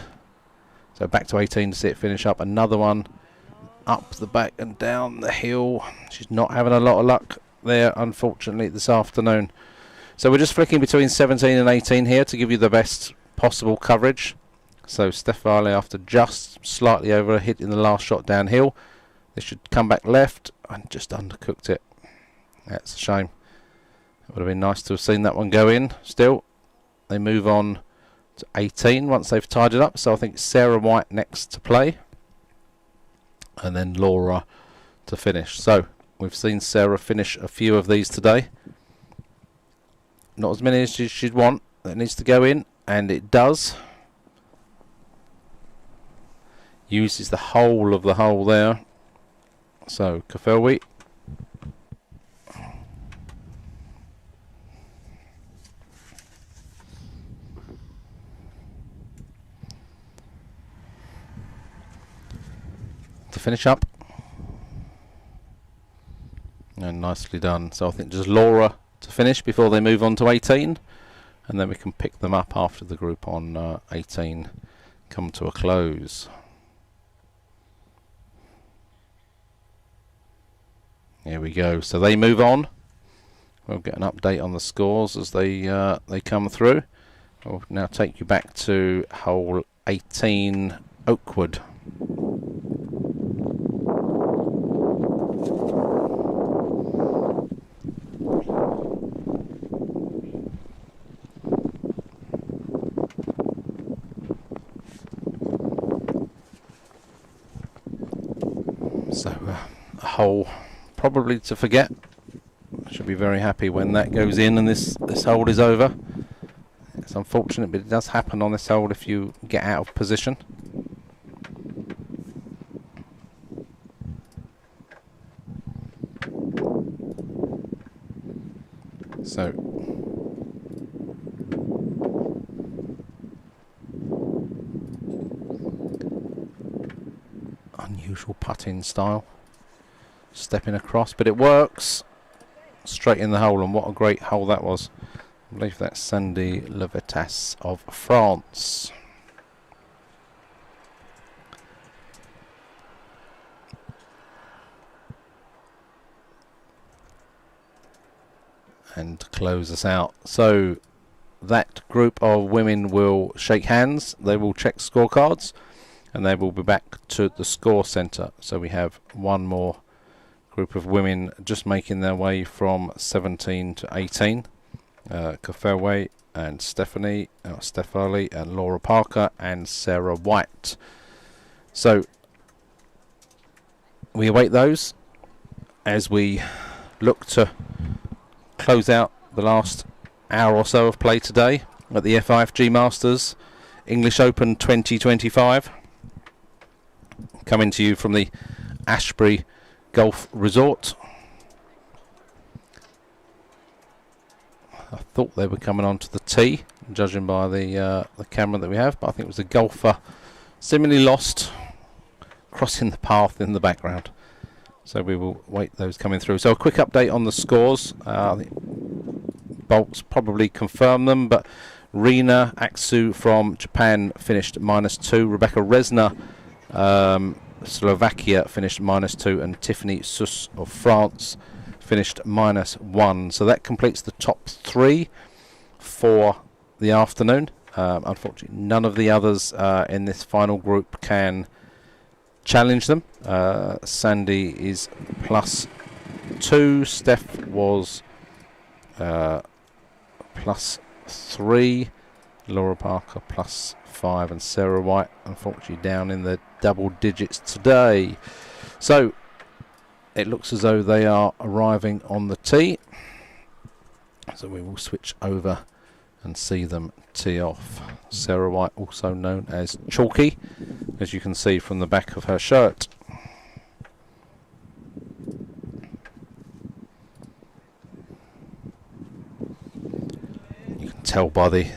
So back to 18 to see it finish up. Another one up the back and down the hill. She's not having a lot of luck there, unfortunately, this afternoon. So we're just flicking between 17 and 18 here to give you the best possible coverage. So Steph Farley, after just slightly over a hit in the last shot downhill, this should come back left and just undercooked it. That's a shame. It would have been nice to have seen that one go in. Still, they move on to 18 once they've tied it up. So I think Sarah White next to play, and then Laura to finish. So we've seen Sarah finish a few of these today. Not as many as she'd want. That needs to go in, and it does. Uses the whole of the hole there. So Kafelwi. To finish up. And nicely done. So I think just Laura to finish before they move on to 18, and then we can pick them up after the group on 18 come to a close. Here we go. So they move on. We'll get an update on the scores as they come through. I'll now take you back to hole 18, Oakwood. So a hole probably to forget. Should be very happy when that goes in and this hole is over. It's unfortunate, but it does happen on this hole if you get out of position. So unusual putting style, stepping across, but it works straight in the hole, and what a great hole that was. I believe that's Sandy Levitas of France. And close us out. So that group of women will shake hands, they will check scorecards, and they will be back to the score centre. So we have one more group of women just making their way from 17 to 18. Kafelwi and Stephanie, Steph Farley and Laura Parker and Sarah White. So we await those as we look to close out the last hour or so of play today at the FIFG Masters English Open 2025. Coming to you from the Ashbury Golf Resort. I thought they were coming onto the tee, judging by the camera that we have, but I think it was a golfer seemingly lost crossing the path in the background. So we will wait those coming through. So a quick update on the scores. I think Bolts probably confirm them, but Rina Aksu from Japan finished -2. Rebecca Resner, Slovakia, finished -2, and Tiffany Sus of France finished -1. So that completes the top 3 for the afternoon. Unfortunately, none of the others in this final group can challenge them. Sandy is +2. Steph was +3. Laura Parker +5, and Sarah White unfortunately down in the double digits today. So it looks as though they are arriving on the tee. So we will switch over and see them tee off. Sarah White, also known as Chalky, as you can see from the back of her shirt. You can tell by the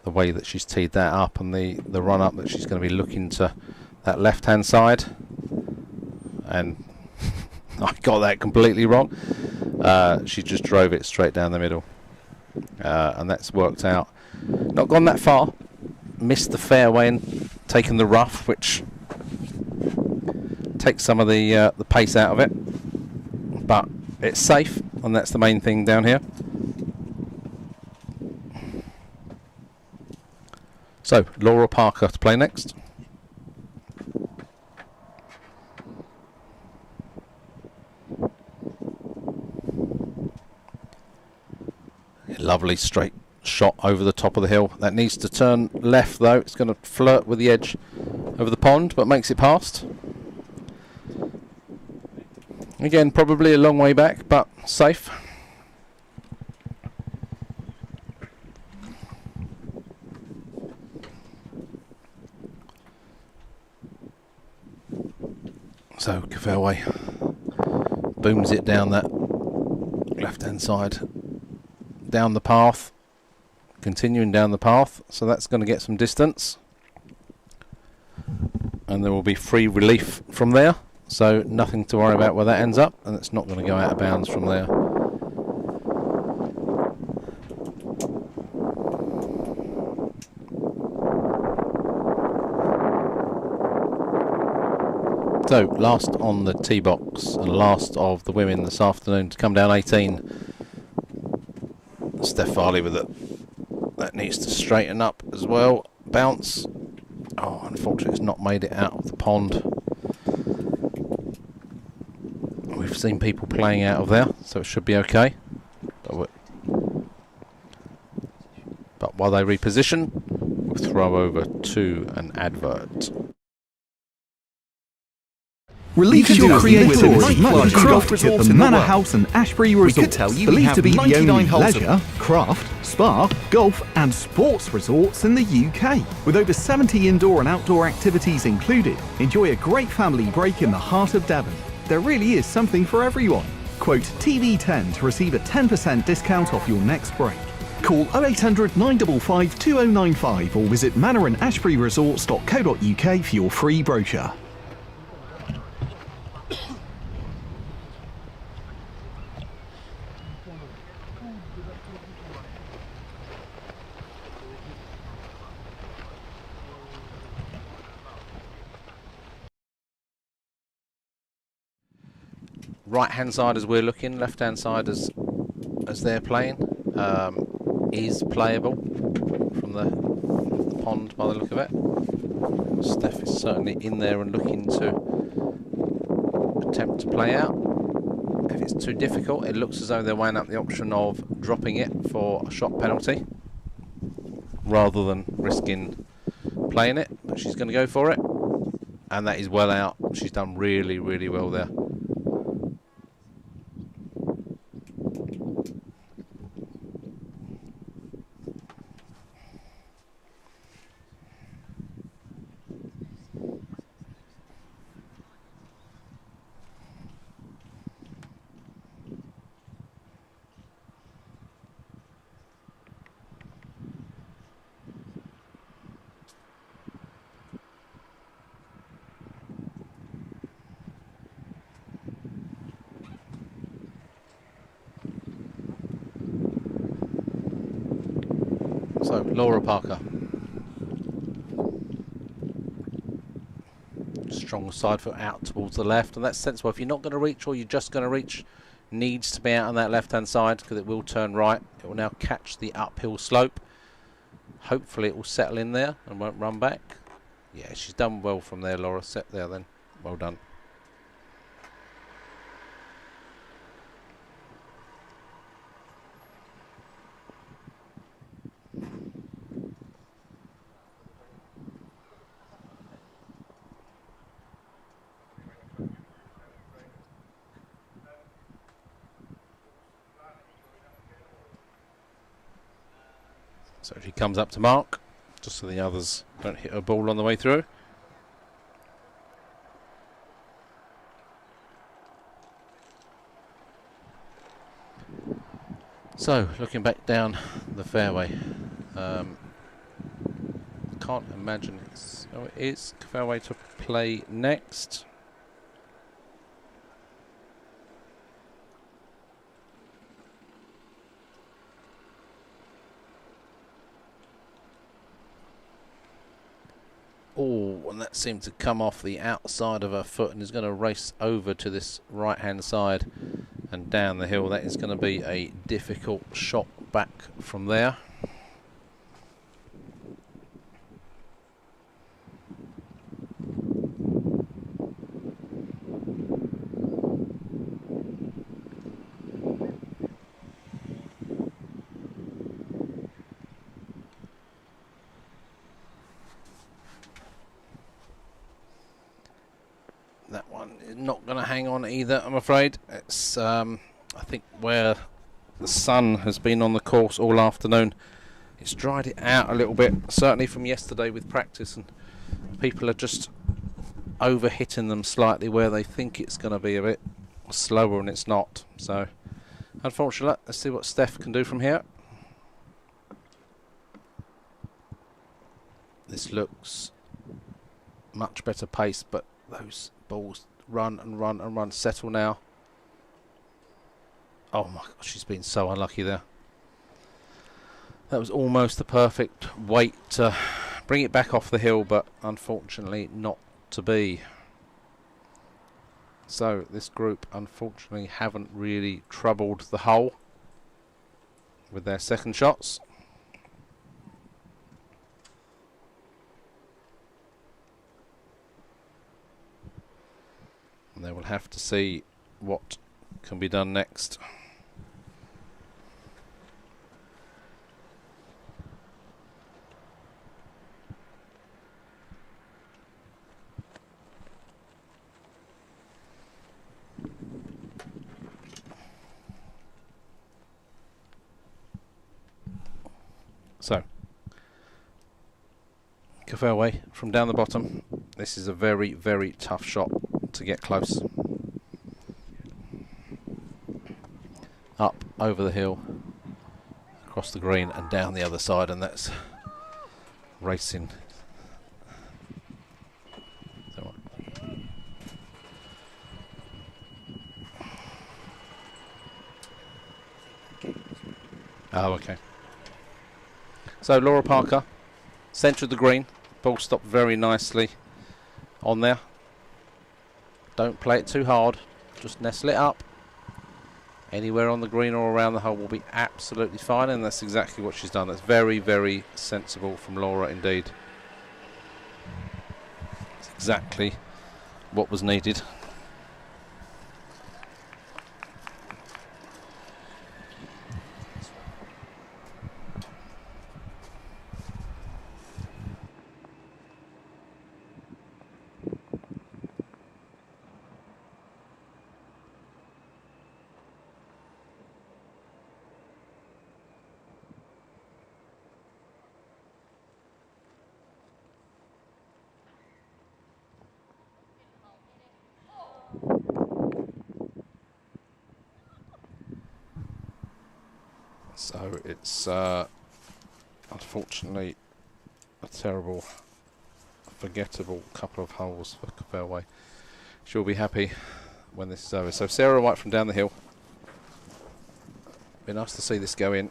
way that she's teed that up and the run up that she's going to be looking to that left hand side, and I got that completely wrong. She just drove it straight down the middle, and that's worked out. Not gone that far, missed the fairway and taken the rough, which takes some of the pace out of it, but it's safe, and that's the main thing down here. So, Laura Parker to play next. Lovely straight shot over the top of the hill. That needs to turn left though. It's going to flirt with the edge of the pond, but makes it past. Again, probably a long way back, but safe. So Fairway booms it down that left hand side, down the path, continuing down the path, so that's going to get some distance, and there will be free relief from there, so nothing to worry about where that ends up, and it's not going to go out of bounds from there. So, last on the tee box and last of the women this afternoon to come down 18. Steph Farley with it. That needs to straighten up as well. Bounce. Oh, unfortunately it's not made it out of the pond. We've seen people playing out of there, so it should be okay. But while they reposition, we'll throw over to an advert. Release your creativity with craft at the Manor and Ashbury Resort. Believed to be the only leisure, craft, spa, golf and sports resorts in the UK. With over 70 indoor and outdoor activities included, enjoy a great family break in the heart of Devon. There really is something for everyone. Quote TV10 to receive a 10% discount off your next break. Call 0800 955 2095 or visit manoranashburyresorts.co.uk for your free brochure. Right hand side as we're looking, left hand side as they're playing, is playable from the pond by the look of it. Steph is certainly in there and looking to attempt to play out. If it's too difficult, it looks as though they're weighing up the option of dropping it for a shot penalty rather than risking playing it, but she's going to go for it, and that is well out. She's done really, really well there. So, Laura Parker. Strong side foot out towards the left, and that's sensible. If you're not going to reach or you're just going to reach, needs to be out on that left-hand side because it will turn right. It will now catch the uphill slope. Hopefully it will settle in there and won't run back. Yeah, she's done well from there, Laura. Set there then. Well done. So she comes up to mark, just so the others don't hit her ball on the way through. So, looking back down the fairway, can't imagine it's... Oh, it is fairway to play next. Oh, and that seemed to come off the outside of her foot and is going to race over to this right hand side and down the hill. That is going to be a difficult shot back from there. That one is not going to hang on either, I'm afraid. It's, I think, where the sun has been on the course all afternoon. It's dried it out a little bit, certainly from yesterday with practice, and people are just over hitting them slightly where they think it's going to be a bit slower and it's not. So, unfortunately, let's see what Steph can do from here. This looks much better pace, but those balls run and run and run. Settle now. Oh my gosh, she's been so unlucky there. That was almost the perfect weight to bring it back off the hill, but unfortunately not to be. So this group unfortunately haven't really troubled the hole with their second shots. And they will have to see what can be done next. So, fairway from down the bottom. This is a very, very tough shot to get close. Up over the hill, across the green and down the other side, and that's racing. Oh, okay. So Laura Parker, centre of the green, ball stopped very nicely on there. Don't play it too hard, just nestle it up. Anywhere on the green or around the hole will be absolutely fine, and that's exactly what she's done. That's very, very sensible from Laura indeed. It's exactly what was needed. So it's unfortunately a terrible, forgettable couple of holes for fairway. She'll be happy when this is over. So Sarah White from down the hill. Be nice to see this go in.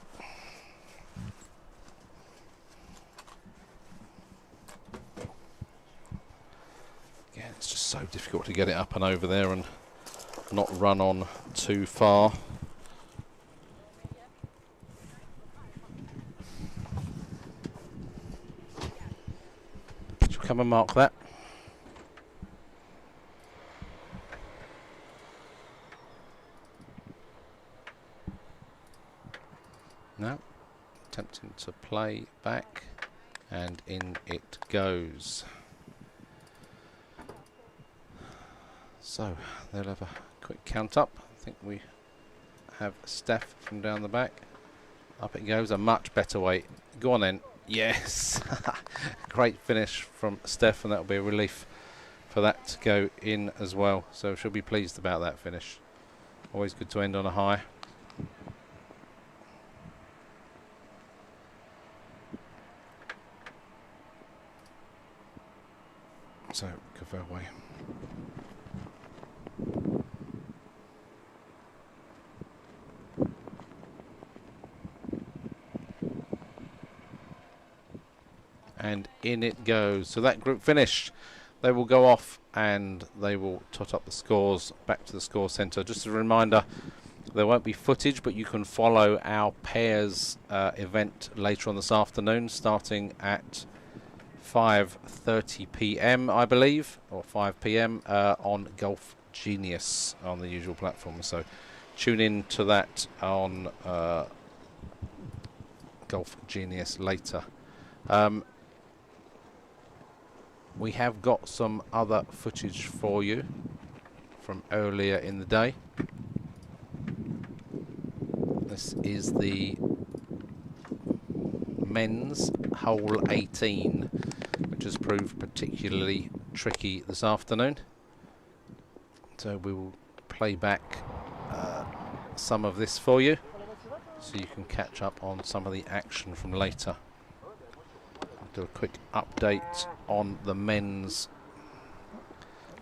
Again, it's just so difficult to get it up and over there and not run on too far. Should we come and mark that? No. Attempting to play back, and in it goes. So they'll have a quick count up. I think we have Steph from down the back. Up it goes, a much better weight. Go on then. Yes. Great finish from Steph, and that'll be a relief for that to go in as well. So she'll be pleased about that finish. Always good to end on a high. So give her away. And in it goes. So that group finished. They will go off and they will tot up the scores back to the score centre. Just a reminder, there won't be footage, but you can follow our pairs event later on this afternoon, starting at 5:30 p.m. I believe, or 5 p.m. On Golf Genius on the usual platform. So tune in to that on Golf Genius later. We have got some other footage for you from earlier in the day. This is the men's hole 18, which has proved particularly tricky this afternoon. So we will play back some of this for you, so you can catch up on some of the action from later. Do a quick update on the men's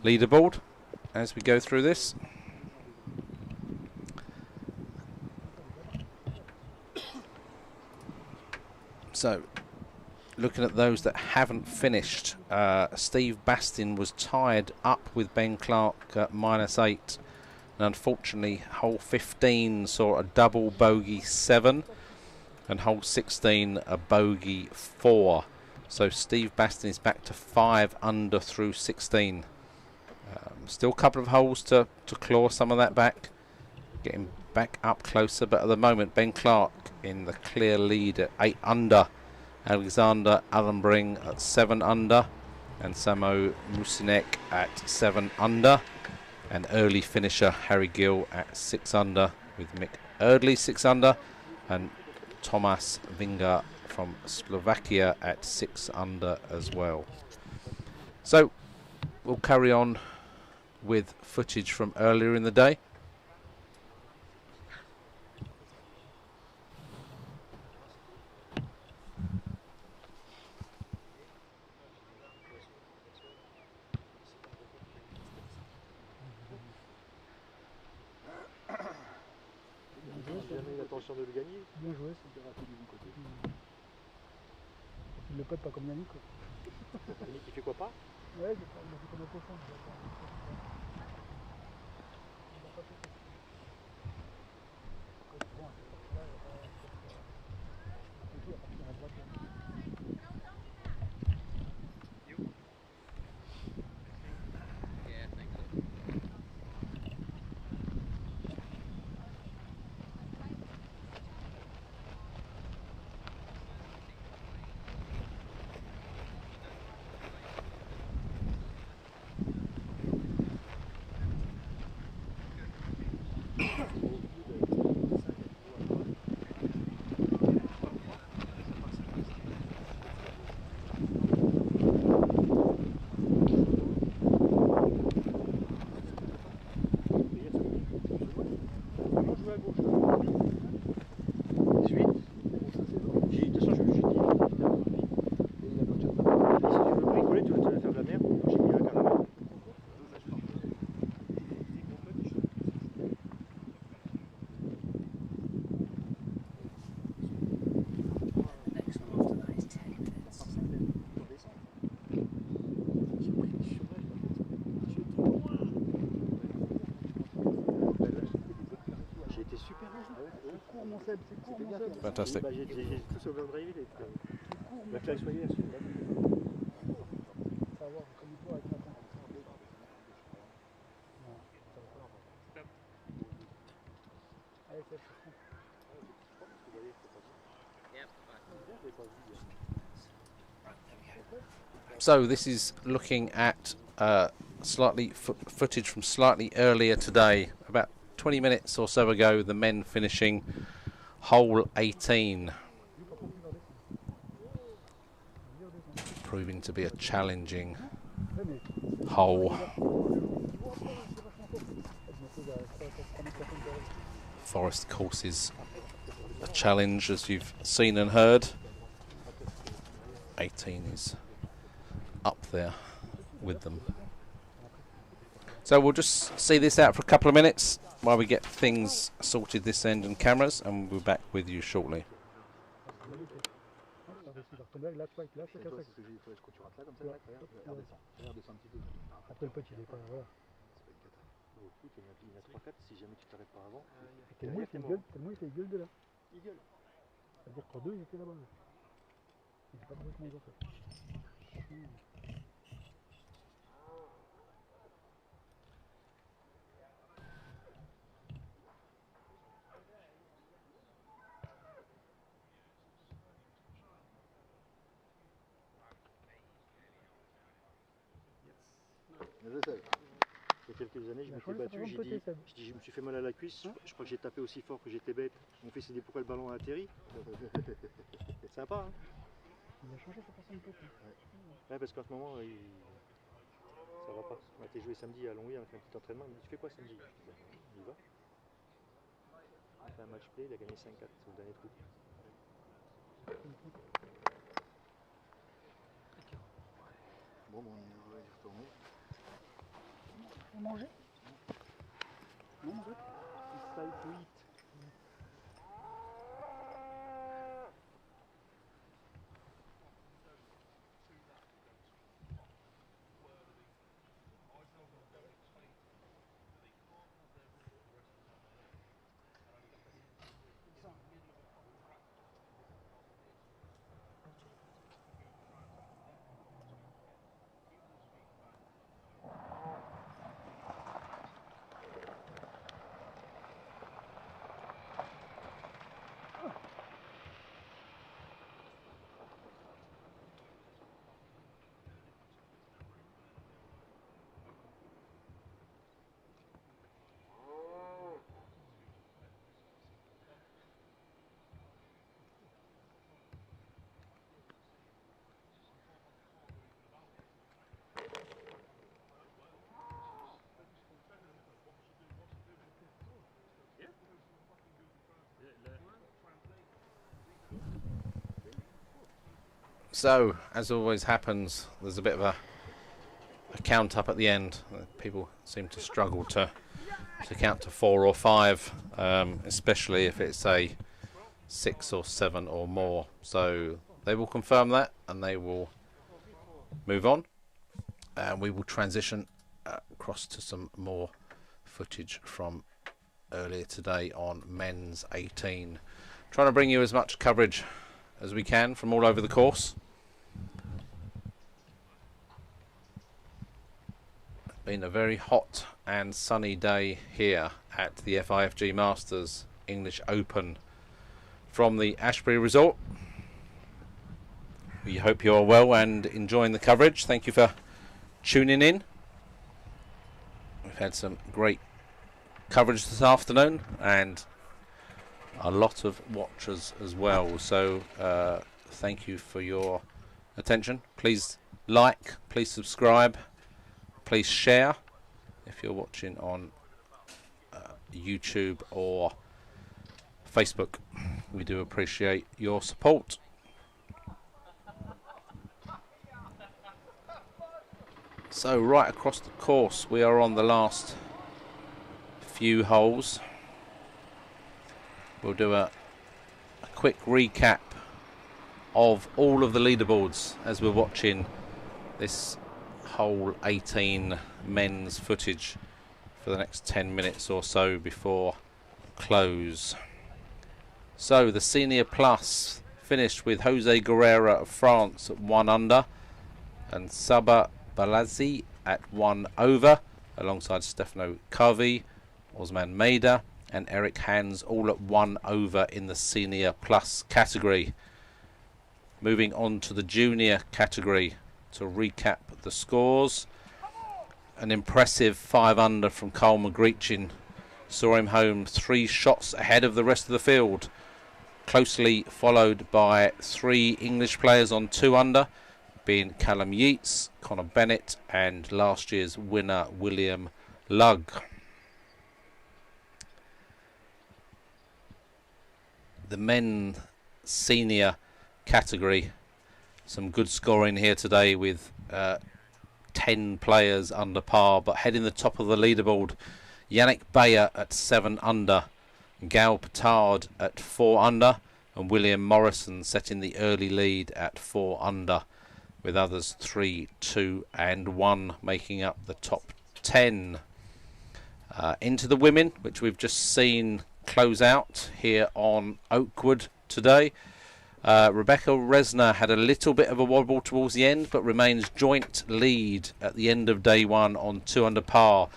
leaderboard as we go through this. So, looking at those that haven't finished, Steve Bastin was tied up with Ben Clark at -8, and unfortunately hole 15 saw a double bogey 7 and hole 16 a bogey 4. So Steve Bastin is back to 5 under through 16. Still a couple of holes to claw some of that back, getting back up closer, but at the moment Ben Clark in the clear lead at 8 under, Alexander Allenbring at 7 under, and Samo Musinek at 7 under, and early finisher Harry Gill at 6 under, with Mick Erdley 6 under, and Tomas Vinga from Slovakia at 6 under as well. So we'll carry on with footage from earlier in the day. L'intention de le gagner. Bien joué, c'était raté du bon côté. Il le pote pas comme Yannick, quoi. Yannick, il fait quoi pas? Ouais, il a fait comme un cochon. Fantastic. So this is looking at slightly footage from slightly earlier today, about 20 minutes or so ago, the men finishing hole 18. Proving to be a challenging hole. Forest course is a challenge, as you've seen and heard. 18 is up there with them. So we'll just see this out for a couple of minutes while we get things sorted this end and cameras, and we'll be back with you shortly. Il y a quelques années, je m'étais battu, je me suis fait mal à la cuisse, je crois que j'ai tapé aussi fort que j'étais bête. Mon fils s'est dit pourquoi le ballon a atterri. C'est sympa, hein. Il a changé sa façon de taper. Ouais, parce qu'en ce moment, ça va pas. On a été joué samedi à Longwy, on a fait un petit entraînement, il me dit tu fais quoi samedi? Je dis on y va. On a fait un match play, il a gagné 5-4 sur le dernier trou. Bon, on va y retourner. On manger? Non, manger? It's time to eat. So, as always happens, there's a bit of a count up at the end. People seem to struggle to count to 4 or 5, especially if it's a 6 or 7 or more. So they will confirm that and they will move on, and we will transition across to some more footage from earlier today on men's 18. Trying to bring you as much coverage as we can from all over the course. Been a very hot and sunny day here at the FIFG Masters English Open from the Ashbury Resort. We hope you're well and enjoying the coverage. Thank you for tuning in. We've had some great coverage this afternoon and a lot of watchers as well, so thank you for your attention. Please like, please subscribe, please share if you're watching on YouTube or Facebook. We do appreciate your support. So right across the course we are on the last few holes. We'll do a quick recap of all of the leaderboards as we're watching this hole 18 men's footage for the next 10 minutes or so before close. So the Senior Plus finished with Jose Guerrera of France at 1 under and Saba Balazzi at 1 over, alongside Stefano Carvi, Osman Maida and Eric Hans, all at 1 over in the Senior Plus category. Moving on to the Junior category to recap the scores. An impressive 5 under from Carl McGreechin saw him home 3 shots ahead of the rest of the field, closely followed by 3 English players on 2 under, being Callum Yeats, Connor Bennett and last year's winner William Lugg. The men senior category, some good scoring here today with 10 players under par, but heading the top of the leaderboard, Yannick Bayer at 7 under, Gal Petard at 4 under and William Morrison setting the early lead at 4 under, with others 3, 2 and 1 making up the top 10. Into the women, which we've just seen close out here on Oakwood today. Rebecca Resner had a little bit of a wobble towards the end, but remains joint lead at the end of day 1 on 2 under par,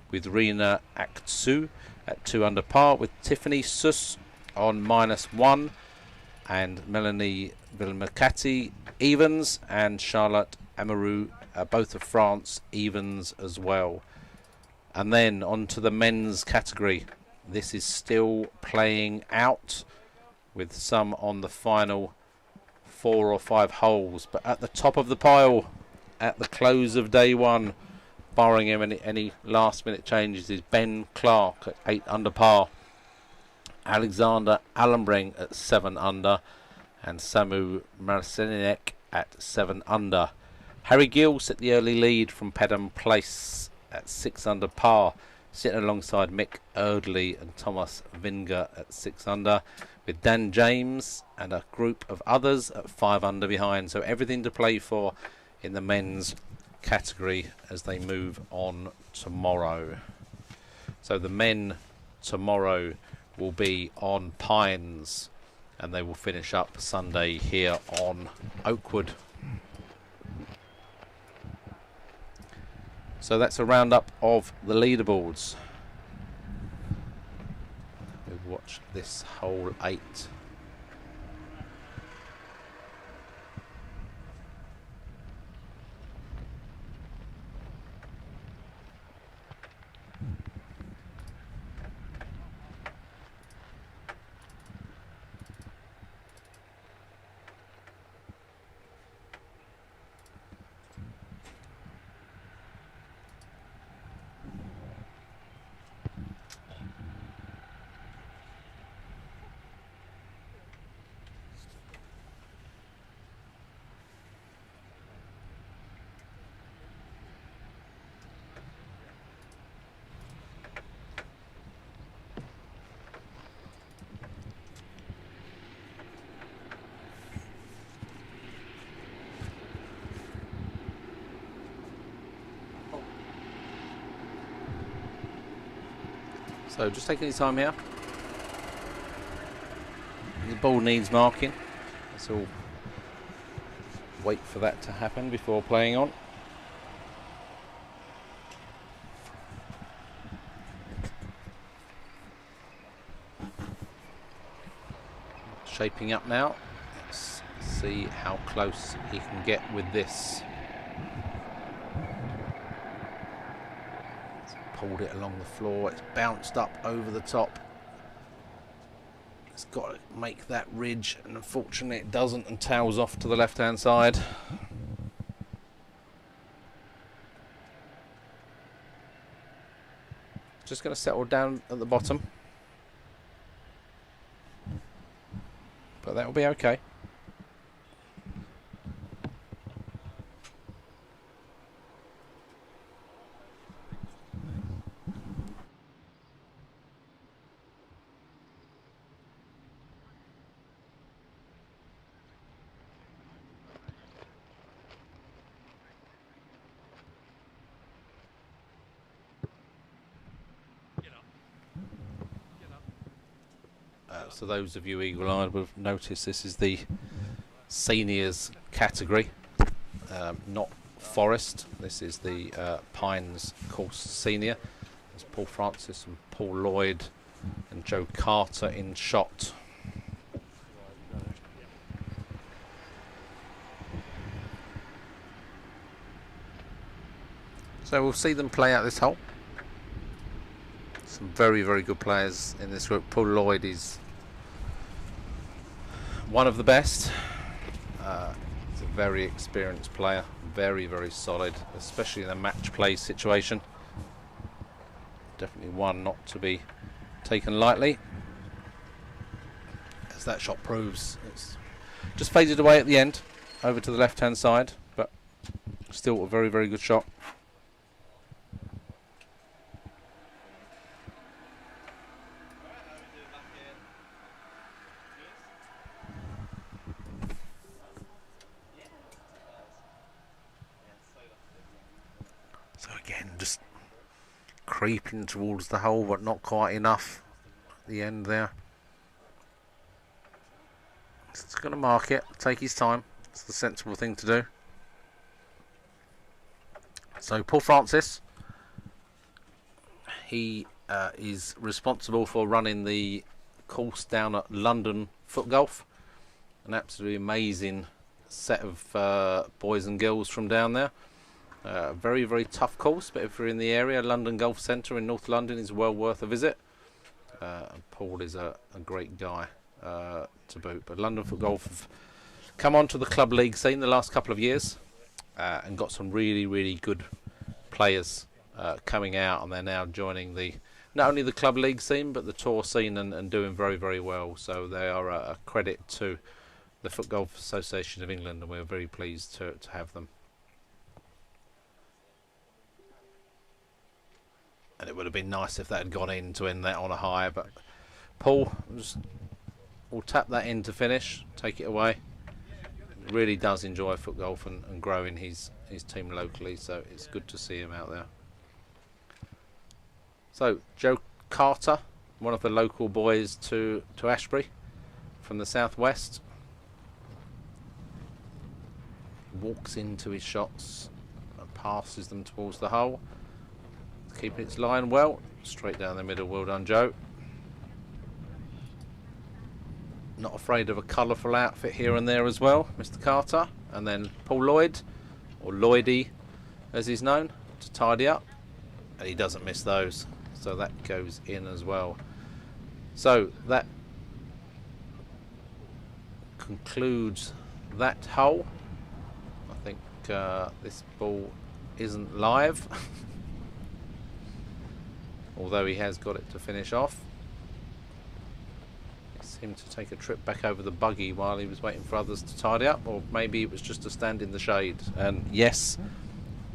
with Rina Aktsu at 2 under par, with Tiffany Suss on -1 and Melanie Villemacati evens, and Charlotte Amarou, both of France, evens as well. And then on to the men's category. This is still playing out, with some on the final 4 or 5 holes. But at the top of the pile, at the close of day 1, barring any last minute changes, is Ben Clark at 8 under par, Alexander Allenbring at 7 under, and Samu Marciniak at 7 under. Harry Gill set the early lead from Pedham Place at 6 under par, sitting alongside Mick Erdley and Thomas Vinger at 6 under, with Dan James and a group of others at 5 under behind. So everything to play for in the men's category as they move on tomorrow. So the men tomorrow will be on Pines, and they will finish up Sunday here on Oakwood. So that's a roundup of the leaderboards. We've watched this hole 8. So just taking your time here. The ball needs marking, so we'll wait for that to happen before playing on. Shaping up now. Let's see how close he can get with this. Pulled it along the floor, it's bounced up over the top. It's got to make that ridge, and unfortunately it doesn't, and tails off to the left hand side. Just going to settle down at the bottom, but that will be okay. So those of you eagle-eyed will have noticed this is the seniors category, not Forest. This is the Pines course senior. There's Paul Francis and Paul Lloyd and Joe Carter in shot. So we'll see them play out this hole. Some very, very good players in this group. Paul Lloyd is one of the best. He's a very experienced player, very, very solid, especially in a match play situation. Definitely one not to be taken lightly, as that shot proves. It's just faded away at the end, over to the left-hand side, but still a very, very good shot. So again, just creeping towards the hole, but not quite enough at the end there. Just going to mark it, take his time. It's the sensible thing to do. So Paul Francis, he is responsible for running the course down at London FootGolf. An absolutely amazing set of boys and girls from down there. Very, very tough course, but if you're in the area, London Golf Centre in North London is well worth a visit. Paul is a great guy to boot. But London FootGolf have come onto the club league scene the last couple of years and got some really, really good players coming out, and they're now joining the not only the club league scene but the tour scene and doing very, very well. So they are a credit to the FootGolf Association of England, and we're very pleased to have them. And it would have been nice if that had gone in to end that on a high, but Paul will tap that in to finish, take it away. He really does enjoy FootGolf and growing his team locally, so it's good to see him out there. So Joe Carter, one of the local boys to Ashbury from the southwest, walks into his shots and passes them towards the hole. Keeping its line well, straight down the middle. Well done, Joe. Not afraid of a colourful outfit here and there as well, Mr. Carter. And then Paul Lloyd, or Lloydie as he's known, to tidy up. And he doesn't miss those, so that goes in as well. So that concludes that hole. I think this ball isn't live. Although he has got it to finish off. He seemed to take a trip back over the buggy while he was waiting for others to tidy up, or maybe it was just to stand in the shade. And yes,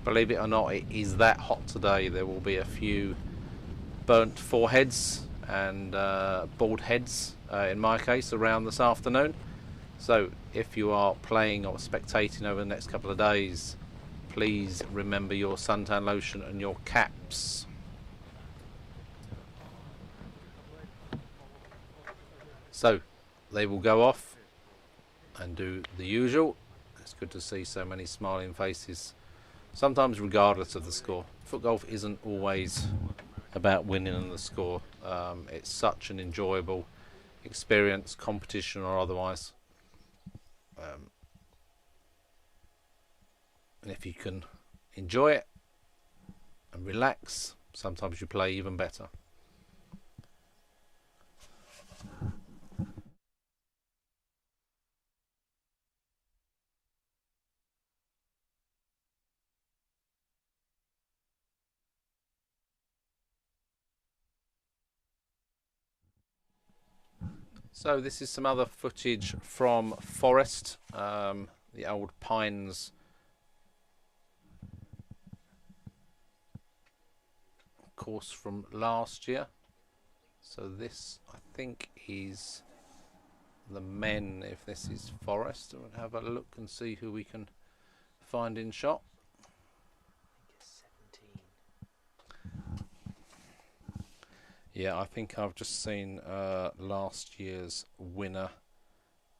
believe it or not, it is that hot today. There will be a few burnt foreheads and bald heads, in my case, around this afternoon. So if you are playing or spectating over the next couple of days, please remember your suntan lotion and your caps. So they will go off and do the usual. It's good to see so many smiling faces, sometimes regardless of the score. FootGolf isn't always about winning on the score. It's such an enjoyable experience, competition or otherwise. And if you can enjoy it and relax, sometimes you play even better. So this is some other footage from Forest, the old Pines course from last year. So this, I think, is the men, if this is Forest. We'll have a look and see who we can find in shot. Yeah, I think I've just seen last year's winner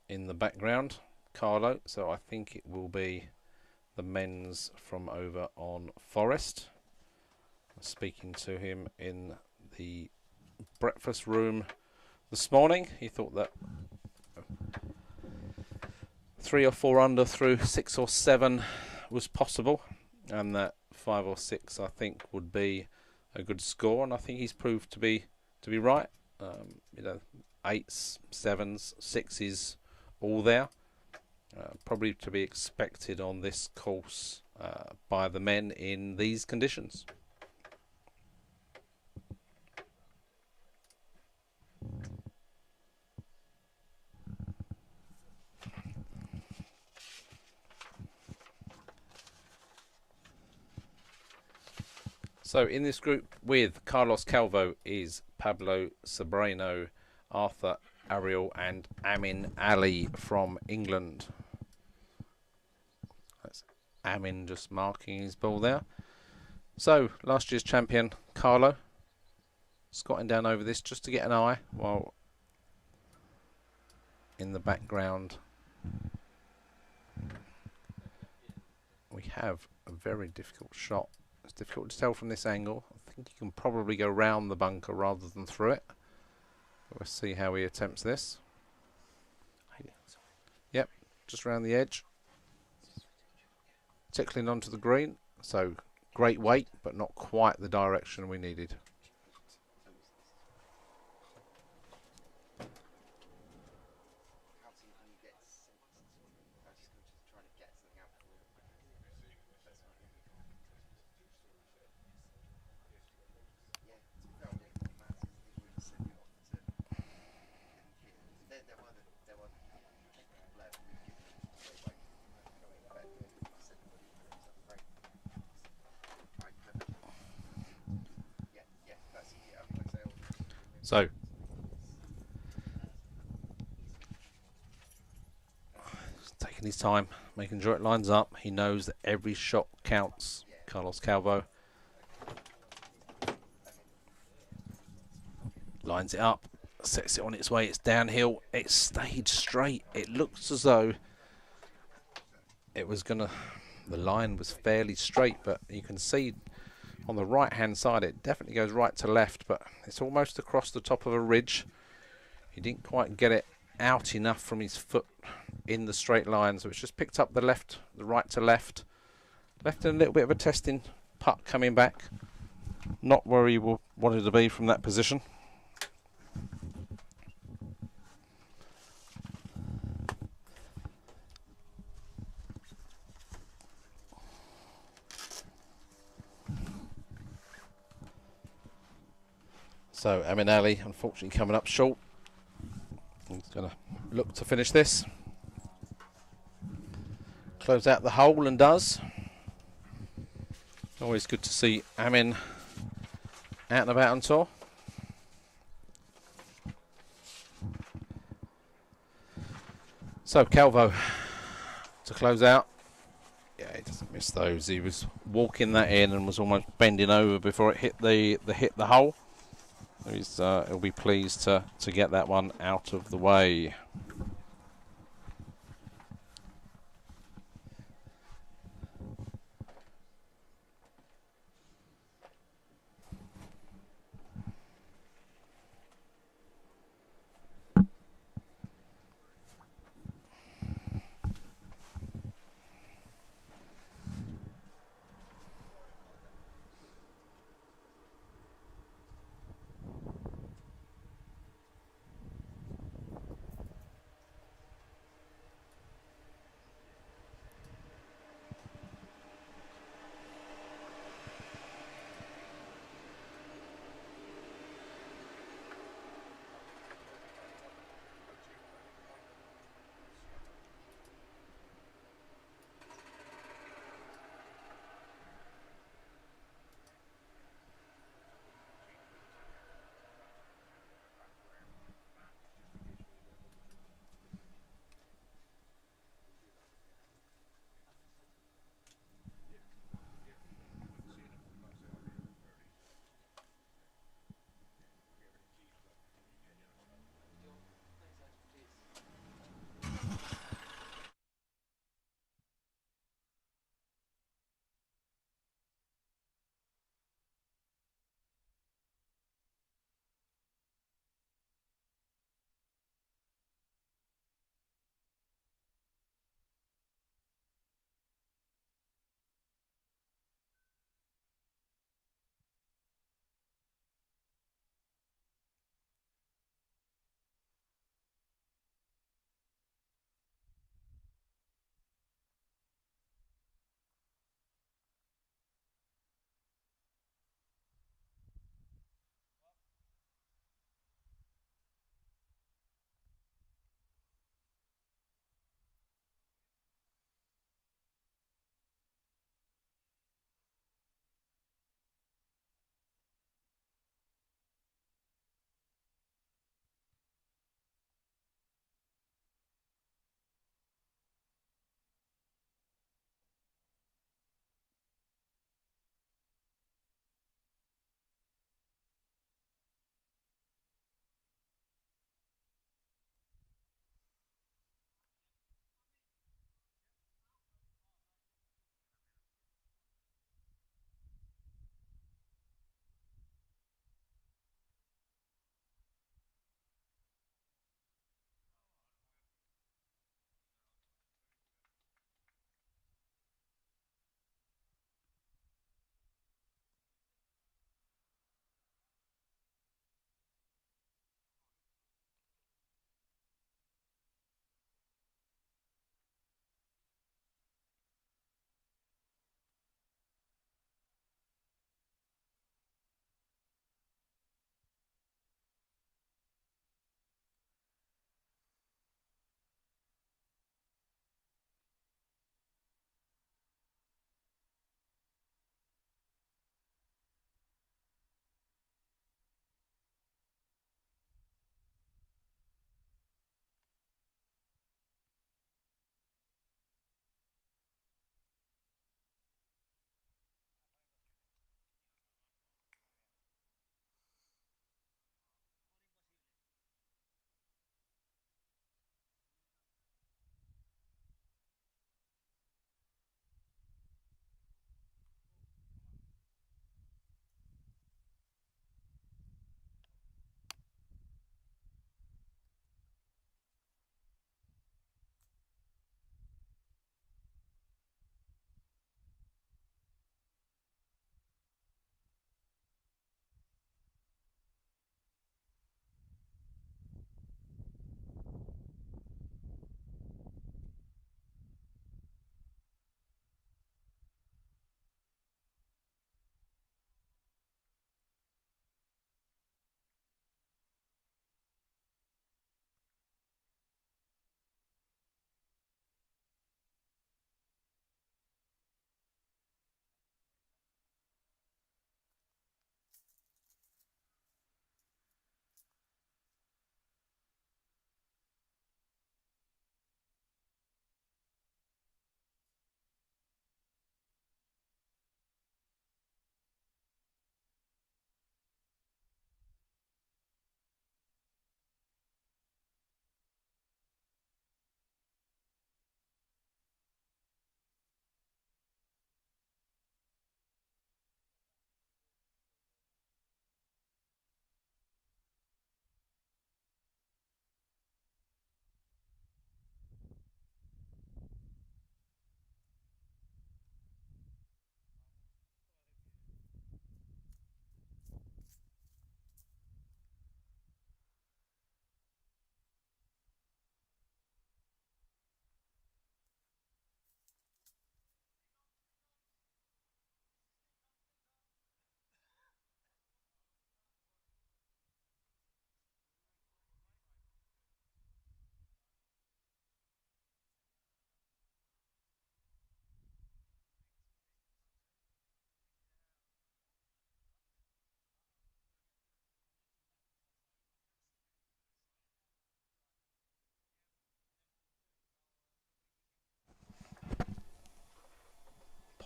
in the background, Carlo. So I think it will be the men's from over on Forest. Speaking to him in the breakfast room this morning, he thought that 3 or 4 under through 6 or 7 was possible, and that 5 or 6 I think would be a good score, and I think he's proved to be right. You know, 8s, 7s, 6s, all there. Probably to be expected on this course by the men in these conditions. So in this group with Carlos Calvo is Pablo Sobrano, Arthur Ariel and Amin Ali from England. That's Amin just marking his ball there. So last year's champion Carlo squatting down over this just to get an eye, while in the background we have a very difficult shot. It's difficult to tell from this angle. I think you can probably go round the bunker rather than through it. We'll see how he attempts this. Yep, just round the edge. Tickling onto the green. So great weight, but not quite the direction we needed. So he's taking his time, making sure it lines up. He knows that every shot counts, Carlos Calvo. Lines it up, sets it on its way, it's downhill, it stayed straight. It looks as though it was gonna, the line was fairly straight, but you can see on the right hand side it definitely goes right to left, but it's almost across the top of a ridge. He didn't quite get it out enough from his foot in the straight line, so it's just picked up the right to left, left in a little bit of a testing putt coming back, not where he wanted to be from that position. So Amin Ali unfortunately coming up short. He's going to look to finish this. Close out the hole and does. Always good to see Amin out and about on tour. So Calvo to close out. Yeah, he doesn't miss those. He was walking that in and was almost bending over before it hit the hole. He'll be pleased to get that one out of the way.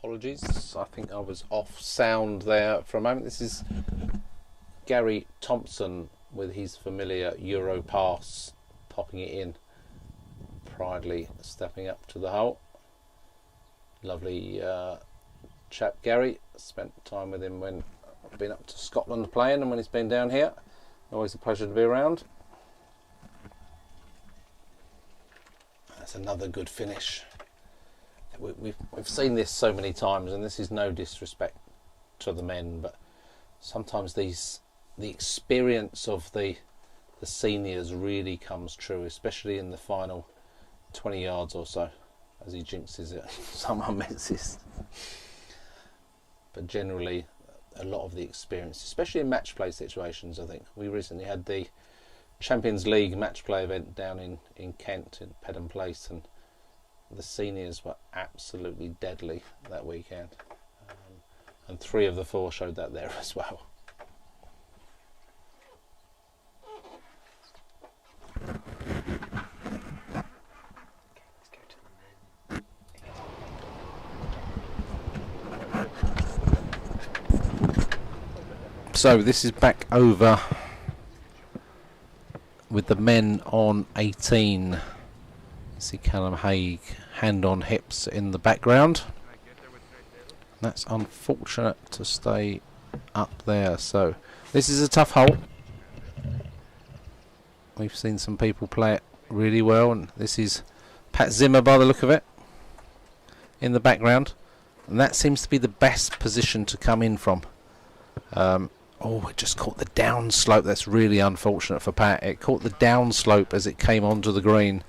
Apologies, I think I was off sound there for a moment. This is Gary Thompson with his familiar Euro pass, popping it in, proudly stepping up to the hole. Lovely chap Gary, spent time with him when I've been up to Scotland playing and when he's been down here. Always a pleasure to be around. That's another good finish. We've seen this so many times, and this is no disrespect to the men, but sometimes the experience of the seniors really comes true, especially in the final 20 yards or so, as he jinxes it. Someone misses. But generally, a lot of the experience, especially in match play situations. I think we recently had the Champions League match play event down in Kent, in Pedham Place, and the seniors were absolutely deadly that weekend, and 3 of the 4 showed that there as well. So this is back over with the men on 18. See Callum Haig, hand on hips in the background. That's unfortunate to stay up there. So this is a tough hole. We've seen some people play it really well, and this is Pat Zimmer by the look of it in the background, and that seems to be the best position to come in from. Oh, it just caught the downslope. That's really unfortunate for Pat. It caught the downslope as it came onto the green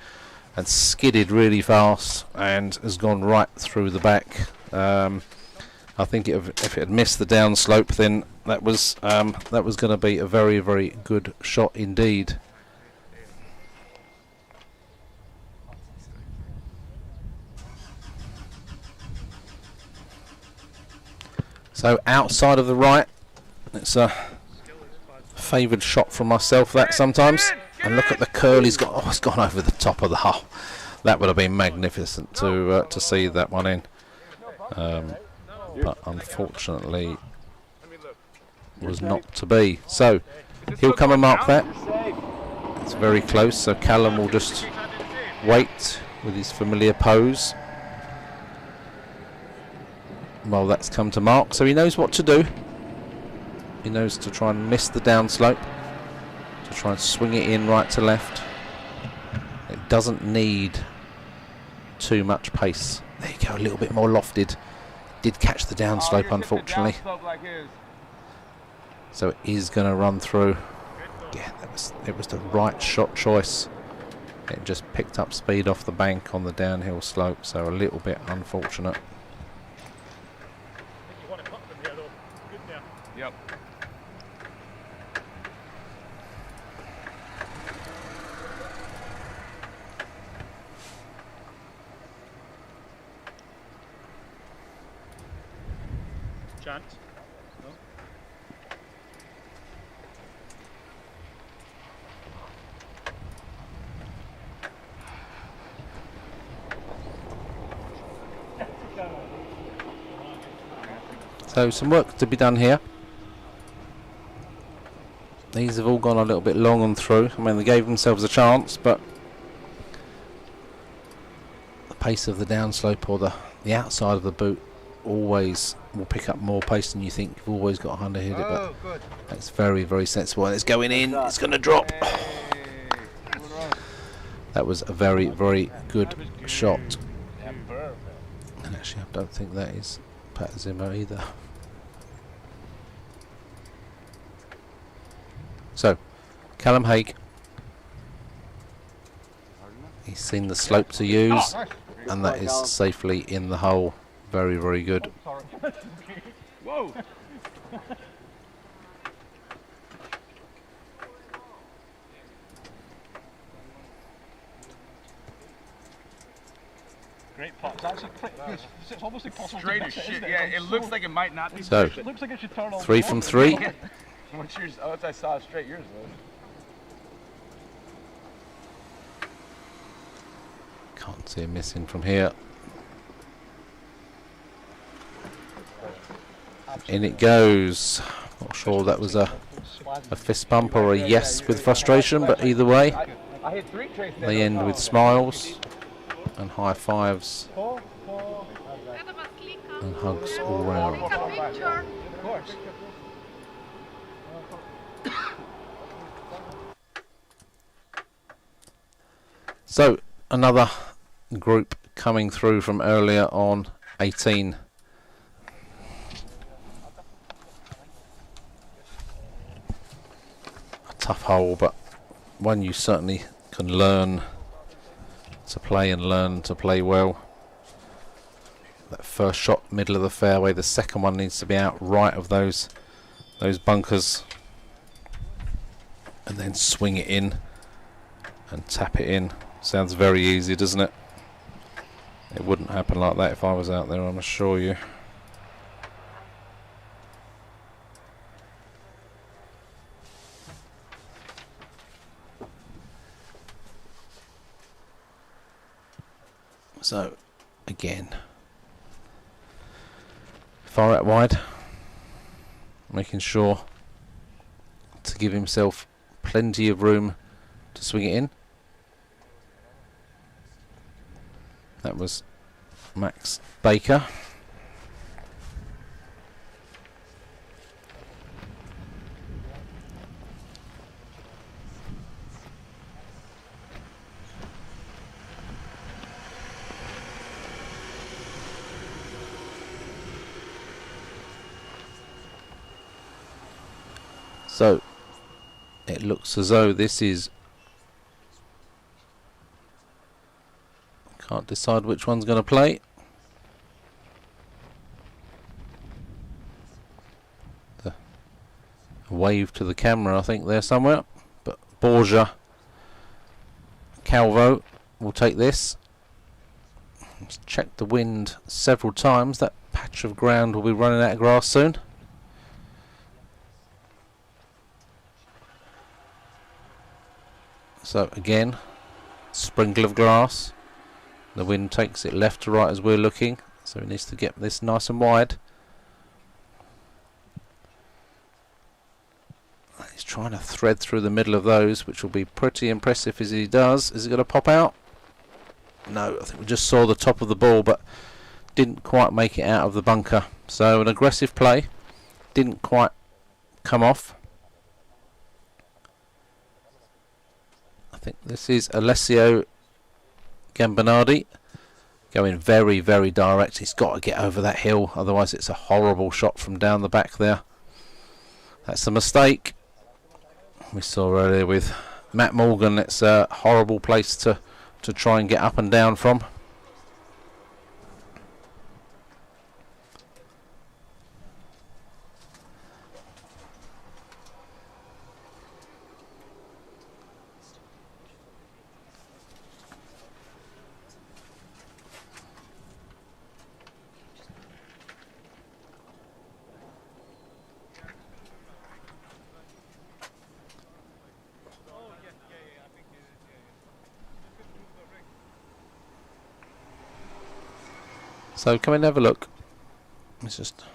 and skidded really fast and has gone right through the back. I think if it had missed the downslope, then that was going to be a very, very good shot indeed. So outside of the right, it's a favoured shot from myself that sometimes. And look at the curl he's got. Oh, it's gone over the top of the hole. That would have been magnificent to see that one in. But unfortunately was not to be. So he'll come and mark that. It's very close, so Callum will just wait with his familiar pose. Well, that's come to mark, so he knows what to do. He knows to try and miss the downslope, to try and swing it in right to left. It doesn't need too much pace. There you go, a little bit more lofted. Did catch the downslope, unfortunately. So it is going to run through. Yeah, it was the right shot choice. It just picked up speed off the bank on the downhill slope, so a little bit unfortunate. Yep. Chance? No? So some work to be done here. These have all gone a little bit long and through. I mean, they gave themselves a chance, but the pace of the downslope or the outside of the boot always will pick up more pace than you think. You've always got to underhit it, but that's very, very sensible. And it's going in. It's going to drop. That was a very, very good shot. And actually, I don't think that is Pat Zimmer either. So, Callum Haig. He's seen the slope to use, and that is safely in the hole. Very, very good. Whoa! Great pot. It's actually pretty good. It's almost impossible Straight to as miss it, shit. isn't it? Yeah, It's it looks like it might not be. So, it looks like it should turn off. 3 from 3. Once I saw it straight, yours was. Can't see him missing from here. In it goes. Not sure that was a fist bump or a yes with frustration, but either way, they end with smiles and high fives and hugs all round. So another group coming through from earlier on 18. A tough hole, but one you certainly can learn to play and learn to play well. That first shot, middle of the fairway. The second one needs to be out right of those bunkers, and then swing it in and tap it in. Sounds very easy, doesn't it? It wouldn't happen like that if I was out there, I'm assure you. So, again, far out wide, making sure to give himself plenty of room to swing it in. That was Max Baker. So it looks as though this is, can't decide which one's going to play. The wave to the camera, I think, there somewhere. But Borgia Calvo will take this. Let's check the wind several times. That patch of ground will be running out of grass soon. So again, sprinkle of grass. The wind takes it left to right as we're looking, so he needs to get this nice and wide. He's trying to thread through the middle of those, which will be pretty impressive as he does. Is it going to pop out? No, I think we just saw the top of the ball, but didn't quite make it out of the bunker. So an aggressive play, didn't quite come off. I think this is Alessio Gambinardi going very, very direct. He's got to get over that hill, otherwise it's a horrible shot from down the back there. That's a mistake. We saw earlier with Matt Morgan, it's a horrible place to try and get up and down from. So come and have a look. Let's just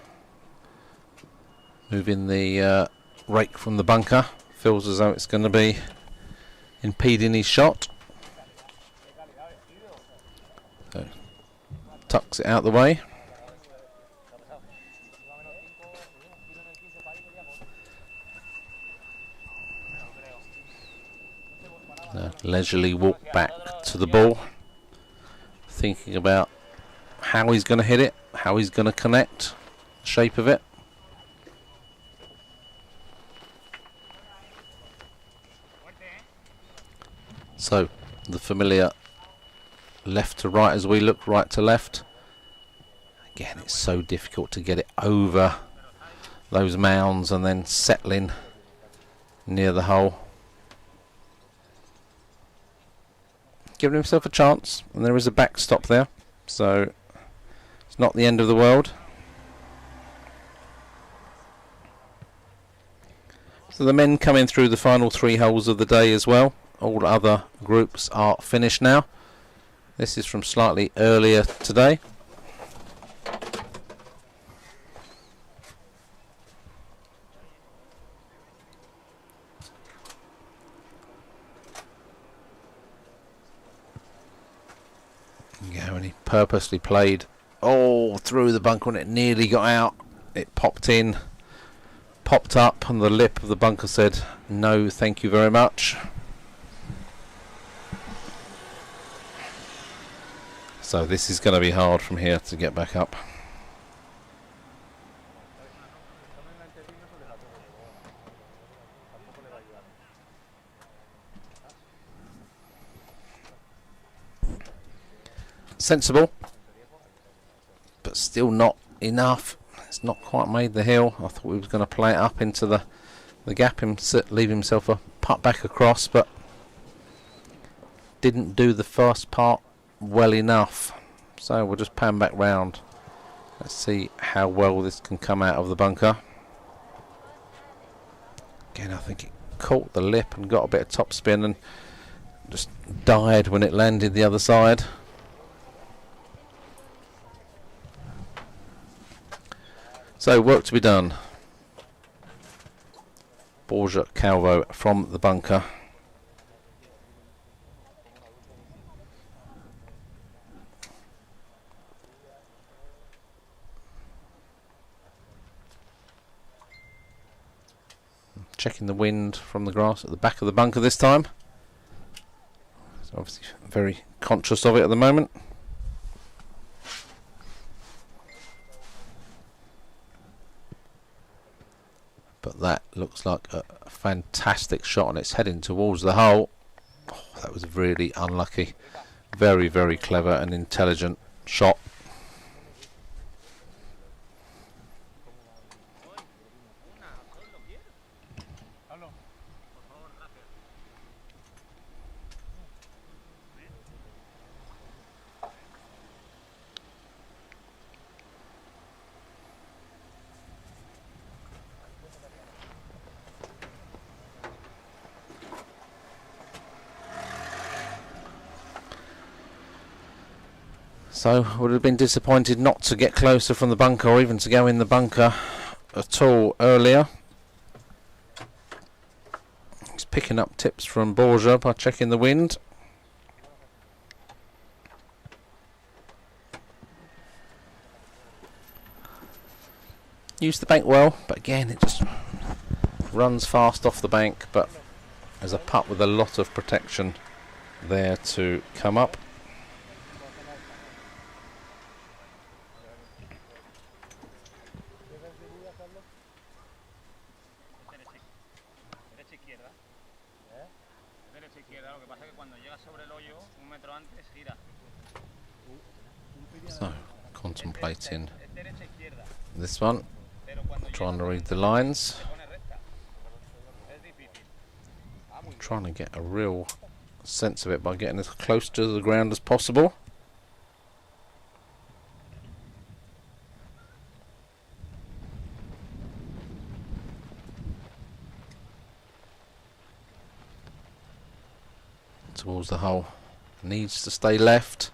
move in the rake from the bunker. Feels as though it's going to be impeding his shot. So tucks it out the way. Leisurely walk back to the ball, thinking about how he's going to hit it, how he's going to connect, the shape of it. So the familiar left to right as we look, right to left. Again, it's so difficult to get it over those mounds and then settling near the hole. Giving himself a chance, and there is a backstop there, so it's not the end of the world. So the men coming through the final 3 holes of the day as well. All other groups are finished now. This is from slightly earlier today. Yeah, and he purposely played through the bunker, and it nearly got out. It popped in, popped up, and the lip of the bunker said, "No, thank you very much." So this is going to be hard from here to get back up. Sensible, but still not enough. It's not quite made the hill. I thought he was going to play it up into the gap and leave himself a putt back across, but didn't do the first part well enough. So we'll just pan back round. Let's see how well this can come out of the bunker. Again, I think it caught the lip and got a bit of top spin and just died when it landed the other side. So work to be done. Borja Calvo from the bunker. Checking the wind from the grass at the back of the bunker this time. So obviously very conscious of it at the moment. But that looks like a fantastic shot, and it's heading towards the hole. Oh, that was really unlucky. Very, very clever and intelligent shot. So would have been disappointed not to get closer from the bunker, or even to go in the bunker at all earlier. He's picking up tips from Borja by checking the wind. Used the bank well, but again it just runs fast off the bank, but there's a putt with a lot of protection there to come up. So, contemplating this one, trying to read the lines, trying to get a real sense of it by getting as close to the ground as possible. Towards the hole, needs to stay left.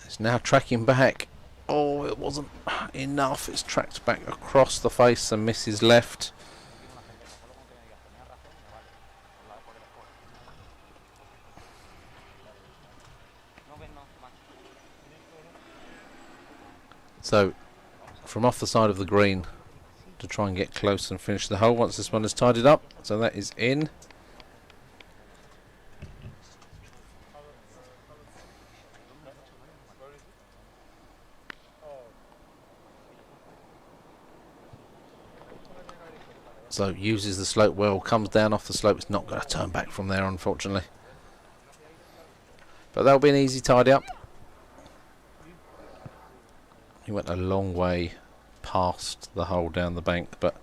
It's now tracking back. Oh, it wasn't enough. It's tracked back across the face and misses left. So, from off the side of the green to try and get close and finish the hole once this one is tidied up. So that is in. So uses the slope well, comes down off the slope. It's not going to turn back from there, unfortunately. But that'll be an easy tidy up. He went a long way past the hole down the bank, but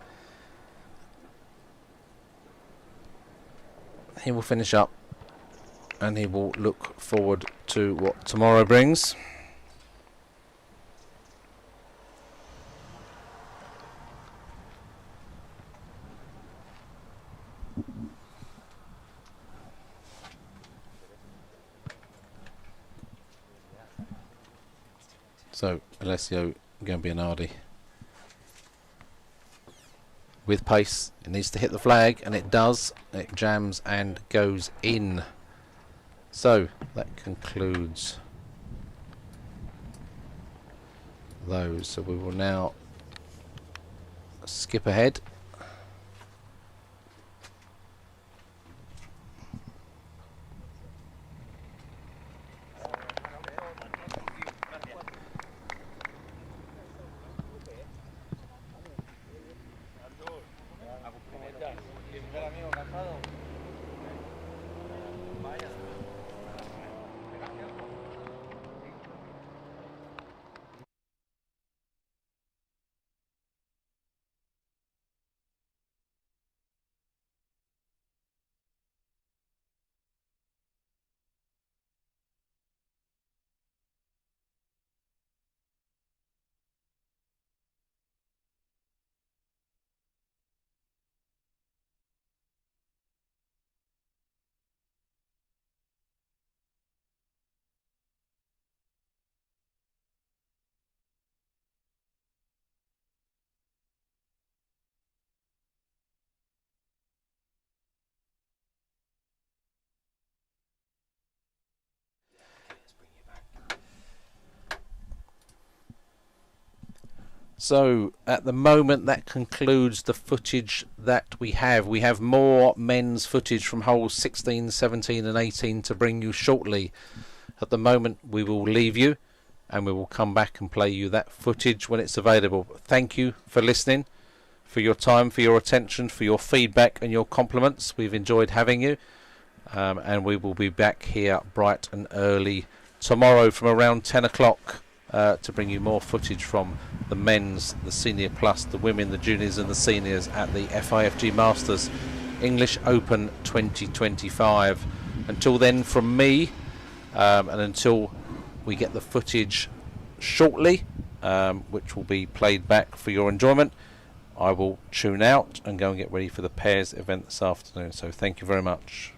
he will finish up and he will look forward to what tomorrow brings. So Alessio Gambinardi with pace. It needs to hit the flag, and it does. It jams and goes in. So that concludes those. So we will now skip ahead. So at the moment that concludes the footage that we have. We have more men's footage from holes 16, 17 and 18 to bring you shortly. At the moment we will leave you and we will come back and play you that footage when it's available. Thank you for listening, for your time, for your attention, for your feedback and your compliments. We've enjoyed having you, and we will be back here bright and early tomorrow from around 10 o'clock. To bring you more footage from the men's, the senior plus, the women, the juniors and the seniors at the FIFG Masters English Open 2025. Until then, from me, and until we get the footage shortly, which will be played back for your enjoyment, I will tune out and go and get ready for the pairs event this afternoon. So thank you very much.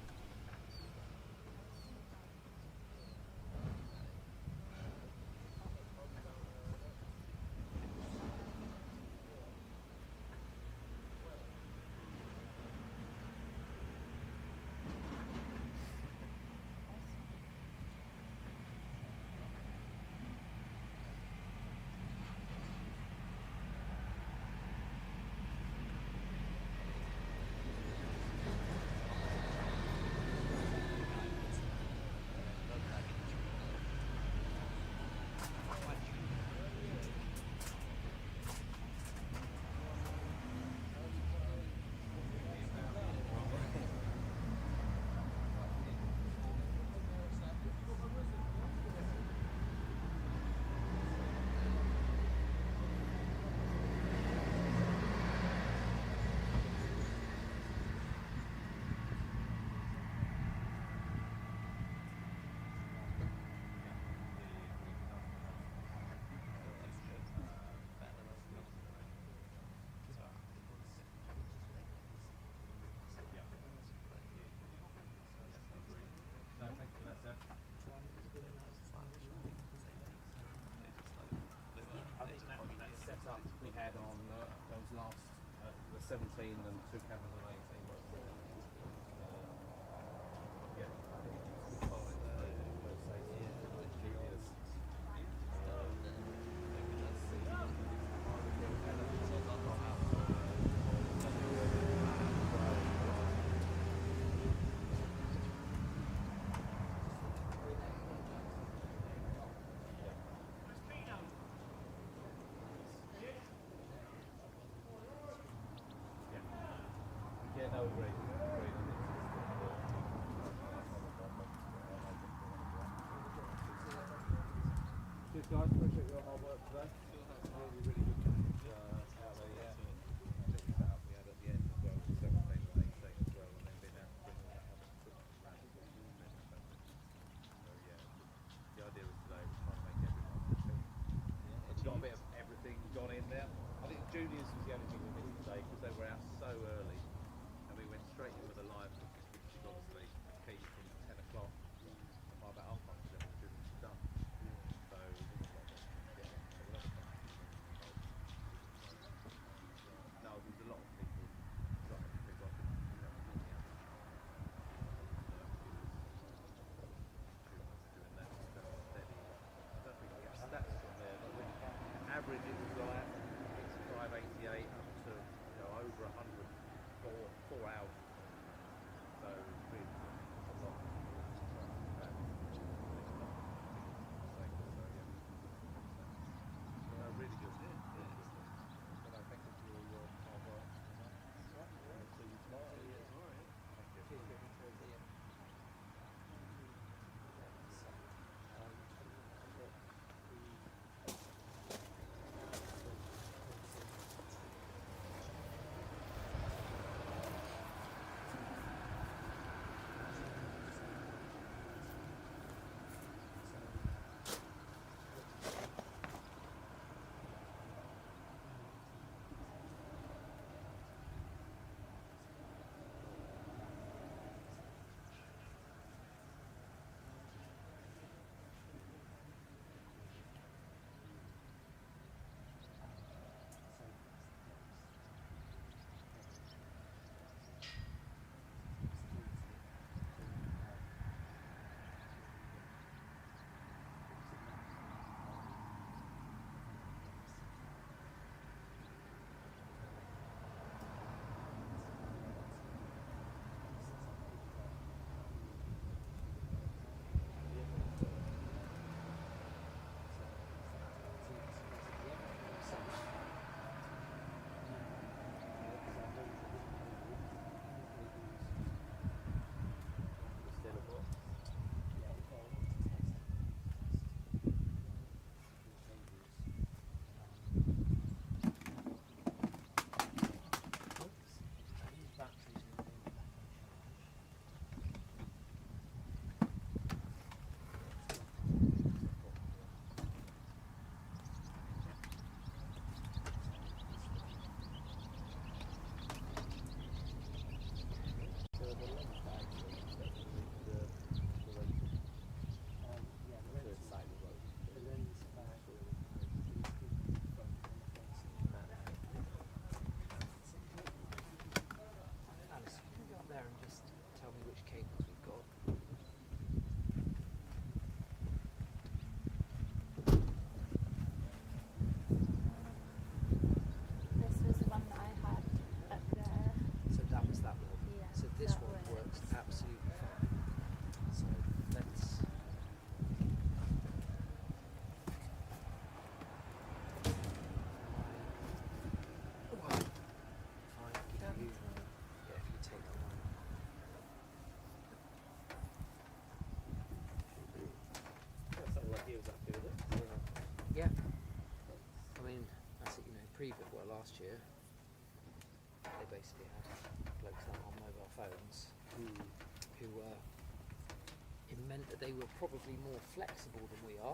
We had on those last the 17 and 2 cameras on 18. No, great. Cheers guys, appreciate your hard work today. Really, really good out there, yeah. Check this out, we had at the end as well, 17 and 18 as well, and then been out bringing that other round. So yeah, the idea was today was trying to make everyone happy. It's got a bit of everything gone in there. I think juniors was the only thing we missed today because they were out so early. We went straight in with a live footage, which is obviously key from 10 o'clock. And by about 11:30, the footage was done. So there was a lot of no, there was a lot of people. Doing that steady. I don't think we get stats on there, but average previous, well, last year, they basically had blokes out on mobile phones who it meant that they were probably more flexible than we are,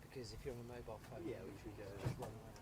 because if you're on a mobile phone, Yeah, we should go. just run around.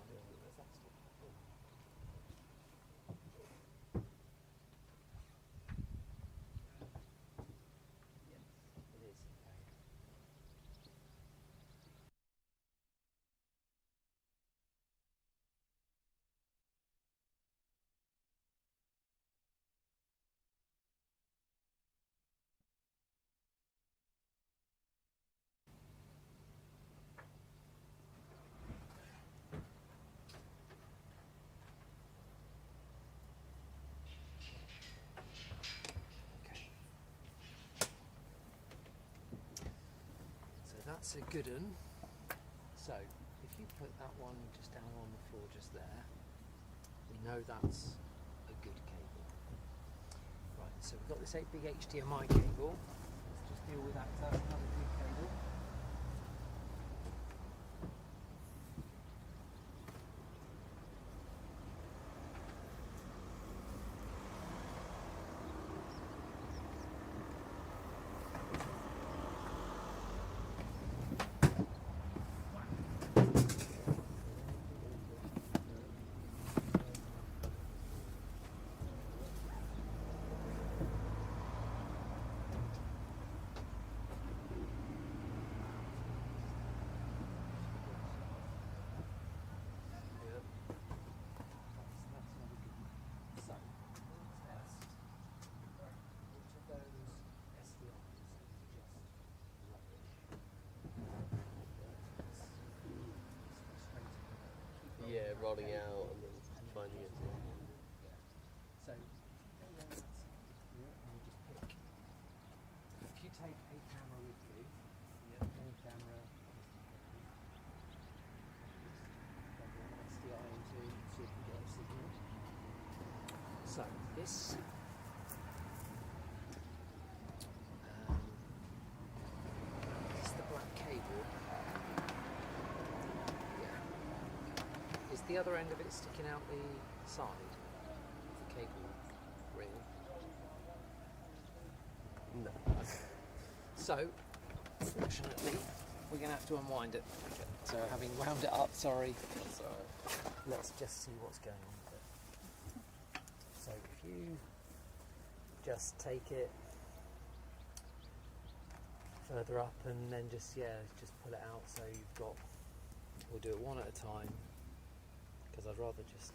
That's a good one. So if you put that one just down on the floor just there, we know that's a good cable. Right, so we've got this big HDMI cable. Let's just deal with that. That's another good cable. Yeah, rolling out and then finding it. So, if you take a camera with you, any camera, SDI into, see if you get a signal. So, this is the black cable. Is the other end of it sticking out the side of the cable reel? No. So, fortunately, we're going to have to unwind it. So, having wound it up, sorry, let's just see what's going on with it. So, if you just take it further up and then just pull it out, so you've got, we'll do it one at a time, because I'd rather just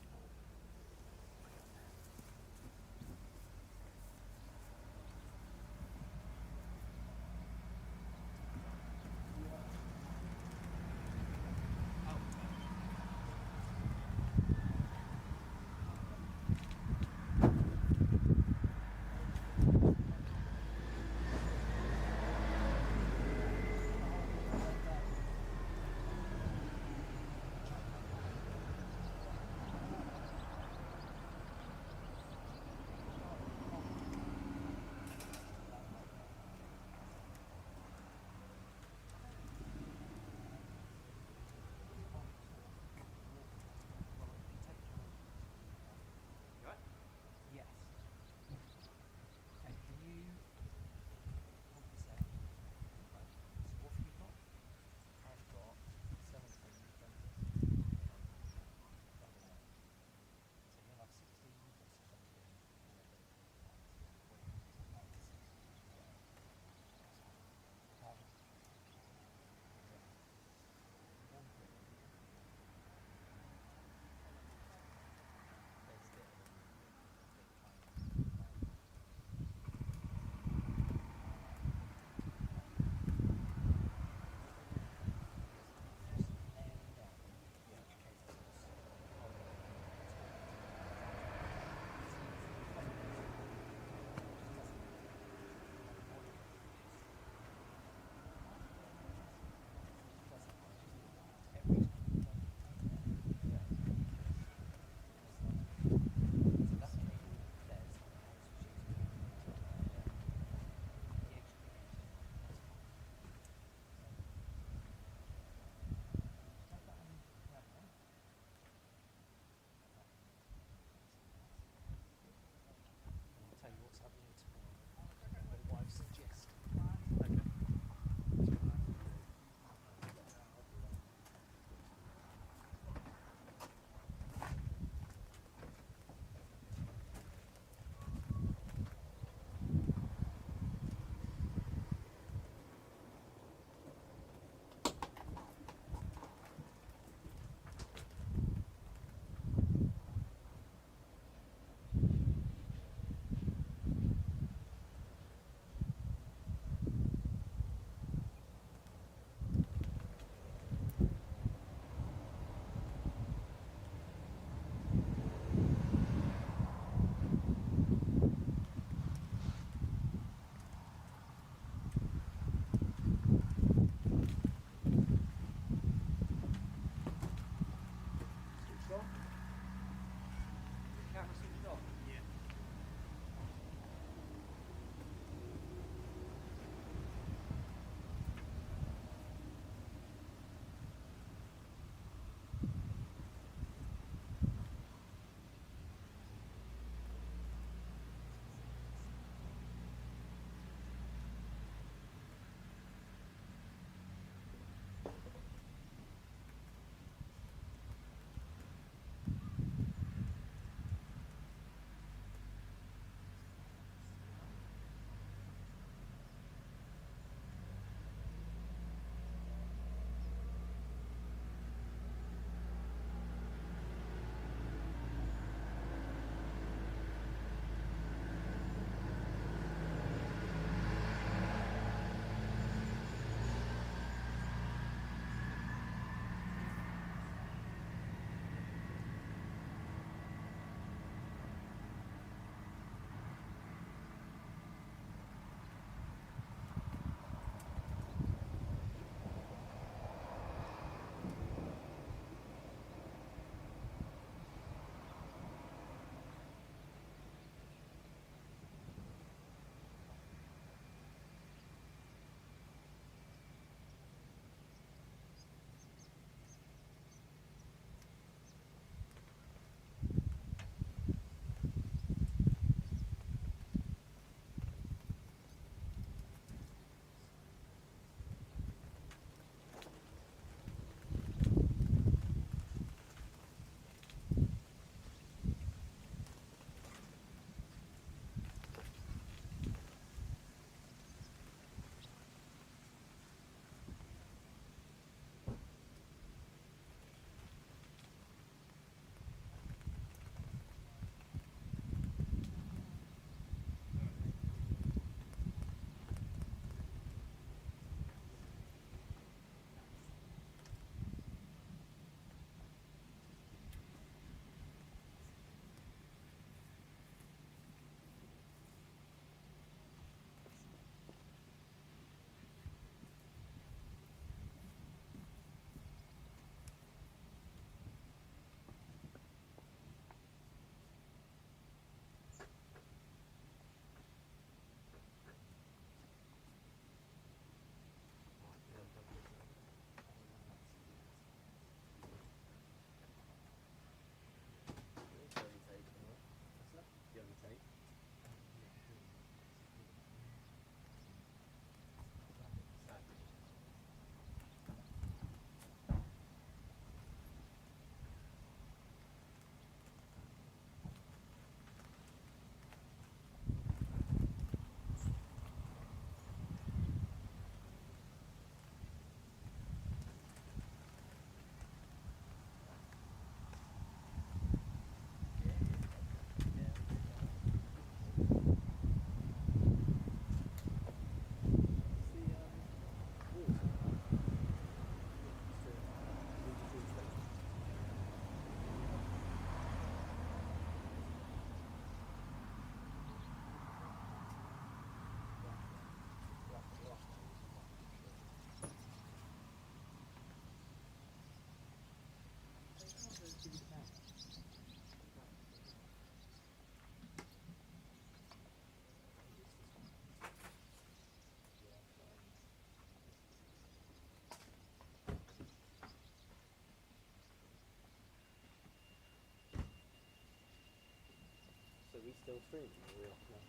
still streaming? Or are we off now?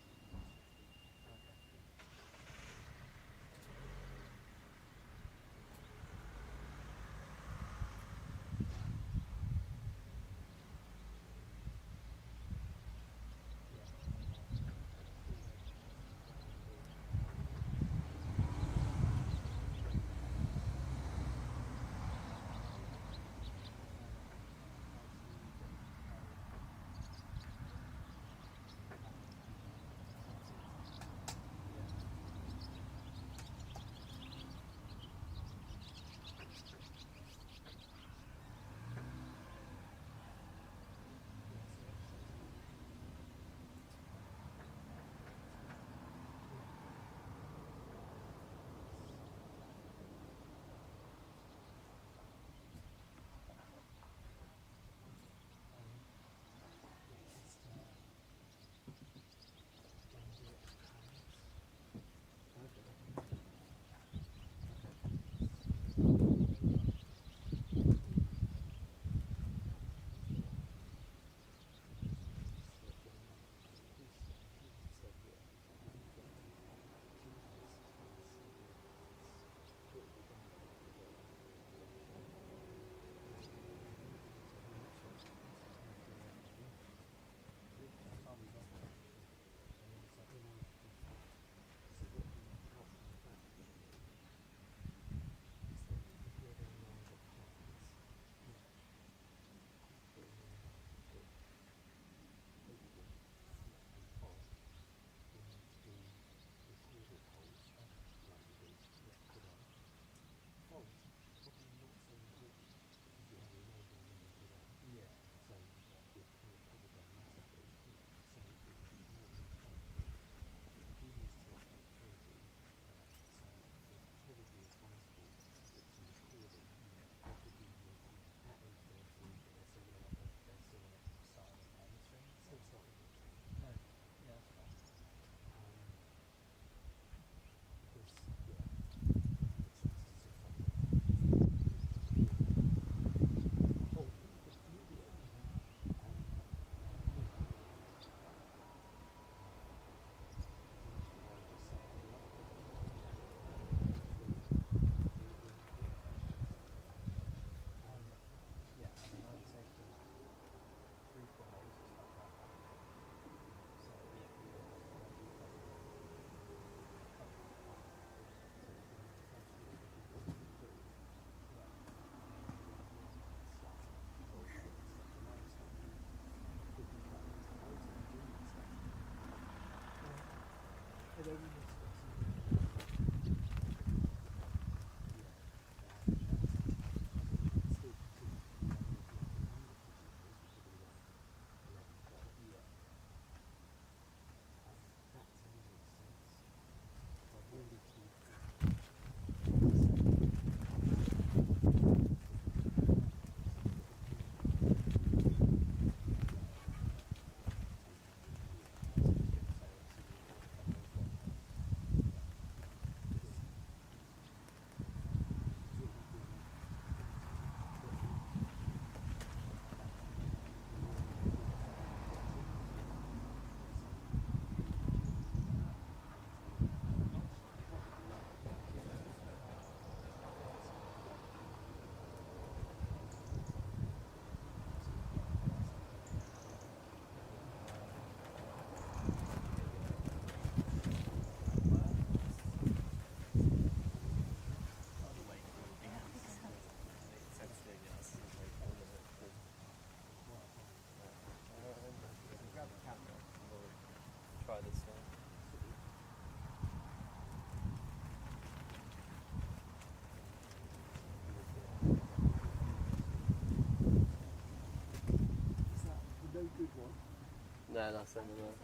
No, that's the one.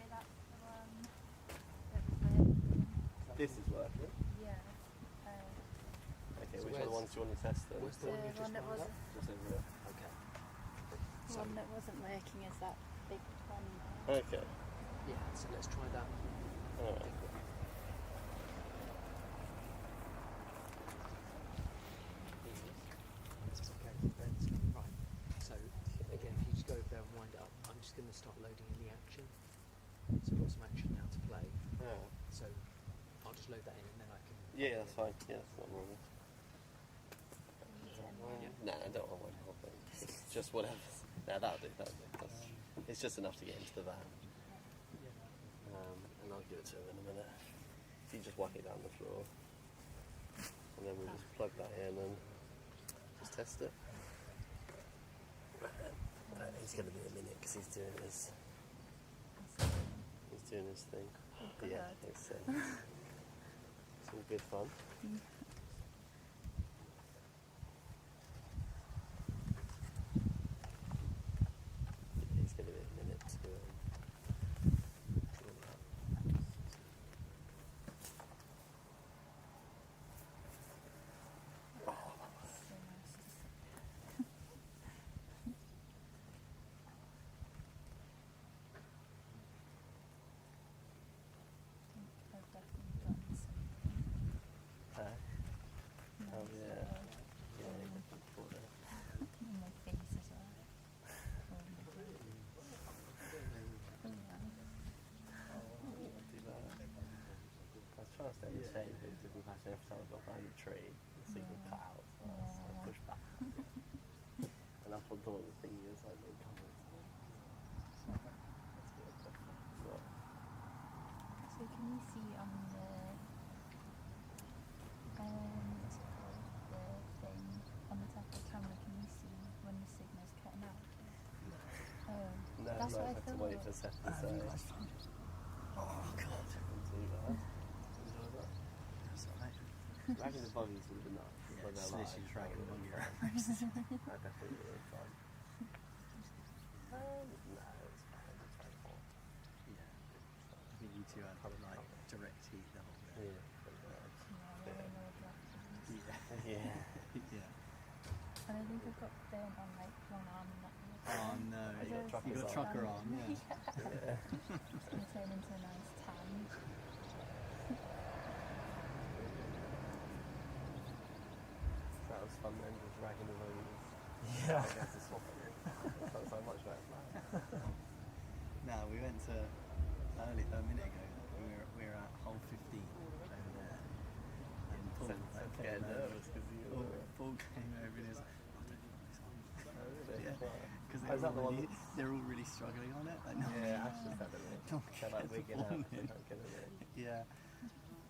This is working? Yeah. Okay, which are the ones you want to test then? The one that wasn't. Just over here. Okay. The one that wasn't working is that big one there. Okay. Yeah, so let's try that. Alright. Right, so again, if you just go over there and wind it up, I'm just going to start loading in the action. load that in and then I can... Yeah, that's fine. Yeah, that's not wrong. Nah, I don't want one whole thing. Just whatever. Nah, that'll do. It's just enough to get into the van. And I'll give it to him in a minute. If you just whack it down the floor. And then we'll just plug that in and just test it. It's going to be a minute because he's doing his thing. Yeah, it's all good fun. It's going to be a minute to do that. Every time I got behind the tree, the signal cut out, so I pushed back. And up on top of the thing, there's like little covers. So can you see on the what's it called, the thing on the top of the camera, can you see when the signal's cutting out? No, that's what I have to thought. wait for Seth to say. Oh god, I couldn't do that. Dragging the buggies would have been nice. Yeah, When just they're literally live, dragging the buggy that around. definitely would have been fun. No, it's fine. It's very hot. Yeah. I think you two had like direct heat the whole day. Yeah. And I think I've got burnt on like one arm and that. Oh no, you got trucker on, yeah. It's going to turn into a nice tan. That was fun then, just dragging the buggies. Yeah. I guess it's not funny. That was so much better fun. No, we went to a minute ago. We were at hole 15 over there, and Paul getting nervous because Paul came over and he was like, "I don't think this on." Yeah, because because they're all really struggling on it. Like, no, yeah, Ash just had it. They're like wigging out. They don't get it. Yeah.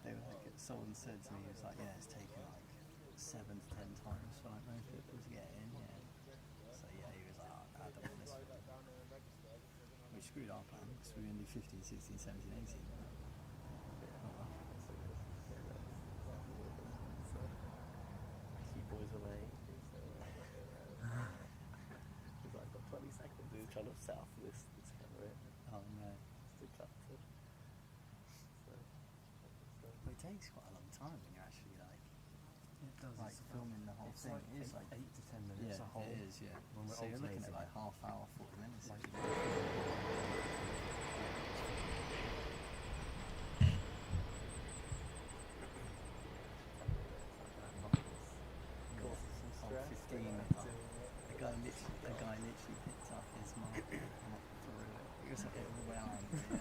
They were like, someone said to me, he was like, "Yeah, it's taken like 7 to 10 times for like most people to get in." Yeah. So yeah, he was like, "I don't want this." We screwed our plan because we were going to do 15, 16, 17, 18. Keep boys away. He's like, got 20 seconds. He's trying to set up for this camera. Oh no. It's too cluttered. But it takes quite a long time when you're actually like, It does. like filming the whole thing. It's like 8 to 10 minutes Yeah, a whole. it is, yeah. When we're So you're looking at alternating. like half hour, 40 minutes. A guy literally picked up his mark and threw it. It was like all the way out. Yeah.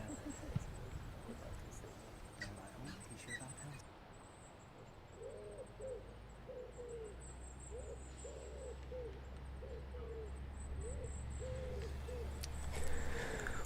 I'm like, oh, you sure about that?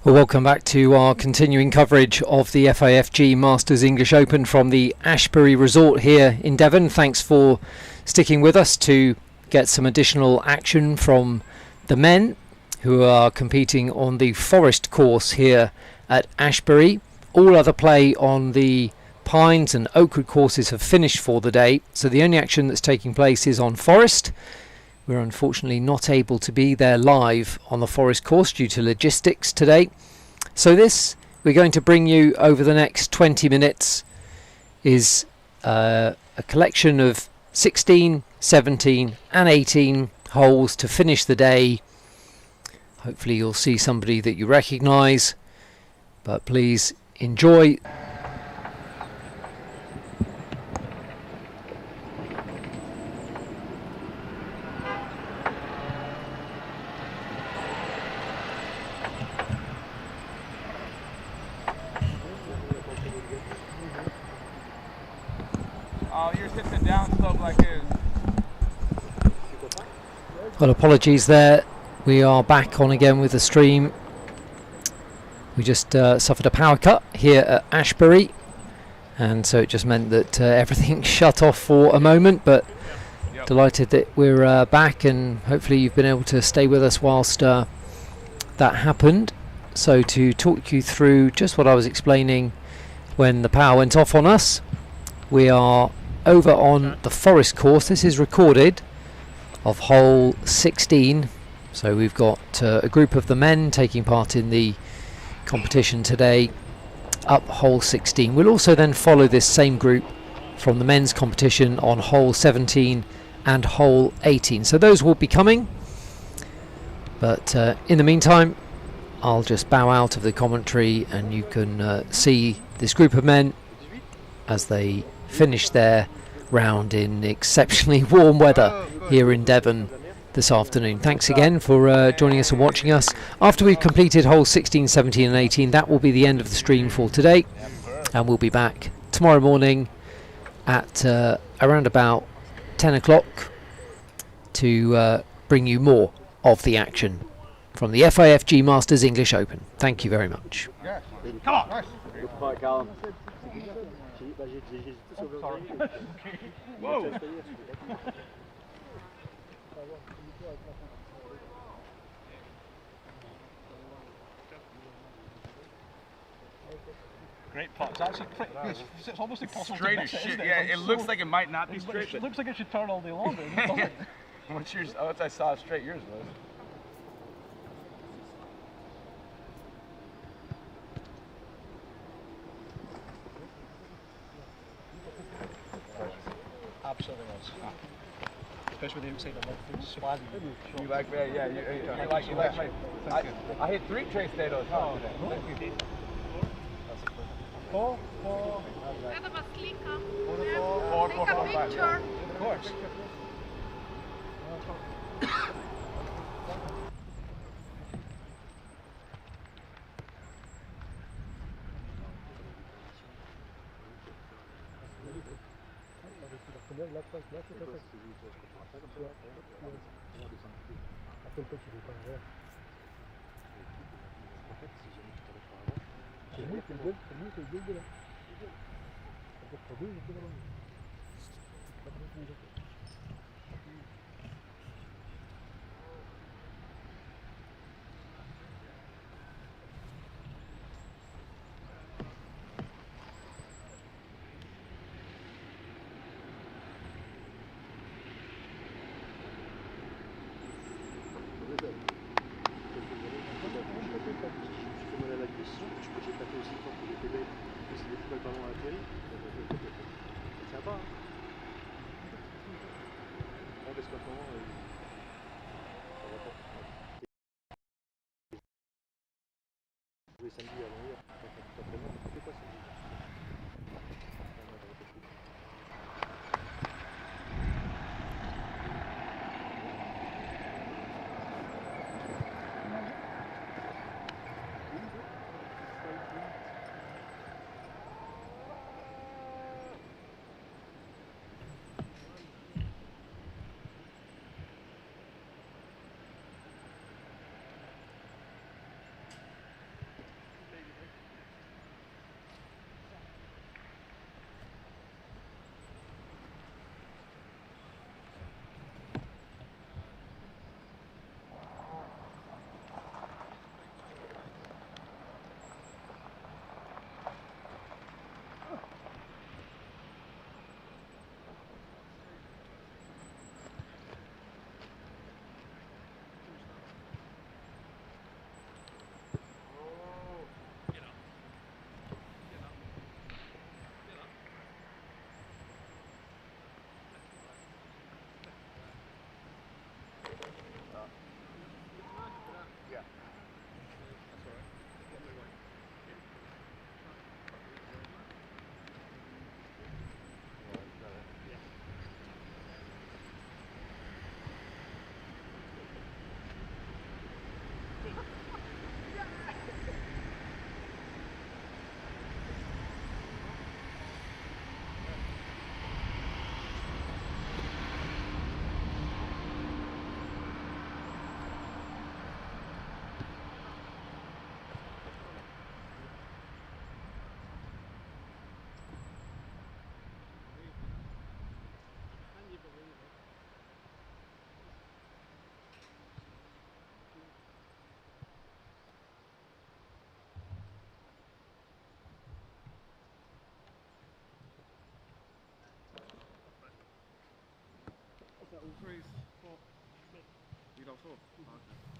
Well, welcome back to our continuing coverage of the FIFG Masters English Open from the Ashbury Resort here in Devon. Thanks for sticking with us to get some additional action from the men who are competing on the Forest course here at Ashbury. All other play on the Pines and Oakwood courses have finished for the day, so the only action that's taking place is on Forest. We're unfortunately not able to be there live on the Forest course due to logistics today. So this we're going to bring you over the next 20 minutes is a collection of 16, 17 and 18 holes to finish the day. Hopefully you'll see somebody that you recognise, but please enjoy. Well, apologies there. We are back on again with the stream. We just suffered a power cut here at Ashbury, and so it just meant that everything shut off for a moment, but delighted that we're back, and hopefully you've been able to stay with us whilst that happened. So to talk you through just what I was explaining when the power went off on us, we are over on the Forest course. This is recorded of hole 16. So we've got a group of the men taking part in the competition today up hole 16. We'll also then follow this same group from the men's competition on hole 17 and hole 18. So those will be coming, but in the meantime I'll just bow out of the commentary, and you can see this group of men as they finish their round in exceptionally warm weather here in Devon this afternoon. Thanks again for joining us and watching us. After we've completed holes 16, 17 and 18, that will be the end of the stream for today, and we'll be back tomorrow morning at around about 10 o'clock to bring you more of the action from the FIFG Masters English Open. Thank you very much. Yes. Come on. Nice. Good fight, Callum. Whoa. Great putt. It's actually pretty, it's almost impossible straight to as miss shit. it, isn't Yeah, it? it looks like it might not be straight. It looks like it should turn all day long, but it doesn't. Yeah. Once I saw it straight, yours was. Absolutely was. Especially with the outside of the leg, swaggy. You like that? Yeah, you like my. I hit 3 trace potatoes. Oh, thank you. Four. Have a click up. Four, Take a picture. Of course. all threes? Four? You got four? Okay.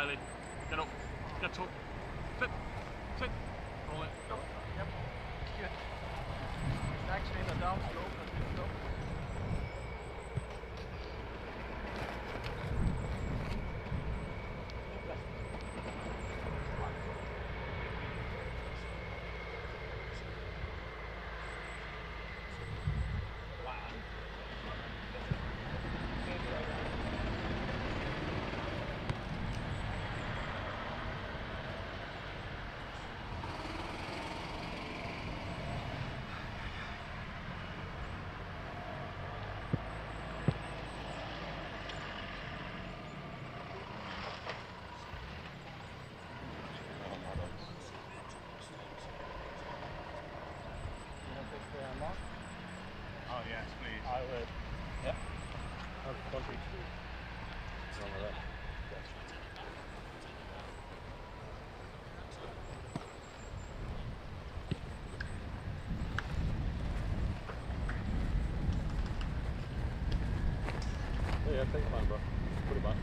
slowly. Get up. Get up. Sit. Sit. Roll it. Go. Yep. Good. It's actually in the downstroke, but it's up. Oh yes, please. I would. Yeah. Country. It's on the left. Yeah, take your time, bro. Put it back.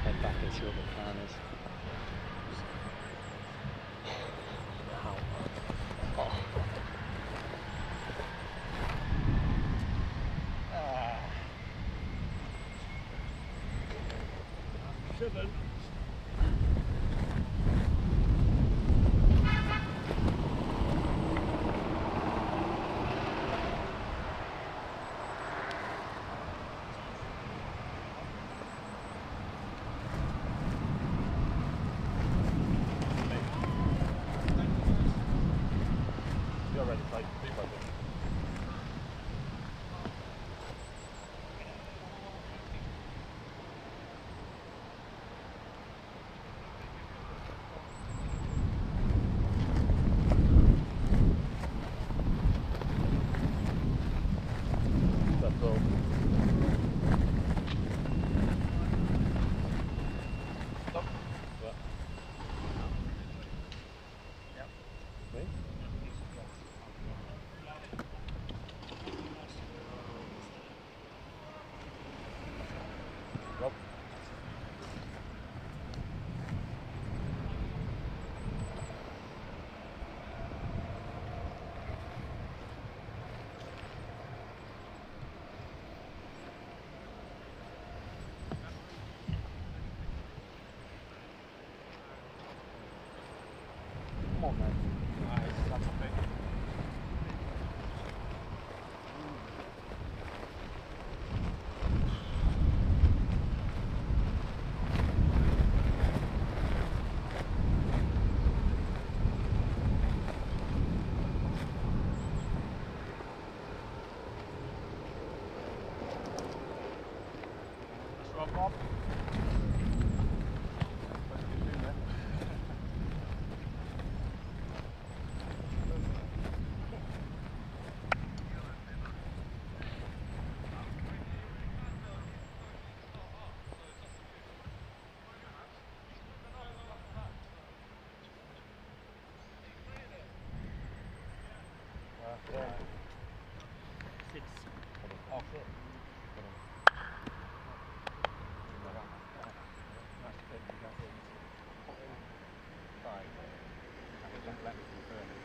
Head back and see what the plan is. How? Oh. Seven. You're ready, like, be ready. That's all. Stop. Yeah. Yep. Me? Rob. Come on, man. Nice. That's okay. That's Rob. Six. Oh, shit. Let me confirm it.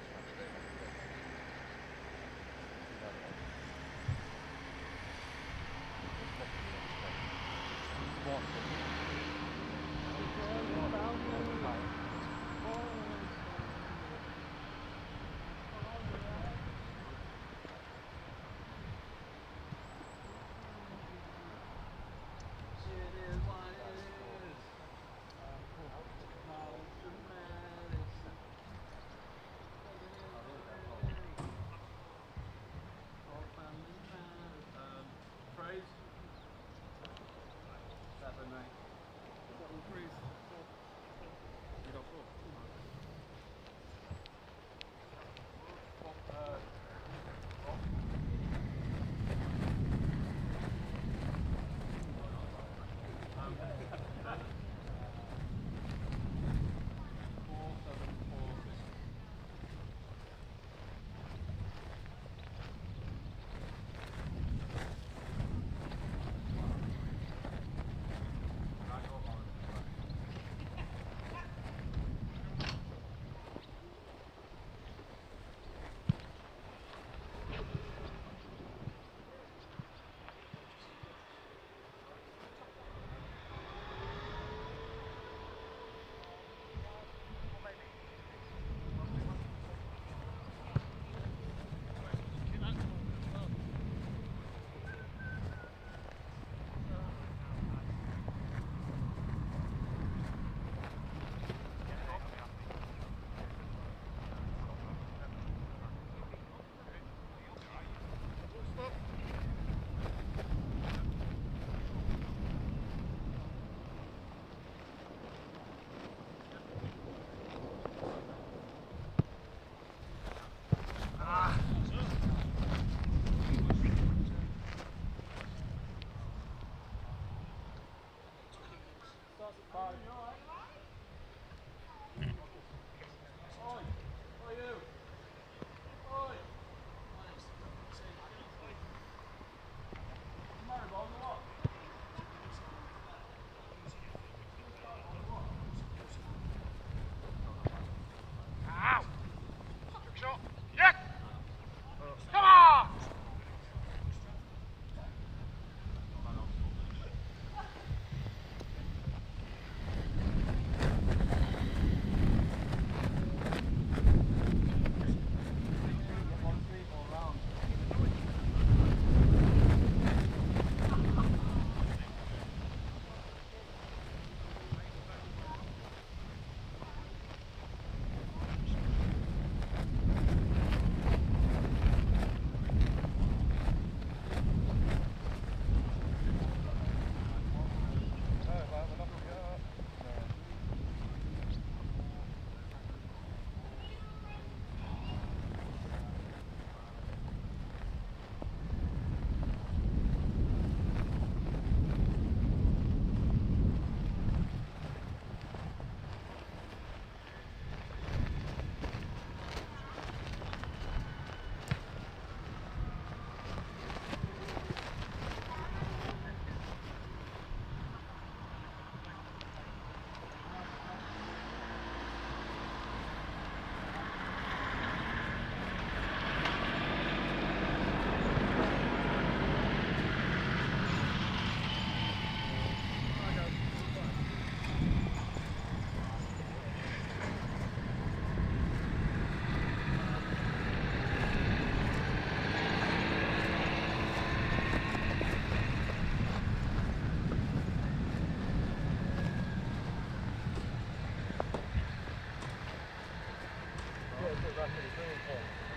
That's really important.